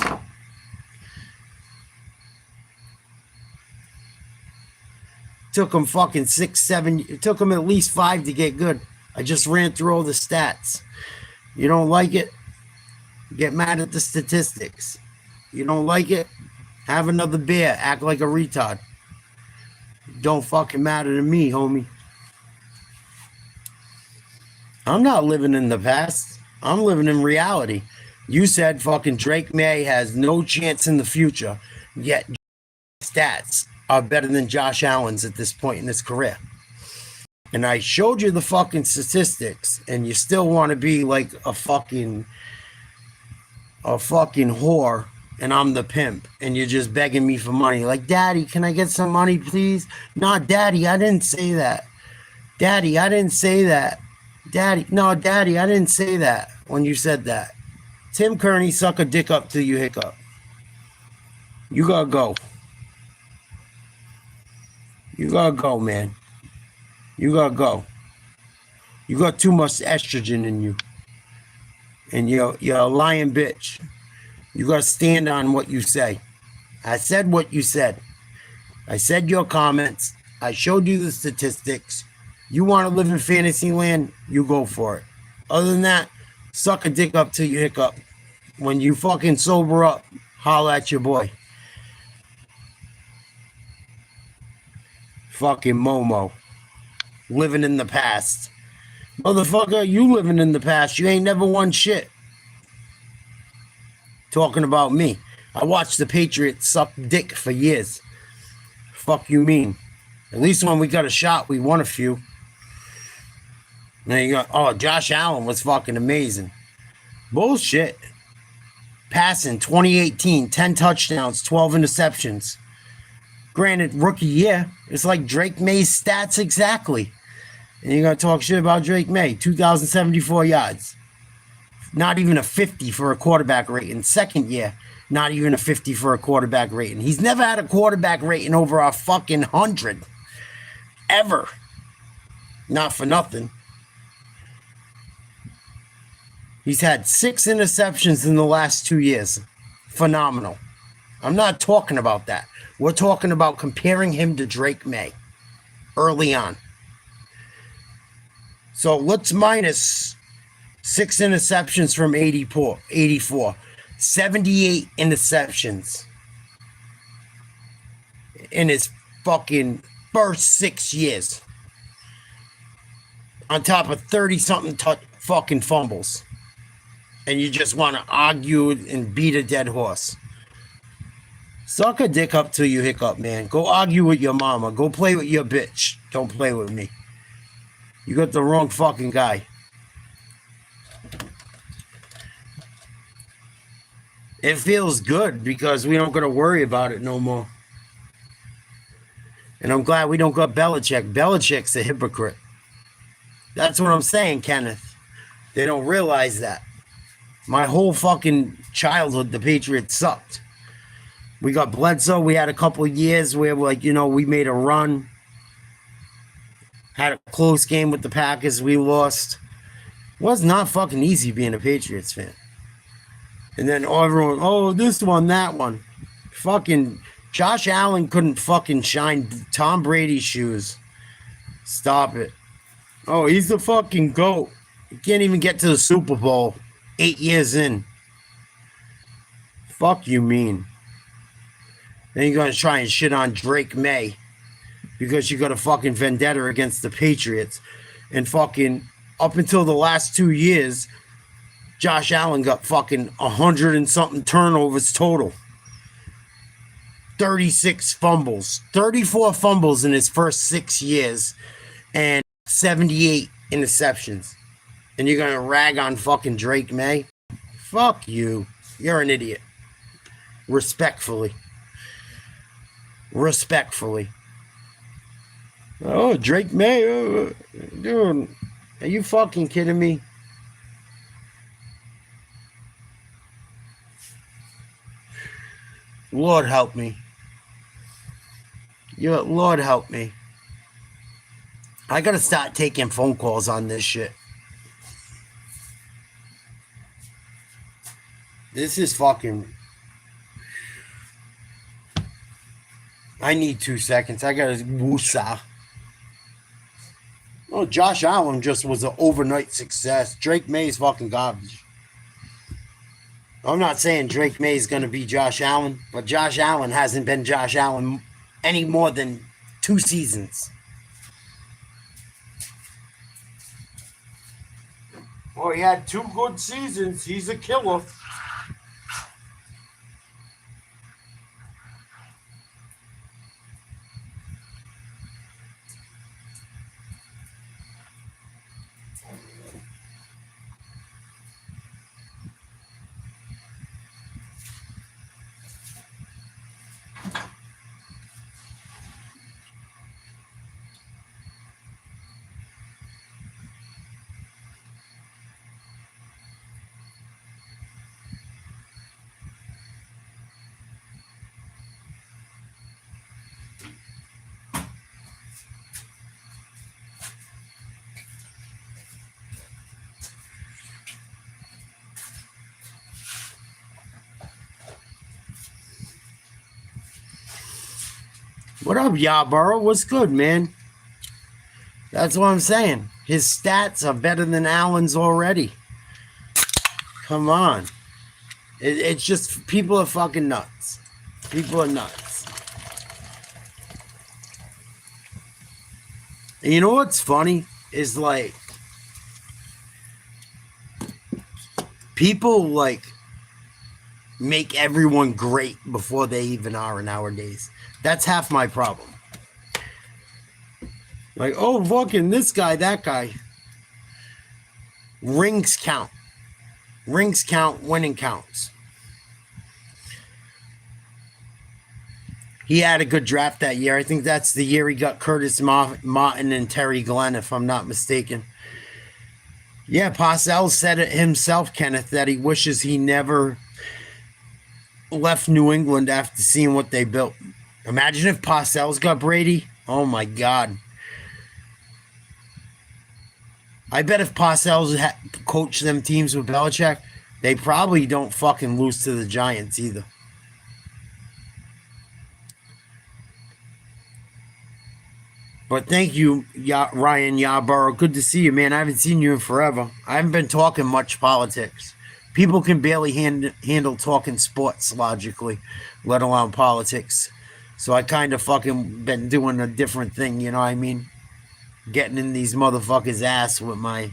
Speaker 1: Took him fucking 6, 7. It took him at least 5 to get good. I just ran through all the stats. You don't like it? Get mad at the statistics. You don't like it? Have another beer. Act like a retard. Don't fucking matter to me, homie. I'm not living in the past. I'm living in reality. You said fucking Drake May has no chance in the future, yet stats are better than Josh Allen's at this point in his career. And I showed you the fucking statistics, and you still want to be like a fucking whore, and I'm the pimp, and you're just begging me for money. Like, Daddy, can I get some money, please? No, Daddy, I didn't say that. Daddy, I didn't say that. Daddy, no, Daddy, I didn't say that when you said that. Tim Kearney, suck a dick up till you hiccup. You gotta go. You gotta go, man. You gotta go. You got too much estrogen in you. And you're a lying bitch. You gotta stand on what you say. I said what you said. I said your comments. I showed you the statistics. You want to live in fantasy land, you go for it. Other than that, suck a dick up till you hiccup. When you fucking sober up, holla at your boy. Fucking Momo. Living in the past. Motherfucker, you living in the past. You ain't never won shit. Talking about me. I watched the Patriots suck dick for years. Fuck you mean? At least when we got a shot, we won a few. Now you go, oh, Josh Allen was fucking amazing. Bullshit. Passing 2018, 10 touchdowns, 12 interceptions. Granted, rookie year. It's like Drake May's stats exactly. And you're going to talk shit about Drake May. 2,074 yards. Not even a 50 for a quarterback rating. Second year, not even a 50 for a quarterback rating. He's never had a quarterback rating over a fucking 100. Ever. Not for nothing. He's had 6 interceptions in the last 2 years. Phenomenal. I'm not talking about that. We're talking about comparing him to Drake May early on. So let's minus 6 interceptions from 84. 78 interceptions in his fucking first 6 years. On top of 30-something fucking fumbles. And you just want to argue and beat a dead horse. Suck a dick up till you hiccup, man. Go argue with your mama. Go play with your bitch. Don't play with me. You got the wrong fucking guy. It feels good because we don't got to worry about it no more. And I'm glad we don't got Belichick. Belichick's a hypocrite. That's what I'm saying, Kenneth. They don't realize that. My whole fucking childhood, the Patriots sucked. We got Bledsoe. We had a couple of years where, like, you know, we made a run. Had a close game with the Packers. We lost. It was not fucking easy being a Patriots fan. And then everyone, oh, this one, that one. Fucking Josh Allen couldn't fucking shine Tom Brady's shoes. Stop it. Oh, he's the fucking GOAT. He can't even get to the Super Bowl 8 years in. Fuck you mean. Then you're going to try and shit on Drake May because you got a fucking vendetta against the Patriots. And fucking up until the last 2 years, Josh Allen got fucking 100 and something turnovers total. 36 fumbles. 34 fumbles in his first 6 years. And 78 interceptions. And you're going to rag on fucking Drake May? Fuck you. You're an idiot. Respectfully. Respectfully. Oh, Drake May. Dude, are you fucking kidding me? Lord help me. Lord help me. I gotta start taking phone calls on this shit. This is fucking... I need 2 seconds. I gotta woosah. Oh, Josh Allen just was an overnight success. Drake May's fucking garbage. I'm not saying Drake May is going to be Josh Allen, but Josh Allen hasn't been Josh Allen any more than 2 seasons. Well, he had 2 good seasons. He's a killer. What up, Yarborough? What's good, man? That's what I'm saying. His stats are better than Allen's already. Come on. It's just, people are fucking nuts. People are nuts. And you know what's funny? Is like, people like make everyone great before they even are nowadays. That's half my problem. Like, oh, fucking this guy, that guy. Rings count. Rings count, winning counts. He had a good draft that year. I think that's the year he got Curtis Martin and Terry Glenn, if I'm not mistaken. Yeah, Parcells said it himself, Kenneth, that he wishes he never left New England after seeing what they built. Imagine if Parcells got Brady. Oh, my God. I bet if Parcells coached them teams with Belichick, they probably don't fucking lose to the Giants either. But thank you, Ryan Yarborough. Good to see you, man. I haven't seen you in forever. I haven't been talking much politics. People can barely handle talking sports logically, let alone politics. So I kind of fucking been doing a different thing, you know what I mean? Getting in these motherfuckers' ass with my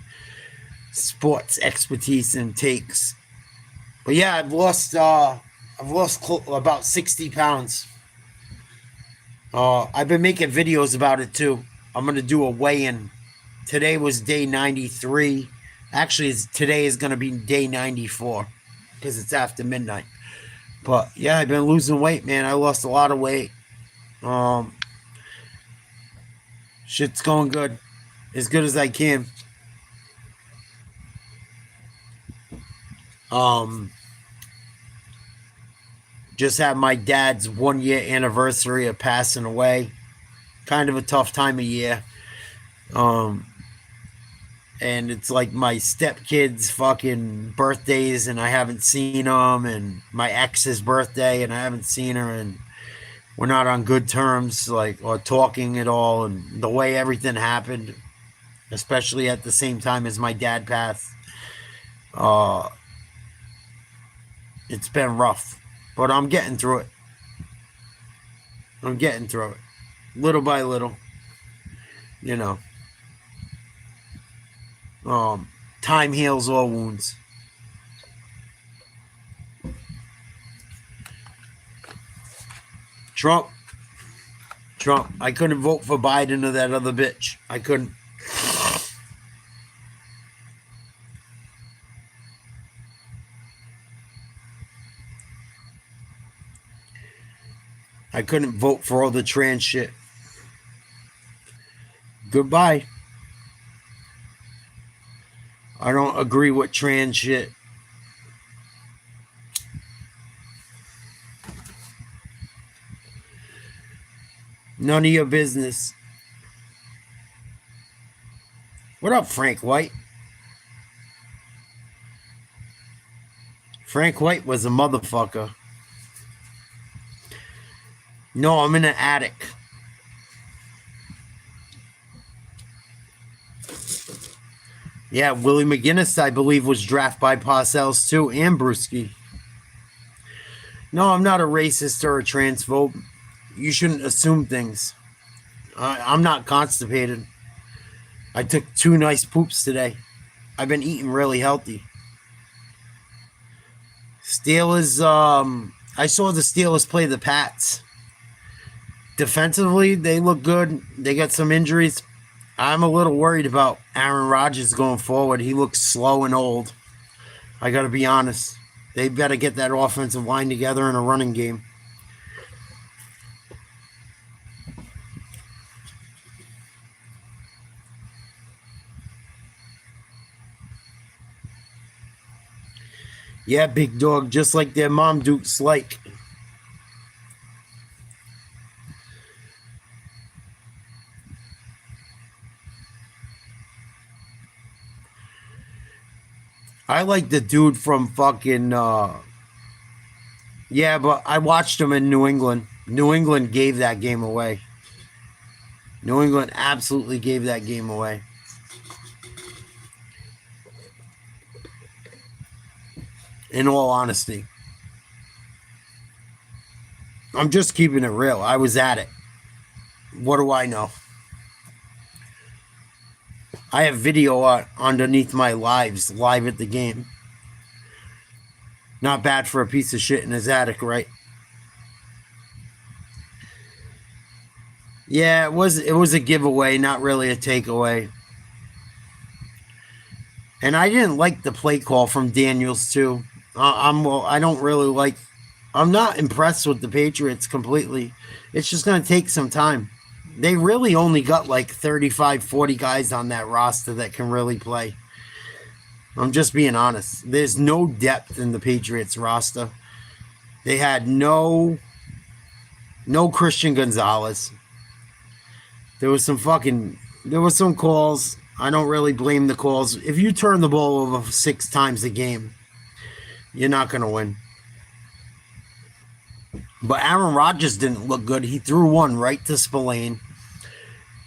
Speaker 1: sports expertise and takes. But yeah, I've lost about 60 pounds. I've been making videos about it too. I'm gonna do a weigh-in. Today was day 93. Actually, today is gonna be day 94 because it's after midnight. But yeah, I've been losing weight, man. I lost a lot of weight. Shit's going good. As good as I can. Just had my dad's 1 year anniversary of passing away. Kind of a tough time of year. And it's like my stepkids' fucking birthdays, and I haven't seen them, and my ex's birthday, and I haven't seen her, and we're not on good terms, like, or talking at all, and the way everything happened, especially at the same time as my dad passed, it's been rough, but I'm getting through it. Little by little, you know. Time heals all wounds. Trump. I couldn't vote for Biden or that other bitch. I couldn't. I couldn't vote for all the trans shit. Goodbye. I don't agree with trans shit. None of your business. What up, Frank White? Frank White was a motherfucker. No, I'm in an attic. Yeah, Willie McGinnis, I believe, was drafted by Parcells too, and Brewski. No, I'm not a racist or a transphobe. You shouldn't assume things. I'm not constipated. I took 2 nice poops today. I've been eating really healthy. Steelers, I saw the Steelers play the Pats. Defensively, they look good. They got some injuries. I'm a little worried about Aaron Rodgers going forward. He looks slow and old. I got to be honest. They better get that offensive line together in a running game. Yeah, big dog, just like their mom, Duke's like. I like the dude from fucking, yeah, but I watched him in New England. New England gave that game away. New England absolutely gave that game away. In all honesty. I'm just keeping it real. I was at it. What do I know? I have video underneath my live at the game. Not bad for a piece of shit in his attic, right? Yeah, it was a giveaway, not really a takeaway. And I didn't like the play call from Daniels too. I'm not impressed with the Patriots completely. It's just going to take some time. They really only got like 35, 40 guys on that roster that can really play. I'm just being honest. There's no depth in the Patriots roster. They had no Christian Gonzalez. There was some calls. I don't really blame the calls. If you turn the ball over 6 times a game, you're not going to win. But Aaron Rodgers didn't look good. He threw one right to Spillane.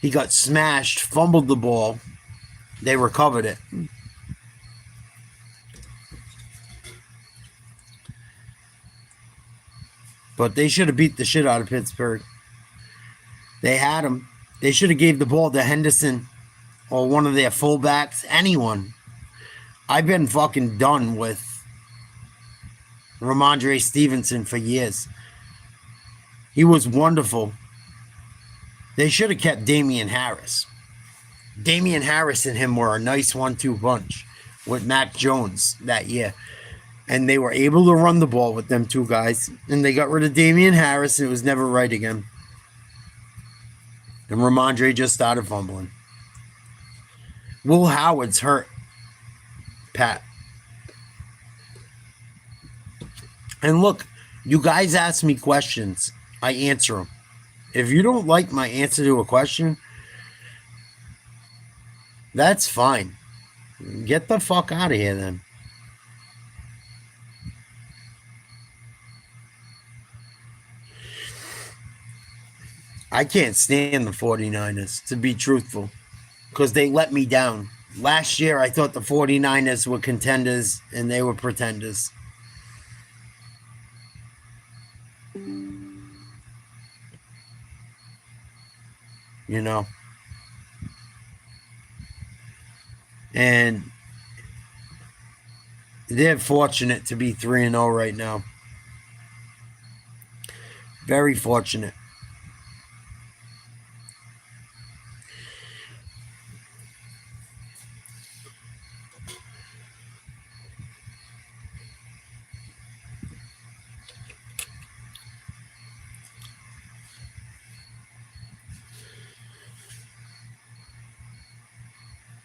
Speaker 1: He got smashed, fumbled the ball. They recovered it. But they should have beat the shit out of Pittsburgh. They had him. They should have gave the ball to Henderson or one of their fullbacks. Anyone. I've been fucking done with Ramondre Stevenson for years. He was wonderful. They should have kept Damian Harris. Damian Harris and him were a nice 1-2 punch with Mac Jones that year. And they were able to run the ball with them two guys. And they got rid of Damian Harris, and it was never right again. And Ramondre just started fumbling. Will Howard's hurt, Pat. And look, you guys ask me questions. I answer them. If you don't like my answer to a question, that's fine. Get the fuck out of here then. I can't stand the 49ers, to be truthful, because they let me down. Last year, I thought the 49ers were contenders, and they were pretenders. You know? And they're fortunate to be 3-0 right now. Very fortunate.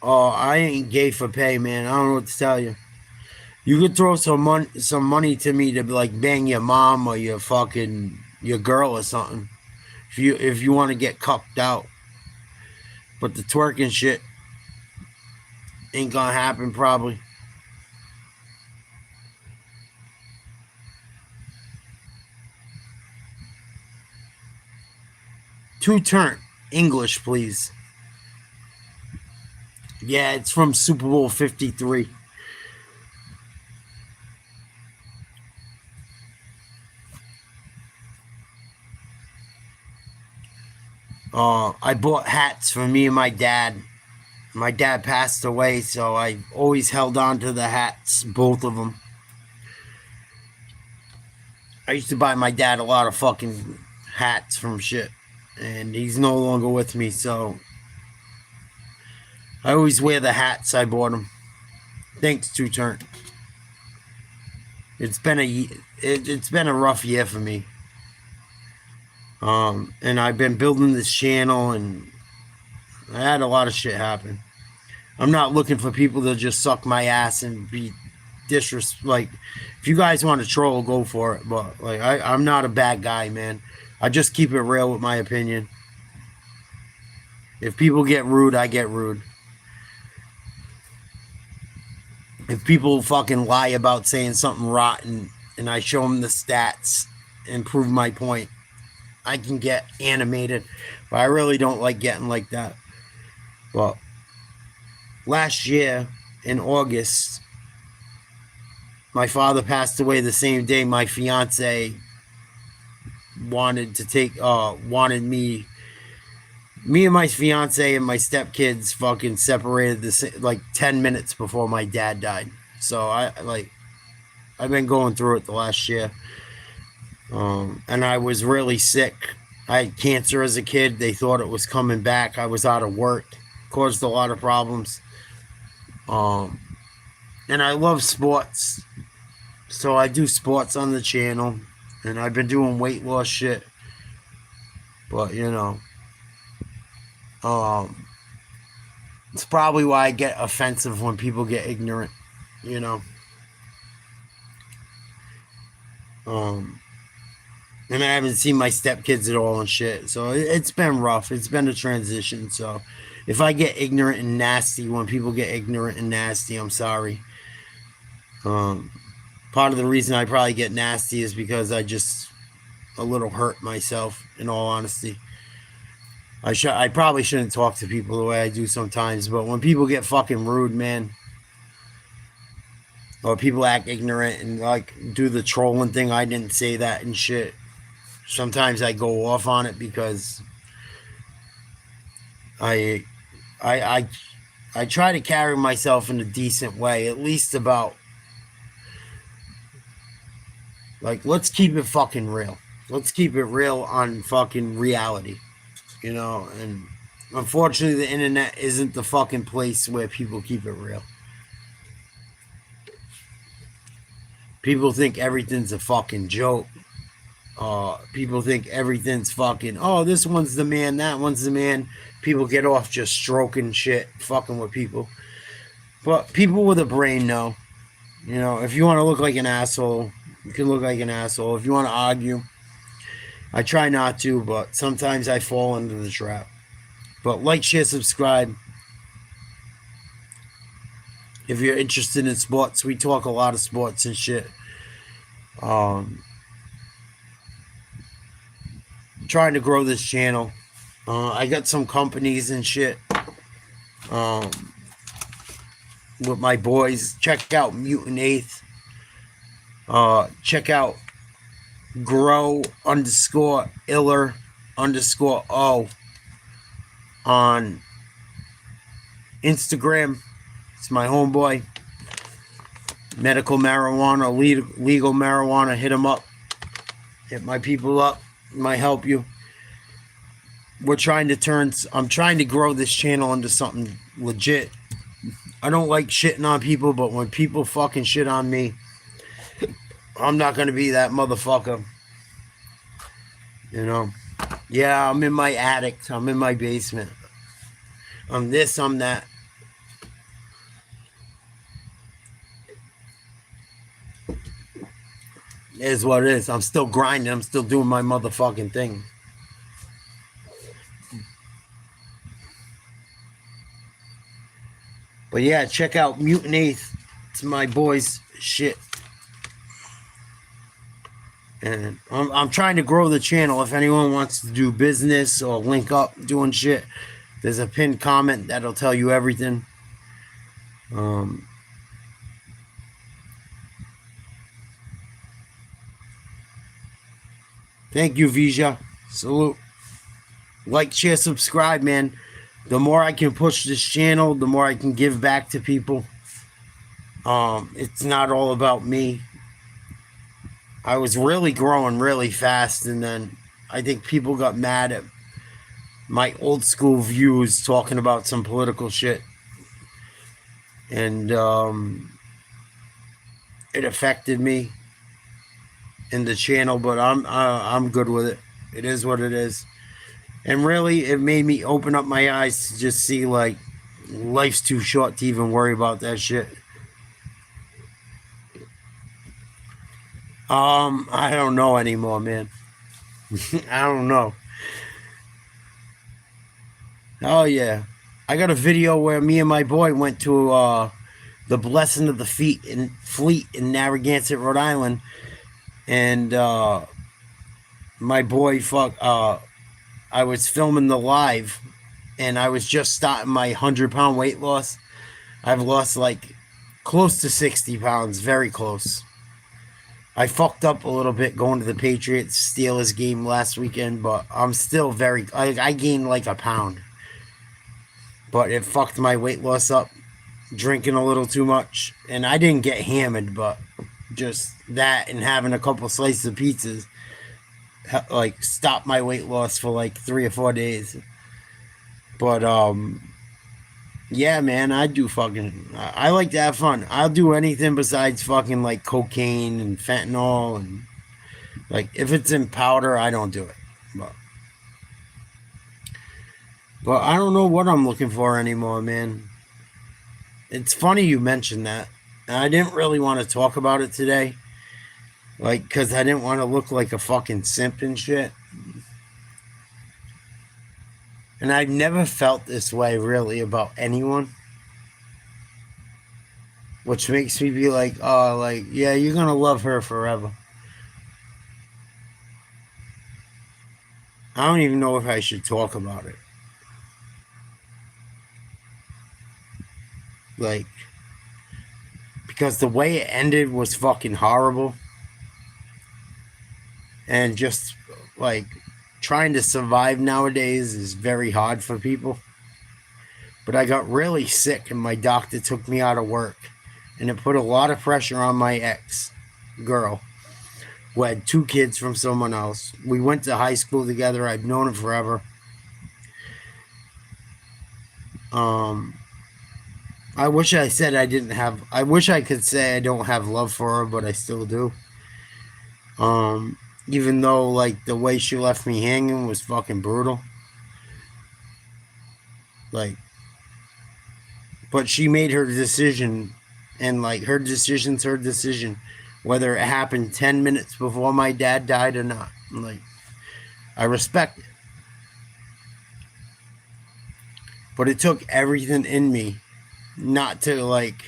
Speaker 1: Oh, I ain't gay for pay, man. I don't know what to tell you. You could throw some money to me to like bang your mom or your girl or something. If you want to get cucked out. But the twerking shit ain't gonna happen probably. Two-turn English, please. Yeah, it's from Super Bowl 53. I bought hats for me and my dad. My dad passed away, so I always held on to the hats, both of them. I used to buy my dad a lot of fucking hats from shit, and he's no longer with me, so I always wear the hats I bought him. Thanks, Two-Turn. It's been a rough year for me. And I've been building this channel, and I had a lot of shit happen. I'm not looking for people to just suck my ass and be like, if you guys want to troll, go for it. But like, I'm not a bad guy, man. I just keep it real with my opinion. If people get rude, I get rude. If people fucking lie about saying something rotten and I show them the stats and prove my point, I can get animated. But I really don't like getting like that. Well, last year in August, my father passed away the same day my fiance wanted me and my fiance and my stepkids fucking separated like 10 minutes before my dad died. So I've been going through it the last year. And I was really sick. I had cancer as a kid. They thought it was coming back. I was out of work. Caused a lot of problems. And I love sports. So I do sports on the channel. And I've been doing weight loss shit. But, you know. It's probably why I get offensive when people get ignorant. You know. And I haven't seen my stepkids at all and shit. So it's been rough. It's been a transition. So if I get ignorant and nasty, when people get ignorant and nasty, I'm sorry. Part of the reason I probably get nasty is because I just a little hurt myself, in all honesty. I probably shouldn't talk to people the way I do sometimes, but when people get fucking rude, man, or people act ignorant and like do the trolling thing, I didn't say that and shit. Sometimes I go off on it because I try to carry myself in a decent way, at least about, like, let's keep it fucking real. Let's keep it real on fucking reality, you know, and unfortunately the internet isn't the fucking place where people keep it real. People think everything's a fucking joke. People think everything's fucking, oh, this one's the man, that one's the man. People get off just stroking shit, fucking with people. But people with a brain know. You know, if you want to look like an asshole, you can look like an asshole. If you want to argue, I try not to, but sometimes I fall into the trap. But like, share, subscribe. If you're interested in sports, we talk a lot of sports and shit. Trying to grow this channel. I got some companies and shit. With my boys. Check out Mutant Eighth. Check out grow_iller_o on Instagram. It's my homeboy. Medical marijuana, legal marijuana. Hit him up. Hit my people up. It might help you. I'm trying to grow this channel into something legit. I don't like shitting on people, but when people fucking shit on me, I'm not going to be that motherfucker. You know? Yeah, I'm in my attic. I'm in my basement. I'm this, I'm that. It is what it is. I'm still grinding. I'm still doing my motherfucking thing. But yeah, check out Mutant Eighth. It's my boys' shit. And I'm trying to grow the channel. If anyone wants to do business or link up doing shit, there's a pinned comment that'll tell you everything. Thank you, Vija. Salute. Like, share, subscribe, man. The more I can push this channel, the more I can give back to people. It's not all about me. I was really growing really fast, and then I think people got mad at my old school views talking about some political shit. And it affected me in the channel, but I'm good with it. It is what it is. And really, it made me open up my eyes to just see, like, life's too short to even worry about that shit. I don't know anymore, man. I don't know. Oh, yeah. I got a video where me and my boy went to the Blessing of the Fleet in Narragansett, Rhode Island. And my boy, I was filming the live, and I was just starting my 100-pound weight loss. I've lost like close to 60 pounds, very close. I fucked up a little bit going to the Patriots Steelers game last weekend, but I'm still I gained like a pound. But it fucked my weight loss up, drinking a little too much. And I didn't get hammered, but just that and having a couple slices of pizzas like stopped my weight loss for like 3 or 4 days. But yeah, man, I like to have fun. I'll do anything besides fucking like cocaine and fentanyl, and like if it's in powder, I don't do it. But I don't know what I'm looking for anymore, man. It's funny you mentioned that. And I didn't really want to talk about it today. Like, because I didn't want to look like a fucking simp and shit. And I've never felt this way, really, about anyone. Which makes me be like, oh, like, yeah, you're going to love her forever. I don't even know if I should talk about it. Like, because the way it ended was fucking horrible. And just, like, trying to survive nowadays is very hard for people. But I got really sick, and my doctor took me out of work. And it put a lot of pressure on my ex-girl, who had 2 kids from someone else. We went to high school together. I've known her forever. I wish I said I didn't have. I wish I could say I don't have love for her, but I still do. Even though like the way she left me hanging was fucking brutal. Like, but she made her decision, and like her decision's her decision, whether it happened 10 minutes before my dad died or not. Like, I respect it, but it took everything in me not to like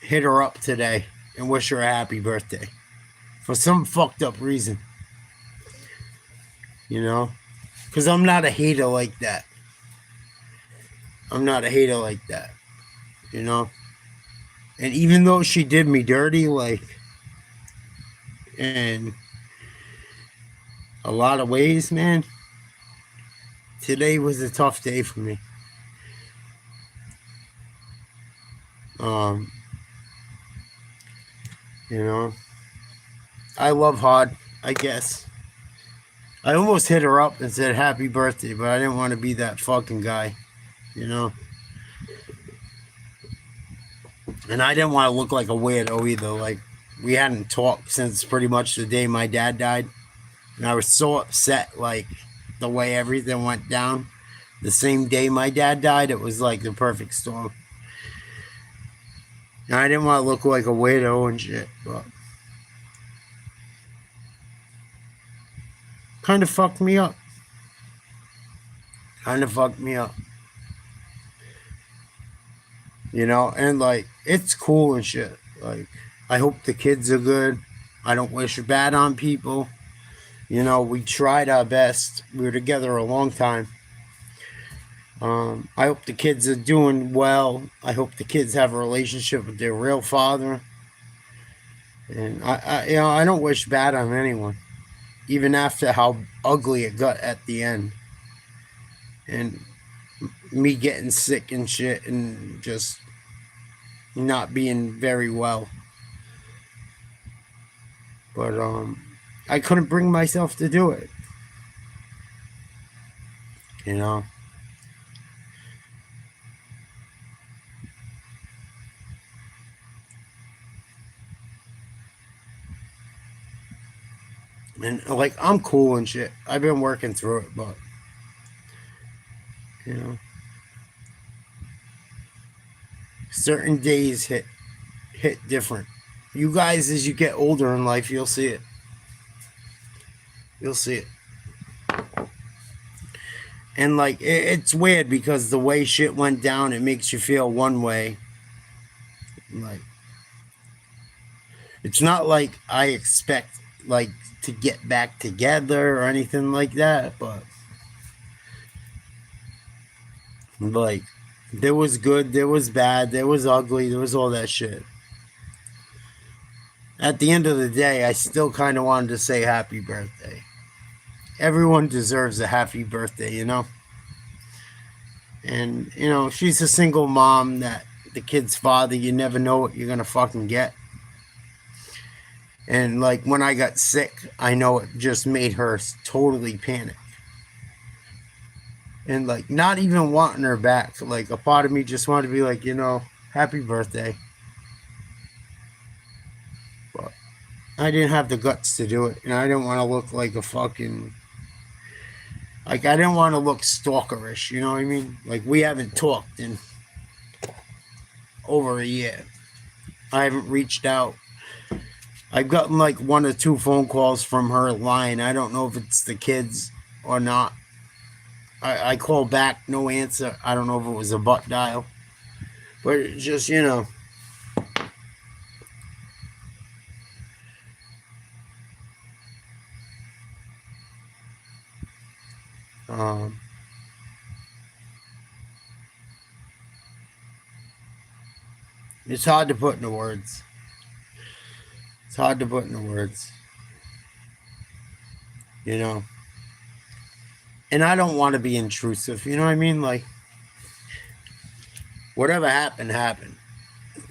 Speaker 1: hit her up today and wish her a happy birthday for some fucked up reason, you know? Because I'm not a hater like that. I'm not a hater like that, you know? And even though she did me dirty, like, in a lot of ways, man, today was a tough day for me. You know, I love hard, I guess. I almost hit her up and said happy birthday, but I didn't want to be that fucking guy, you know? And I didn't want to look like a weirdo either. Like, we hadn't talked since pretty much the day my dad died. And I was so upset, like, the way everything went down. The same day my dad died, it was like the perfect storm. And I didn't want to look like a weirdo and shit, but kind of fucked me up. Kind of fucked me up. You know, and like, it's cool and shit. Like, I hope the kids are good. I don't wish bad on people. You know, we tried our best. We were together a long time. I hope the kids are doing well. I hope the kids have a relationship with their real father. And I don't wish bad on anyone, even after how ugly it got at the end, and me getting sick and shit, and just not being very well. But I couldn't bring myself to do it. You know. And like, I'm cool and shit. I've been working through it, but you know, certain days hit different. You guys, as you get older in life, you'll see it. You'll see it. And like, it's weird because the way shit went down, it makes you feel one way. Like, it's not like I expect like to get back together or anything like that, but like, there was good, there was bad, there was ugly, there was all that shit. At the end of the day, I still kind of wanted to say happy birthday. Everyone deserves a happy birthday, you know? And, you know, she's a single mom that the kid's father, you never know what you're going to fucking get. And, like, when I got sick, I know it just made her totally panic. And, like, not even wanting her back. Like, a part of me just wanted to be like, you know, happy birthday. But I didn't have the guts to do it. And I didn't want to look like a fucking... Like, I didn't want to look stalkerish, you know what I mean? Like, we haven't talked in over a year. I haven't reached out. I've gotten like 1 or 2 phone calls from her line. I don't know if it's the kids or not. I call back, no answer. I don't know if it was a butt dial. But it's just, you know. It's hard to put into words. It's hard to put into words. You know. And I don't want to be intrusive. You know what I mean? Like, whatever happened, happened.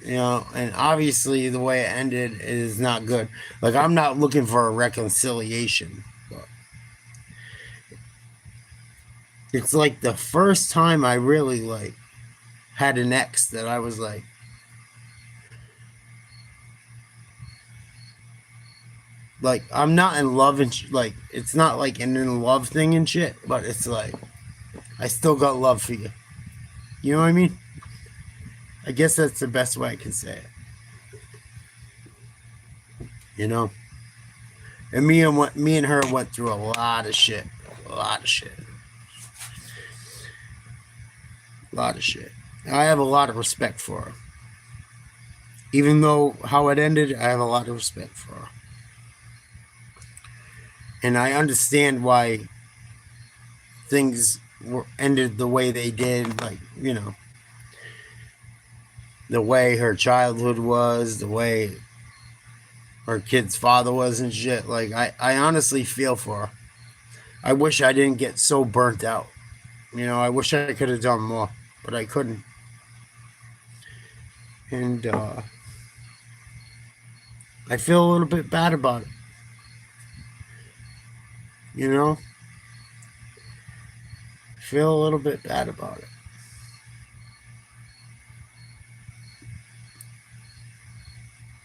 Speaker 1: You know, and obviously the way it ended is not good. Like, I'm not looking for a reconciliation. But It's like the first time I really like had an ex that I was like I'm not in love and like it's not like an in love thing and shit, but it's like I still got love for you. You know what I mean? I guess that's the best way I can say it. You know? And me and her went through a lot of shit. A lot of shit. A lot of shit. I have a lot of respect for her. Even though how it ended, I have a lot of respect for her. And I understand why things ended the way they did. Like, you know, the way her childhood was, the way her kid's father was and shit. Like, I honestly feel for her. I wish I didn't get so burnt out. You know, I wish I could have done more, but I couldn't. And I feel a little bit bad about it. You know? I feel a little bit bad about it.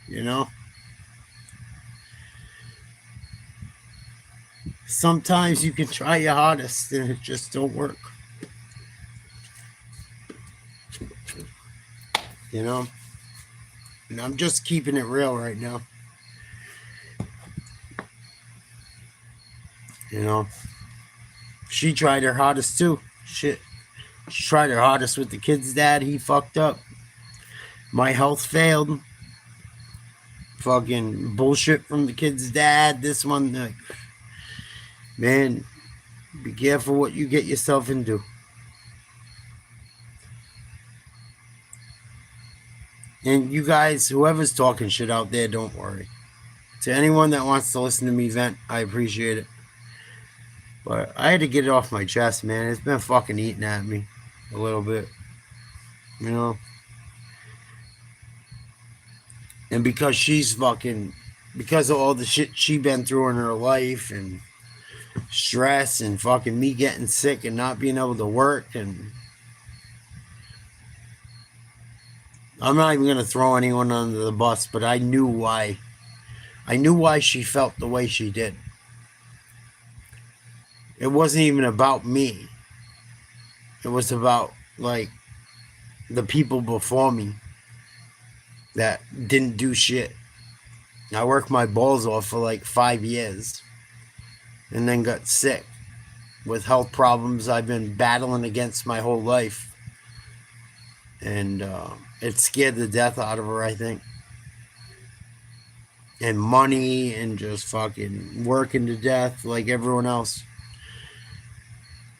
Speaker 1: You know? Sometimes you can try your hardest and it just don't work. You know? And I'm just keeping it real right now. You know? She tried her hardest too. Shit. She tried her hardest with the kid's dad. He fucked up. My health failed. Fucking bullshit from the kid's dad. This one, like, man, be careful what you get yourself into. And you guys, whoever's talking shit out there, don't worry. To anyone that wants to listen to me vent, I appreciate it. But I had to get it off my chest, man. It's been fucking eating at me a little bit. You know? And because because of all the shit she been through in her life and stress and fucking me getting sick and not being able to work, and I'm not even going to throw anyone under the bus, but I knew why. I knew why she felt the way she did. It wasn't even about me. It was about, like, the people before me that didn't do shit. I worked my balls off for like 5 years and then got sick with health problems I've been battling against my whole life. And it scared the death out of her, I think. And money and just fucking working to death like everyone else.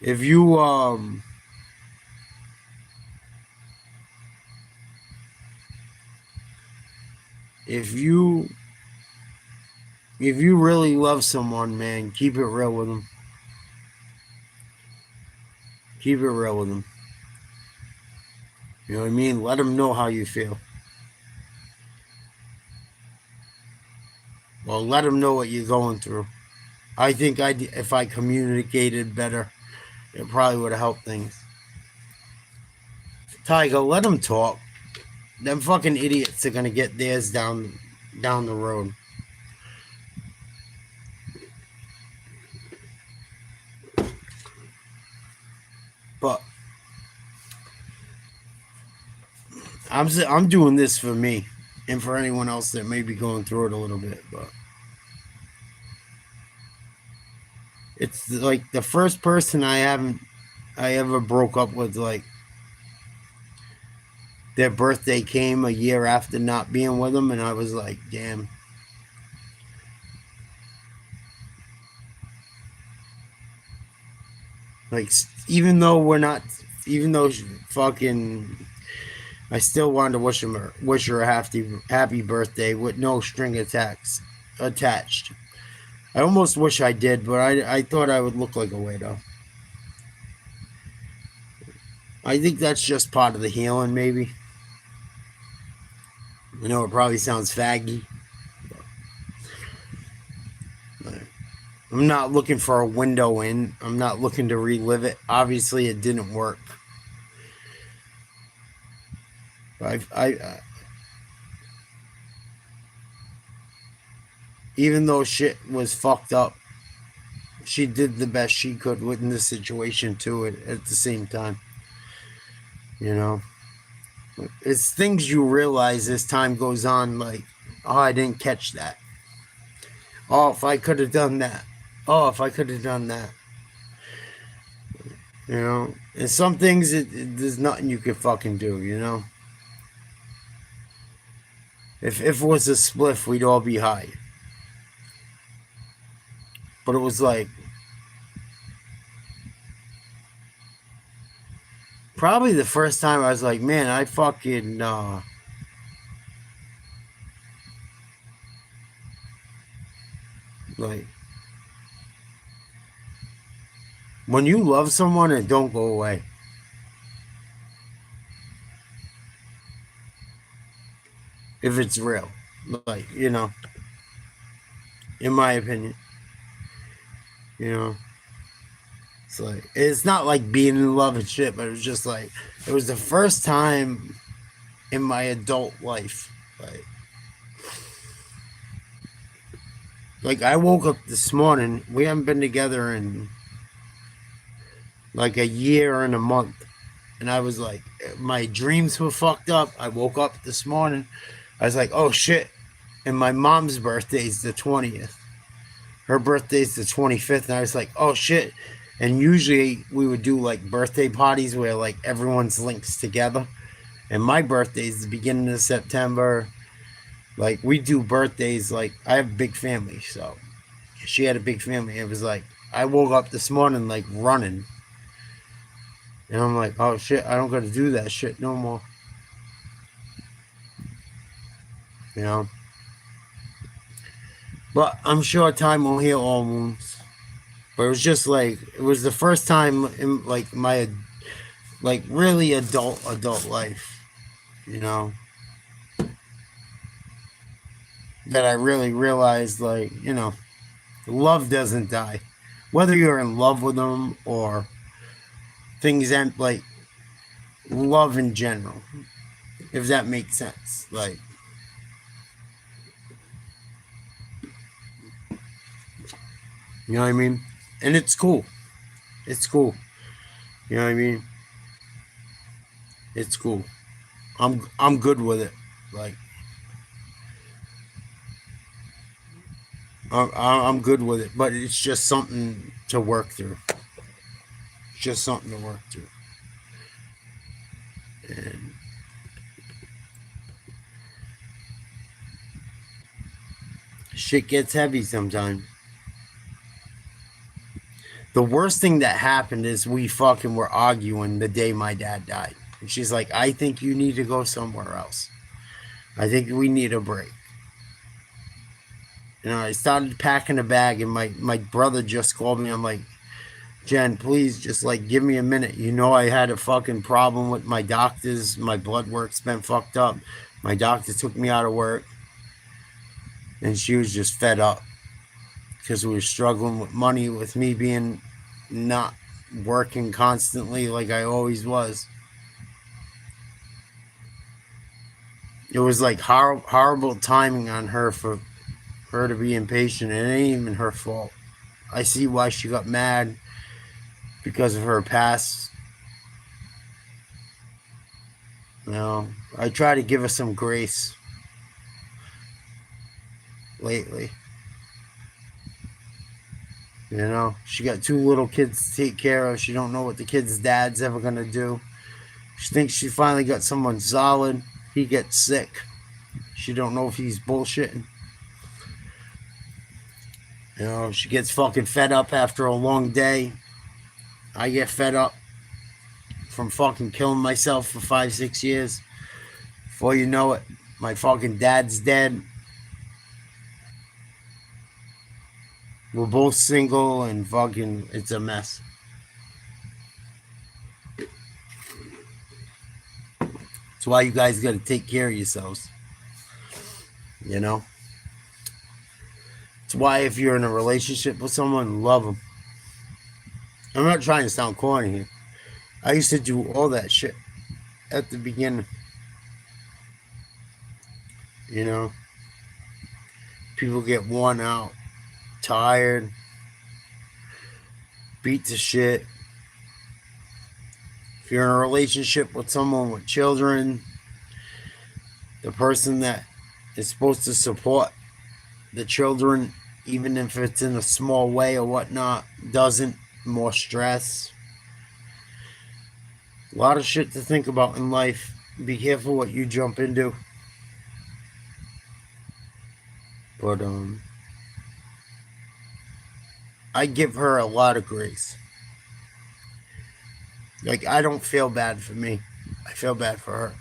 Speaker 1: If you really love someone, man, keep it real with them. Keep it real with them. You know what I mean? Let them know how you feel. Well, let them know what you're going through. I think if I communicated better, it probably would have helped things. Tiger, let them talk. Them fucking idiots are gonna get theirs down the road. But I'm doing this for me and for anyone else that may be going through it a little bit, but it's like the first person I ever broke up with, like, their birthday came a year after not being with them, and I was like, damn. Like, even though fucking, I still wanted to wish her a happy birthday with no string attached. I almost wish I did, but I thought I would look like a weirdo. I think that's just part of the healing, maybe. I know it probably sounds faggy. But I'm not looking for a window in. I'm not looking to relive it. Obviously, it didn't work. Even though shit was fucked up, she did the best she could within the situation too at the same time. You know? It's things you realize as time goes on, like, oh, I didn't catch that. Oh, if I could have done that. Oh, if I could have done that. You know? And some things, there's nothing you could fucking do, you know? If it was a spliff, we'd all be high. But it was like, probably the first time I was like, man, I fucking, like, when you love someone, it don't go away. If it's real. Like, you know, in my opinion. You know, it's like, it's not like being in love and shit, but it was just like, it was the first time in my adult life. Like I woke up this morning, we haven't been together in like a year and a month. And I was like, my dreams were fucked up. I woke up this morning, I was like, oh shit. And my mom's birthday's the 20th. Her birthday's the 25th. And I was like, oh shit. And usually we would do like birthday parties where like everyone's links together. And my birthday's the beginning of September. Like we do birthdays, like I have a big family. So she had a big family. It was like, I woke up this morning like running. And I'm like, oh shit, I don't got to do that shit no more. You know? But I'm sure time will heal all wounds. But it was just like, it was the first time in like my, like really adult life, you know, that I really realized, like, you know, love doesn't die. Whether you're in love with them or things end, like love in general, if that makes sense. Like, you know what I mean? And it's cool. It's cool. You know what I mean? It's cool. I'm good with it. Like, I'm good with it, but it's just something to work through. It's just something to work through. And shit gets heavy sometimes. The worst thing that happened is we fucking were arguing the day my dad died. And she's like, I think you need to go somewhere else. I think we need a break. You know, I started packing a bag and my brother just called me. I'm like, Jen, please just like give me a minute. You know, I had a fucking problem with my doctors. My blood work's been fucked up. My doctor took me out of work. And she was just fed up. Because we were struggling with money, with me being not working constantly like I always was. It was like horrible timing on her for her to be impatient. It ain't even her fault. I see why she got mad because of her past. You know, I try to give her some grace lately. You know, she got 2 little kids to take care of. She don't know what the kid's dad's ever gonna do. She thinks she finally got someone solid. He gets sick. She don't know if he's bullshitting. You know, she gets fucking fed up after a long day. I get fed up from fucking killing myself for 5-6 years. Before you know it, my fucking dad's dead. We're both single and fucking, it's a mess. That's why you guys gotta take care of yourselves. You know? That's why if you're in a relationship with someone, love them. I'm not trying to sound corny here. I used to do all that shit at the beginning. You know? People get worn out, tired, beat to shit. If you're in a relationship with someone with children, the person that is supposed to support the children, even if it's in a small way or whatnot, doesn't, more stress. A lot of shit to think about in life. Be careful what you jump into. But I give her a lot of grace. Like, I don't feel bad for me. I feel bad for her.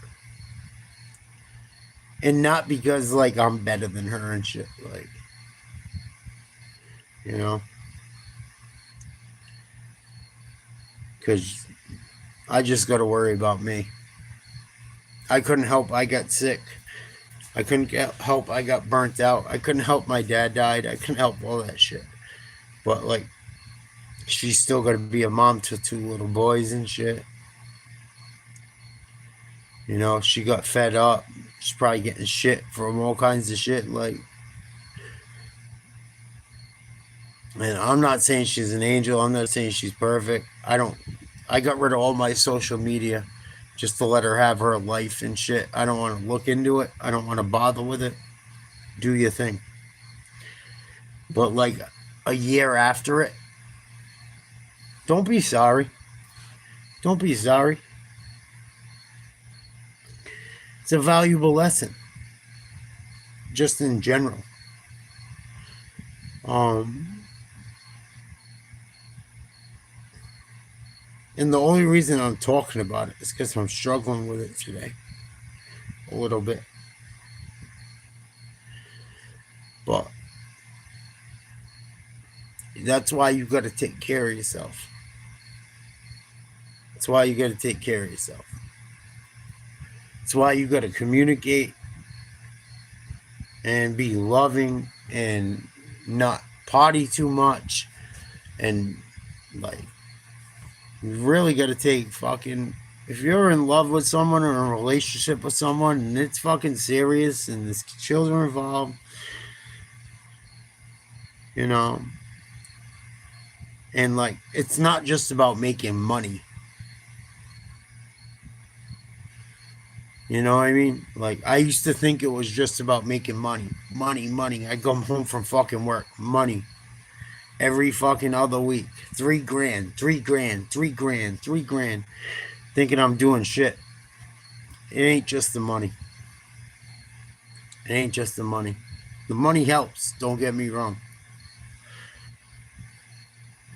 Speaker 1: And not because, like, I'm better than her and shit. Like, you know? Because I just got to worry about me. I couldn't help I got sick. I couldn't help I got burnt out. I couldn't help my dad died. I couldn't help all that shit. But, like, she's still going to be a mom to 2 little boys and shit. You know, she got fed up. She's probably getting shit from all kinds of shit. Like, and I'm not saying she's an angel. I'm not saying she's perfect. I got rid of all my social media just to let her have her life and shit. I don't want to look into it. I don't want to bother with it. Do your thing. But, like, a year after it, don't be sorry. Don't be sorry. It's a valuable lesson. Just in general. And the only reason I'm talking about it is because I'm struggling with it today. A little bit. But that's why you got to take care of yourself. That's why you got to take care of yourself. That's why you got to communicate and be loving and not party too much. And, like, you really got to take fucking... If you're in love with someone or in a relationship with someone and it's fucking serious and there's children involved, you know, and, like, it's not just about making money. You know what I mean? Like, I used to think it was just about making money. Money. I come home from fucking work. Money. Every fucking other week. $3 grand. Thinking I'm doing shit. It ain't just the money. It ain't just the money. The money helps. Don't get me wrong.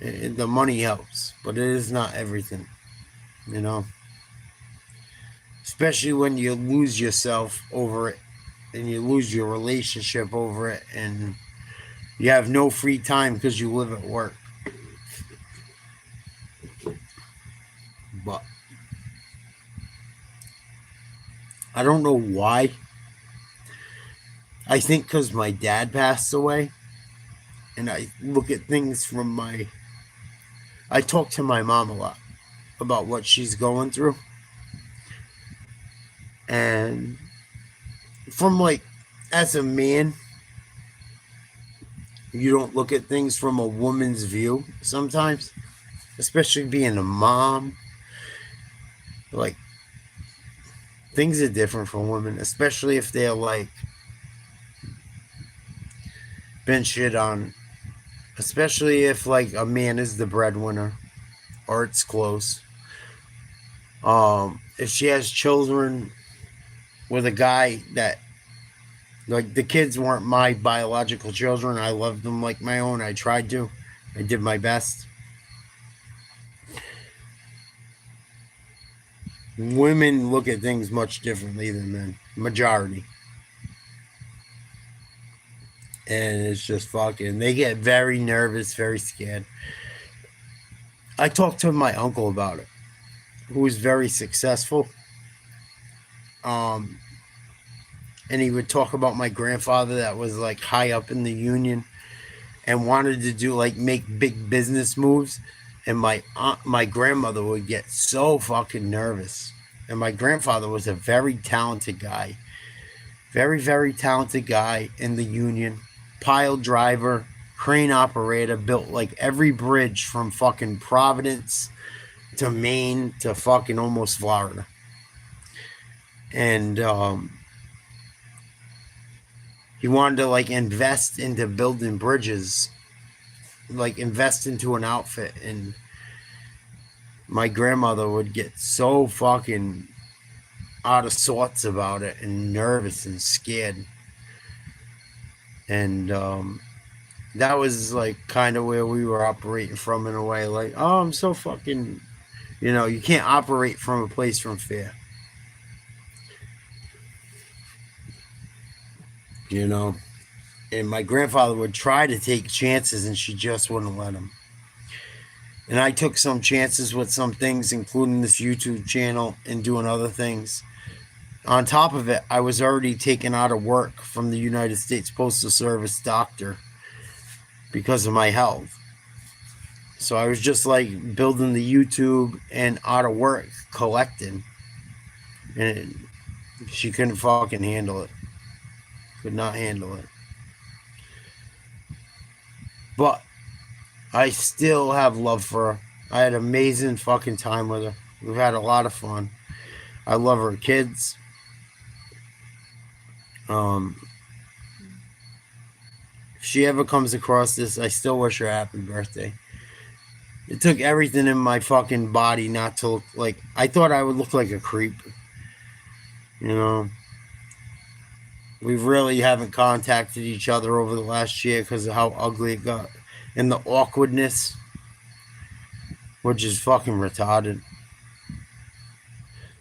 Speaker 1: The money helps. But it is not everything. You know? Especially when you lose yourself over it. And you lose your relationship over it. And you have no free time because you live at work. But I don't know why. I think because my dad passed away. And I look at things from my... I talk to my mom a lot about what she's going through. And from, like, as a man, you don't look at things from a woman's view sometimes. Especially being a mom. Like, things are different for women. Especially if they're, like, been shit on. Especially if, like, a man is the breadwinner. Or it's close. If she has children with a guy that... Like, the kids weren't my biological children. I loved them like my own. I tried to. I did my best. Women look at things much differently than men. Majority. And it's just fucking... They get very nervous, very scared. I talked to my uncle about it. Who was very successful. And he would talk about my grandfather that was, like, high up in the union. and wanted to do like make big business moves, and my grandmother would get so fucking nervous. And my grandfather was a very talented guy, very, very talented guy in the union, pile driver, crane operator, built like every bridge from fucking Providence to Maine to fucking almost Florida. And he wanted to like invest into building bridges, like invest into an outfit. And my grandmother would get so fucking out of sorts about it and nervous and scared. And that was like kind of where we were operating from in a way. Like, oh, I'm so fucking, you can't operate from a place from fear. And my grandfather would try to take chances and she just wouldn't let him. And I took some chances with some things, including this YouTube channel and doing other things. On top of it, I was already taken out of work from the United States Postal Service doctor because of my health. So I was just like building the YouTube and out of work collecting. And she couldn't fucking handle it. Could not handle it. But I still have love for her. I had an amazing fucking time with her. We've had a lot of fun. I love her kids. If she ever comes across this, I still wish her a happy birthday. It took everything in my fucking body not to look like... I thought I would look like a creep. We really haven't contacted each other over the last year because of how ugly it got. And the awkwardness, which is fucking retarded.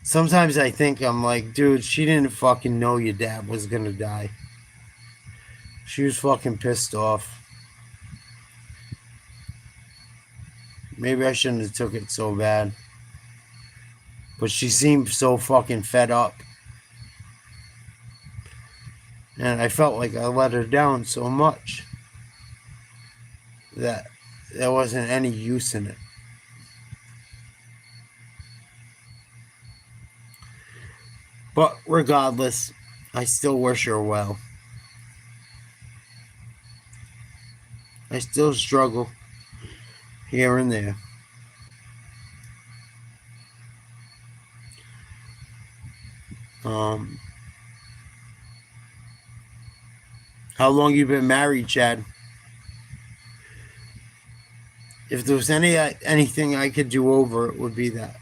Speaker 1: Sometimes I think I'm like, dude, she didn't fucking know your dad was gonna die. She was fucking pissed off. Maybe I shouldn't have took it so bad. But she seemed so fucking fed up. And I felt like I let her down so much that there wasn't any use in it. But regardless, I still wish her well. I still struggle here and there. How long you been married, Chad? If there was anything I could do over, it would be that.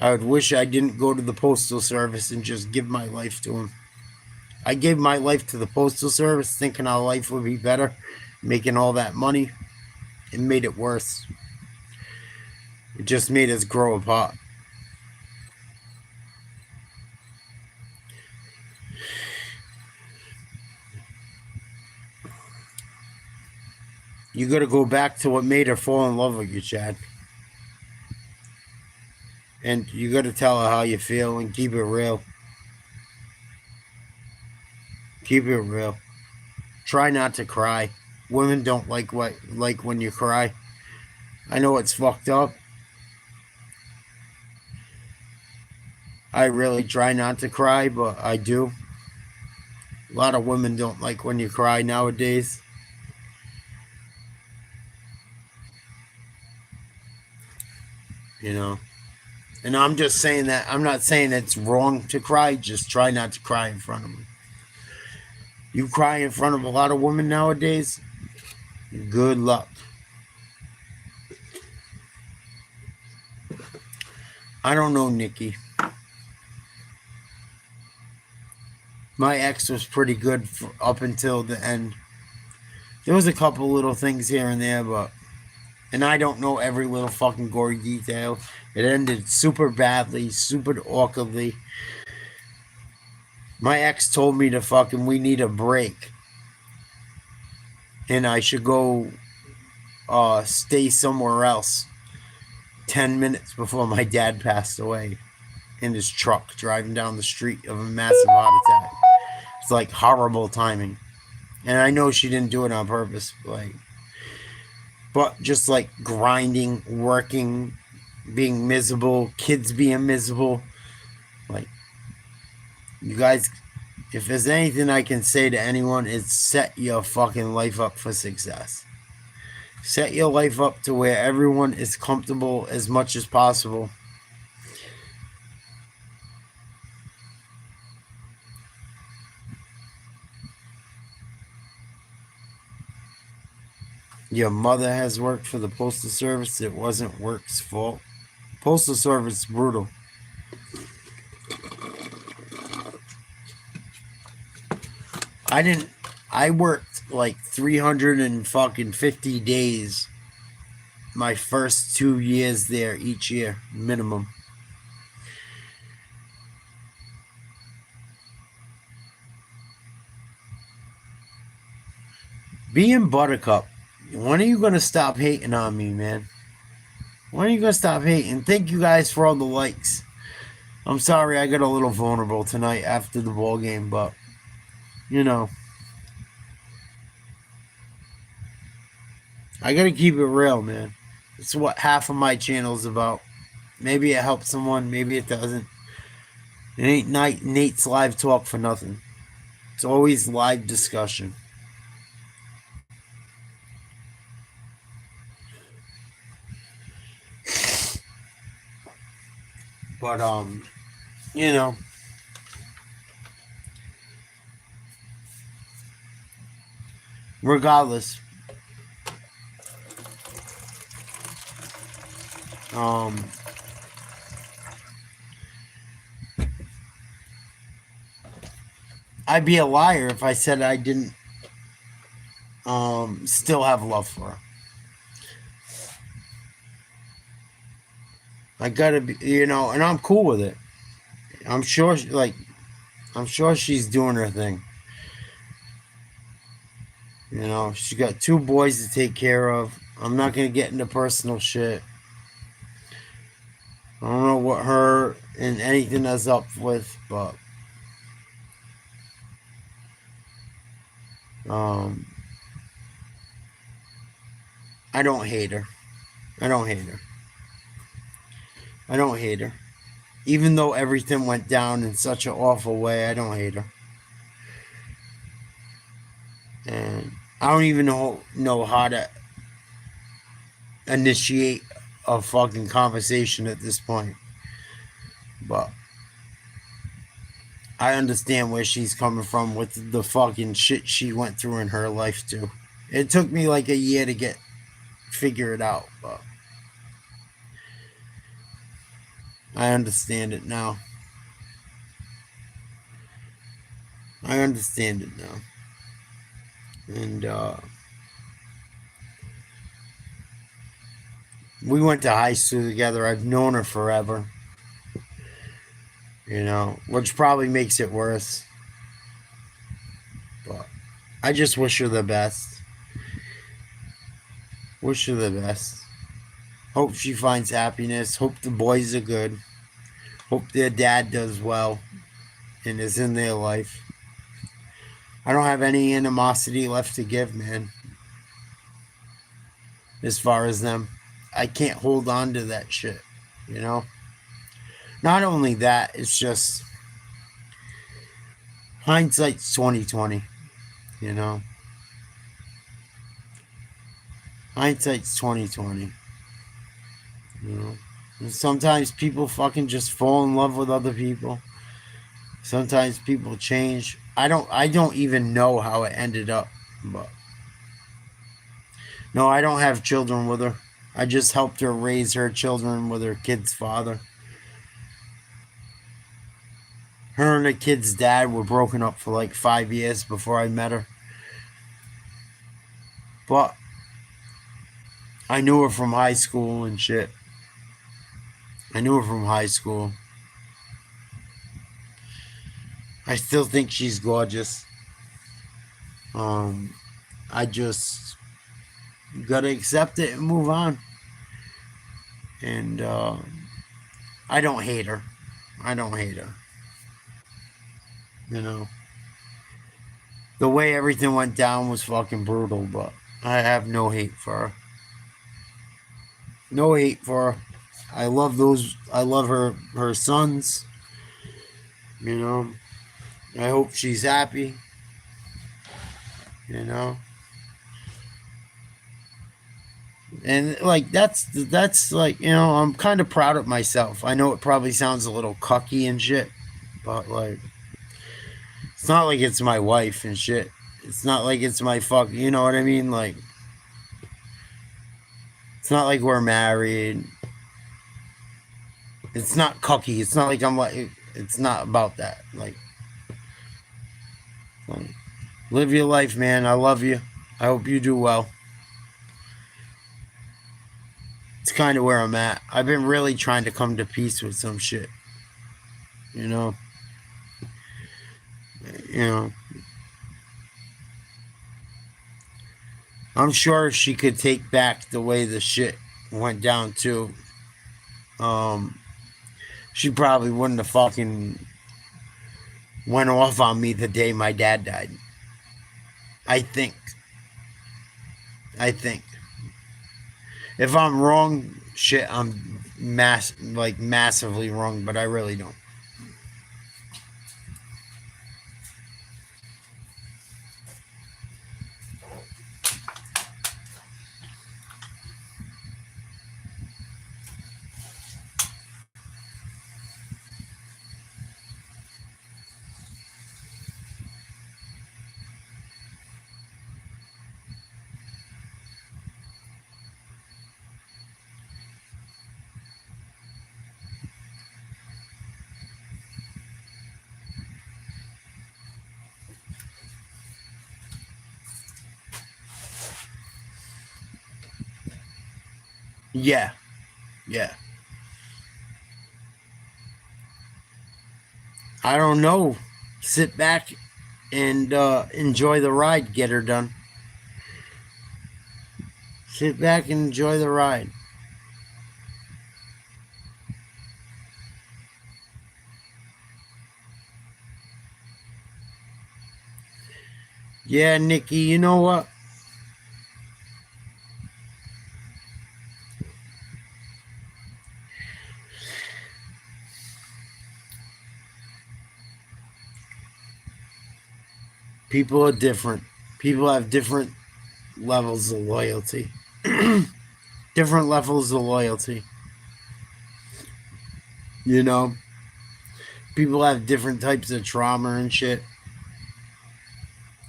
Speaker 1: I would wish I didn't go to the Postal Service and just give my life to him. I gave my life to the Postal Service thinking our life would be better, making all that money. It made it worse. It just made us grow apart. You got to go back to what made her fall in love with you, Chad. And you got to tell her how you feel and keep it real. Keep it real. Try not to cry. Women don't like when you cry. I know it's fucked up. I really try not to cry, but I do. A lot of women don't like when you cry nowadays. And I'm just saying that. I'm not saying it's wrong to cry. Just try not to cry in front of them. You cry in front of a lot of women nowadays, good luck. I don't know, Nikki. My ex was pretty good up until the end. There was a couple little things here and there, and I don't know every little fucking gory detail. It ended super badly, super awkwardly. My ex told me we need a break. And I should go stay somewhere else 10 minutes before my dad passed away in his truck driving down the street of a massive heart attack. It's like horrible timing. And I know she didn't do it on purpose, but just like grinding, working, being miserable, kids being miserable. Like, you guys, if there's anything I can say to anyone, it's set your fucking life up for success. Set your life up to where everyone is comfortable as much as possible. Your mother has worked for the Postal Service. It wasn't work's fault. Postal Service is brutal. I worked like 350 days my first 2 years there each year, minimum. Being Buttercup, when are you going to stop hating on me, man? When are you going to stop hating? Thank you guys for all the likes. I'm sorry I got a little vulnerable tonight after the ball game, but, you know, I got to keep it real, man. It's what half of my channel's about. Maybe it helps someone, maybe it doesn't. It ain't Nate's live talk for nothing. It's always live discussion. But, you know, regardless, I'd be a liar if I said I didn't still have love for her. I gotta be, you know, and I'm cool with it. I'm sure she's doing her thing. You know, she got 2 boys to take care of. I'm not gonna get into personal shit. I don't know what her and anything is up with, but I don't hate her. I don't hate her. I don't hate her. Even though everything went down in such an awful way, I don't hate her. And I don't even know how to initiate a fucking conversation at this point. But I understand where she's coming from with the fucking shit she went through in her life too. It took me like a year to figure it out, but I understand it now. I understand it now. And we went to high school together. I've known her forever. You know, which probably makes it worse. But I just wish her the best. Wish her the best. Hope she finds happiness. Hope the boys are good. Hope their dad does well and is in their life. I don't have any animosity left to give, man. As far as them. I can't hold on to that shit, you know? Not only that, it's just hindsight's 2020, you know? Hindsight's 2020. You know? And sometimes people fucking just fall in love with other people. Sometimes people change. I don't even know how it ended up, but no, I don't have children with her. I just helped her raise her children with her kid's father. Her and the kid's dad were broken up for like 5 years before I met her. But I knew her from high school and shit. I knew her from high school. I still think she's gorgeous. I just gotta accept it and move on. And I don't hate her. I don't hate her. You know. The way everything went down was fucking brutal, but I have no hate for her. No hate for her. I love her sons. You know. I hope she's happy. You know. And like that's like, you know, I'm kind of proud of myself. I know it probably sounds a little cucky and shit, but like it's not like it's my wife and shit. It's not like it's my fuck, you know what I mean? Like it's not like we're married. It's not cucky. It's not like I'm like, it's not about that. Like live your life, man. I love you. I hope you do well. It's kind of where I'm at. I've been really trying to come to peace with some shit. You know? You know? I'm sure if she could take back the way the shit went down too, she probably wouldn't have fucking went off on me the day my dad died. I think. If I'm wrong, shit, I'm massively wrong, but I really don't. Yeah. I don't know. Sit back and enjoy the ride. Get her done. Sit back and enjoy the ride. Yeah, Nikki, you know what? People are different. People have different levels of loyalty. Different levels of loyalty. You know? People have different types of trauma and shit.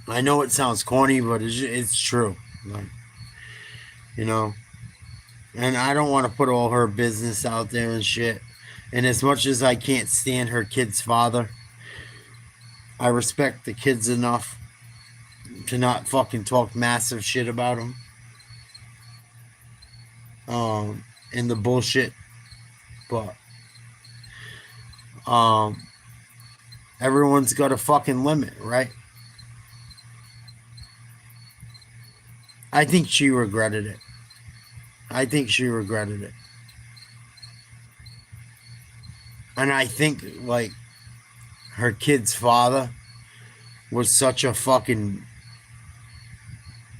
Speaker 1: I know it sounds corny, but it's true. Like, you know? And I don't want to put all her business out there and shit. And as much as I can't stand her kid's father, I respect the kids enough to not fucking talk massive shit about him. And the bullshit. But everyone's got a fucking limit, right? I think she regretted it. And I think, like, her kid's father was such a fucking...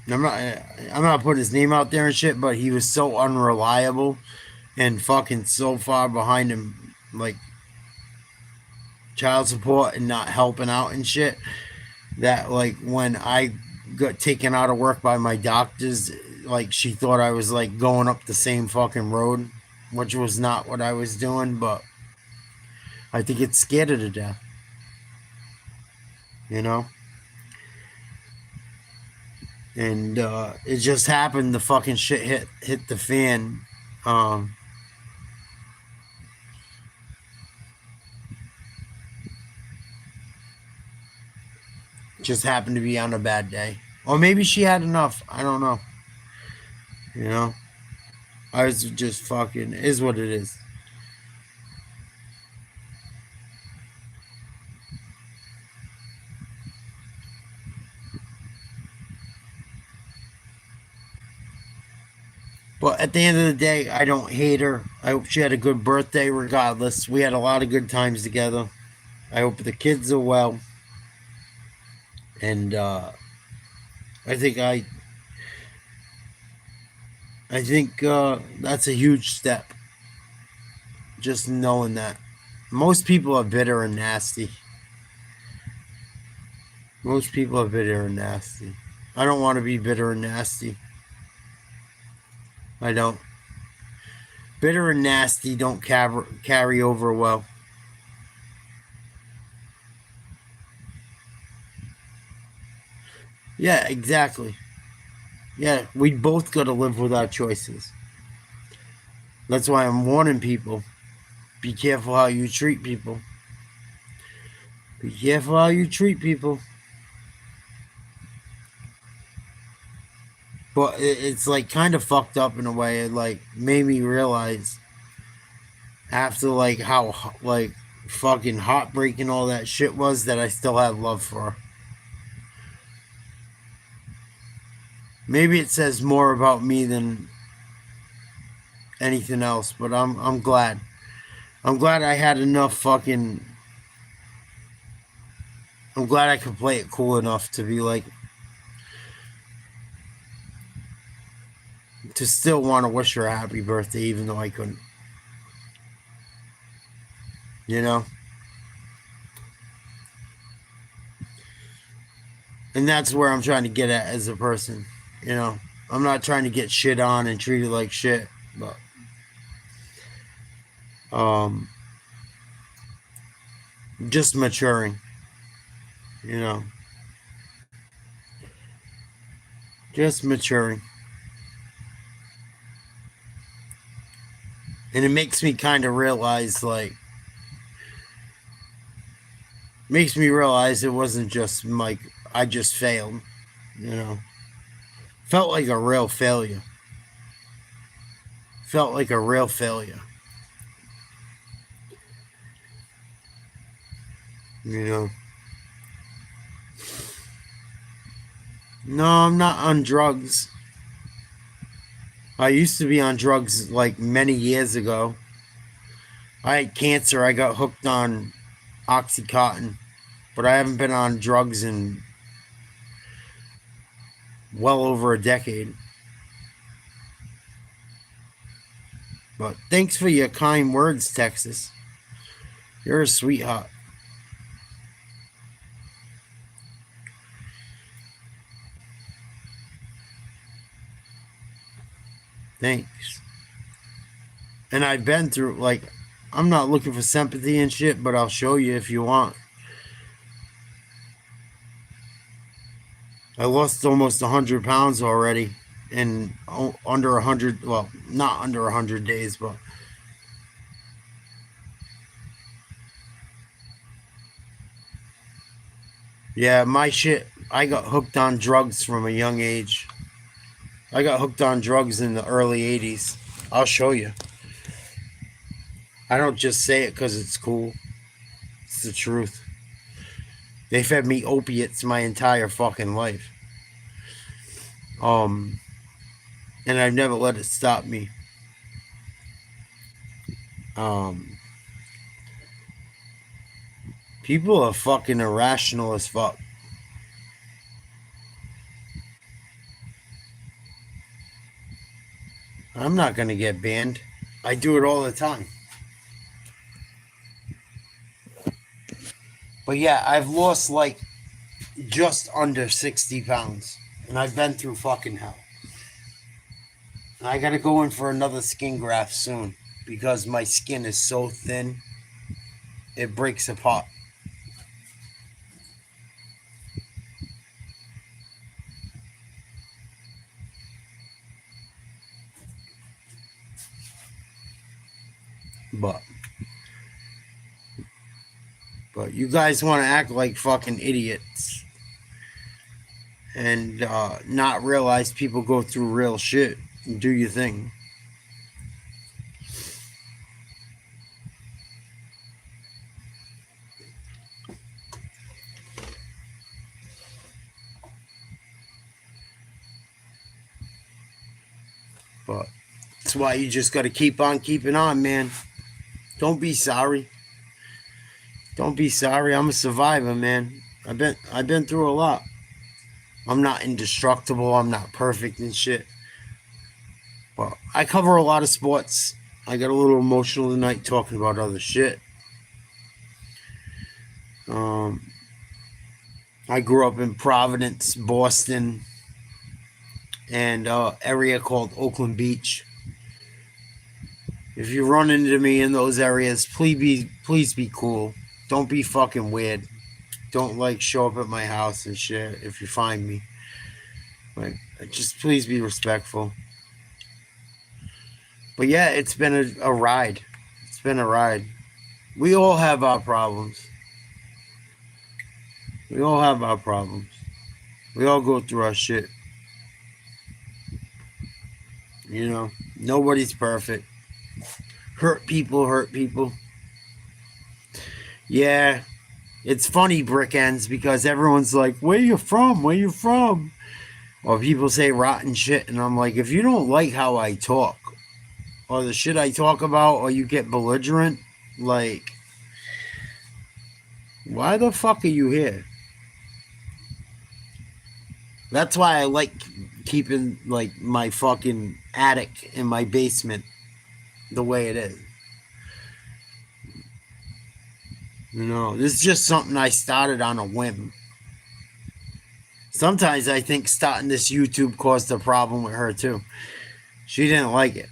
Speaker 1: I'm not putting his name out there and shit, but he was so unreliable and fucking so far behind him, like, child support and not helping out and shit, that, like, when I got taken out of work by my doctors, like, she thought I was, like, going up the same fucking road, which was not what I was doing, but I think it scared her to death. You know? And it just happened, the fucking shit hit the fan. Just happened to be on a bad day. Or maybe she had enough. I don't know. You know? I was just fucking... is what it is. But at the end of the day, I don't hate her. I hope she had a good birthday regardless. We had a lot of good times together. I hope the kids are well. And I think that's a huge step. Just knowing that. Most people are bitter and nasty. Most people are bitter and nasty. I don't want to be bitter and nasty. I don't. Bitter and nasty don't carry over well. Yeah, exactly. Yeah, we both got to live with our choices. That's why I'm warning people. Be careful how you treat people. Be careful how you treat people. But it's like kind of fucked up in a way. It like made me realize after like how like fucking heartbreaking all that shit was that I still had love for her. Maybe it says more about me than anything else, but I'm glad. I'm glad I had enough fucking. I'm glad I could play it cool enough to be like, to still want to wish her a happy birthday, even though I couldn't. You know? And that's where I'm trying to get at as a person. You know? I'm not trying to get shit on and treated like shit, but just maturing. You know? Just maturing. And it makes me kind of realize, like, makes me realize it wasn't just like I just failed, you know. Felt like a real failure. Felt like a real failure. You know. No, I'm not on drugs. I used to be on drugs like many years ago. I had cancer. I got hooked on Oxycontin, but I haven't been on drugs in well over a decade. But thanks for your kind words, Texas. You're a sweetheart. Thanks. And I've been through, like, I'm not looking for sympathy and shit, but I'll show you if you want. I lost almost 100 pounds already in under 100, well, not under 100 days, but yeah, my shit, I got hooked on drugs from a young age. I got hooked on drugs in the early 80s. I'll show you. I don't just say it because it's cool. It's the truth. They fed me opiates my entire fucking life. And I've never let it stop me. People are fucking irrational as fuck. I'm not gonna get banned. I do it all the time. But yeah, I've lost like just under 60 pounds. And I've been through fucking hell. And I gotta go in for another skin graft soon. Because my skin is so thin, it breaks apart. But you guys want to act like fucking idiots and not realize people go through real shit. And do your thing. But that's why you just got to keep on keeping on, man. Don't be sorry. Don't be sorry. I'm a survivor, man. I've been through a lot. I'm not indestructible. I'm not perfect and shit. But I cover a lot of sports. I got a little emotional tonight talking about other shit. I grew up in Providence, Boston, and area called Oakland Beach. If you run into me in those areas, please be cool. Don't be fucking weird. Don't like show up at my house and shit if you find me. Like, just please be respectful. But yeah, it's been a ride. It's been a ride. We all have our problems. We all have our problems. We all go through our shit. You know, nobody's perfect. Hurt people. Yeah, it's funny, brick ends, because everyone's like, where you from? Where you from? Or people say rotten shit, and I'm like, if you don't like how I talk, or the shit I talk about, or you get belligerent, like, why the fuck are you here? That's why I like keeping, like, my fucking attic in my basement the way it is. You know, this is just something I started on a whim. Sometimes I think starting this YouTube caused a problem with her too. She didn't like it.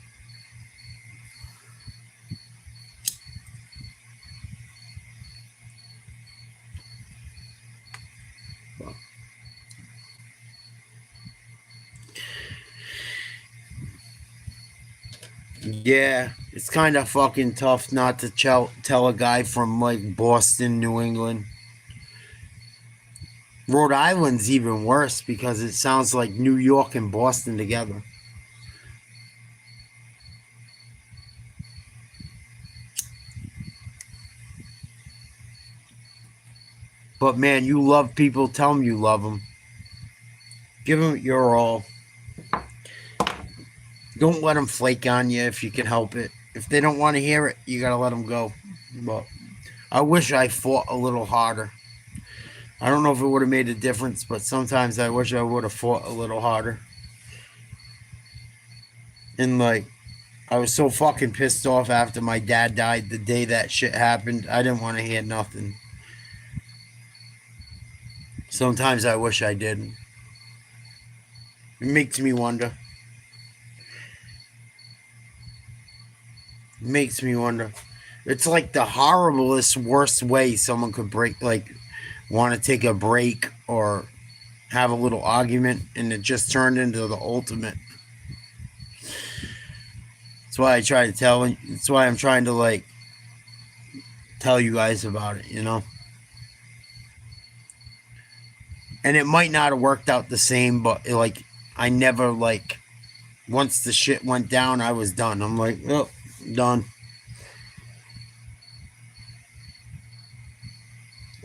Speaker 1: Yeah, it's kind of fucking tough not to tell a guy from like Boston, New England. Rhode Island's even worse because it sounds like New York and Boston together. But man, you love people, tell them you love them. Give them your all. Don't let them flake on you if you can help it. If they don't want to hear it, you gotta let them go. But I wish I fought a little harder. I don't know if it would have made a difference, but sometimes I wish I would have fought a little harder. And like, I was so fucking pissed off after my dad died the day that shit happened. I didn't want to hear nothing. Sometimes I wish I didn't. It makes me wonder. It makes me wonder. It's like the horriblest, worst way someone could want to take a break or have a little argument, and it just turned into the ultimate. That's why that's why I'm trying to tell you guys about it, you know? And it might not have worked out the same, but I never once the shit went down, I was done. I'm like, oh, done.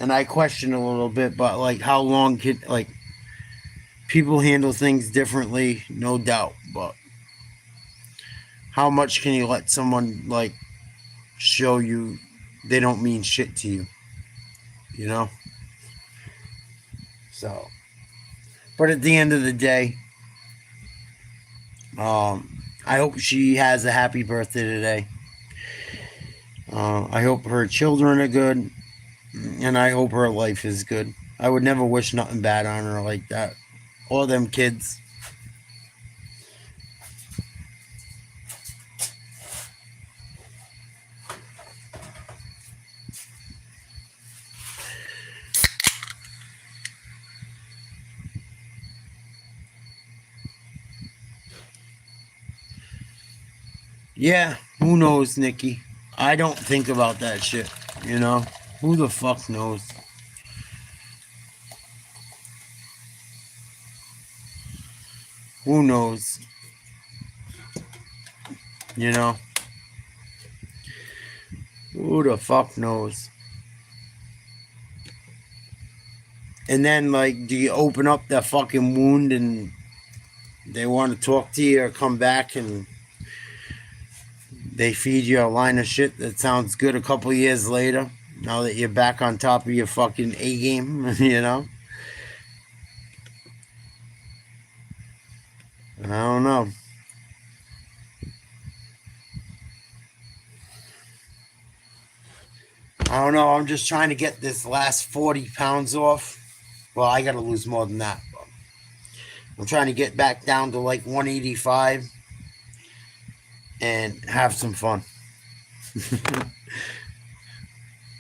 Speaker 1: And I question a little bit, but how long can people handle things differently, no doubt, but how much can you let someone show you they don't mean shit to you, you know? So, but at the end of the day, I hope she has a happy birthday today. I hope her children are good, and I hope her life is good. I would never wish nothing bad on her like that, or them kids. Yeah, who knows, Nikki? I don't think about that shit, you know? Who the fuck knows? Who knows? You know? Who the fuck knows? And then, do you open up that fucking wound and they want to talk to you or come back and they feed you a line of shit that sounds good a couple years later? Now that you're back on top of your fucking A game, you know? I don't know. I don't know. I'm just trying to get this last 40 pounds off. Well, I got to lose more than that. I'm trying to get back down to like 185 and have some fun.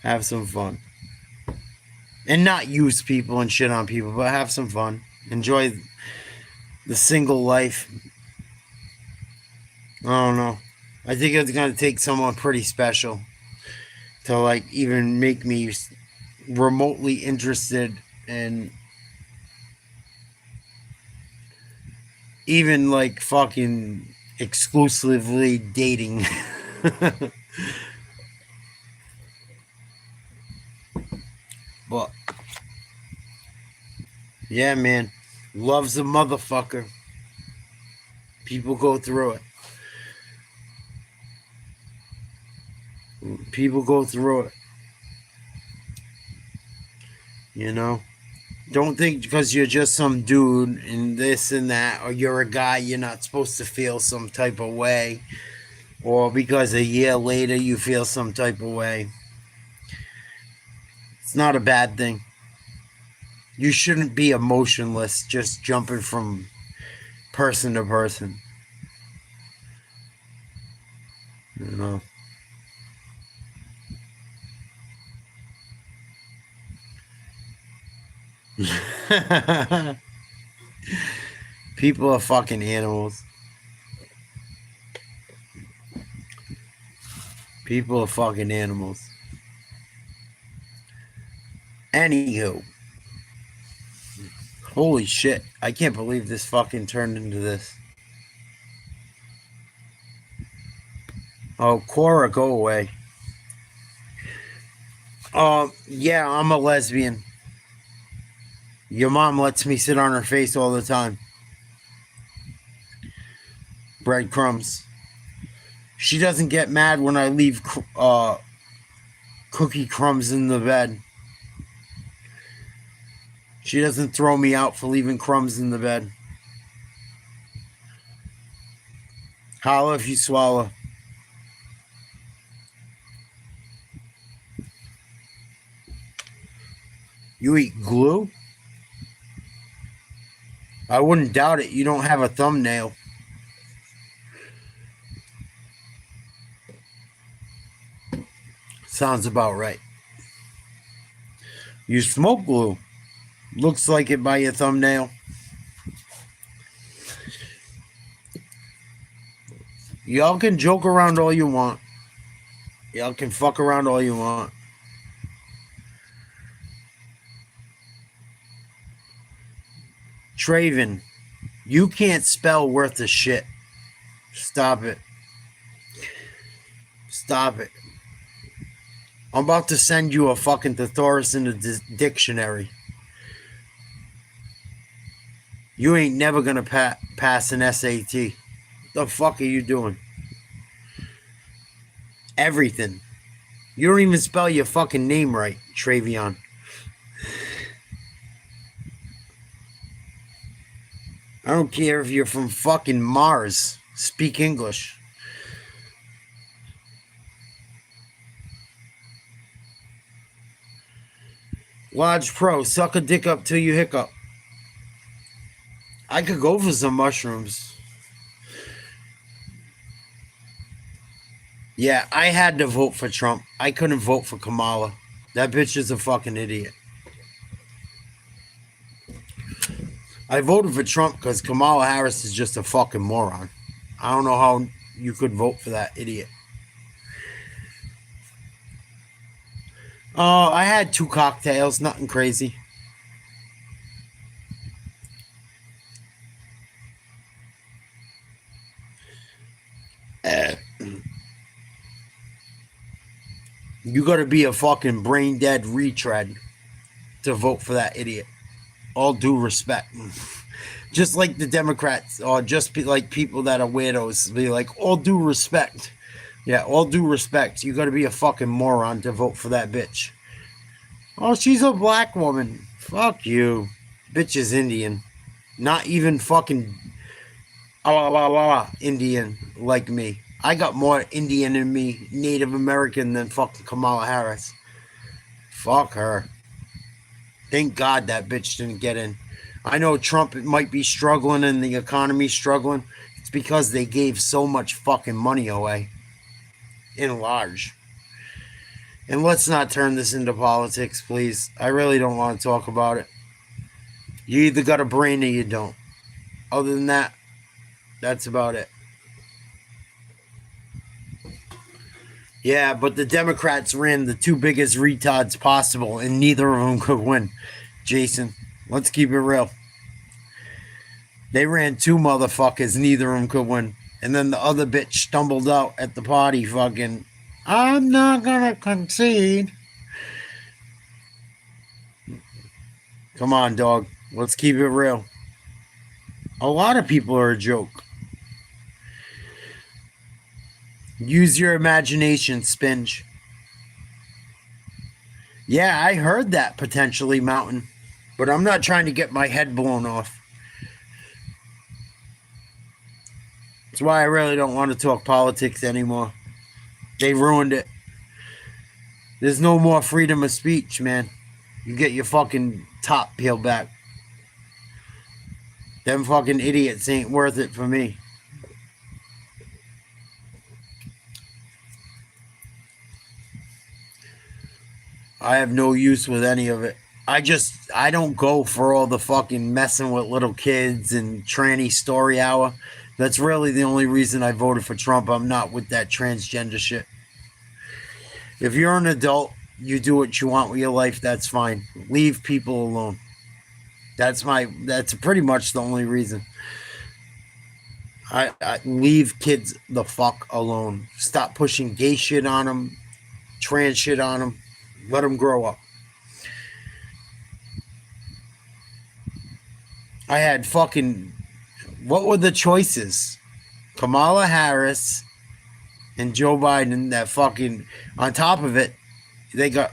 Speaker 1: Have some fun. And not use people and shit on people, but have some fun. Enjoy the single life. I don't know. I think it's going to take someone pretty special to like even make me remotely interested in even like fucking exclusively dating. But yeah, man, love's a motherfucker. People go through it. People go through it. You know? Don't think because you're just some dude and this and that, or you're a guy, you're not supposed to feel some type of way. Or because a year later you feel some type of way. It's not a bad thing. You shouldn't be emotionless just jumping from person to person. You know? People are fucking animals. People are fucking animals. Anywho. Holy shit. I can't believe this fucking turned into this. Oh, Cora, go away. Yeah, I'm a lesbian. Your mom lets me sit on her face all the time. Breadcrumbs. She doesn't get mad when I leave cookie crumbs in the bed. She doesn't throw me out for leaving crumbs in the bed. Holla if you swallow. You eat glue? I wouldn't doubt it. You don't have a thumbnail. Sounds about right. You smoke glue. Looks like it by your thumbnail. Y'all can joke around all you want. Y'all can fuck around all you want. Traven, you can't spell worth a shit. Stop it. Stop it. I'm about to send you a fucking thesaurus in the dictionary. You ain't never gonna pass an SAT. The fuck are you doing? Everything. You don't even spell your fucking name right, Travion. I don't care if you're from fucking Mars. Speak English. Lodge Pro, suck a dick up till you hiccup. I could go for some mushrooms. Yeah, I had to vote for Trump. I couldn't vote for Kamala. That bitch is a fucking idiot. I voted for Trump because Kamala Harris is just a fucking moron. I don't know how you could vote for that idiot. I had 2 cocktails, nothing crazy. You gotta be a fucking brain dead retread to vote for that idiot. All due respect. Just like the Democrats, or just like people that are weirdos, be like, all due respect. Yeah, all due respect, you gotta be a fucking moron to vote for that bitch. Oh, she's a black woman. Fuck you. Bitch is Indian. Not even fucking Indian like me. I got more Indian in me, Native American, than fucking Kamala Harris. Fuck her. Thank God that bitch didn't get in. I know Trump might be struggling and the economy's struggling. It's because they gave so much fucking money away. In large. And let's not turn this into politics, please. I really don't want to talk about it. You either got a brain or you don't. Other than that, that's about it. Yeah, but the Democrats ran the two biggest retards possible, and neither of them could win. Jason, let's keep it real. They ran two motherfuckers, neither of them could win. And then the other bitch stumbled out at the party fucking, I'm not gonna concede. Come on, dog. Let's keep it real. A lot of people are a joke. Use your imagination, Spinge. Yeah, I heard that potentially, Mountain. But I'm not trying to get my head blown off. That's why I really don't want to talk politics anymore. They ruined it. There's no more freedom of speech, man. You get your fucking top peeled back. Them fucking idiots ain't worth it for me. I have no use with any of it. I don't go for all the fucking messing with little kids and tranny story hour. That's really the only reason I voted for Trump. I'm not with that transgender shit. If you're an adult, you do what you want with your life, that's fine. Leave people alone. That's pretty much the only reason. I leave kids the fuck alone. Stop pushing gay shit on them, trans shit on them. Let them grow up. I had fucking, what were the choices? Kamala Harris and Joe Biden that fucking, on top of it, they got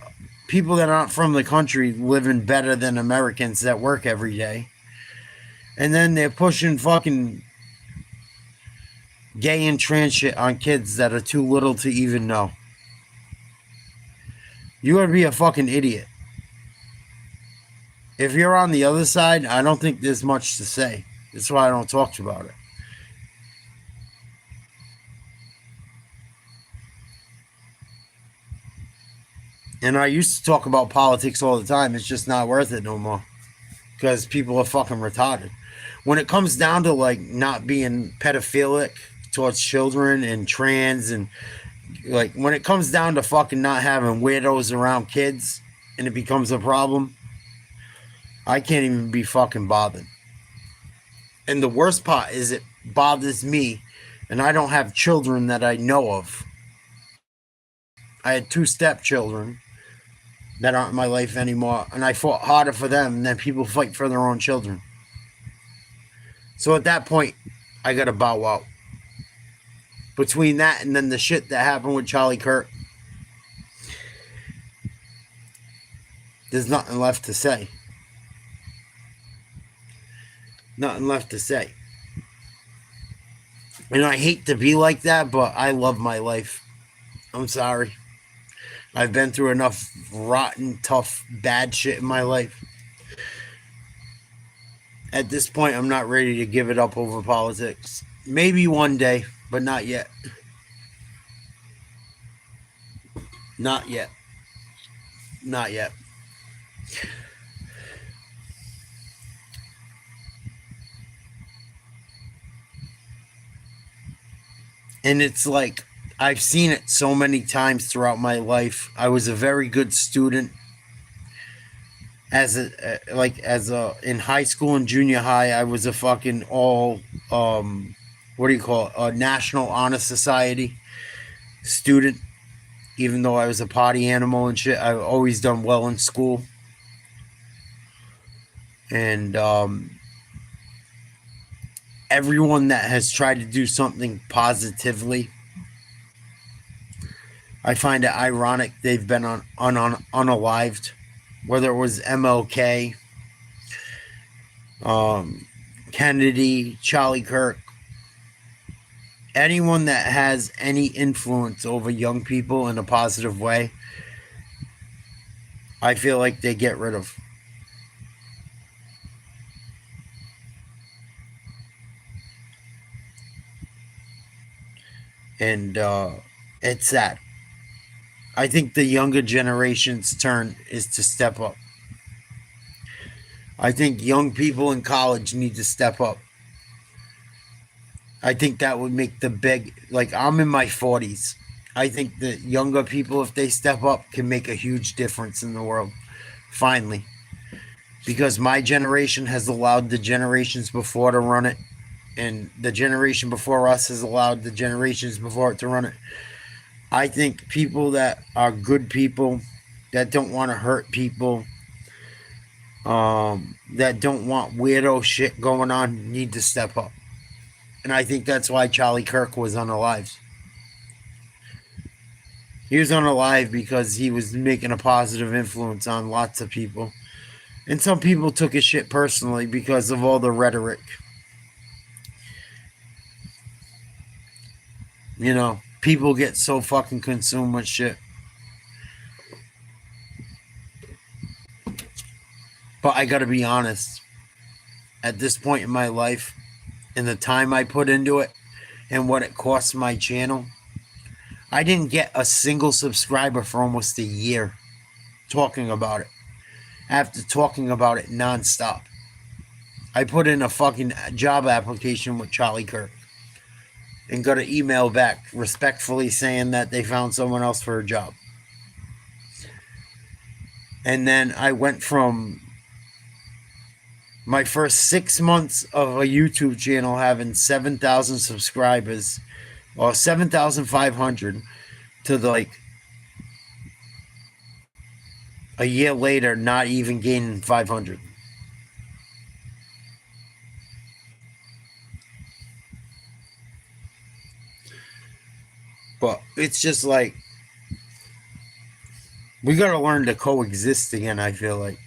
Speaker 1: people that aren't from the country living better than Americans that work every day. And then they're pushing fucking gay and trans shit on kids that are too little to even know. You would be a fucking idiot. If you're on the other side, I don't think there's much to say. That's why I don't talk about it. And I used to talk about politics all the time. It's just not worth it no more. Because people are fucking retarded. When it comes down to like not being pedophilic towards children and trans and like when it comes down to fucking not having weirdos around kids and it becomes a problem, I can't even be fucking bothered. And the worst part is it bothers me and I don't have children that I know of. I had 2 stepchildren that aren't in my life anymore, and I fought harder for them than people fight for their own children. So at that point, I gotta bow out. Between that and then the shit that happened with Charlie Kirk, there's nothing left to say. Nothing left to say. And I hate to be like that, but I love my life. I'm sorry. I've been through enough rotten, tough, bad shit in my life. At this point, I'm not ready to give it up over politics. Maybe one day, but not yet. Not yet. Not yet. And it's like, I've seen it so many times throughout my life. I was a very good student. In high school and junior high, I was a fucking all, a National Honor Society student. Even though I was a potty animal and shit, I've always done well in school. And everyone that has tried to do something positively I find it ironic they've been unalived, whether it was MLK, Kennedy, Charlie Kirk, anyone that has any influence over young people in a positive way, I feel like they get rid of. And it's sad. I think the younger generation's turn is to step up. I think young people in college need to step up. I think that would make the big, like, I'm in my 40s. I think that younger people, if they step up, can make a huge difference in the world. Finally. Because my generation has allowed the generations before to run it. And the generation before us has allowed the generations before it to run it. I think people that are good people, that don't want to hurt people, that don't want weirdo shit going on, need to step up. And I think that's why Charlie Kirk was unalived. He was unalive because he was making a positive influence on lots of people. And some people took his shit personally because of all the rhetoric. You know, people get so fucking consumed with shit. But I gotta be honest. At this point in my life, and the time I put into it, and what it cost my channel, I didn't get a single subscriber for almost a year talking about it. After talking about it nonstop. I put in a fucking job application with Charlie Kirk. And got an email back respectfully saying that they found someone else for a job. And then I went from my first 6 months of a YouTube channel having 7,000 subscribers, or 7,500, to like a year later not even gaining 500. But it's just like, we gotta learn to coexist again, I feel like.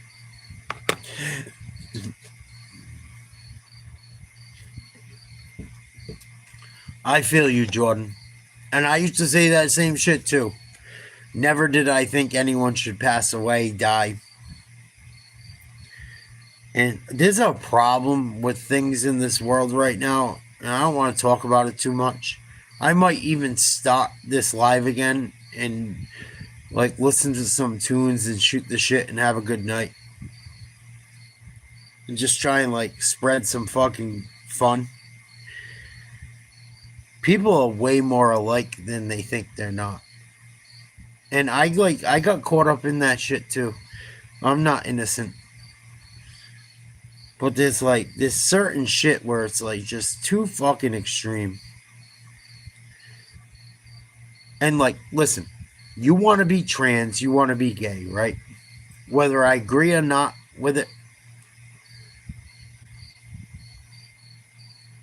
Speaker 1: I feel you, Jordan. And I used to say that same shit too. Never did I think anyone should pass away, die. And there's a problem with things in this world right now, and I don't want to talk about it too much. I might even start this live again and like listen to some tunes and shoot the shit and have a good night. And just try and like spread some fucking fun. People are way more alike than they think they're not. And I got caught up in that shit too. I'm not innocent. But there's certain shit where it's like just too fucking extreme. And like, listen, you want to be trans, you want to be gay, right? Whether I agree or not with it,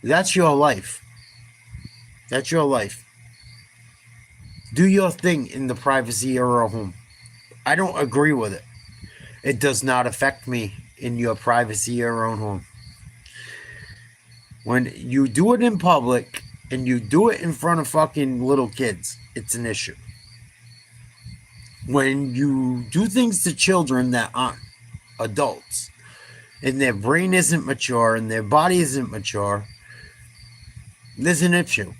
Speaker 1: that's your life. That's your life. Do your thing in the privacy of your home. I don't agree with it. It does not affect me in your privacy of your own home. When you do it in public and you do it in front of fucking little kids, it's an issue. When you do things to children that aren't adults and their brain isn't mature and their body isn't mature, there's an issue.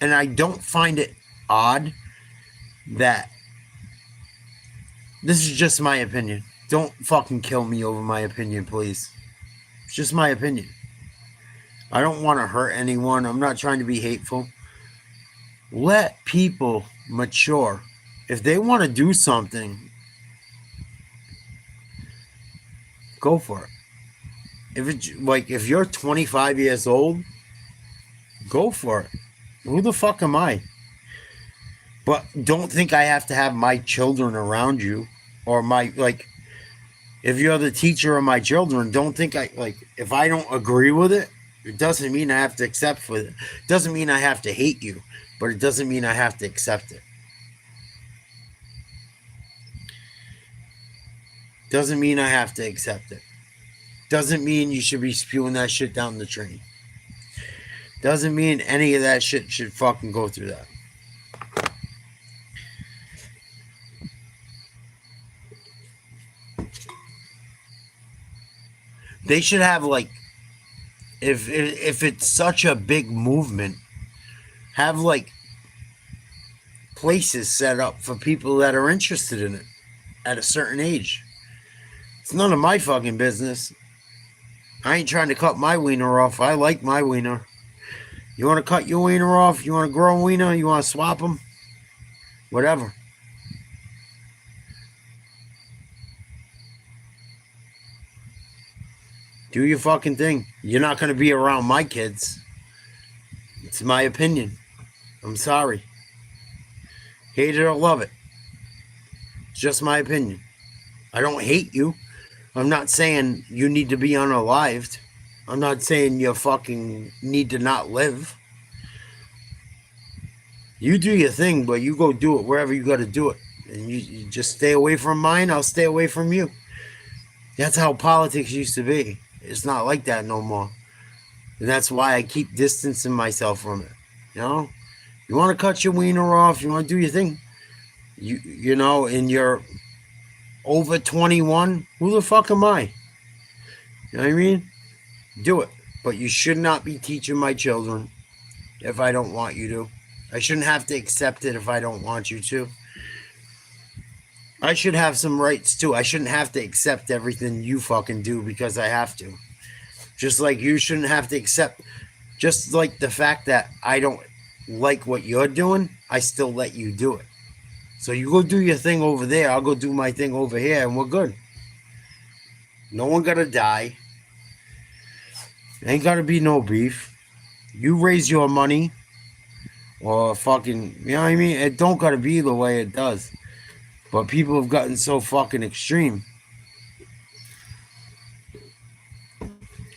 Speaker 1: And I don't find it odd that, this is just my opinion. Don't fucking kill me over my opinion, please. It's just my opinion. I don't want to hurt anyone. I'm not trying to be hateful. Let people mature. If they want to do something, go for it. If you're 25 years old, go for it. Who the fuck am I? But don't think I have to have my children around you, or if you're the teacher of my children, don't think if I don't agree with it, it doesn't mean I have to accept with it. It doesn't mean I have to hate you. but it doesn't mean I have to accept it. Doesn't mean I have to accept it. Doesn't mean you should be spewing that shit down the drain. Doesn't mean any of that shit should fucking go through that. They should have, like, if it's such a big movement, have, like, places set up for people that are interested in it at a certain age. It's none of my fucking business. I ain't trying to cut my wiener off. I like my wiener. You want to cut your wiener off? You want to grow a wiener? You want to swap them? Whatever. Do your fucking thing. You're not going to be around my kids. It's my opinion. I'm sorry. Hate it or love it. It's just my opinion. I don't hate you. I'm not saying you need to be unalived. I'm not saying you fucking need to not live. You do your thing, but you go do it wherever you got to do it. And you just stay away from mine, I'll stay away from you. That's how politics used to be. It's not like that no more. And that's why I keep distancing myself from it. You know? You want to cut your wiener off, you want to do your thing. You know, and you're over 21, who the fuck am I? You know what I mean? Do it. But you should not be teaching my children if I don't want you to. I shouldn't have to accept it if I don't want you to. I should have some rights too. I shouldn't have to accept everything you fucking do because I have to. Just like you shouldn't have to accept, just like the fact that I don't like what you're doing, I still let you do it. So you go do your thing over there, I'll go do my thing over here, and we're good. No one gotta die. Ain't gotta be no beef. You raise your money, or fucking, you know what I mean? It don't gotta be the way it does. But people have gotten so fucking extreme.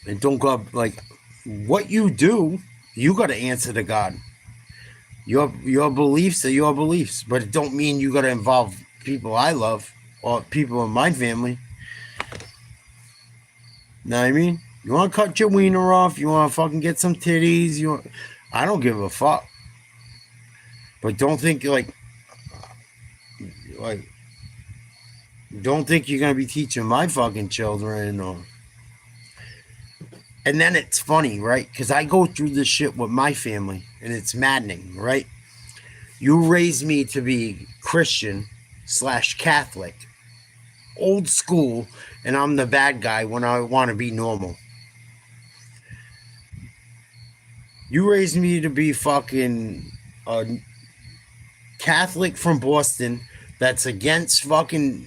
Speaker 1: And don't go, like, what you do, you gotta answer to God. Your beliefs are your beliefs, but it don't mean you gotta involve people I love or people in my family. Know what I mean? You want to cut your wiener off? You want to fucking get some titties? I don't give a fuck. But don't think don't think you're gonna be teaching my fucking children or. And then it's funny, right? Because I go through this shit with my family, and it's maddening, right? You raised me to be Christian/Catholic, old school, and I'm the bad guy when I want to be normal. You raised me to be fucking a Catholic from Boston that's against fucking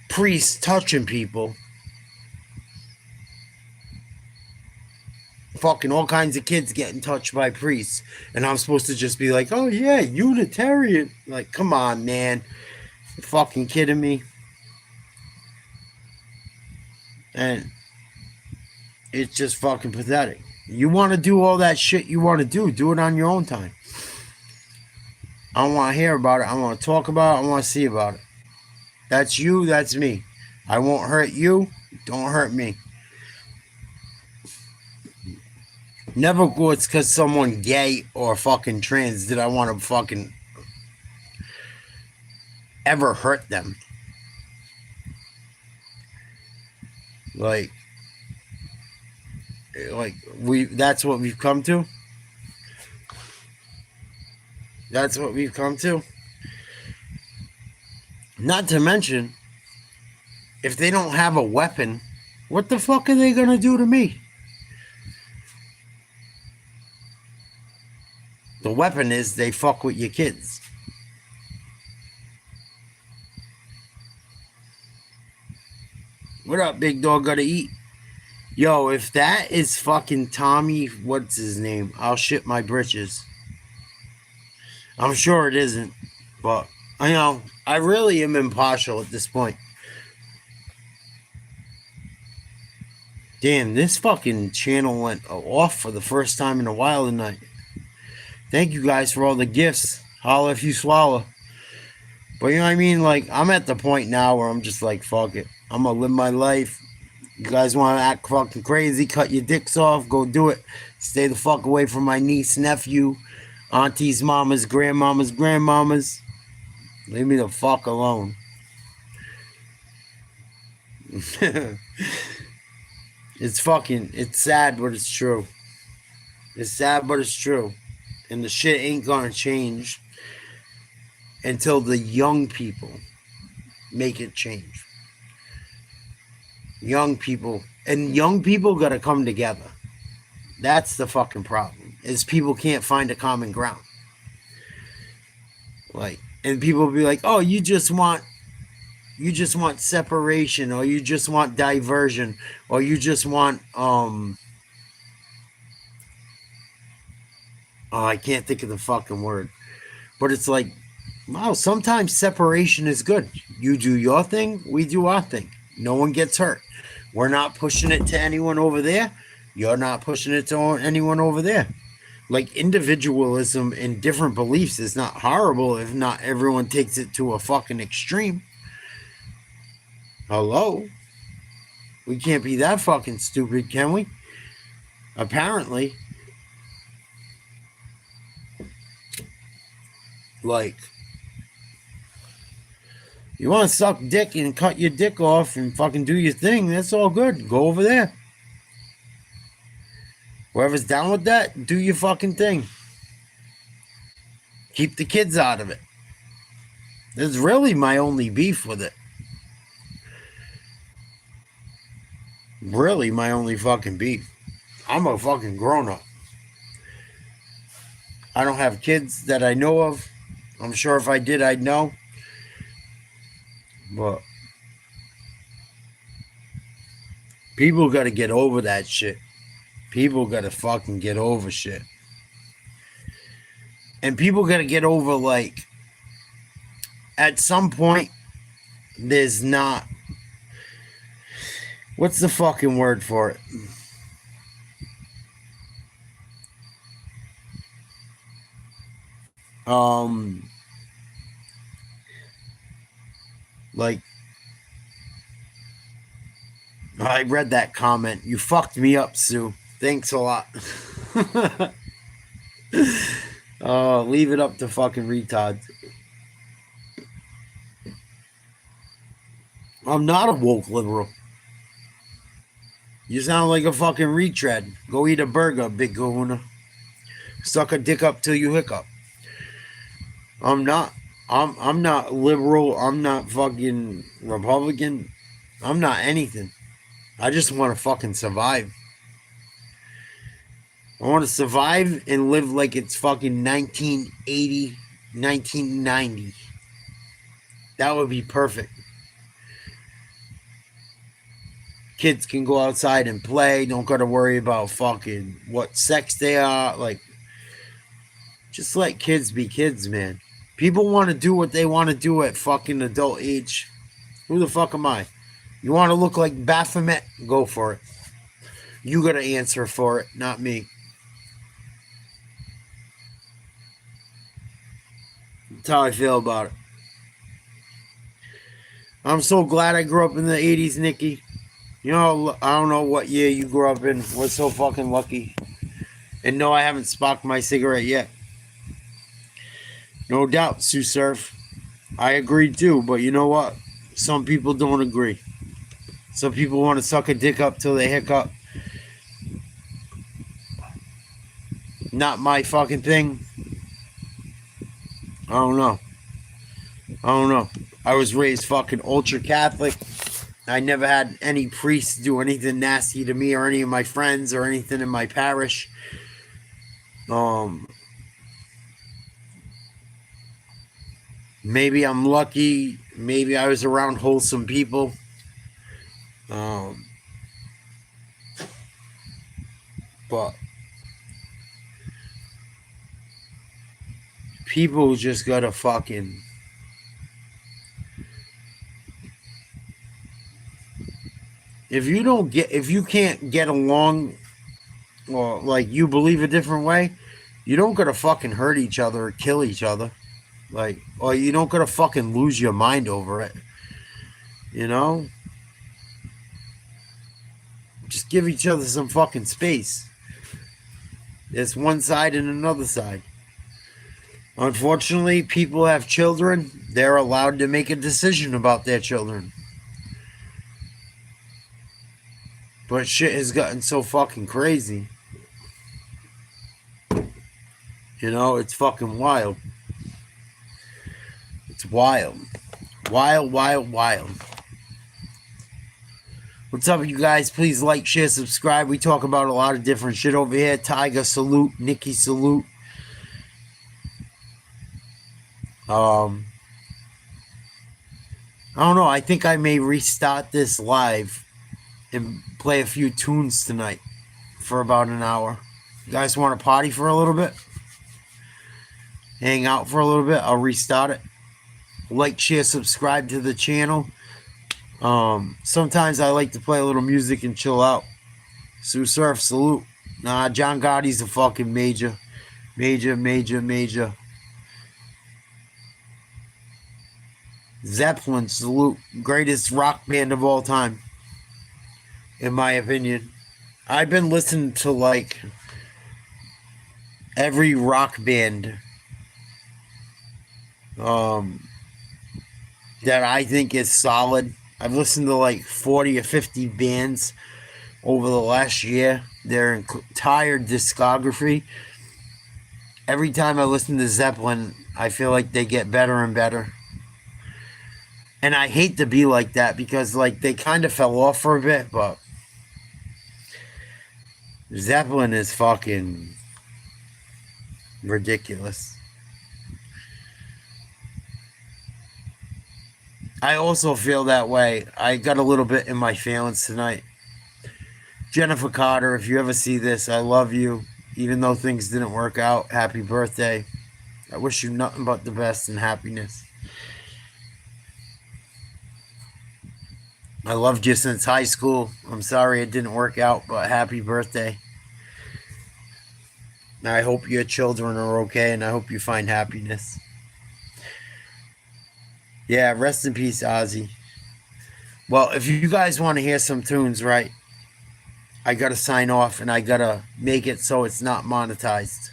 Speaker 1: priests touching people. Fucking all kinds of kids getting touched by priests, and I'm supposed to just be like, oh yeah, Unitarian. Like, come on, man. You're fucking kidding me? And it's just fucking pathetic. You want to do all that shit you want to do it on your own time. I don't want to hear about it. I want to talk about it. I want to see about it. That's you, that's me. I won't hurt you. Don't hurt me. Never go, it's because someone gay or fucking trans did I want to fucking ever hurt them. Like that's what we've come to. That's what we've come to. Not to mention, if they don't have a weapon, what the fuck are they gonna do to me? The weapon is they fuck with your kids. What up, big dog? Gotta eat. Yo, if that is fucking Tommy, what's his name? I'll shit my britches. I'm sure it isn't, but I know I really am impartial at this point. Damn, this fucking channel went off for the first time in a while tonight. Thank you guys for all the gifts. Holla if you swallow. But you know what I mean? Like, I'm at the point now where I'm just like, fuck it. I'm gonna live my life. You guys want to act fucking crazy, cut your dicks off, go do it. Stay the fuck away from my niece, nephew, aunties, mamas, grandmamas. Leave me the fuck alone. It's sad, but it's true. It's sad, but it's true. And the shit ain't gonna change until the young people make it change. Young people gotta come together. That's the fucking problem. Is people can't find a common ground. Like, and people will be like, oh, you just want separation, or you just want diversion, or you just want oh, I can't think of the fucking word. But it's like, wow, sometimes separation is good. You do your thing, we do our thing. No one gets hurt. We're not pushing it to anyone over there. You're not pushing it to anyone over there. Like, individualism and different beliefs is not horrible if not everyone takes it to a fucking extreme. Hello? We can't be that fucking stupid, can we? Apparently. Like, you want to suck dick and cut your dick off and fucking do your thing, that's all good. Go over there. Whoever's down with that, do your fucking thing. Keep the kids out of it. That's really my only beef with it. Really my only fucking beef. I'm a fucking grown-up. I don't have kids that I know of. I'm sure if I did, I'd know. But people gotta get over that shit. People gotta fucking get over shit. And people gotta get over, like, at some point, there's not... What's the fucking word for it? Like, I read that comment. You fucked me up, Sue. Thanks a lot. Leave it up to fucking retards. I'm not a woke liberal. You sound like a fucking retread. Go eat a burger, big kahuna. Suck a dick up till you hiccup. I'm not liberal. I'm not fucking Republican. I'm not anything. I just want to fucking survive. I want to survive and live like it's fucking 1980, 1990. That would be perfect. Kids can go outside and play. Don't got to worry about fucking what sex they are. Like, just let kids be kids, man. People want to do what they want to do at fucking adult age. Who the fuck am I? You want to look like Baphomet? Go for it. You got to answer for it, not me. That's how I feel about it. I'm so glad I grew up in the 80s, Nikki. You know, I don't know what year you grew up in. We're so fucking lucky. And no, I haven't sparked my cigarette yet. No doubt, Sue Surf. I agree too, but you know what? Some people don't agree. Some people want to suck a dick up till they hiccup. Not my fucking thing. I don't know. I was raised fucking ultra Catholic. I never had any priests do anything nasty to me or any of my friends or anything in my parish. Maybe I'm lucky. Maybe I was around wholesome people. But people just gotta fucking... If you can't get along, or like you believe a different way, You don't gotta fucking hurt each other or kill each other. Like, or you don't gotta fucking lose your mind over it. You know? Just give each other some fucking space. There's one side and another side. Unfortunately, people have children. They're allowed to make a decision about their children. But shit has gotten so fucking crazy. You know, it's fucking wild. It's wild. Wild, wild, wild. What's up, you guys? Please like, share, subscribe. We talk about a lot of different shit over here. Tiger, salute. Nikki, salute. I don't know. I think I may restart this live and play a few tunes tonight for about an hour. You guys want to party for a little bit? Hang out for a little bit? I'll restart it. Like, share, subscribe to the channel. Sometimes I like to play a little music and chill out. Sue Surf, salute. Nah, John Gotti's a fucking major. Major. Zeppelin, salute. Greatest rock band of all time, in my opinion. I've been listening to like every rock band that I think is solid. I've listened to like 40 or 50 bands over the last year. Their entire discography. Every time I listen to Zeppelin, I feel like they get better and better. And I hate to be like that because like they kind of fell off for a bit, but Zeppelin is fucking ridiculous. I also feel that way. I got a little bit in my feelings tonight. Jennifer Carter, if you ever see this, I love you. Even though things didn't work out, happy birthday. I wish you nothing but the best and happiness. I loved you since high school. I'm sorry it didn't work out, but happy birthday. I hope your children are okay, and I hope you find happiness. Yeah, rest in peace, Ozzy. Well, if you guys want to hear some tunes, right, I got to sign off, and I got to make it so it's not monetized.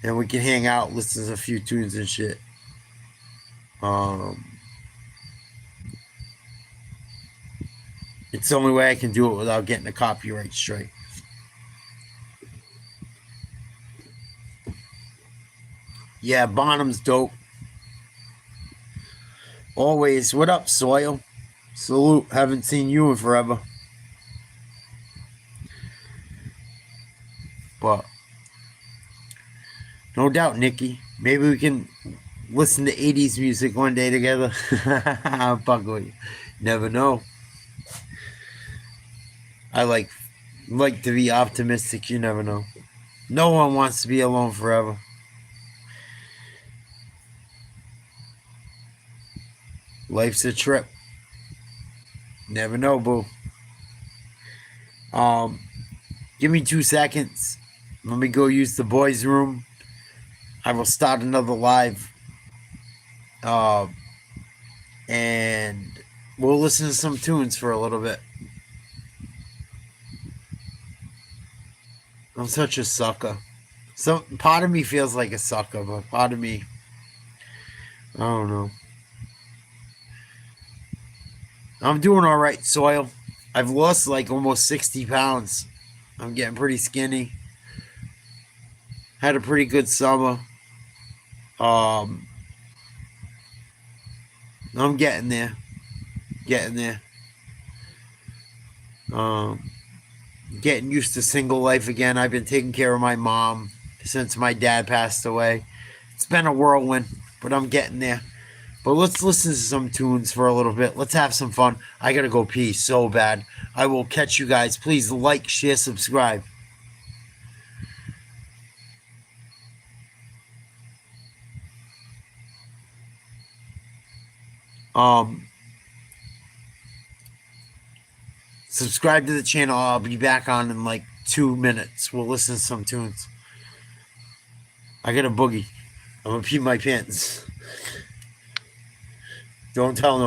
Speaker 1: And we can hang out, listen to a few tunes and shit. It's the only way I can do it without getting the copyright straight. Yeah, Bonham's dope. Always. What up, Soil? Salute. Haven't seen you in forever. But no doubt, Nikki. Maybe we can listen to 80s music one day together. I'll fuck with you. Never know. I like to be optimistic. You never know. No one wants to be alone forever. Life's a trip. Never know, boo. Give me 2 seconds. Let me go use the boys' room. I will start another live. And we'll listen to some tunes for a little bit. I'm such a sucker. So part of me feels like a sucker, but part of me, I don't know. I'm doing all right, Soil. I've lost like almost 60 pounds. I'm getting pretty skinny. Had a pretty good summer. I'm getting there. Getting used to single life again. I've been taking care of my mom since my dad passed away. It's been a whirlwind, but I'm getting there. But let's listen to some tunes for a little bit. Let's have some fun. I gotta go pee so bad. I will catch you guys. Please like, share, subscribe. Subscribe to the channel. I'll be back on in like 2 minutes. We'll listen to some tunes. I got a boogie. I'm gonna pee my pants. Don't tell no